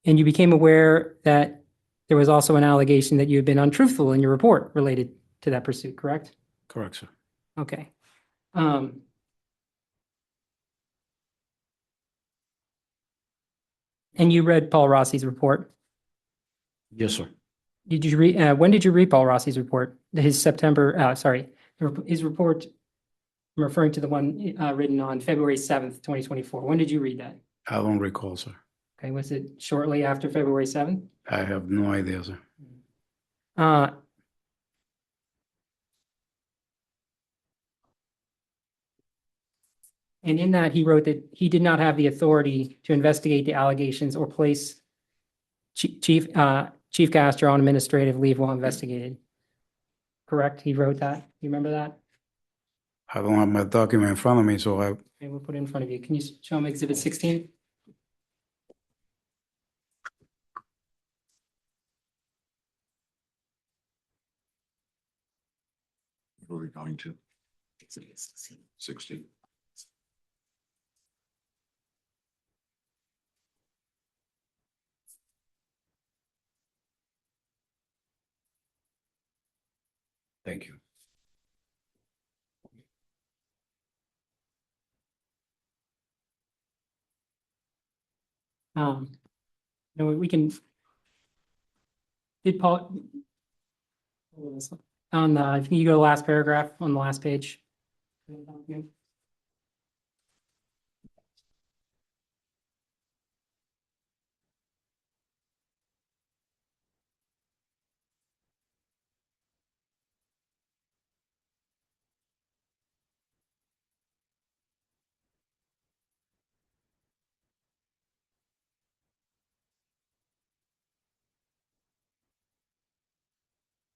you became aware that there was also an allegation that you had been untruthful in your report related to that pursuit, correct? Correct, sir. Okay. And you read Paul Rossi's report? Yes, sir. Did you read, when did you read Paul Rossi's report? His his report, I'm referring to the one written on February 7th, 2024. When did you read that? I don't recall, sir. Okay, was it shortly after February 7th? I have no idea, sir. And in that, he wrote that he did not have the authority to investigate the allegations or place Chief Castro on administrative leave while investigated. correct? He wrote that. You remember that? I don't have my document in front of me, so I, Okay, we'll put it in front of you. Can you show him Exhibit 16? Where are we going to? Exhibit 16. 60. thank you. No, we can. Did Paul? On the, I think you go to the last paragraph on the last page.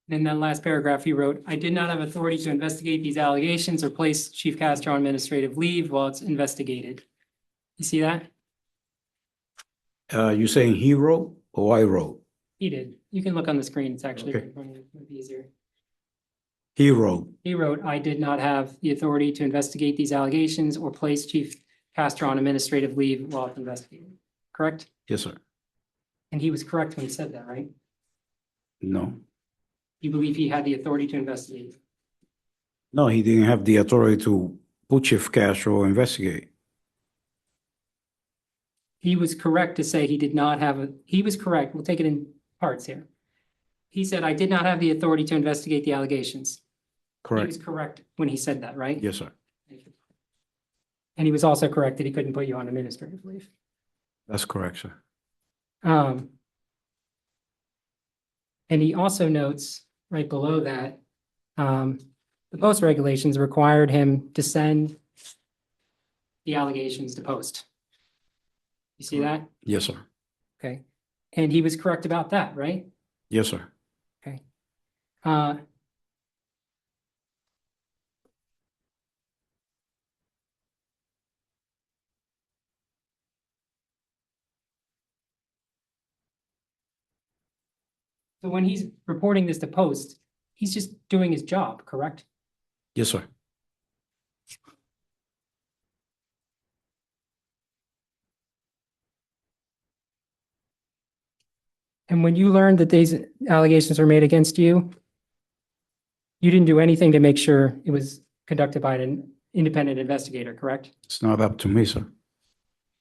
In that last paragraph, he wrote, I did not have authority to investigate these allegations or place Chief Castro on administrative leave while it's investigated. You see that? You saying he wrote or I wrote? He did. You can look on the screen. It's actually Okay. might be easier. He wrote. He wrote, I did not have the authority to investigate these allegations or place Chief Castro on administrative leave while it's investigated. Correct? Yes, sir. And he was correct when he said that, right? No. You believe he had the authority to investigate? No, he didn't have the authority to put Chief Castro investigate. He was correct to say he did not have he was correct. We'll take it in parts here. He said, I did not have the authority to investigate the allegations. He was Correct. correct when he said that, right? Yes, sir. And he was also correct that he couldn't put you on administrative leave. That's correct, sir. And he also notes right below that, the post regulations required him to send the allegations to post. You see that? Yes, sir. Okay. And he was correct about that, right? Yes, sir. Okay. So when he's reporting this to post, he's just doing his job, correct? Yes, sir. And when you learned that these allegations were made against you, you didn't do anything to make sure it was conducted by an independent investigator, correct? It's not up to me, sir.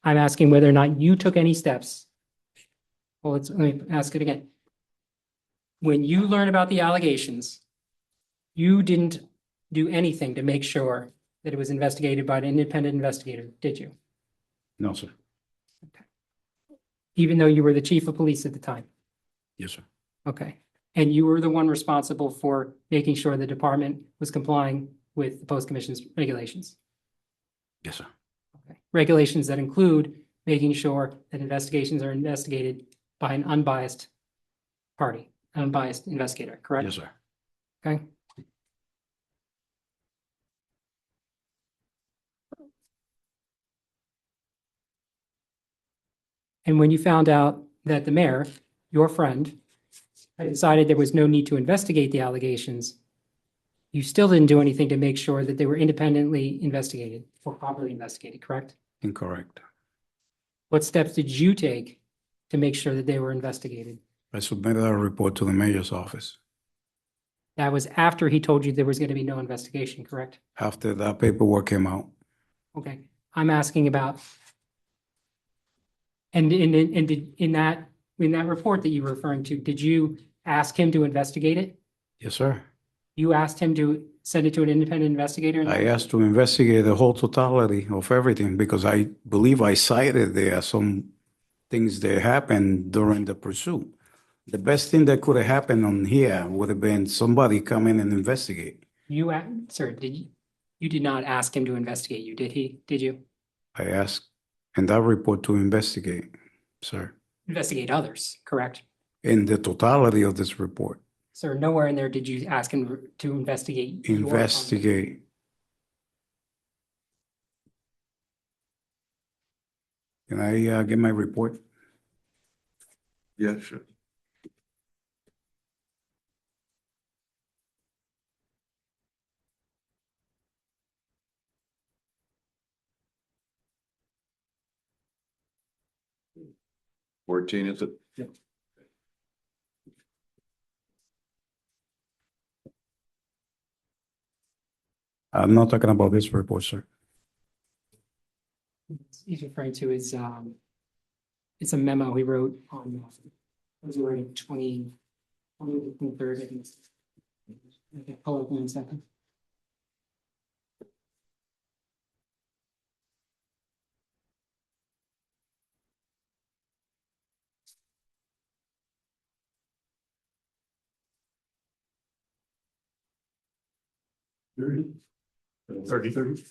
I'm asking whether or not you took any steps. Well, let me ask it again. When you learn about the allegations, you didn't do anything to make sure that it was investigated by an independent investigator, did you? No, sir. Even though you were the chief of police at the time? Yes, sir. Okay. And you were the one responsible for making sure the department was complying with the post commission's regulations? Yes, sir. Okay. Regulations that include making sure that investigations are investigated by an unbiased party, an unbiased investigator, correct? Yes, sir. Okay. And when you found out that the mayor, your friend, had decided there was no need to investigate the allegations, you still didn't do anything to make sure that they were independently investigated or properly investigated, correct? Incorrect. What steps did you take to make sure that they were investigated? I submitted a report to the mayor's office. That was after he told you there was going to be no investigation, correct? After that paperwork came out. Okay, I'm asking about. And in that report that you were referring to, did you ask him to investigate it? Yes, sir. You asked him to send it to an independent investigator? I asked to investigate the whole totality of everything because I believe I cited there some things that happened during the pursuit. The best thing that could have happened on here would have been somebody come in and investigate. Sir, you did not ask him to investigate you, did he? Did you? I asked in that report to investigate, sir, Investigate others, correct? in the totality of this report. Sir, nowhere in there did you ask him to investigate. your conduct. Investigate. Can I get my report? Yeah, sure. Fourteen, is it? I'm not talking about this report, sir. He's referring to his, it's a memo he wrote on February 23rd, I think. Okay, hold on 1 second. Thirty.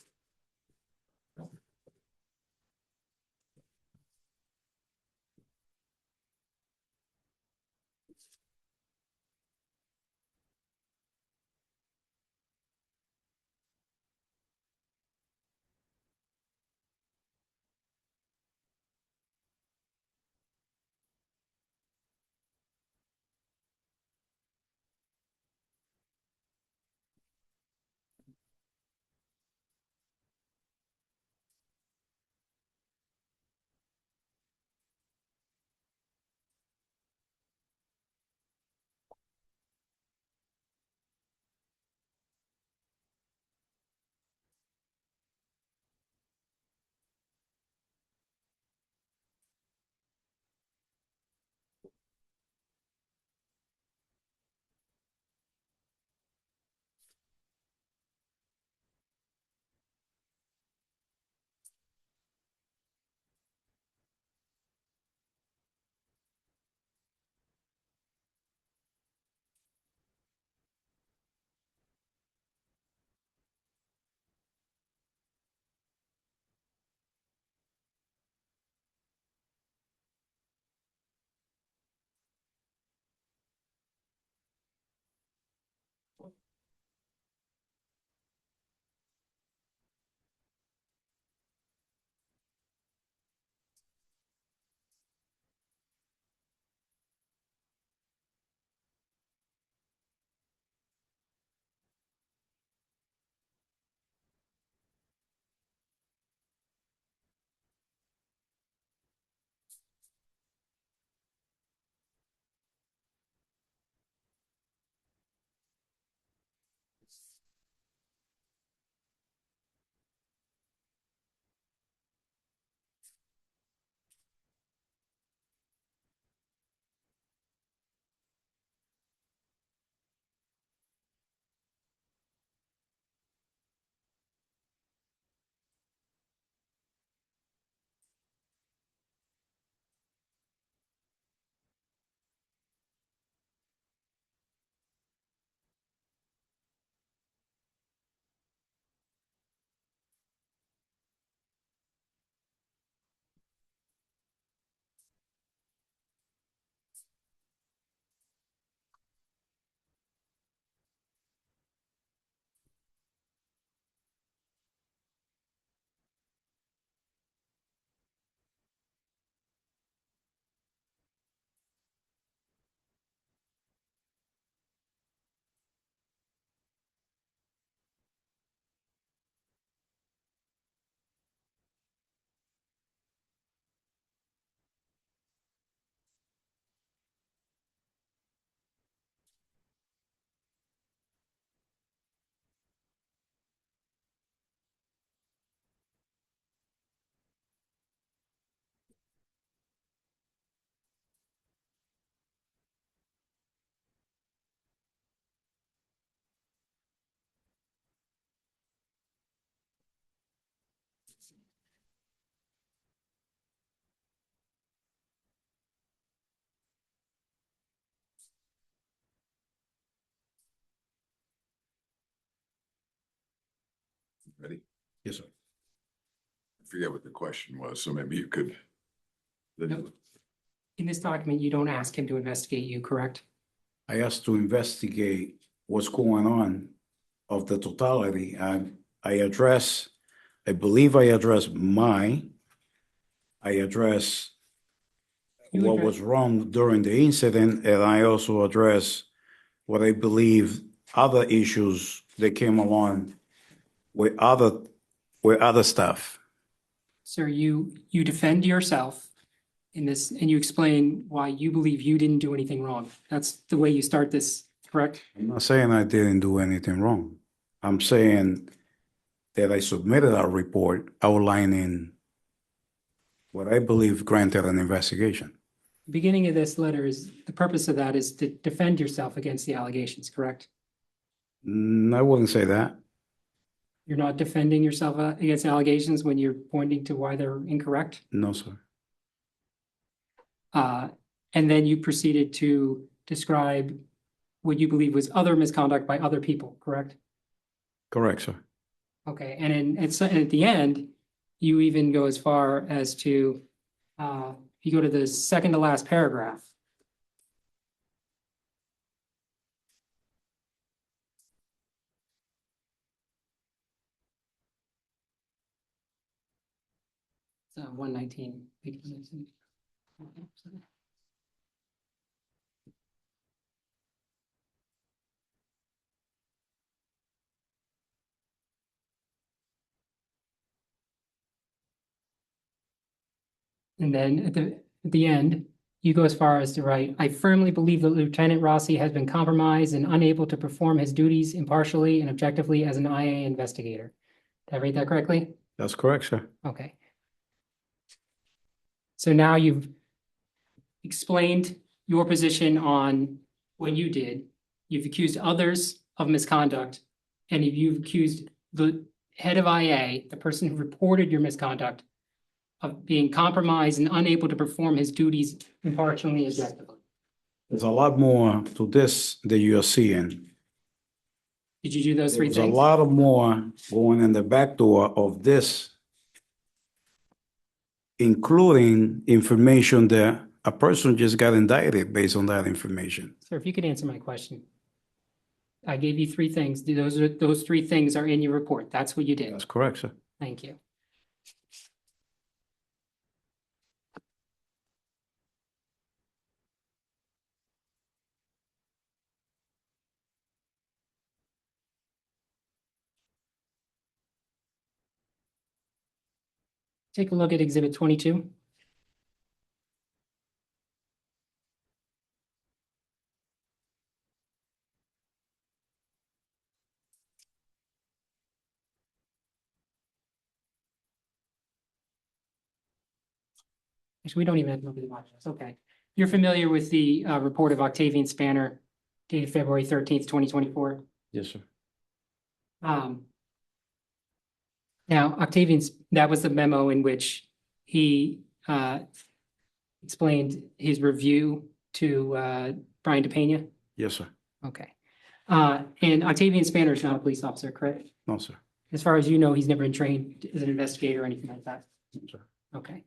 Ready? Yes, sir. I forget what the question was, so maybe you could. Nope. In this document, you don't ask him to investigate you, correct? I asked to investigate what's going on of the totality. I believe I address You what address- was wrong during the incident, and I also address what I believe other issues that came along with other stuff. Sir, you defend yourself in this, and you explain why you believe you didn't do anything wrong. That's the way you start this, correct? I'm not saying I didn't do anything wrong. I'm saying that I submitted a report outlining what I believe granted an investigation. The beginning of this letter is, the purpose of that is to defend yourself against the allegations, correct? I wouldn't say that. You're not defending yourself against allegations when you're pointing to why they're incorrect? No, sir. And then you proceeded to describe what you believe was other misconduct by other people, correct? Correct, sir. Okay, and at the end, you even go as far as to, if you go to the second to last paragraph. It's 119. And then at the end, you go as far as to write, I firmly believe that Lieutenant Rossi has been compromised and unable to perform his duties impartially and objectively as an IA investigator. Did I read that correctly? That's correct, sir. Okay. So now you've explained your position on what you did. You've accused others of misconduct, and you've accused the head of IA, the person who reported your misconduct, of being compromised and unable to perform his duties impartially and objectively. There's a lot more to this that you are seeing. Did you do those three There's a things? lot of more going in the back door of this, including information that a person just got indicted based on that information. Sir, if you could answer my question. I gave you three things. Those three things are in your report. That's what you did. That's correct, sir. Thank you. Take a look at Exhibit 22. Actually, we don't even have to look at the modules. Okay. You're familiar with the report of Octavian Spanner dated February 13th, 2024? Yes, sir. Now, Octavian's, that was the memo in which he explained his review to Brian DePena? Yes, sir. Okay. And Octavian Spanner is not a police officer, correct? No, sir. As far as you know, he's never been trained as an investigator or anything like that? No, sir. Okay.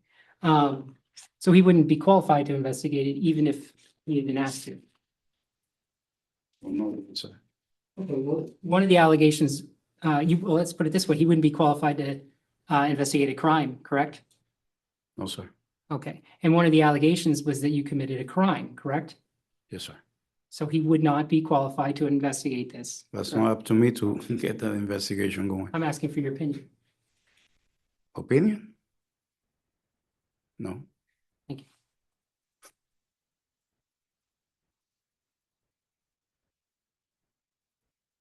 So he wouldn't be qualified to investigate it even if he had been asked to? No, sir. Okay, well, one of the allegations, well, let's put it this way, he wouldn't be qualified to investigate a crime, correct? No, sir. Okay, and one of the allegations was that you committed a crime, correct? Yes, sir. So he would not be qualified to investigate this. That's not up to me to get that investigation going. I'm asking for your opinion. Opinion? No. Thank you.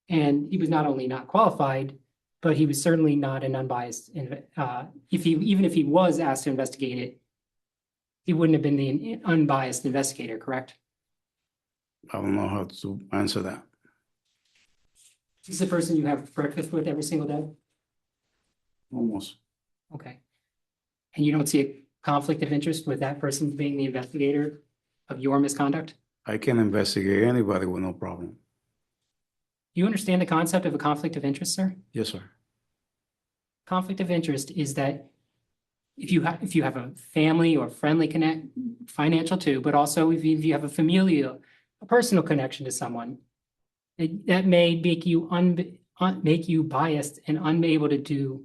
And he was not only not qualified, but he was certainly not an unbiased, even if he was asked to investigate it, he wouldn't have been the unbiased investigator, correct? I don't know how to answer that. He's the person you have breakfast with every single day? Almost. Okay. And you don't see a conflict of interest with that person being the investigator of your misconduct? I can investigate anybody with no problem. Do you understand the concept of a conflict of interest, sir? Yes, sir. Conflict of interest is that if you have a family or friendly connect, financial too, but also if you have a familial a personal connection to someone, that may make you make you biased and unable to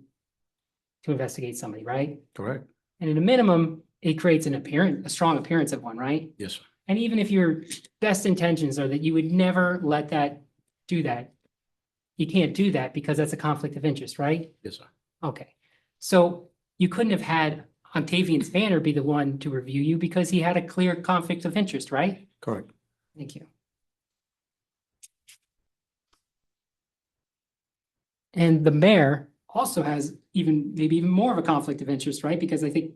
investigate somebody, right? Correct. And at a minimum, it creates a strong appearance of one, right? Yes, sir. And even if your best intentions are that you would never let that do that, you can't do that because that's a conflict of interest, right? Yes, sir. Okay. So you couldn't have had Octavian Spanner be the one to review you because he had a clear conflict of interest, right? Correct. Thank you. And the mayor also has maybe even more of a conflict of interest, right? Because I think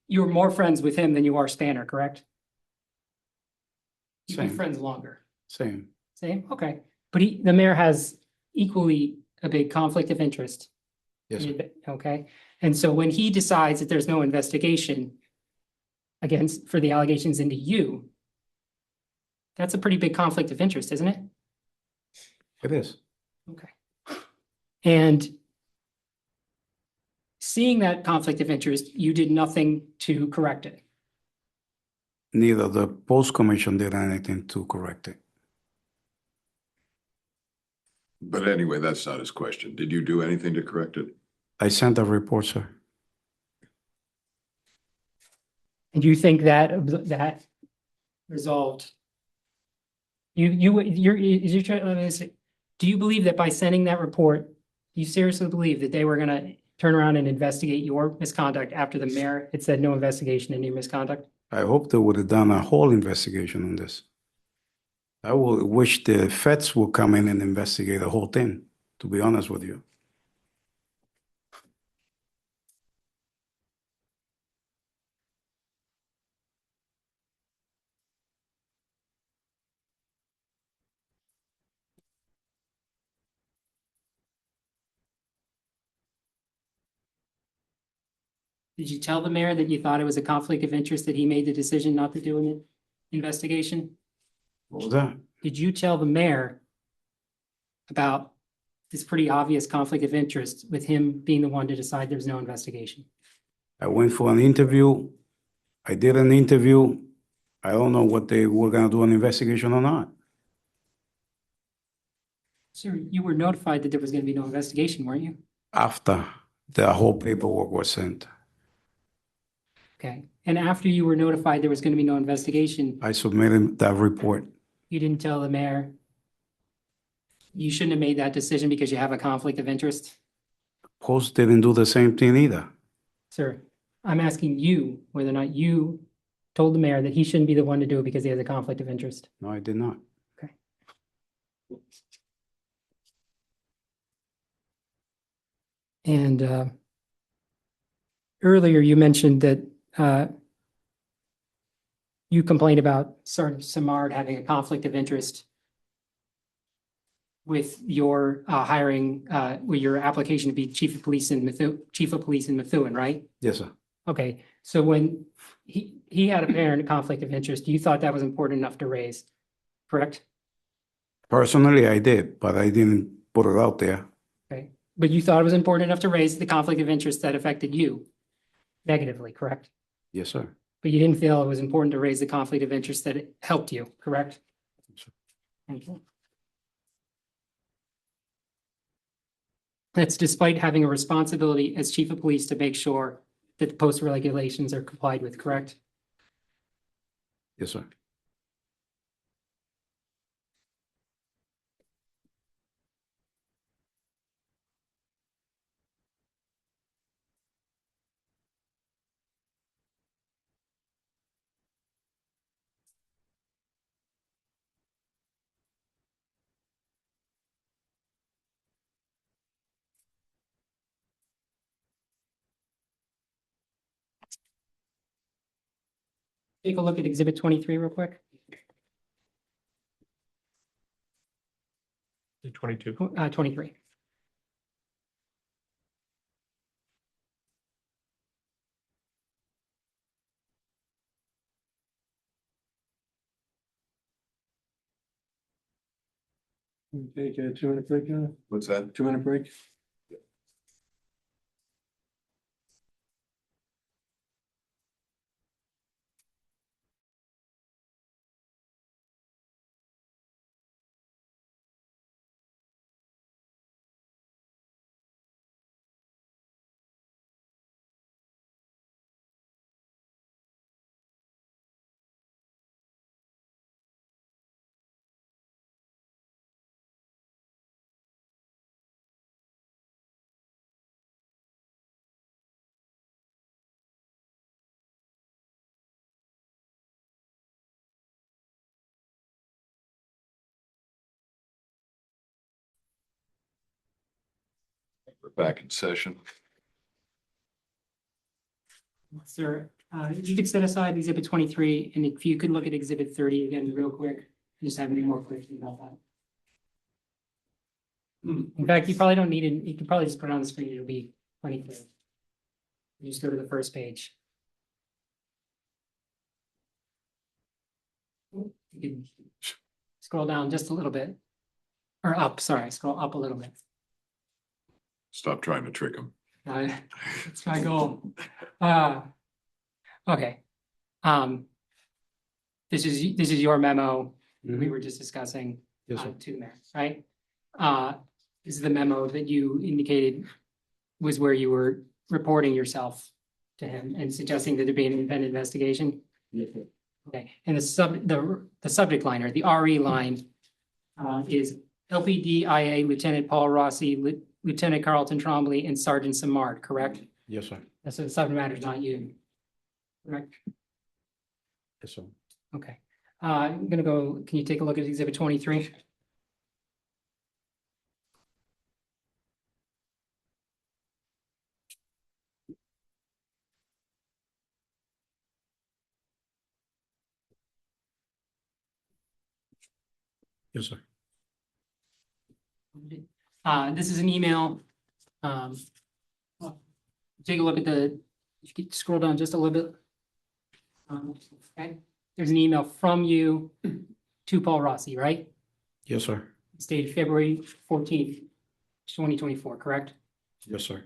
you're more friends with him than you are Spanner, correct? You've been Same. friends longer. Same. Same, okay. But the mayor has equally a big conflict of interest. Yes, sir. Okay, and so when he decides that there's no investigation for the allegations into you, that's a pretty big conflict of interest, isn't it? It is. Okay. And seeing that conflict of interest, you did nothing to correct it. Neither the post commission did anything to correct it. But anyway, that's not his question. Did you do anything to correct it? I sent a report, sir. And you think that resolved? Do you believe that by sending that report, you seriously believe that they were gonna turn around and investigate your misconduct after the mayor had said no investigation into your misconduct? I hope they would have done a whole investigation on this. I will wish the feds would come in and investigate the whole thing, to be honest with you. Did you tell the mayor that you thought it was a conflict of interest that he made the decision not to do an investigation? What was that? Did you tell the mayor about this pretty obvious conflict of interest with him being the one to decide there's no investigation? I went for an interview. I did an interview. I don't know what they were gonna do an investigation or not. Sir, you were notified that there was gonna be no investigation, weren't you? After the whole paperwork was sent, Okay, and after you were notified there was gonna be no investigation, I submitted that report. you didn't tell the mayor you shouldn't have made that decision because you have a conflict of interest? Post didn't do the same thing either. Sir, I'm asking you whether or not you told the mayor that he shouldn't be the one to do it because he has a conflict of interest. No, I did not. And earlier you mentioned that you complained about Sergeant Samard having a conflict of interest with your hiring, with your application to be chief of police in Methuen, right? Yes, sir. Okay, so when he had apparent conflict of interest, you thought that was important enough to raise, correct? Personally, I did, but I didn't put it out there. Okay, but you thought it was important enough to raise the conflict of interest that affected you negatively, correct? Yes, sir. But you didn't feel it was important to raise the conflict of interest that it helped you, correct? Thank you. That's despite having a responsibility as chief of police to make sure that the postal regulations are complied with, correct? Yes, sir. Take a look at Exhibit 23 real quick. 22. 23. Take a 2-minute break, What's that? 2-minute break? We're back in session. Sir, you could set aside exhibit 23, and if you could look at exhibit 30 again real quick, just have any more questions about that. In fact, you probably don't need it. You can probably just put it on the screen. It'll be plenty clear. You just go to the first page. You can scroll down just a little bit. Or up, sorry, scroll up a little bit. Stop trying to trick him. That's my goal. Okay. This is your memo we were just discussing Yes, sir. to the mayor, right? This is the memo that you indicated was where you were reporting yourself to him and suggesting that there be an independent investigation. Okay, and the subject line or the RE line is LPDIA Lieutenant Paul Rossi, Lieutenant Carlton Trombley, and Sergeant Samard, correct? Yes, sir. That's the subject matter is not you. Correct? Yes, sir. Okay. I'm gonna go, can you take a look at exhibit 23? Yes, sir. This is an email. Take a look at if you could scroll down just a little bit. Okay, there's an email from you to Paul Rossi, right? Yes, sir. It's dated February 14th, 2024, correct? Yes, sir.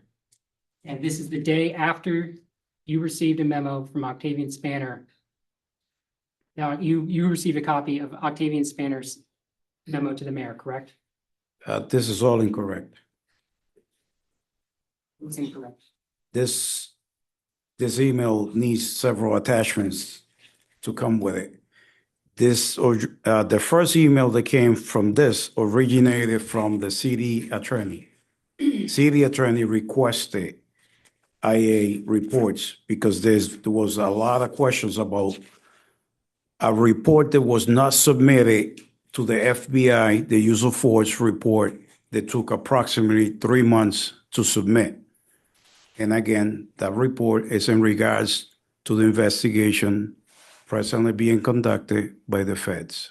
And this is the day after you received a memo from Octavian Spanner. Now, you received a copy of Octavian Spanner's memo to the mayor, correct? This is all incorrect. It's incorrect. This email needs several attachments to come with it. The first email that came from this originated from the city attorney. City attorney requested IA reports because there was a lot of questions about a report that was not submitted to the FBI, the use of force report that took approximately 3 months to submit. And again, that report is in regards to the investigation presently being conducted by the feds.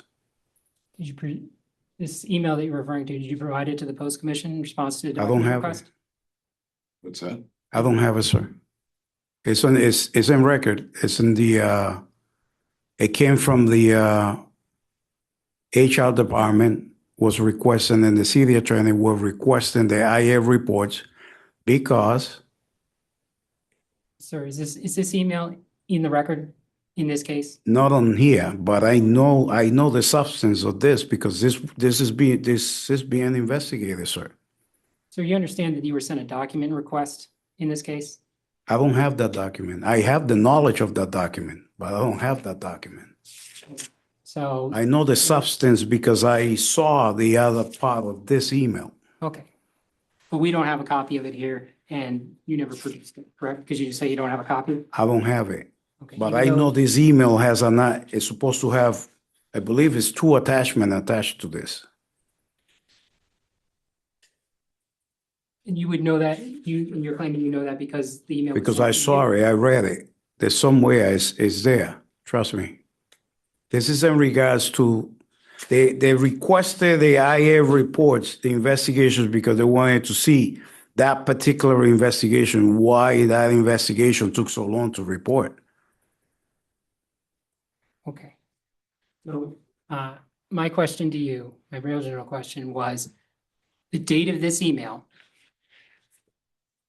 This email that you're referring to, did you provide it to the post commission in response to the I don't document have request? it. What's that? I don't have it, sir. It's in record. It's in the, it came from the HR department was requesting and the city attorney were requesting the IA reports because Sir, is this email in the record in this case? not on here, but I know the substance of this because this is being investigated, sir. So you understand that you were sent a document request in this case? I don't have that document. I have the knowledge of that document, but I don't have that document. So, I know the substance because I saw the other part of this email. okay. But we don't have a copy of it here and you never produced it, correct? Because you say you don't have a copy? I don't have it, Okay. but Even I though- know this email it's supposed to have, I believe it's 2 attachments attached to this. And you would know that, and you're claiming you know that because the email. was Because sent I to saw you. it, I read it. There's somewhere it's there, trust me. This is in regards to, they requested the IA reports, the investigations, because they wanted to see that particular investigation, why that investigation took so long to report. Okay. So, my question to you, my original question was, the date of this email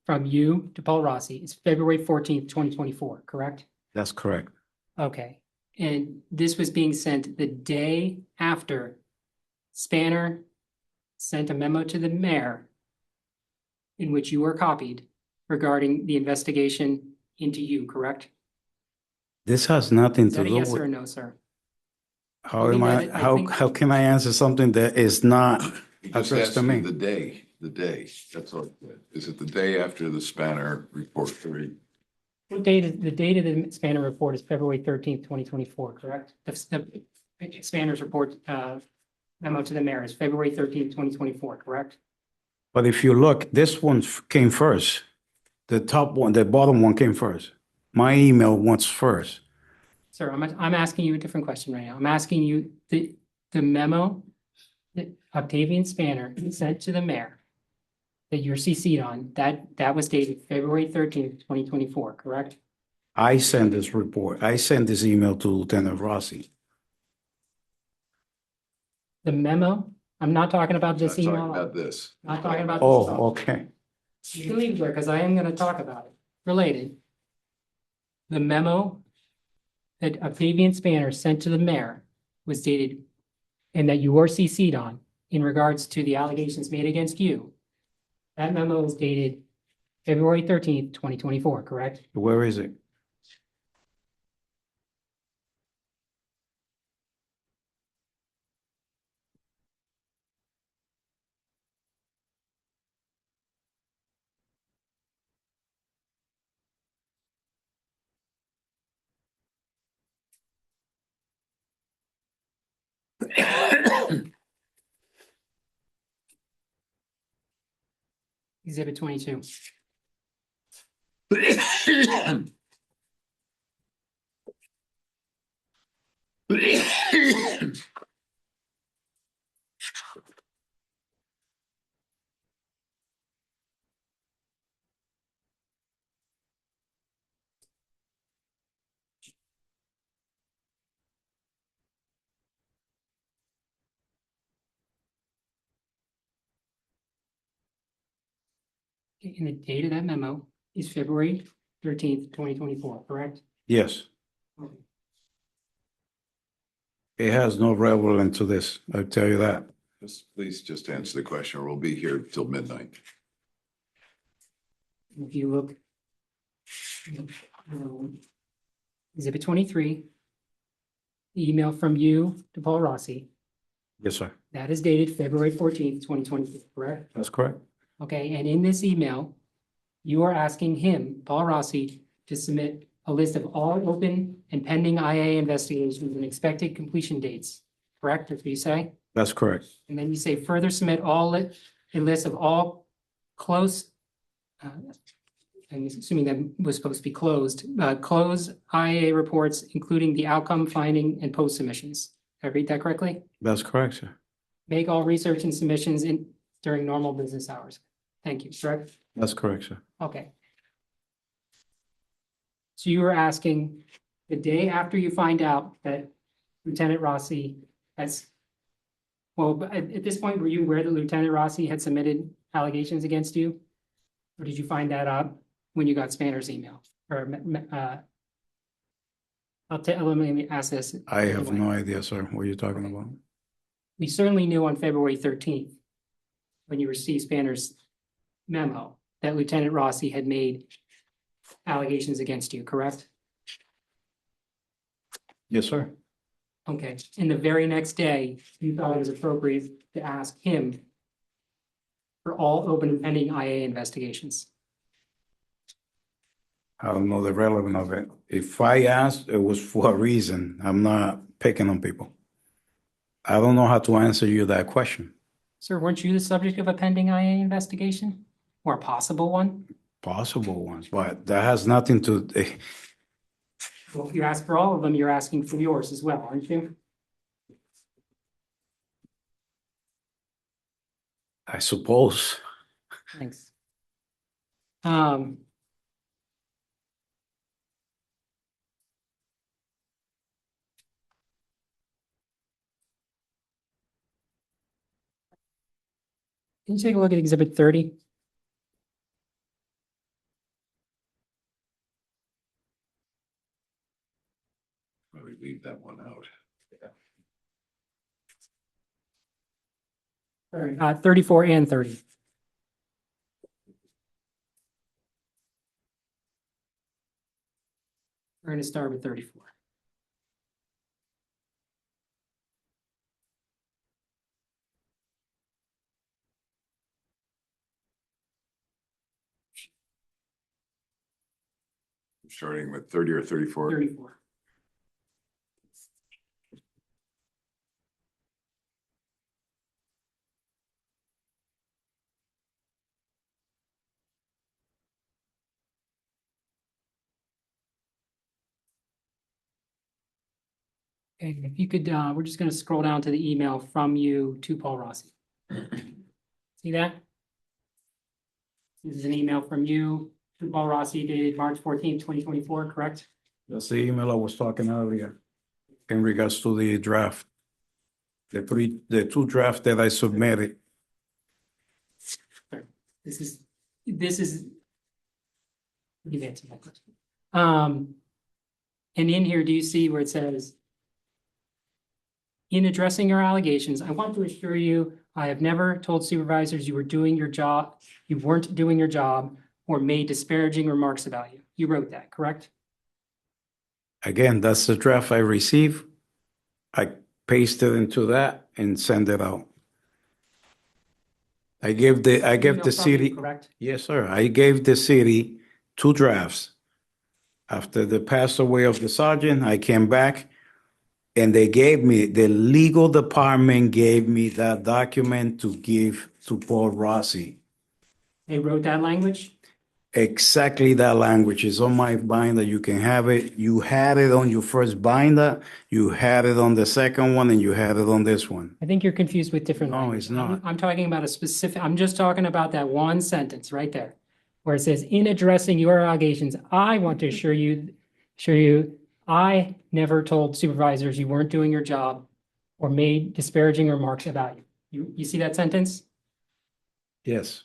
from you to Paul Rossi is February 14th, 2024, correct? That's correct. Okay, and this was being sent the day after Spanner sent a memo to the mayor in which you were copied regarding the investigation into you, correct? This has nothing Is to that a do yes or a with, no, sir? how I am think I, that- I how, think- how can I answer something that is not He just addressed asked to you me? the day, that's all. Is it the day after the Spanner report 3? What date is, the date of the Spanner report is February 13th, 2024, correct? The Spanner's report, memo to the mayor is February 13th, 2024, correct? But if you look, this one came first. The top one, the bottom one came first. My email went first. Sir, I'm asking you a different question right now. I'm asking you the memo that Octavian Spanner sent to the mayor that you're CC'd on, that was dated February 13th, 2024, correct? I sent this report. I sent this email to Lieutenant Rossi. The memo, I'm not talking about Not this talking email. about this. Not talking about this. Oh, okay. You can leave it there because I am gonna talk about it. Related. The memo that Octavian Spanner sent to the mayor was dated and that you were CC'd on in regards to the allegations made against you. That memo was dated February 13th, 2024, correct? Where is it? Exhibit 22. And the date of that memo is February 13th, 2024, correct? Yes. It has no relevance to this, I'll tell you that. Please just answer the question or we'll be here till midnight. If you look. Exhibit 23. The email from you to Paul Rossi, Yes, sir. that is dated February 14th, 2024, correct? That's correct. Okay, and in this email, you are asking him, Paul Rossi, to submit a list of all open and pending IA investigations and expected completion dates, correct? If you say, That's correct. and then you say further submit a list of all close, I'm assuming that was supposed to be closed, close IA reports, including the outcome, finding, and post submissions. Did I read that correctly? That's correct, sir. Make all research and submissions during normal business hours. Thank you, correct? That's correct, sir. Okay. So you were asking the day after you find out that Lieutenant Rossi has, well, but at this point, were you aware that Lieutenant Rossi had submitted allegations against you? Or did you find that out when you got Spanner's email? Or, let me ask this. I have anyway. no idea, sir, what you're talking about. We certainly knew on February 13th, when you received Spanner's memo, that Lieutenant Rossi had made allegations against you, correct? Yes, sir. Okay, and the very next day, you thought it was appropriate to ask him for all open and pending IA investigations. I don't know the relevance of it. If I asked, it was for a reason. I'm not picking on people. I don't know how to answer you that question. Sir, weren't you the subject of a pending IA investigation? Or a possible one? Possible ones, but that has nothing to, Well, if you ask for all of them, you're asking for yours as well, aren't you? I suppose. Thanks. Can you take a look at Exhibit 30? Probably leave that one out. 34 and 30. We're going to start with 34. Starting with 30 or 34. 34. And if you could, we're just gonna scroll down to the email from you to Paul Rossi. See that? This is an email from you to Paul Rossi dated March 14th, 2024, correct? That's the email I was talking earlier in regards to the draft. The two drafts that I submitted. This is. You've answered my question. And in here, do you see where it says? In addressing your allegations, I want to assure you, I have never told supervisors you were doing your job, you weren't doing your job, or made disparaging remarks about you. You wrote that, correct? Again, that's the draft I received. I pasted into that and send it out. I gave the Email from you, city, correct? yes, sir. I gave the city two drafts. After the passed away of the sergeant, I came back and they gave me, the legal department gave me that document to give to Paul Rossi. They wrote that language? Exactly that language is on my binder. You can have it. You had it on your first binder, you had it on the second one, and you had it on this one. I think you're confused with different No, language. it's not. I'm talking about a specific, I'm just talking about that one sentence right there. Where it says, in addressing your allegations, I want to assure you, I never told supervisors you weren't doing your job or made disparaging remarks about you. You see that sentence? Yes,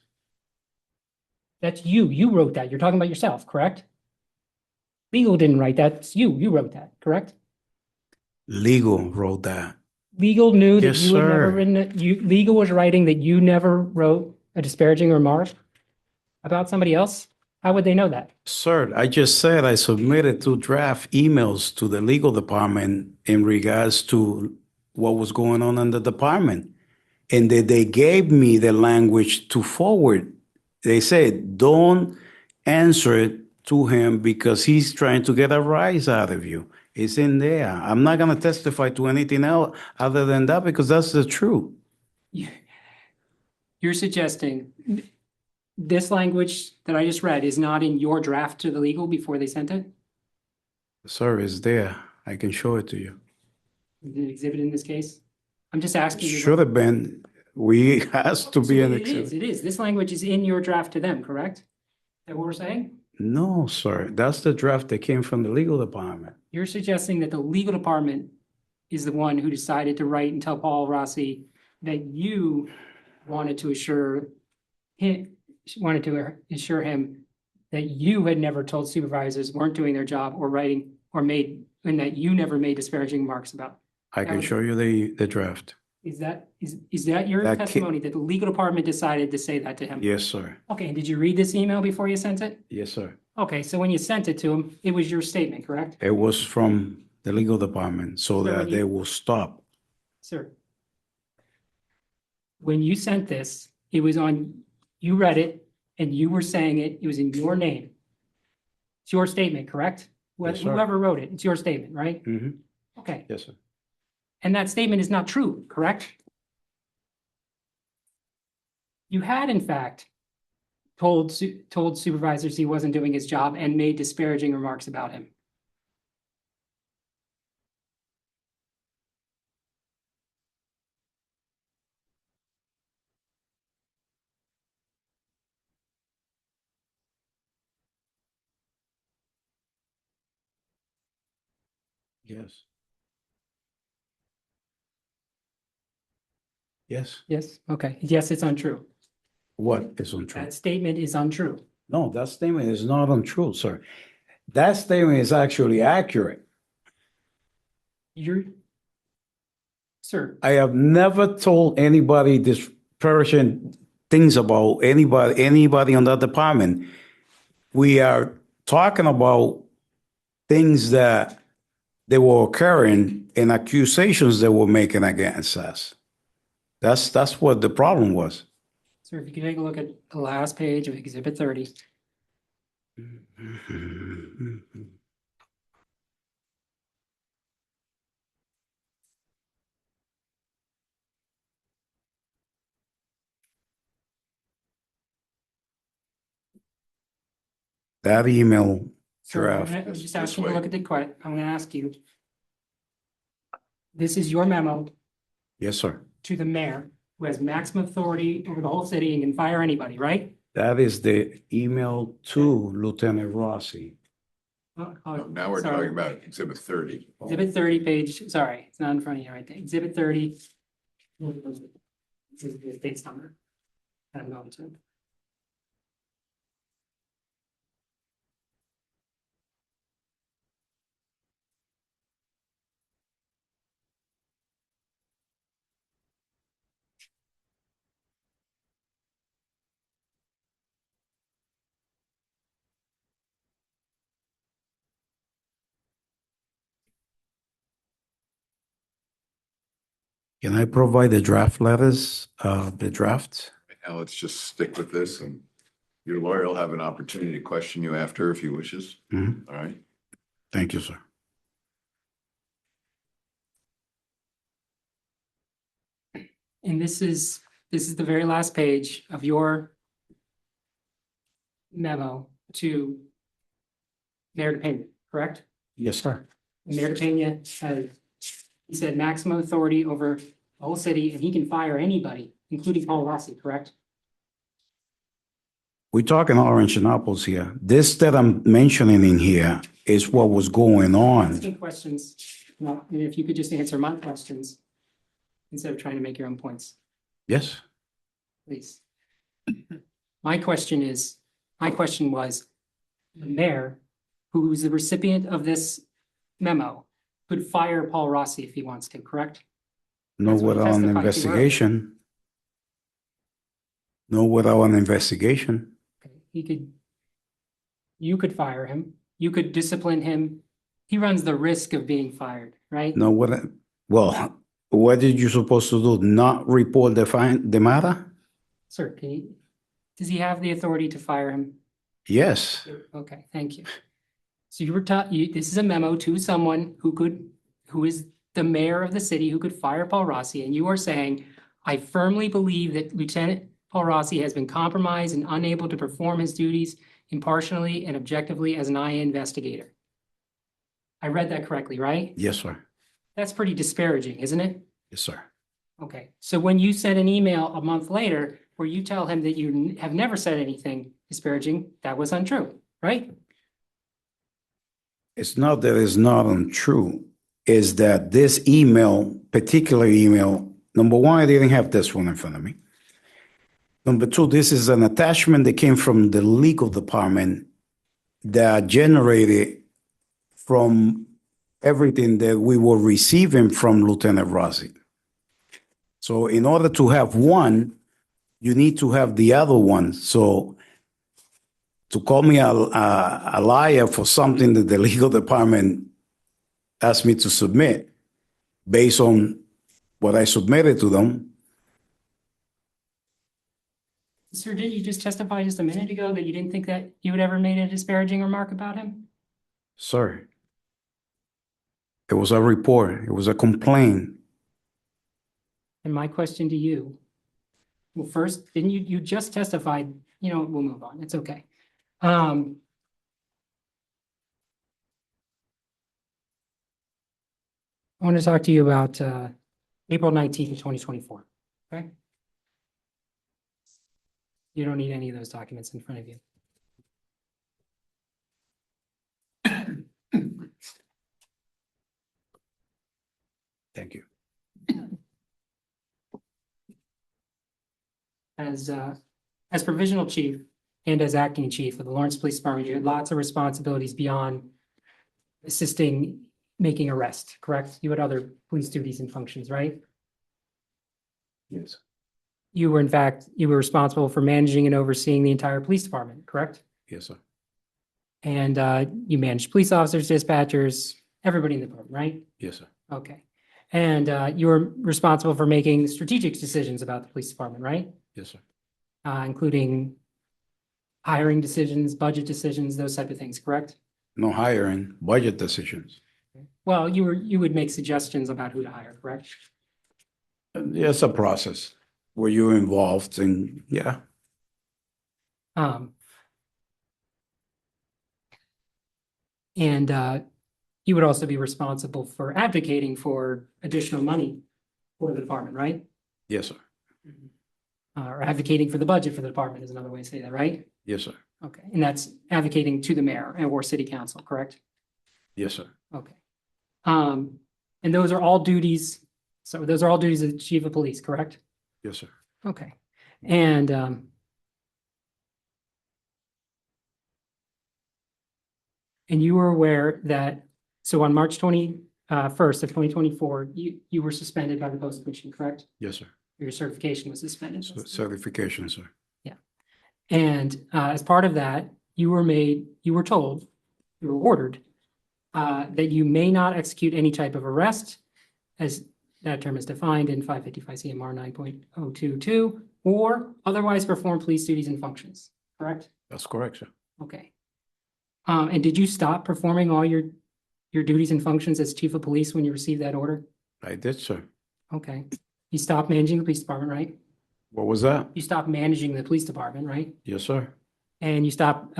That's you. You wrote that. You're talking about yourself, correct? Legal didn't write that. It's you. You wrote that, correct? legal wrote that. Legal knew that Yes, you had never sir. written it. Legal was writing that you never wrote a disparaging remark about somebody else. How would they know that? Sir, I just said I submitted two draft emails to the legal department in regards to what was going on in the department. And they gave me the language to forward. They said, don't answer it to him because he's trying to get a rise out of you. It's in there. I'm not going to testify to anything else other than that because that's the truth. You're suggesting this language that I just read is not in your draft to the legal before they sent it? Sir, it's there. I can show it to you. Is it exhibit in this case? I'm just asking you. Should have been. We has to be an It is, exhibit. it is. This language is in your draft to them, correct? Is that what we're saying? No, sir. That's the draft that came from the legal department. You're suggesting that the legal department is the one who decided to write and tell Paul Rossi that you wanted to assure him that you had never told supervisors weren't doing their job or writing or made, and that you never made disparaging remarks about. I can show you the draft. Is that your That testimony that the legal department decided to say that to him? Yes, sir. Okay, and did you read this email before you sent it? Yes, sir. Okay, so when you sent it to him, it was your statement, correct? It was from the legal department so So that when you- they will stop. Sir. When you sent this, it was on, you read it and you were saying it was in your name. It's your statement, correct? Yes, sir. Whoever wrote it, it's your statement, right? Mhm. Okay, Yes, sir. and that statement is not true, correct? You had in fact told supervisors he wasn't doing his job and made disparaging remarks about him. Yes. Yes. Yes, okay, yes, it's untrue. What is untrue? That statement is untrue. No, that statement is not untrue, sir. That statement is actually accurate. Sir, I have never told anybody disparaging things about anybody on that department. We are talking about things that they were occurring and accusations they were making against us. That's what the problem was. sir, if you can take a look at the last page of Exhibit 30. That email Sir, draft. I'm just asking you to look at the I'm gonna ask you. This is your memo Yes, sir. to the mayor, who has maximum authority over the whole city and can fire anybody, right? That is the email to Lieutenant Rossi. Now we're Sorry. talking about exhibit 30. Exhibit 30, page, sorry, it's not in front of you right there. Exhibit 30. This is the dates number. I'm going to. Can I provide the draft letters, the drafts? Now let's just stick with this, and your lawyer will have an opportunity to question you after if he wishes. Mhm. All right. Thank you, sir. And this is the very last page of your memo to Mayor DePena, correct? Yes, sir. Mayor DePena has, he said maximum authority over the whole city, and he can fire anybody, including Paul Rossi, correct? We're talking orange and apples here. This that I'm mentioning in here is what was going on. Asking questions, well, and if you could just answer my questions instead of trying to make your own points, Yes, please. My question was, the mayor, who's the recipient of this memo, could fire Paul Rossi if he wants to, correct? no That's what he without an testified to earlier. investigation. No without an investigation. You could fire him, you could discipline him. He runs the risk of being fired, right? No, well, what did you supposed to do? Not report the matter? Sir, does he have the authority to fire him? Yes, Okay, thank you. So you were taught, this is a memo to someone who is the mayor of the city who could fire Paul Rossi, and you are saying, I firmly believe that Lieutenant Paul Rossi has been compromised and unable to perform his duties impartially and objectively as an IA investigator. I read that correctly, right? yes, sir. That's pretty disparaging, isn't it? Yes, sir. Okay, so when you send an email a month later where you tell him that you have never said anything disparaging, that was untrue, right? It's not that it's not untrue. Is that this email, particular email, number one, I didn't have this one in front of me. Number two, this is an attachment that came from the legal department that generated from everything that we were receiving from Lieutenant Rossi. So in order to have one, you need to have the other one. So to call me a liar for something that the legal department asked me to submit based on what I submitted to them. Sir, didn't you just testify just a minute ago that you didn't think that you had ever made a disparaging remark about him? Sir, it was a report. It was a complaint. And my question to you, well, first, didn't you just testified, we'll move on, it's okay. I want to talk to you about April 19th, 2024, okay? You don't need any of those documents in front of you. Thank you. As provisional chief and as acting chief of the Lawrence Police Department, you had lots of responsibilities beyond assisting making arrest, correct? You had other police duties and functions, right? Yes. You were responsible for managing and overseeing the entire police department, correct? Yes, sir. And you managed police officers, dispatchers, everybody in the department, right? Yes, sir. Okay. And you were responsible for making strategic decisions about the police department, right? Yes, sir. Including hiring decisions, budget decisions, those type of things, correct? No hiring, budget decisions. Well, you would make suggestions about who to hire, correct? It's a process where you're involved in, yeah. And you would also be responsible for advocating for additional money for the department, right? Yes, sir. Or advocating for the budget for the department is another way to say that, right? Yes, sir. Okay, and that's advocating to the mayor and or city council, correct? Yes, sir. Okay. And those are all duties, so those are all duties of the chief of police, correct? Yes, sir. Okay, and you were aware that, so on March 21st of 2024, you were suspended by the post commission, correct? Yes, sir. Your certification was suspended. Certification, sir. And as part of that, you were told, you were ordered that you may not execute any type of arrest, as that term is defined in 555 CMR 9.022, or otherwise perform police duties and functions, correct? That's correct, sir. Okay. And did you stop performing all your duties and functions as chief of police when you received that order? I did, sir. Okay. You stopped managing the police department, right? What was that? You stopped managing the police department, right? Yes, sir. And you stopped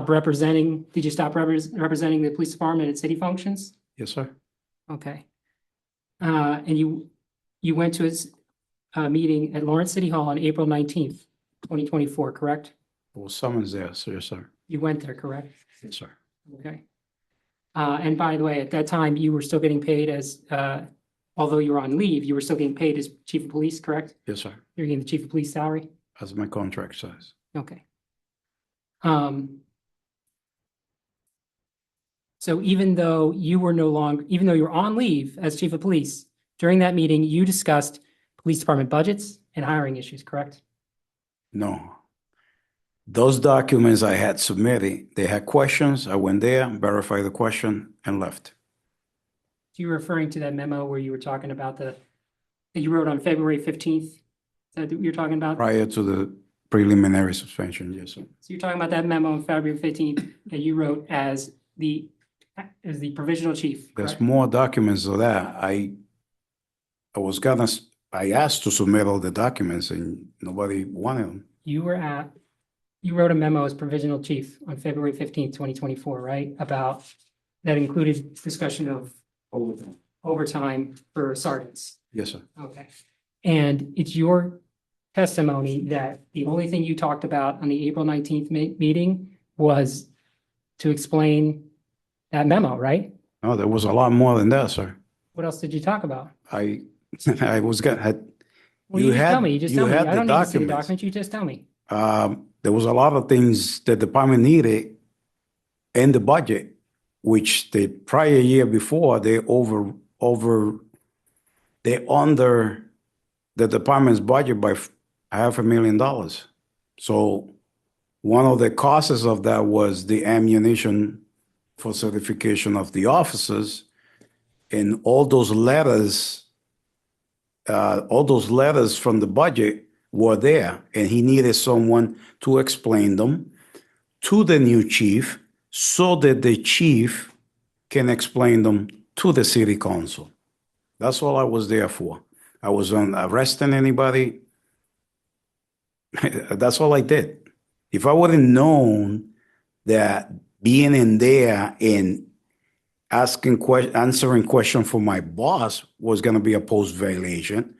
representing, did you stop representing the police department at city functions? Yes, sir. Okay. And you went to a meeting at Lawrence City Hall on April 19th, 2024, correct? There was summons there, sir. Yes, sir. You went there, correct? Yes, sir. Okay. And by the way, at that time, you were still getting paid as, although you were on leave, you were still getting paid as chief of police, correct? Yes, sir. You're getting the chief of police salary? As my contract says. Okay. So even though you were on leave as chief of police, during that meeting, you discussed police department budgets and hiring issues, correct? No. Those documents I had submitted, they had questions. I went there, verified the question, and left. So you're referring to that memo where you were talking about that you wrote on February 15th? Is that what you're talking about? Prior to the preliminary suspension, yes, sir. So you're talking about that memo on February 15th that you wrote as the provisional chief, There's correct? more documents of that. I asked to submit all the documents and nobody wanted them. You wrote a memo as provisional chief on February 15th, 2024, right? That included discussion of overtime for sergeants. Yes, sir. Okay. And it's your testimony that the only thing you talked about on the April 19th meeting was to explain that memo, right? No, there was a lot more than that, sir. What else did you talk about? I was gonna, Well, You you just had- tell me, you just you tell me. had I the don't need to see the documents. document, you just tell me. there was a lot of things the department needed in the budget, which the prior year before, they under the department's budget by $500,000. So one of the causes of that was the ammunition for certification of the officers, and all those letters from the budget were there, and he needed someone to explain them to the new chief so that the chief can explain them to the city council. That's all I was there for. I wasn't arresting anybody. That's all I did. If I wouldn't known that being in there and answering questions for my boss was going to be a post violation,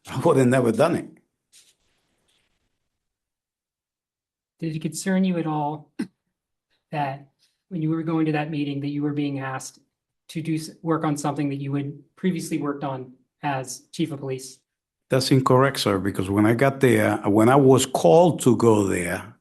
I would have never done it. Did it concern you at all that when you were going to that meeting, that you were being asked to work on something that you had previously worked on as chief of police? That's incorrect, sir, because when I got there, when I was called to go there,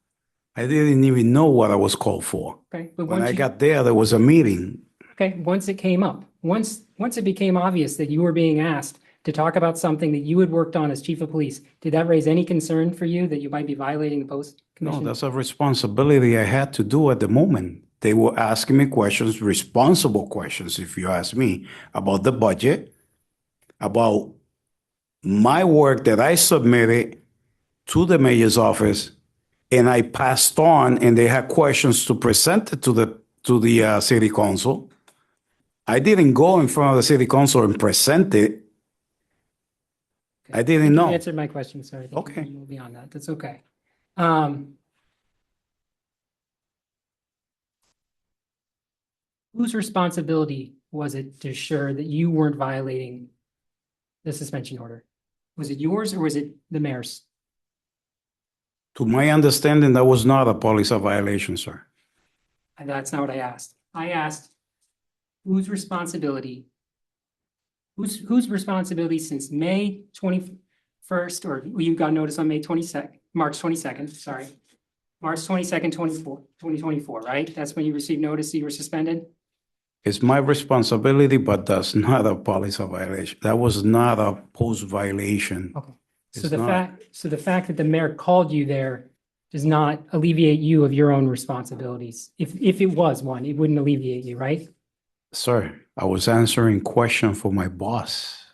I didn't even know what I was called for. Okay, but When once I you, got there was a meeting. okay, once it came up, once it became obvious that you were being asked to talk about something that you had worked on as chief of police, did that raise any concern for you that you might be violating the post No, commission? that's a responsibility I had to do at the moment. They were asking me questions, responsible questions, if you ask me, about the budget, about my work that I submitted to the mayor's office, and I passed on, and they had questions to present it to the city council. I didn't go in front of the city council and present it. I didn't You know. answered my question, sorry. I think Okay. you will be on that. That's okay. whose responsibility was it to ensure that you weren't violating the suspension order? Was it yours or was it the mayor's? To my understanding, that was not a policy violation, sir. And that's not what I asked. I asked whose responsibility since May 21st, or you got notice on March 22nd, sorry. March 22nd, 2024, right? That's when you received notice that you were suspended? It's my responsibility, but that's not a policy violation. That was not a post violation. Okay. So It's the not. fact that the mayor called you there does not alleviate you of your own responsibilities. If it was one, it wouldn't alleviate you, right? Sir, I was answering question for my boss.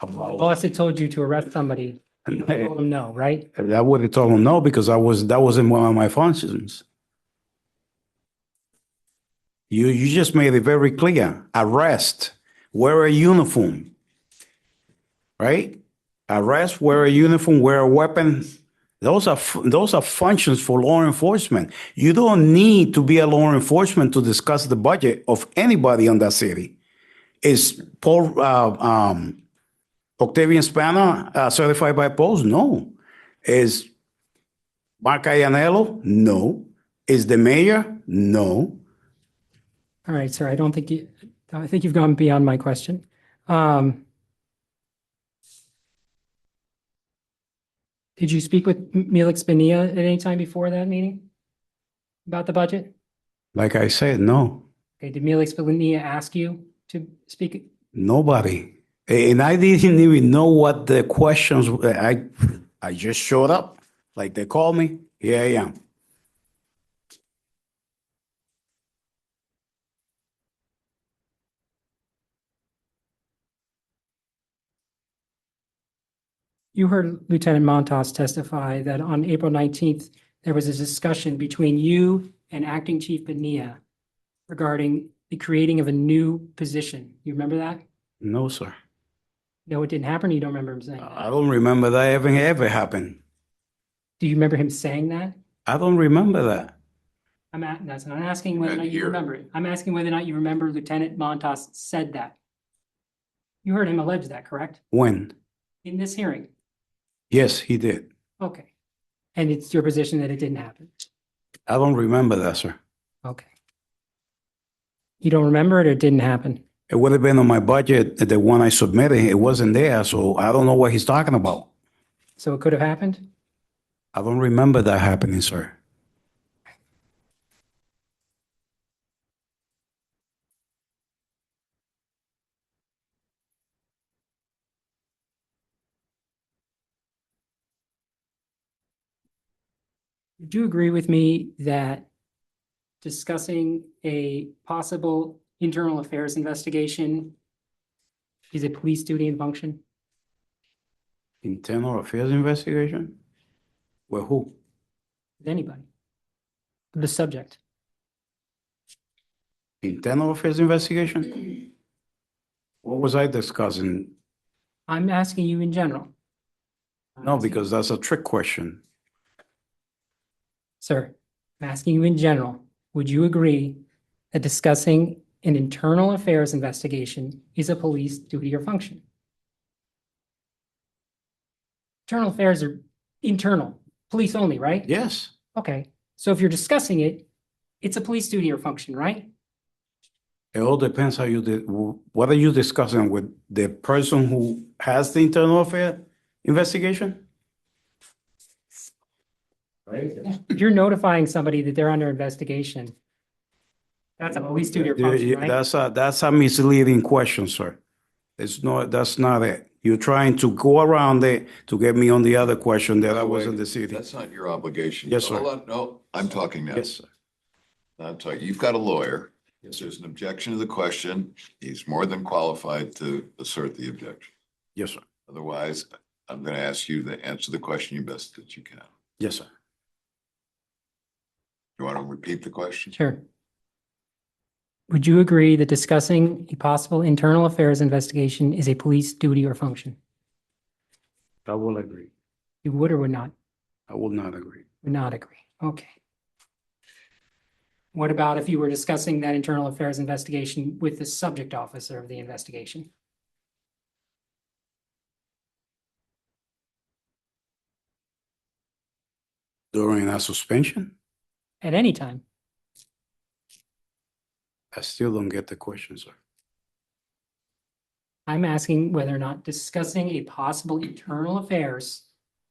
The boss had told you to arrest somebody. You told him no, right? I would have told him no because that wasn't one of my functions. You just made it very clear. Arrest, wear a uniform, right? Arrest, wear a uniform, wear a weapon. Those are functions for law enforcement. You don't need to be a law enforcement to discuss the budget of anybody in that city. Is Paul Octavian Spanner certified by Post? No. Is Mark Ianello? No. Is the mayor? No. All right, sir, I think you've gone beyond my question. Did you speak with Melix Benia at any time before that meeting about the budget? Like I said, no. Okay, did Melix Benia ask you to speak? Nobody. And I didn't even know what the questions were. I just showed up. Like they called me. Here I am. You heard Lieutenant Montas testify that on April 19th, there was a discussion between you and Acting Chief Benia regarding the creating of a new position. You remember that? No, sir. No, it didn't happen. You don't remember him saying I that? don't remember that ever happened. Do you remember him saying that? I don't remember that. I'm not asking whether or not you Here. remember it. I'm asking whether or not you remember Lieutenant Montas said that. You heard him allege that, correct? When? In this hearing? Yes, he did. Okay. And it's your position that it didn't happen? I don't remember that, sir. Okay. You don't remember it or it didn't happen? It would have been on my budget, the one I submitted. It wasn't there, so I don't know what he's talking about. So it could have happened? I don't remember that happening, sir. Do you agree with me that discussing a possible internal affairs investigation is a police duty and function? Internal affairs investigation? Well, who? With anybody? The subject? Internal affairs investigation? What was I discussing? I'm asking you in general. No, because that's a trick question. Sir, I'm asking you in general, would you agree that discussing an internal affairs investigation is a police duty or function? Internal affairs are internal, police only, right? Yes. Okay, so if you're discussing it, it's a police duty or function, right? It all depends how you did. What are you discussing with the person who has the internal affair investigation? If you're notifying somebody that they're under investigation, that's a police duty or function, right? That's a misleading question, sir. That's not it. You're trying to go around it to get me on the other question that I wasn't the city. That's not your obligation. Yes, sir. Hold on. No, I'm talking now. Yes, sir. I'm talking, you've got a lawyer. Yes, If sir. there's an objection to the question, he's more than qualified to assert the objection. Yes, sir. Otherwise, I'm going to ask you to answer the question you best that you can. Yes, sir. You want to repeat the question? Sure. Would you agree that discussing a possible internal affairs investigation is a police duty or function? I will agree. You would or would not? I will not agree. Would not agree. Okay. What about if you were discussing that internal affairs investigation with the subject officer of the investigation? During a suspension? At any time? I still don't get the question, sir. I'm asking whether or not discussing a possible internal affairs,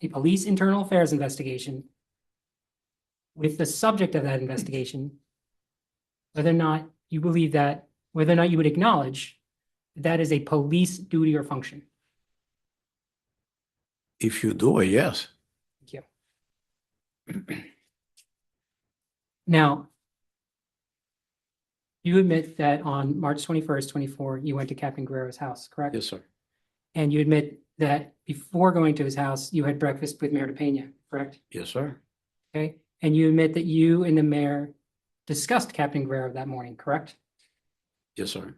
a police internal affairs investigation with the subject of that investigation, whether or not you believe that, whether or not you would acknowledge that is a police duty or function. If you do it, yes. Thank you. Now, you admit that on March 21st, 24, you went to Captain Guerrero's house, correct? Yes, sir. And you admit that before going to his house, you had breakfast with Mayor DePena, correct? Yes, sir. Okay, and you admit that you and the mayor discussed Captain Guerrero that morning, correct? Yes, sir.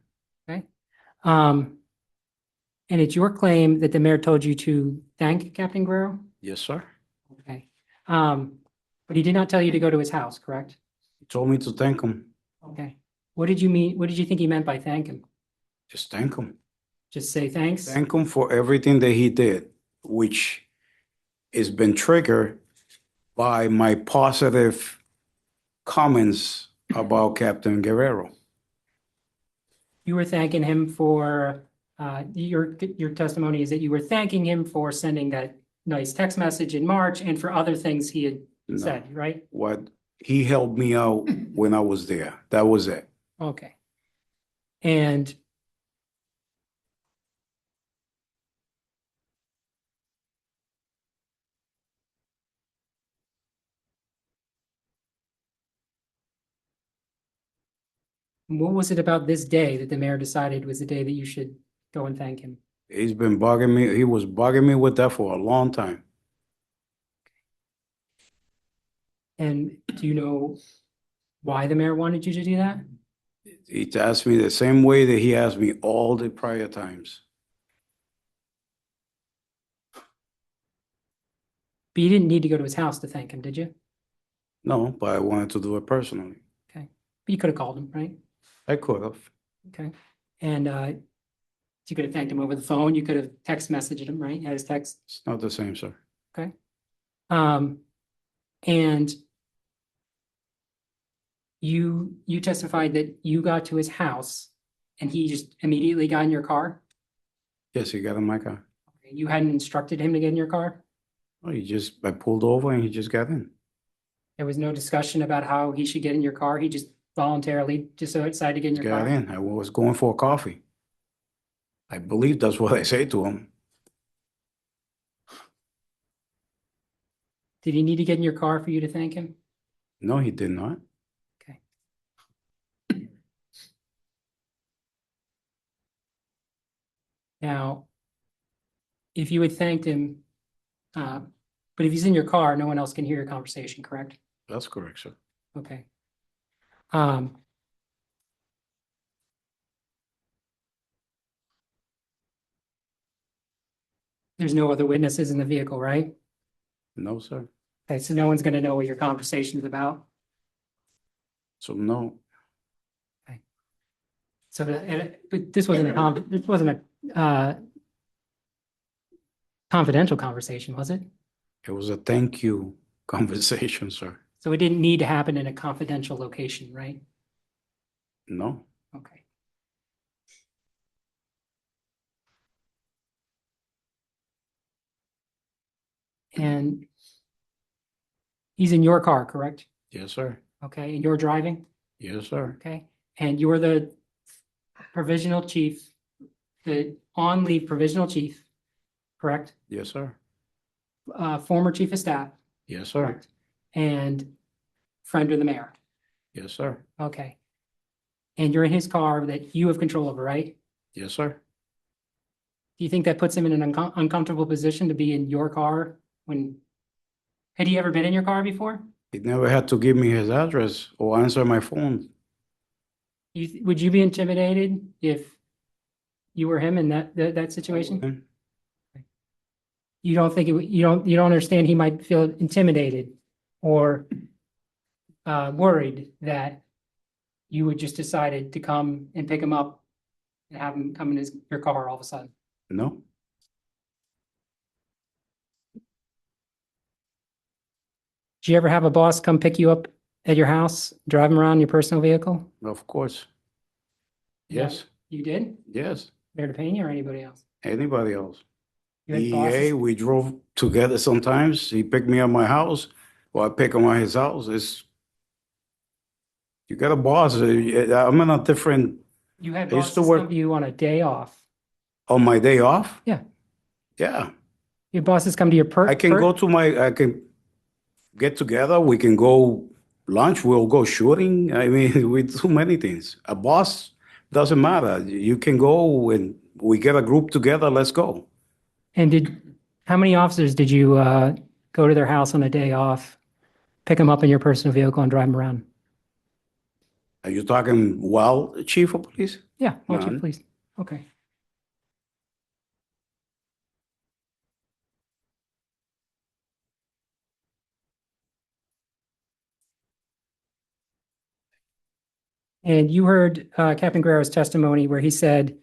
And it's your claim that the mayor told you to thank Captain Guerrero? Yes, sir. Okay. But he did not tell you to go to his house, correct? He told me to thank him. Okay. What did you mean? What did you think he meant by thank him? Just thank him. Just say thanks? Thank him for everything that he did, which has been triggered by my positive comments about Captain Guerrero. You were thanking him for, your testimony is that you were thanking him for sending that nice text message in March and for other things he had No. said, right? What he helped me out when I was there. That was it. Okay. And what was it about this day that the mayor decided was the day that you should go and thank him? He's been bugging me. He was bugging me with that for a long time. And do you know why the mayor wanted you to do that? He asked me the same way that he asked me all the prior times. But you didn't need to go to his house to thank him, did you? No, but I wanted to do it personally. Okay. But you could have called him, right? I could have. Okay. And you could have thanked him over the phone. You could have text messaged him, right? Had his text. It's not the same, sir. Okay. And you testified that you got to his house and he just immediately got in your car? Yes, he got in my car. You hadn't instructed him to get in your car? Oh, I pulled over and he just got in. There was no discussion about how he should get in your car? He just voluntarily just decided to get in your Got car? in. I was going for a coffee. I believe that's what I say to him. Did he need to get in your car for you to thank him? No, he did not. Okay. Now, if you had thanked him, but if he's in your car, no one else can hear your conversation, correct? That's correct, sir. Okay. There's no other witnesses in the vehicle, right? No, sir. Okay, so no one's gonna know what your conversation is about. So no, So, but this wasn't a confidential conversation, was it? it was a thank you conversation, sir. So it didn't need to happen in a confidential location, right? No, Okay. And he's in your car, correct? yes, sir. Okay, and you're driving? Yes, sir. Okay, and you're the provisional chief, the on-leave provisional chief, correct? Yes, sir. Former chief of staff, Yes, sir. correct? And friend of the mayor, Yes, sir. okay. And you're in his car that you have control over, right? Yes, sir. Do you think that puts him in an uncomfortable position to be in your car when, had he ever been in your car before? He never had to give me his address or answer my phone. Would you be intimidated if you were him in that situation? You don't think, you don't understand he might feel intimidated or worried that you had just decided to come and pick him up and have him come in your car all of a sudden? No, Did you ever have a boss come pick you up at your house, drive him around in your personal vehicle? of course. Yes, You did? yes. Mayor DePena or anybody else? Anybody else? You had DEA, bosses? we drove together sometimes. He picked me up my house, or I pick him at his house. You got a boss. I'm in a different, You had I used to bosses work- come to you on a day off? on my day off? Yeah. Yeah, Your bosses come to your I can go to I can get together. We can go lunch. We'll go shooting. I mean, we do many things. A boss doesn't matter. You can go and we get a group together. Let's go. And how many officers did you go to their house on a day off, pick them up in your personal vehicle and drive them around? Are you talking chief of police? Yeah, why don't you None. please? Okay. And you heard Captain Guerrero's testimony where he said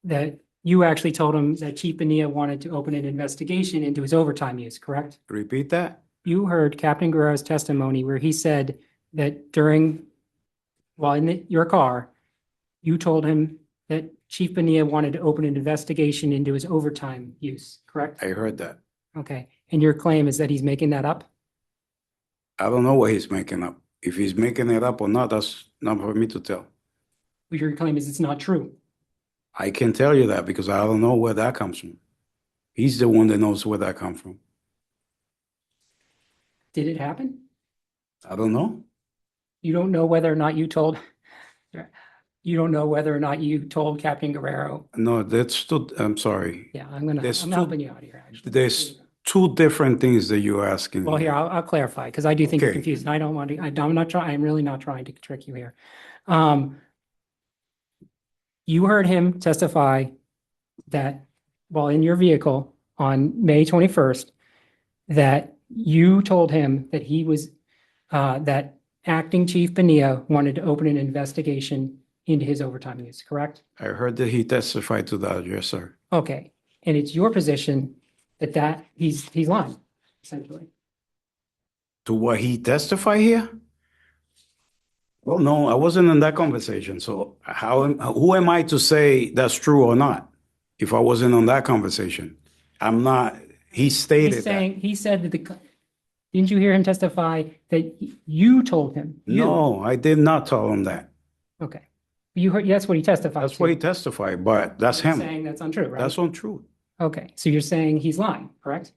that you actually told him that Chief Bonilla wanted to open an investigation into his overtime use, correct? Repeat that. You heard Captain Guerrero's testimony where he said that while in your car, you told him that Chief Bonilla wanted to open an investigation into his overtime use, correct? I heard that. Okay. And your claim is that he's making that up? I don't know what he's making up. If he's making it up or not, that's not for me to tell. Your claim is it's not true. I can tell you that because I don't know where that comes from. He's the one that knows where that comes from. Did it happen? I don't know. You don't know whether or not you told Captain Guerrero. No, I'm sorry. Yeah, There's I'm two- helping you out here, actually. There's two different things that you're asking. Well, here, I'll clarify, because I do think you're Okay. confused, and I don't want to, I'm really not trying to trick you here. You heard him testify that while in your vehicle on May 21st, that you told him that that Acting Chief Bonilla wanted to open an investigation into his overtime use, correct? I heard that he testified to that. Yes, sir. Okay, and it's your position that he's lying, essentially. To what he testified here? Well, no, I wasn't in that conversation. So who am I to say that's true or not? If I wasn't on that conversation, I'm not. He stated that. He said that didn't you hear him testify that you told him? You. No, I did not tell him that. Okay. You heard, that's what he testified That's to. what he testified, but that's You're him. saying that's untrue, right? That's untrue. Okay, so you're saying he's lying, correct?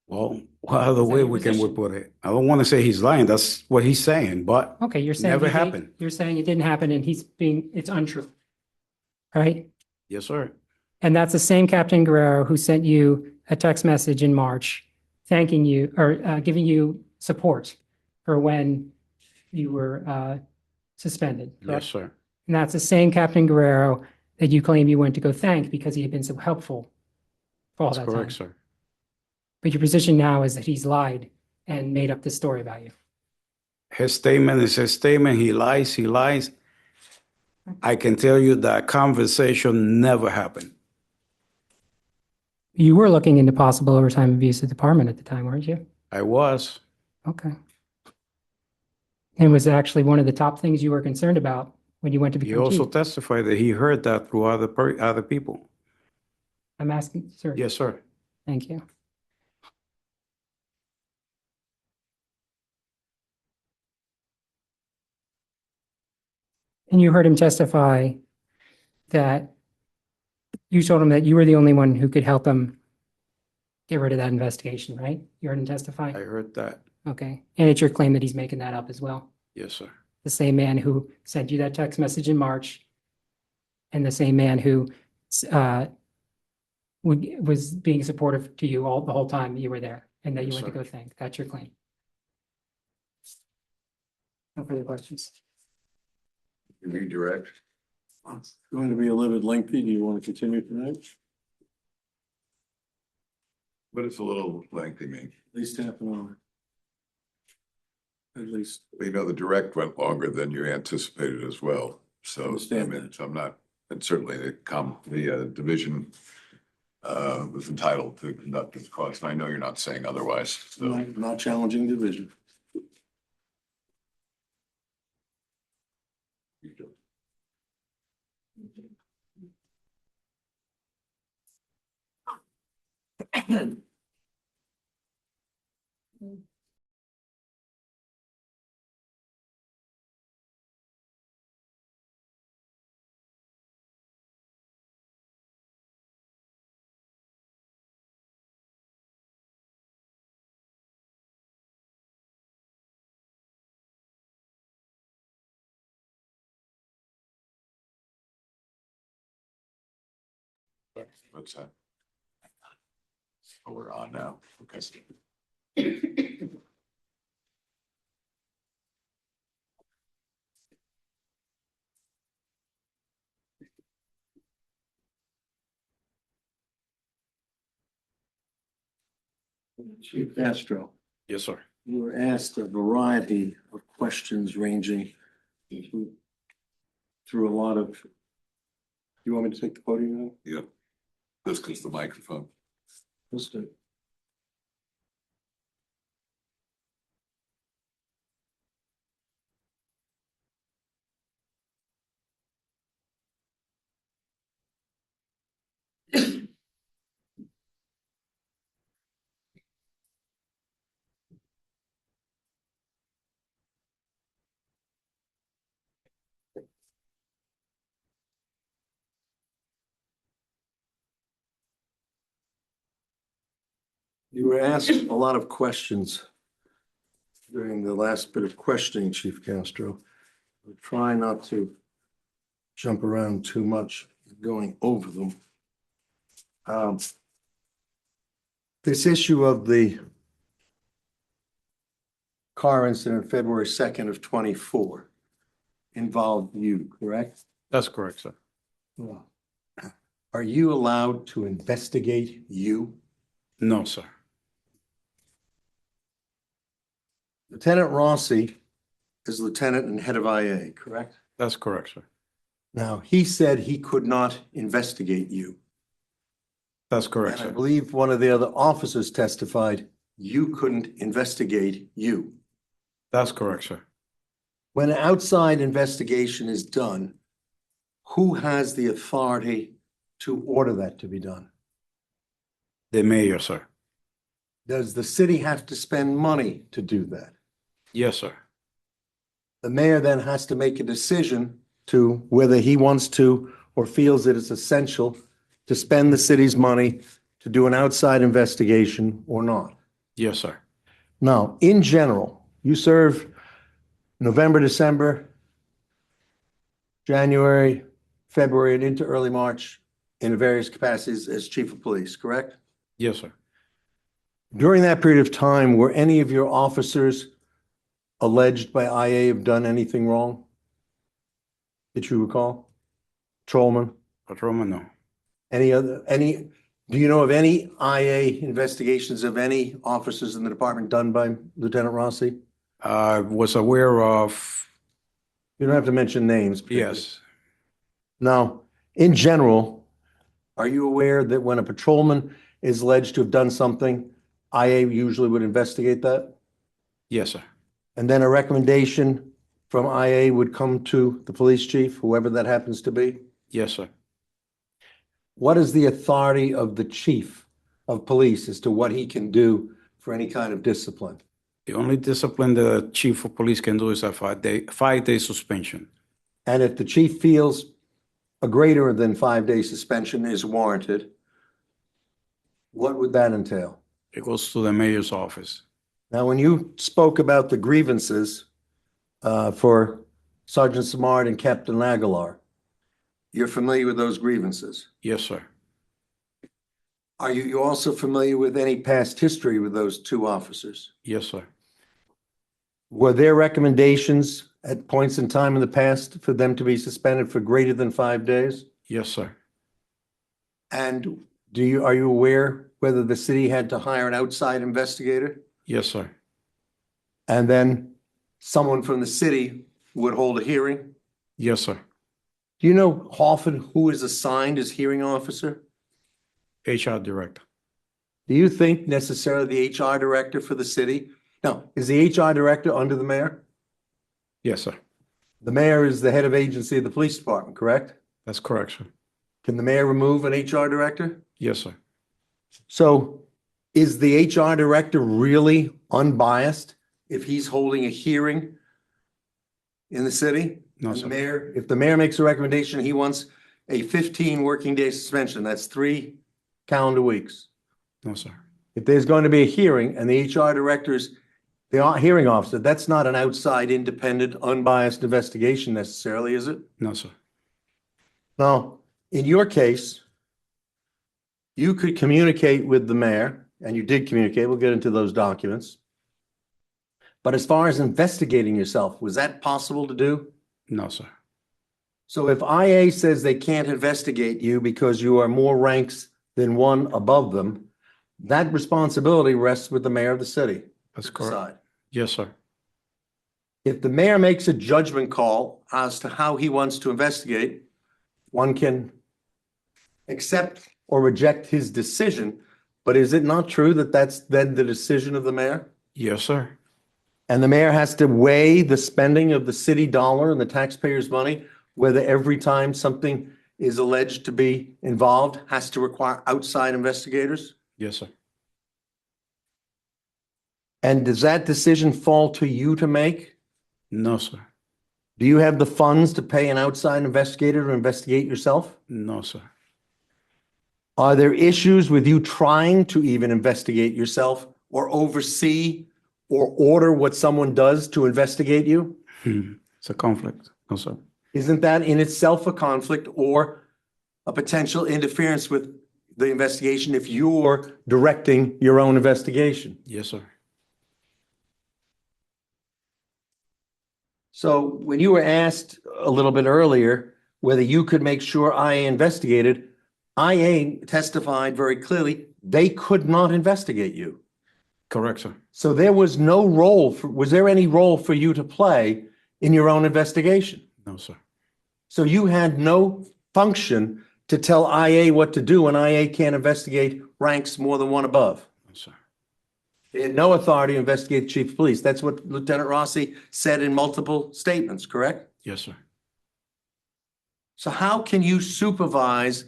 Well, what other Is that way your we can position? put it? I don't want to say he's lying. That's what he's saying, but Okay, you're saying. Never happened. You're saying it didn't happen and it's untrue. Right? yes, sir. And that's the same Captain Guerrero who sent you a text message in March thanking you or giving you support for when you were suspended, Yes, correct? sir. And that's the same Captain Guerrero that you claim you went to go thank because he had been so helpful for all That's that correct, time. sir. But your position now is that he's lied and made up this story about you. His statement is his statement. He lies. He lies. I can tell you that conversation never happened. You were looking into possible overtime abuse at the department at the time, weren't you? I was. Okay. And was it actually one of the top things you were concerned about when you went to He become also chief? testified that he heard that through other people. I'm asking, sir. Yes, sir. Thank you. And you heard him testify that you told him that you were the only one who could help him get rid of that investigation, right? You heard him testify? I heard that. Okay. And it's your claim that he's making that up as well? Yes, sir. The same man who sent you that text message in March and the same man who was being supportive to you the whole time you were there and that you Yes, went to sir. go thank. That's your claim. No further questions. Redirect. It's going to be a little bit lengthy. Do you want to continue tonight? But it's a little lengthy, man. At least half an hour. at least. You know, the direct went longer than you anticipated as well. So, I Understand mean, that. so I'm not, and certainly the division was entitled to conduct its cause. And I know you're not saying otherwise, so. Not challenging division. What's that? Oh, we're on now. Okay. Chief Castro, Yes, sir. you were asked a variety of questions ranging through a lot of. You want me to take the podium now? Yeah. This is the microphone. Let's do it. You were asked a lot of questions during the last bit of questioning, Chief Castro. We'll try not to jump around too much going over them. This issue of the car incident February 2nd of 24 involved you, correct? That's correct, sir. Are you allowed to investigate you? No, sir. Lieutenant Rossi is lieutenant and head of IA, correct? That's correct, sir. Now, he said he could not investigate you. That's correct, And I sir. believe one of the other officers testified you couldn't investigate you. That's correct, sir. When an outside investigation is done, who has the authority to order that to be done? The mayor, sir. Does the city have to spend money to do that? Yes, sir. The mayor then has to make a decision to whether he wants to or feels that it's essential to spend the city's money to do an outside investigation or not. Yes, sir. Now, in general, you serve November, December, January, February, and into early March in various capacities as chief of police, correct? Yes, sir. During that period of time, were any of your officers alleged by IA have done anything wrong that you recall? Patrolman? Patrolman, no. Do you know of any IA investigations of any officers in the department done by Lieutenant Rossi? I was aware of, You don't have to mention names. yes, Now, in general, are you aware that when a patrolman is alleged to have done something, IA usually would investigate that? yes, sir. And then a recommendation from IA would come to the police chief, whoever that happens to be? Yes, sir. What is the authority of the chief of police as to what he can do for any kind of discipline? The only discipline the chief of police can do is a 5-day suspension. And if the chief feels a greater than 5-day suspension is warranted, what would that entail? It goes to the mayor's office. Now, when you spoke about the grievances for Sergeant Samard and Captain Aguilar, you're familiar with those grievances? Yes, sir. Are you also familiar with any past history with those two officers? Yes, sir. Were there recommendations at points in time in the past for them to be suspended for greater than 5 days? Yes, sir. And are you aware whether the city had to hire an outside investigator? Yes, sir. And then someone from the city would hold a hearing? Yes, sir. Do you know often who is assigned as hearing officer? HR director. Do you think necessarily the HR director for the city? No, is the HR director under the mayor? Yes, sir. The mayor is the head of agency of the police department, correct? That's correct, sir. Can the mayor remove an HR director? Yes, sir. So is the HR director really unbiased if he's holding a hearing in the city? No, And the sir. mayor, if the mayor makes a recommendation, he wants a 15 working day suspension, that's 3 calendar weeks. No, sir. If there's going to be a hearing and the HR director is the hearing officer, that's not an outside, independent, unbiased investigation necessarily, is it? No, sir. Now, in your case, you could communicate with the mayor, and you did communicate, we'll get into those documents. But as far as investigating yourself, was that possible to do? No, sir. So if IA says they can't investigate you because you are more ranks than one above them, that responsibility rests with the mayor of the city. That's to correct. decide. Yes, sir. If the mayor makes a judgment call as to how he wants to investigate, one can accept or reject his decision. But is it not true that that's then the decision of the mayor? Yes, sir. And the mayor has to weigh the spending of the city dollar and the taxpayers' money, whether every time something is alleged to be involved has to require outside investigators? Yes, sir. And does that decision fall to you to make? No, sir. Do you have the funds to pay an outside investigator to investigate yourself? No, sir. Are there issues with you trying to even investigate yourself or oversee or order what someone does to investigate you? It's a conflict. No, sir. Isn't that in itself a conflict or a potential interference with the investigation if you're directing your own investigation? Yes, sir. So when you were asked a little bit earlier whether you could make sure IA investigated, IA testified very clearly they could not investigate you. Correct, sir. So there was no role was there any role for you to play in your own investigation? No, sir. So you had no function to tell IA what to do, and IA can't investigate ranks more than one above. No, sir. They had no authority to investigate the chief of police. That's what Lieutenant Rossi said in multiple statements, correct? Yes, sir. So how can you supervise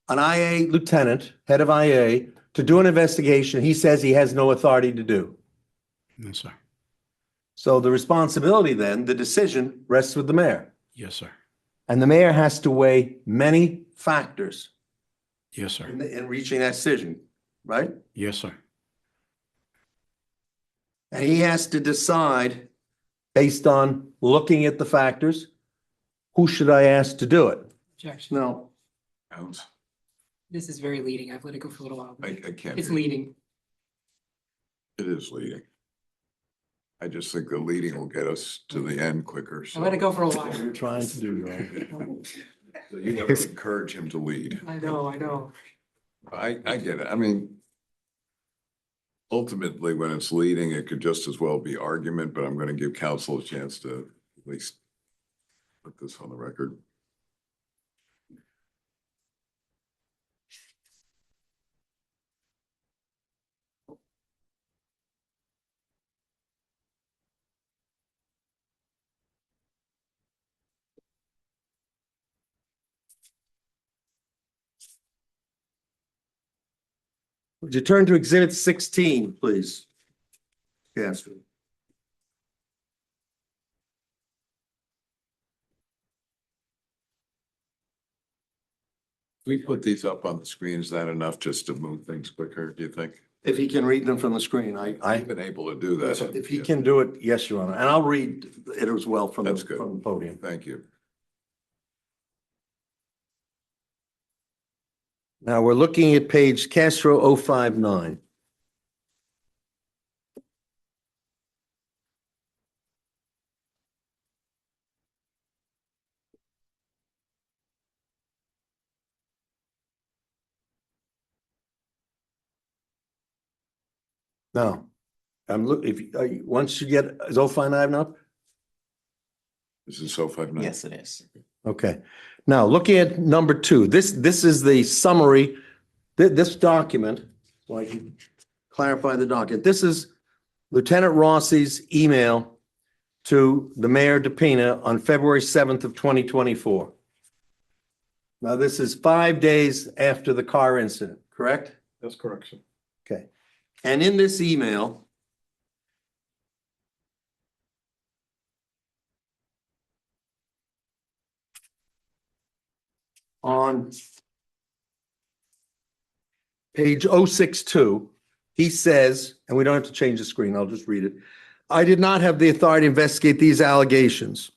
an IA lieutenant, head of IA, to do an investigation he says he has no authority to do? No, sir. So the responsibility then, the decision rests with the mayor. Yes, sir. And the mayor has to weigh many factors Yes, sir. in reaching that decision, right? Yes, sir. And he has to decide based on looking at the factors, who should I ask to do it? Objection. No. Counts. This is very leading. I've let it go for a little while. I can't. It's leading. It is leading. I just think the leading will get us to the end quicker. I So let it go for a What while. you're trying to do, right? so you have to encourage him to lead. I know. I get it. I mean, ultimately, when it's leading, it could just as well be argument, but I'm going to give counsel a chance to at least put this on the record. Would you turn to Exhibit 16, please? Castro. We put these up on the screen. Is that enough just to move things quicker, do you think? If he can read them from the screen, I've been able to do that. if he can do it, yes, Your Honor. And I'll read it as well from That's good. from the podium. Thank you. Now, we're looking at page Castro 059. Now, I'm look, if, once you get, is 059 up? This is 059. Yes, it is. Okay. Now, looking at number 2, this is the summary, this document, so I can clarify the document. This is Lieutenant Rossi's email to the Mayor DePina on February 7th of 2024. Now, this is 5 days after the car incident, correct? That's correct, sir. Okay. And in this email, on page 062, he says, and we don't have to change the screen, I'll just read it. I did not have the authority to investigate these allegations.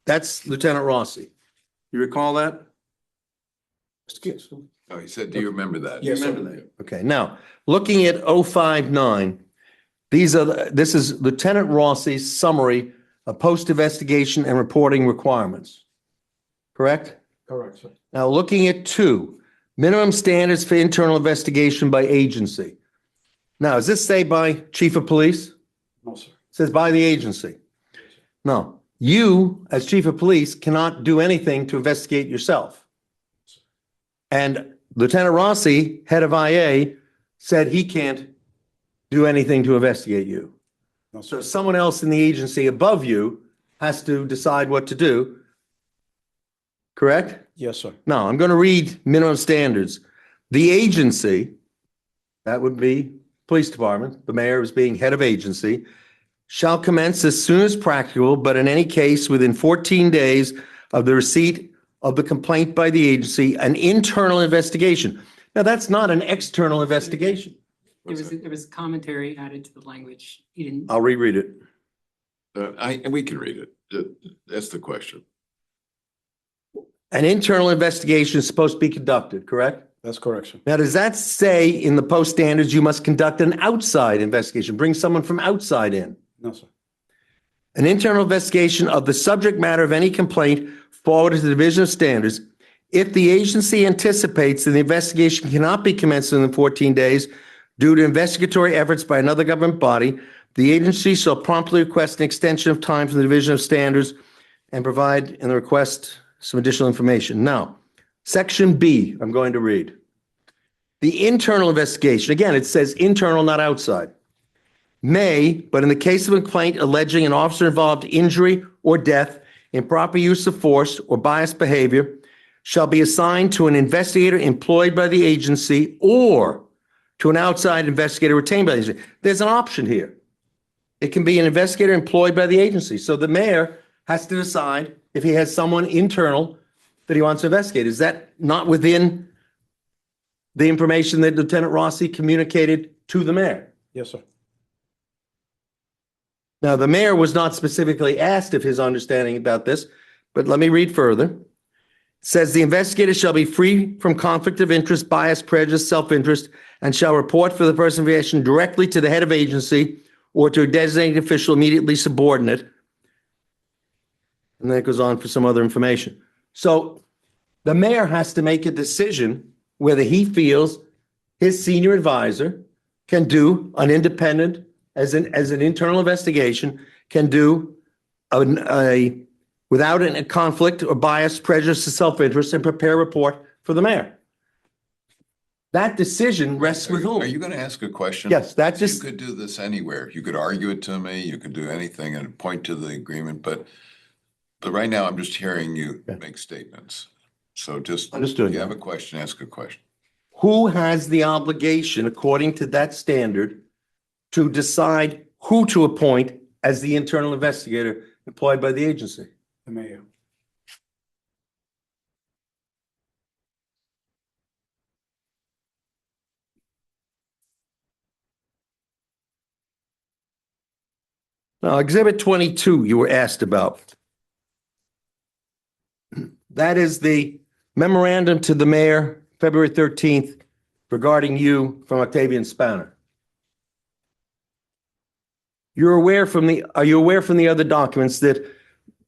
That's Lieutenant Rossi. You recall that? Oh, he said, do you remember that? You remember that? Okay, now, looking at 059, this is Lieutenant Rossi's summary of post-investigation and reporting requirements. Correct? Correct, sir. Now, looking at 2, minimum standards for internal investigation by agency. Now, does this say by chief of police? No, sir. It says by the agency. No, you, as chief of police, cannot do anything to investigate yourself. And Lieutenant Rossi, head of IA, said he can't do anything to investigate you. No, So sir. someone else in the agency above you has to decide what to do. Correct? Yes, sir. Now, I'm going to read minimum standards. The agency, that would be police department, the mayor is being head of agency, shall commence as soon as practicable, but in any case, within 14 days of the receipt of the complaint by the agency, an internal investigation. Now, that's not an external investigation. There was commentary added to the language. He didn't. I'll reread it. And we can read it. That's the question. An internal investigation is supposed to be conducted, correct? That's correct, sir. Now, does that say in the post standards you must conduct an outside investigation, bring someone from outside in? No, sir. An internal investigation of the subject matter of any complaint forwarded to the Division of Standards. If the agency anticipates that the investigation cannot be commenced within 14 days due to investigatory efforts by another government body, the agency shall promptly request an extension of time from the Division of Standards and provide in the request some additional information. Now, Section B, I'm going to read. The internal investigation, again, it says internal, not outside, may, but in the case of a complaint alleging an officer-involved injury or death, improper use of force, or biased behavior, shall be assigned to an investigator employed by the agency or to an outside investigator retained by the agency. There's an option here. It can be an investigator employed by the agency. So the mayor has to decide if he has someone internal that he wants to investigate. Is that not within the information that Lieutenant Rossi communicated to the mayor? Yes, sir. Now, the mayor was not specifically asked of his understanding about this, but let me read further. It says the investigator shall be free from conflict of interest, bias, prejudice, self-interest, and shall report for the person of investigation directly to the head of agency or to a designated official immediately subordinate. And then it goes on for some other information. So the mayor has to make a decision whether he feels his senior advisor can do an independent, as an internal investigation, can do without a conflict or bias, prejudice, or self-interest, and prepare a report for the mayor. That decision rests with whom? Are you going to ask a question? Yes, that You just, could do this anywhere. You could argue it to me. You could do anything and point to the agreement, but right now I'm just hearing you Okay. make statements. So just, Understood. if you have a question, ask a question. who has the obligation, according to that standard, to decide who to appoint as the internal investigator employed by the agency? The mayor. Now, Exhibit 22, you were asked about. That is the memorandum to the mayor, February 13th, regarding you from Octavian Spanner. Are you aware from the other documents that,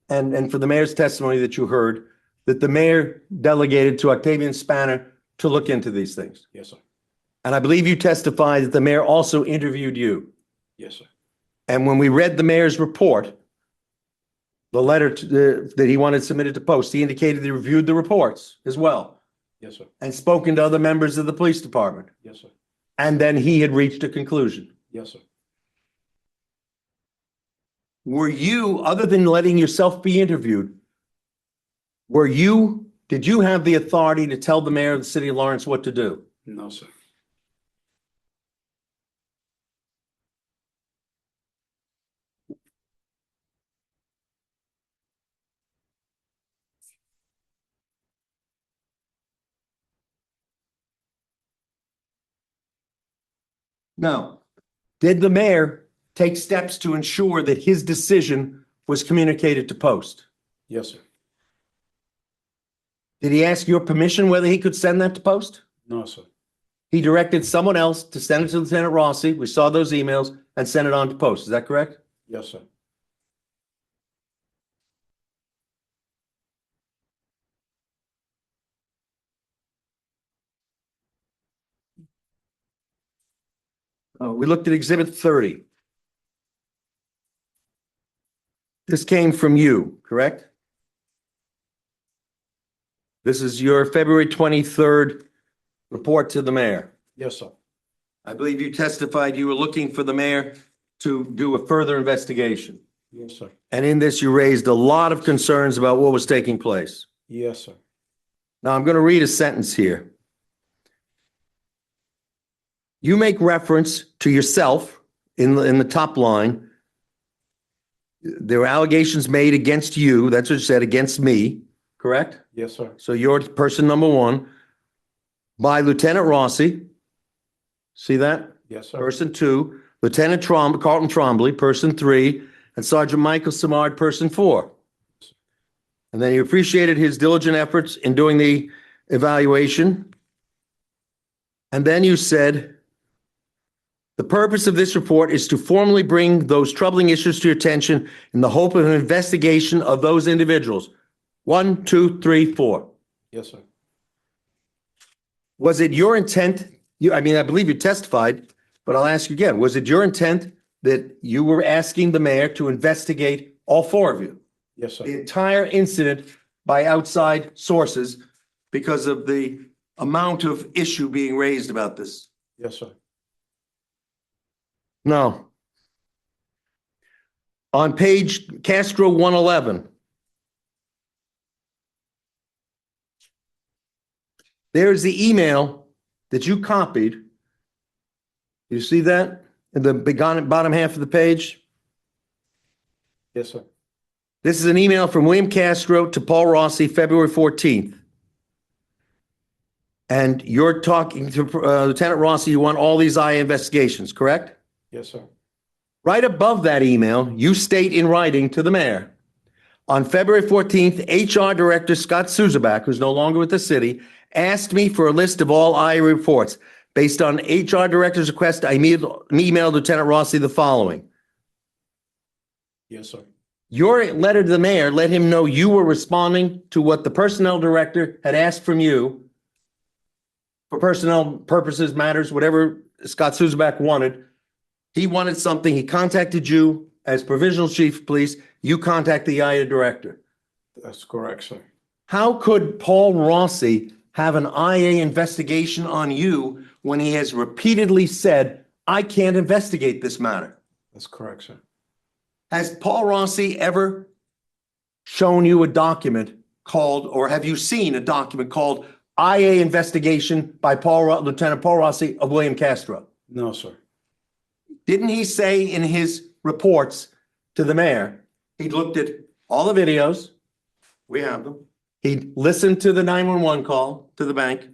and for the mayor's testimony that you heard, that the mayor delegated to Octavian Spanner to look into these things? Yes, sir. And I believe you testified that the mayor also interviewed you. Yes, sir. And when we read the mayor's report, the letter that he wanted submitted to post. He indicated he reviewed the reports as well Yes, sir. and spoken to other members of the police department. Yes, sir. And then he had reached a conclusion. Yes, sir. Were you, other than letting yourself be interviewed, did you have the authority to tell the mayor of the city of Lawrence what to do? No, sir. No. Did the mayor take steps to ensure that his decision was communicated to post? Yes, sir. Did he ask your permission whether he could send that to post? No, sir. He directed someone else to send it to Lieutenant Rossi. We saw those emails and sent it on to post. Is that correct? Yes, sir. We looked at Exhibit 30. This came from you, correct? This is your February 23rd report to the mayor. Yes, sir. I believe you testified you were looking for the mayor to do a further investigation. Yes, sir. And in this, you raised a lot of concerns about what was taking place. Yes, sir. Now, I'm going to read a sentence here. You make reference to yourself in the top line. There were allegations made against you. That's what you said, against me, correct? Yes, sir. So you're person number one by Lieutenant Rossi. See that? Yes, sir. Person two, Lieutenant Carlton Trombley, person three, and Sergeant Michael Simard, person four. And then you appreciated his diligent efforts in doing the evaluation. And then you said, the purpose of this report is to formally bring those troubling issues to your attention in the hope of an investigation of those individuals. 1, 2, 3, 4. Yes, sir. Was it your intent? I believe you testified, but I'll ask you again. Was it your intent that you were asking the mayor to investigate all four of you? Yes, sir. The entire incident by outside sources because of the amount of issue being raised about this? Yes, sir. No. On page Castro 111, there's the email that you copied. You see that in the bottom half of the page? Yes, sir. This is an email from William Castro to Paul Rossi, February 14th. And you're talking to Lieutenant Rossi, you want all these IA investigations, correct? Yes, sir. Right above that email, you state in writing to the mayor, on February 14th, HR Director Scott Suzabak, who's no longer with the city, asked me for a list of all IA reports. Based on HR Director's request, I emailed Lieutenant Rossi the following. Yes, sir. Your letter to the mayor let him know you were responding to what the personnel director had asked from you for personnel purposes, matters, whatever Scott Suzabak wanted. He wanted something. He contacted you as provisional chief of police. You contact the IA director. That's correct, sir. How could Paul Rossi have an IA investigation on you when he has repeatedly said, I can't investigate this matter? That's correct, sir. Has Paul Rossi ever shown you a document called, or have you seen a document called IA investigation by Lieutenant Paul Rossi of William Castro? No, sir. Didn't he say in his reports to the mayor, he looked at all the videos, we have them. He listened to the 911 call to the bank.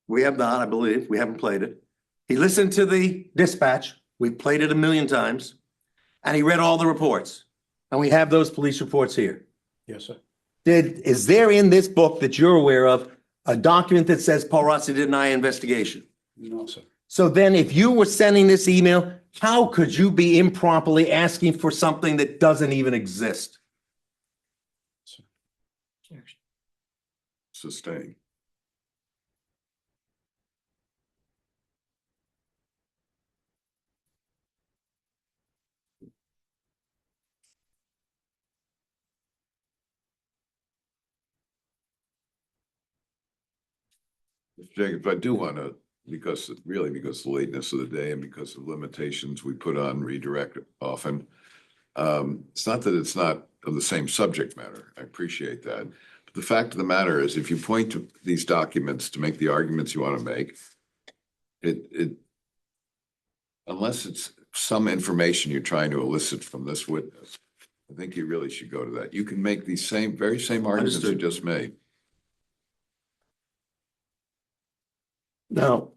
We have not, I believe. We haven't played it. He listened to the dispatch. We've played it 1,000,000 times. And he read all the reports. And we have those police reports here. Yes, sir. Is there in this book that you're aware of a document that says Paul Rossi did an IA investigation? No, sir. So then if you were sending this email, how could you be improperly asking for something that doesn't even exist? Sustain. Mr. Jacobs, I do want to, because of the lateness of the day and because of limitations we put on redirect often. It's not that it's not of the same subject matter. I appreciate that. But the fact of the matter is, if you point to these documents to make the arguments you want to make, unless it's some information you're trying to elicit from this witness, I think you really should go to that. You can make these very same arguments you Understood. just made. Now,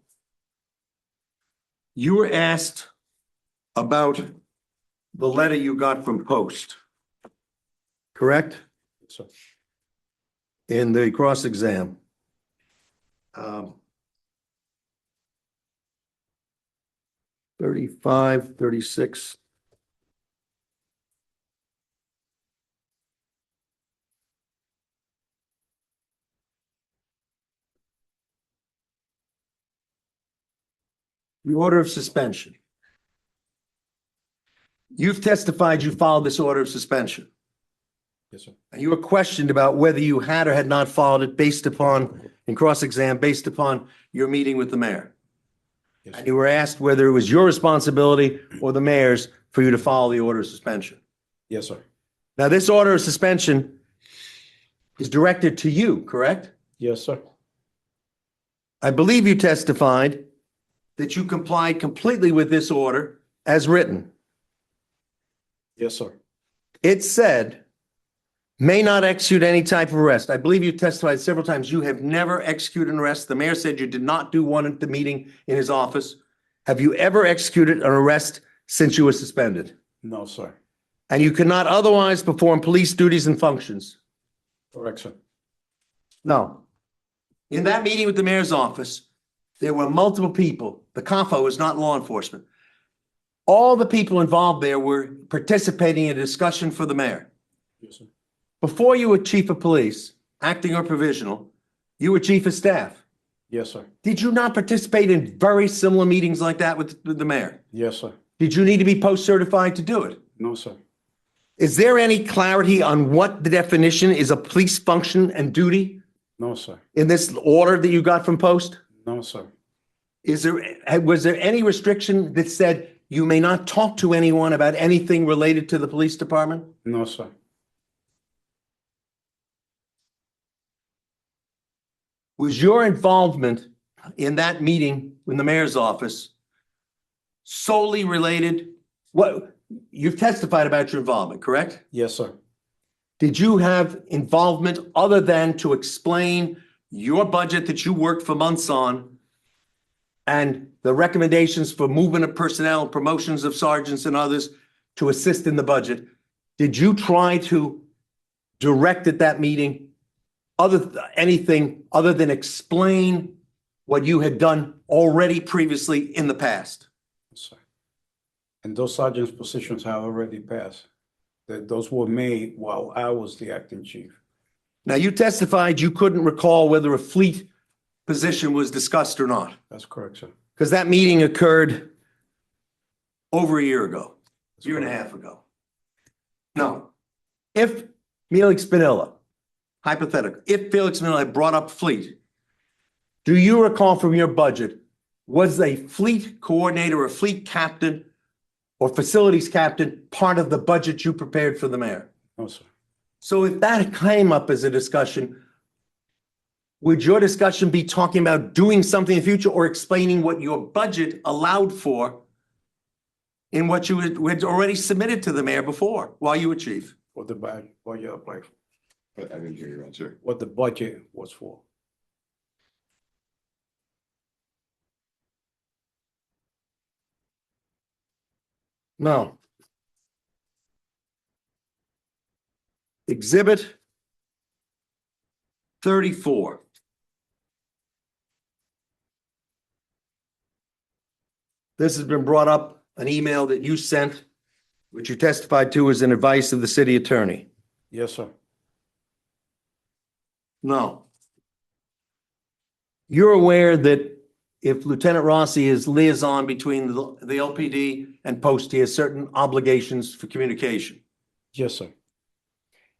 you were asked about the letter you got from Post, correct? So, In the cross-exam. 35, 36. The order of suspension. You've testified you followed this order of suspension. yes, sir. And you were questioned about whether you had or had not followed it based upon, in cross-exam, based upon your meeting with the mayor. Yes, And sir. you were asked whether it was your responsibility or the mayor's for you to follow the order of suspension. Yes, sir. Now, this order of suspension is directed to you, correct? Yes, sir. I believe you testified that you complied completely with this order as written. Yes, sir. It said, may not execute any type of arrest. I believe you testified several times you have never executed an arrest. The mayor said you did not do one at the meeting in his office. Have you ever executed an arrest since you were suspended? No, sir. And you cannot otherwise perform police duties and functions? Correct, sir. No. In that meeting with the mayor's office, there were multiple people. The CAFO is not law enforcement. All the people involved there were participating in a discussion for the mayor. Yes, sir. Before you were chief of police, acting or provisional, you were chief of staff. Yes, sir. Did you not participate in very similar meetings like that with the mayor? Yes, sir. Did you need to be post-certified to do it? No, sir. Is there any clarity on what the definition is of police function and duty No, sir. in this order that you got from post? No, sir. Was there any restriction that said you may not talk to anyone about anything related to the police department? No, sir. Was your involvement in that meeting in the mayor's office solely related? What you've testified about your involvement, correct? Yes, sir. Did you have involvement other than to explain your budget that you worked for months on and the recommendations for movement of personnel, promotions of sergeants and others to assist in the budget? Did you try to direct at that meeting anything other than explain what you had done already previously in the past? Yes, sir. And those sergeant's positions have already passed. Those were made while I was the acting chief. Now, you testified you couldn't recall whether a fleet position was discussed or not, That's correct, sir. because that meeting occurred over a year ago, year and a half ago. No. If Felix Spinella, hypothetical, if Felix Spinella had brought up fleet, do you recall from your budget, was a fleet coordinator, a fleet captain, or facilities captain part of the budget you prepared for the mayor? No, sir. So if that came up as a discussion, would your discussion be talking about doing something in the future or explaining what your budget allowed for in what you had already submitted to the mayor before while you were chief? What the budget applied for. But I didn't hear your answer. What the budget was for. No. Exhibit 34. This has been brought up, an email that you sent, which you testified to as an advice of the city attorney. Yes, sir. No. You're aware that if Lieutenant Rossi is liaison between the LPD and Post, he has certain obligations for communication. Yes, sir.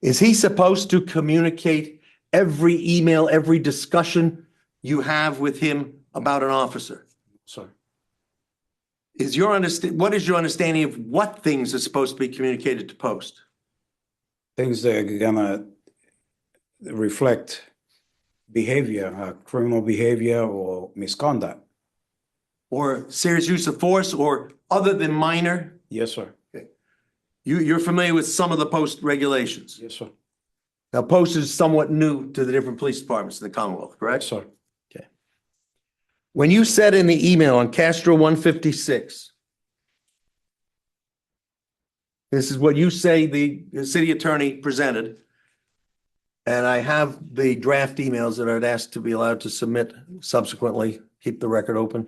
Is he supposed to communicate every email, every discussion you have with him about an officer? Sir. What is your understanding of what things are supposed to be communicated to Post? Things that are gonna reflect behavior, criminal behavior or misconduct. Or serious use of force or other than minor? Yes, sir. You're familiar with some of the Post regulations? Yes, sir. Now, Post is somewhat new to the different police departments in the Commonwealth, correct? Yes, sir. When you said in the email on Castro 156, this is what you say the city attorney presented, and I have the draft emails that I'd asked to be allowed to submit subsequently, keep the record open.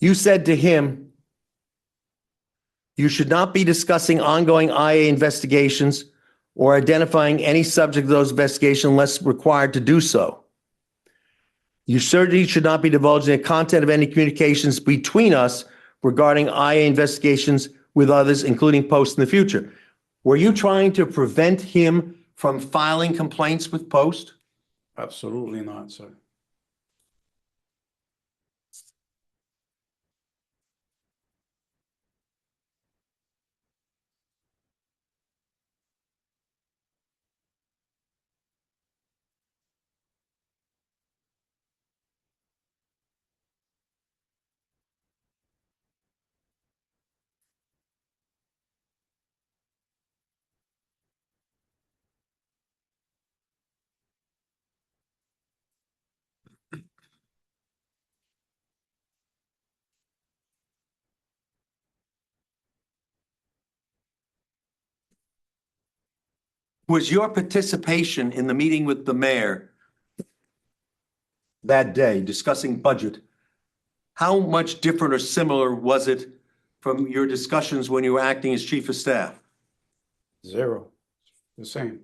You said to him, you should not be discussing ongoing IA investigations or identifying any subject of those investigations unless required to do so. You certainly should not be divulging the content of any communications between us regarding IA investigations with others, including Post in the future. Were you trying to prevent him from filing complaints with Post? Absolutely not, sir. Was your participation in the meeting with the mayor that day discussing budget, how much different or similar was it from your discussions when you were acting as chief of staff? Zero. The same.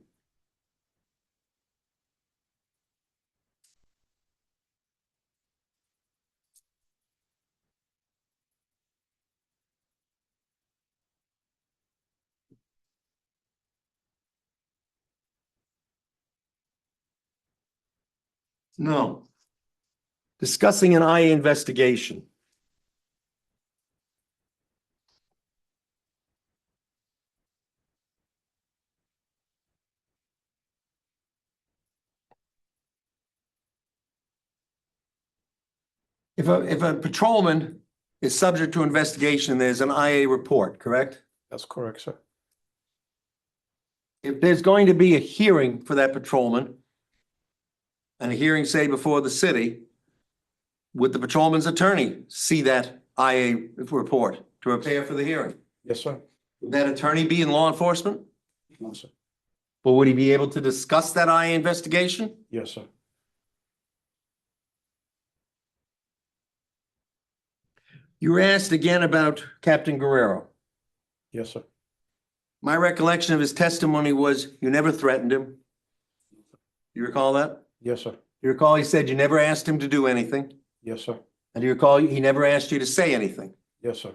No. Discussing an IA investigation. If a patrolman is subject to investigation, there's an IA report, correct? That's correct, sir. If there's going to be a hearing for that patrolman, and a hearing, say, before the city, would the patrolman's attorney see that IA report to prepare for the hearing? Yes, sir. Would that attorney be in law enforcement? No, sir. But would he be able to discuss that IA investigation? Yes, sir. You were asked again about Captain Guerrero. Yes, sir. My recollection of his testimony was you never threatened him. You recall that? Yes, sir. You recall he said you never asked him to do anything? Yes, sir. And you recall he never asked you to say anything? Yes, sir.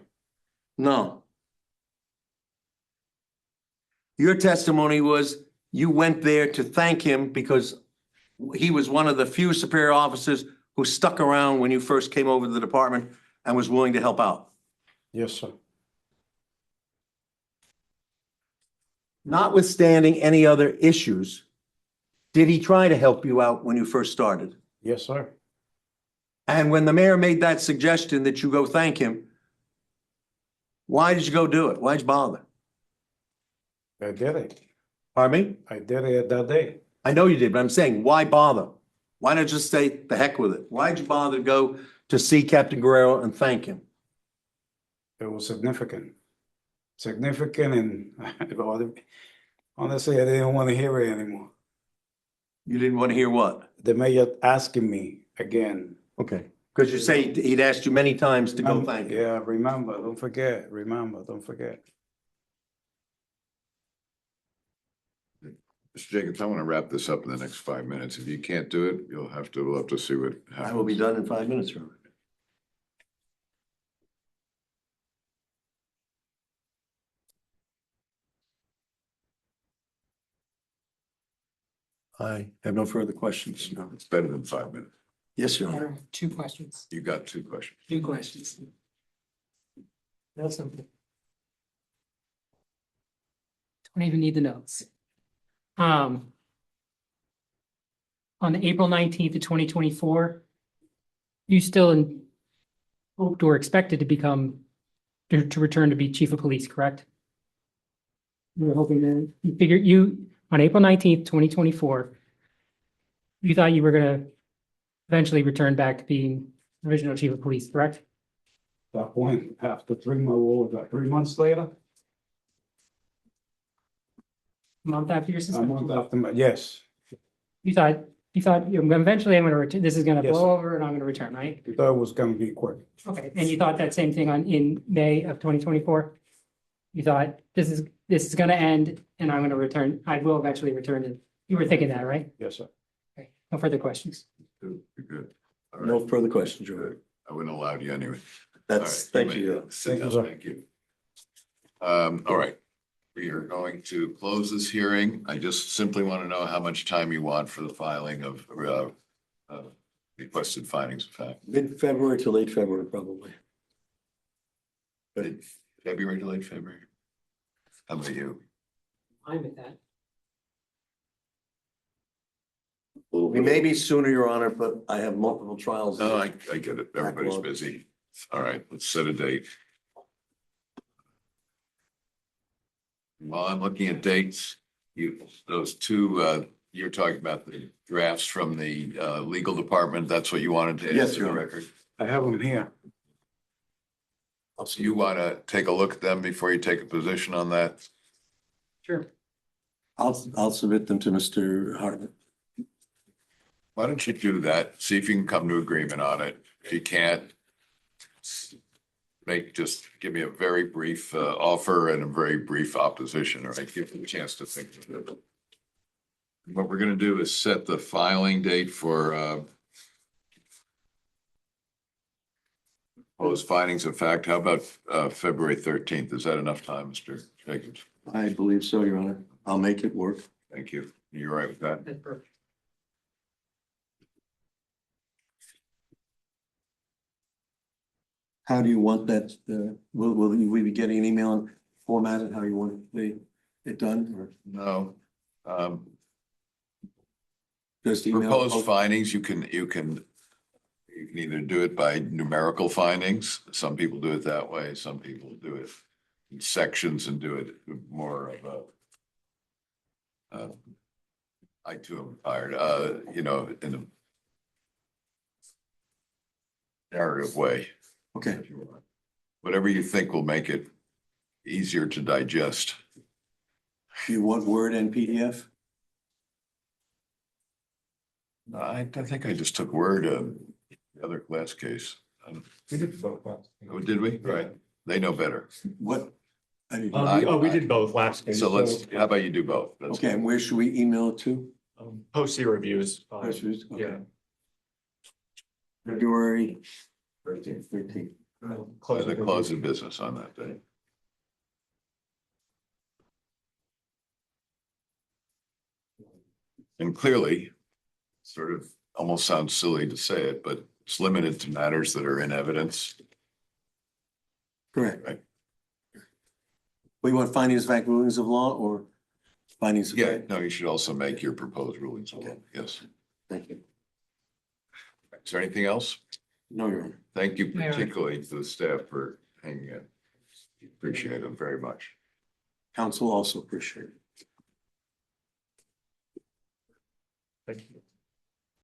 No. Your testimony was you went there to thank him because he was one of the few superior officers who stuck around when you first came over to the department and was willing to help out. Yes, sir. Notwithstanding any other issues, did he try to help you out when you first started? Yes, sir. And when the mayor made that suggestion that you go thank him, why did you go do it? Why'd you bother? I did it. Pardon me? I did it that day. I know you did, but I'm saying, why bother? Why not just say, the heck with it? Why'd you bother to go to see Captain Guerrero and thank him? It was significant. Significant, and honestly, I didn't want to hear it anymore. You didn't want to hear what? The mayor asking me again. Okay. Because you say he'd asked you many times to go thank him. Yeah, remember, don't forget, remember, don't forget. Mr. Jacobs, I want to wrap this up in the next 5 minutes. If you can't do it, we'll have to see what happens. I will be done in 5 minutes, Robert. I have no further questions. No. It's better than 5 minutes. Yes, Your Honor. Two questions, You got 2 questions. two questions. Real simple. Don't even need the notes. On April 19th of 2024, you still hoped or expected to become, to return to be chief of police, correct? You were hoping to, you figured on April 19th, 2024, you thought you were gonna eventually return back to being original chief of police, correct? That point, after 3 months later, A month after your a suspension? month after, yes, You thought eventually I'm gonna return, this is gonna Yes, blow sir. over and I'm gonna return, right? we thought it was gonna be quick. Okay, and you thought that same thing in May of 2024? You thought this is gonna end and I'm gonna return, I will eventually return to, you were thinking that, right? Yes, sir. Okay, no further questions. You're good. All right. No further questions, Your Honor. I wouldn't allow you anyway. That's, All right, thank you, Your Honor. Sit down, sir. thank you. All right. We are going to close this hearing. I just simply want to know how much time you want for the filing of requested findings of fact. Mid-February to late February, probably. February to late February? How about you? I'm at that. We may be sooner, Your Honor, but I have multiple trials. No, I get it. Everybody's Backlog. busy. All right, let's set a date. While I'm looking at dates, those 2, you're talking about the drafts from the legal department. That's what you wanted to add Yes, to Your the Honor. record? I have them here. So you want to take a look at them before you take a position on that? Sure. I'll submit them to Mr. Hartnett. Why don't you do that? See if you can come to agreement on it. If you can't, just give me a very brief offer and a very brief opposition, all right? Give me a chance to think of it. What we're gonna do is set the filing date for proposed findings of fact. How about February 13th? Is that enough time, Mr. Jacobs? I believe so, Your Honor. I'll make it work. Thank you. You all right with that? That's perfect. How do you want that, will we be getting an email formatted, how you want it done, or No. just email? Proposed findings, you can either do it by numerical findings. Some people do it that way. Some people do it in sections and do it more of a I too am tired, in a narrative way. Okay, If you want. Whatever you think will make it easier to digest. you want Word and PDF? I think I just took Word, the other last case. We did both last. Oh, did we? Right. They know better. What? I didn't- We did both last. case. So how about you do both? That's Okay, and where should we email it to? Post-C reviews. Okay. Yeah. February 13th. the close of business on that day. And clearly, sort of almost sounds silly to say it, but it's limited to matters that are in evidence. Correct. Right. We want findings of fact, rulings of law, or findings of Yeah, fact? no, you should also make your proposed rulings. Yes. Thank you. Is there anything else? No, Your Honor. Thank you Mayor. particularly to the staff for hanging in. Appreciate it very much. Counsel also appreciate it. Thank you.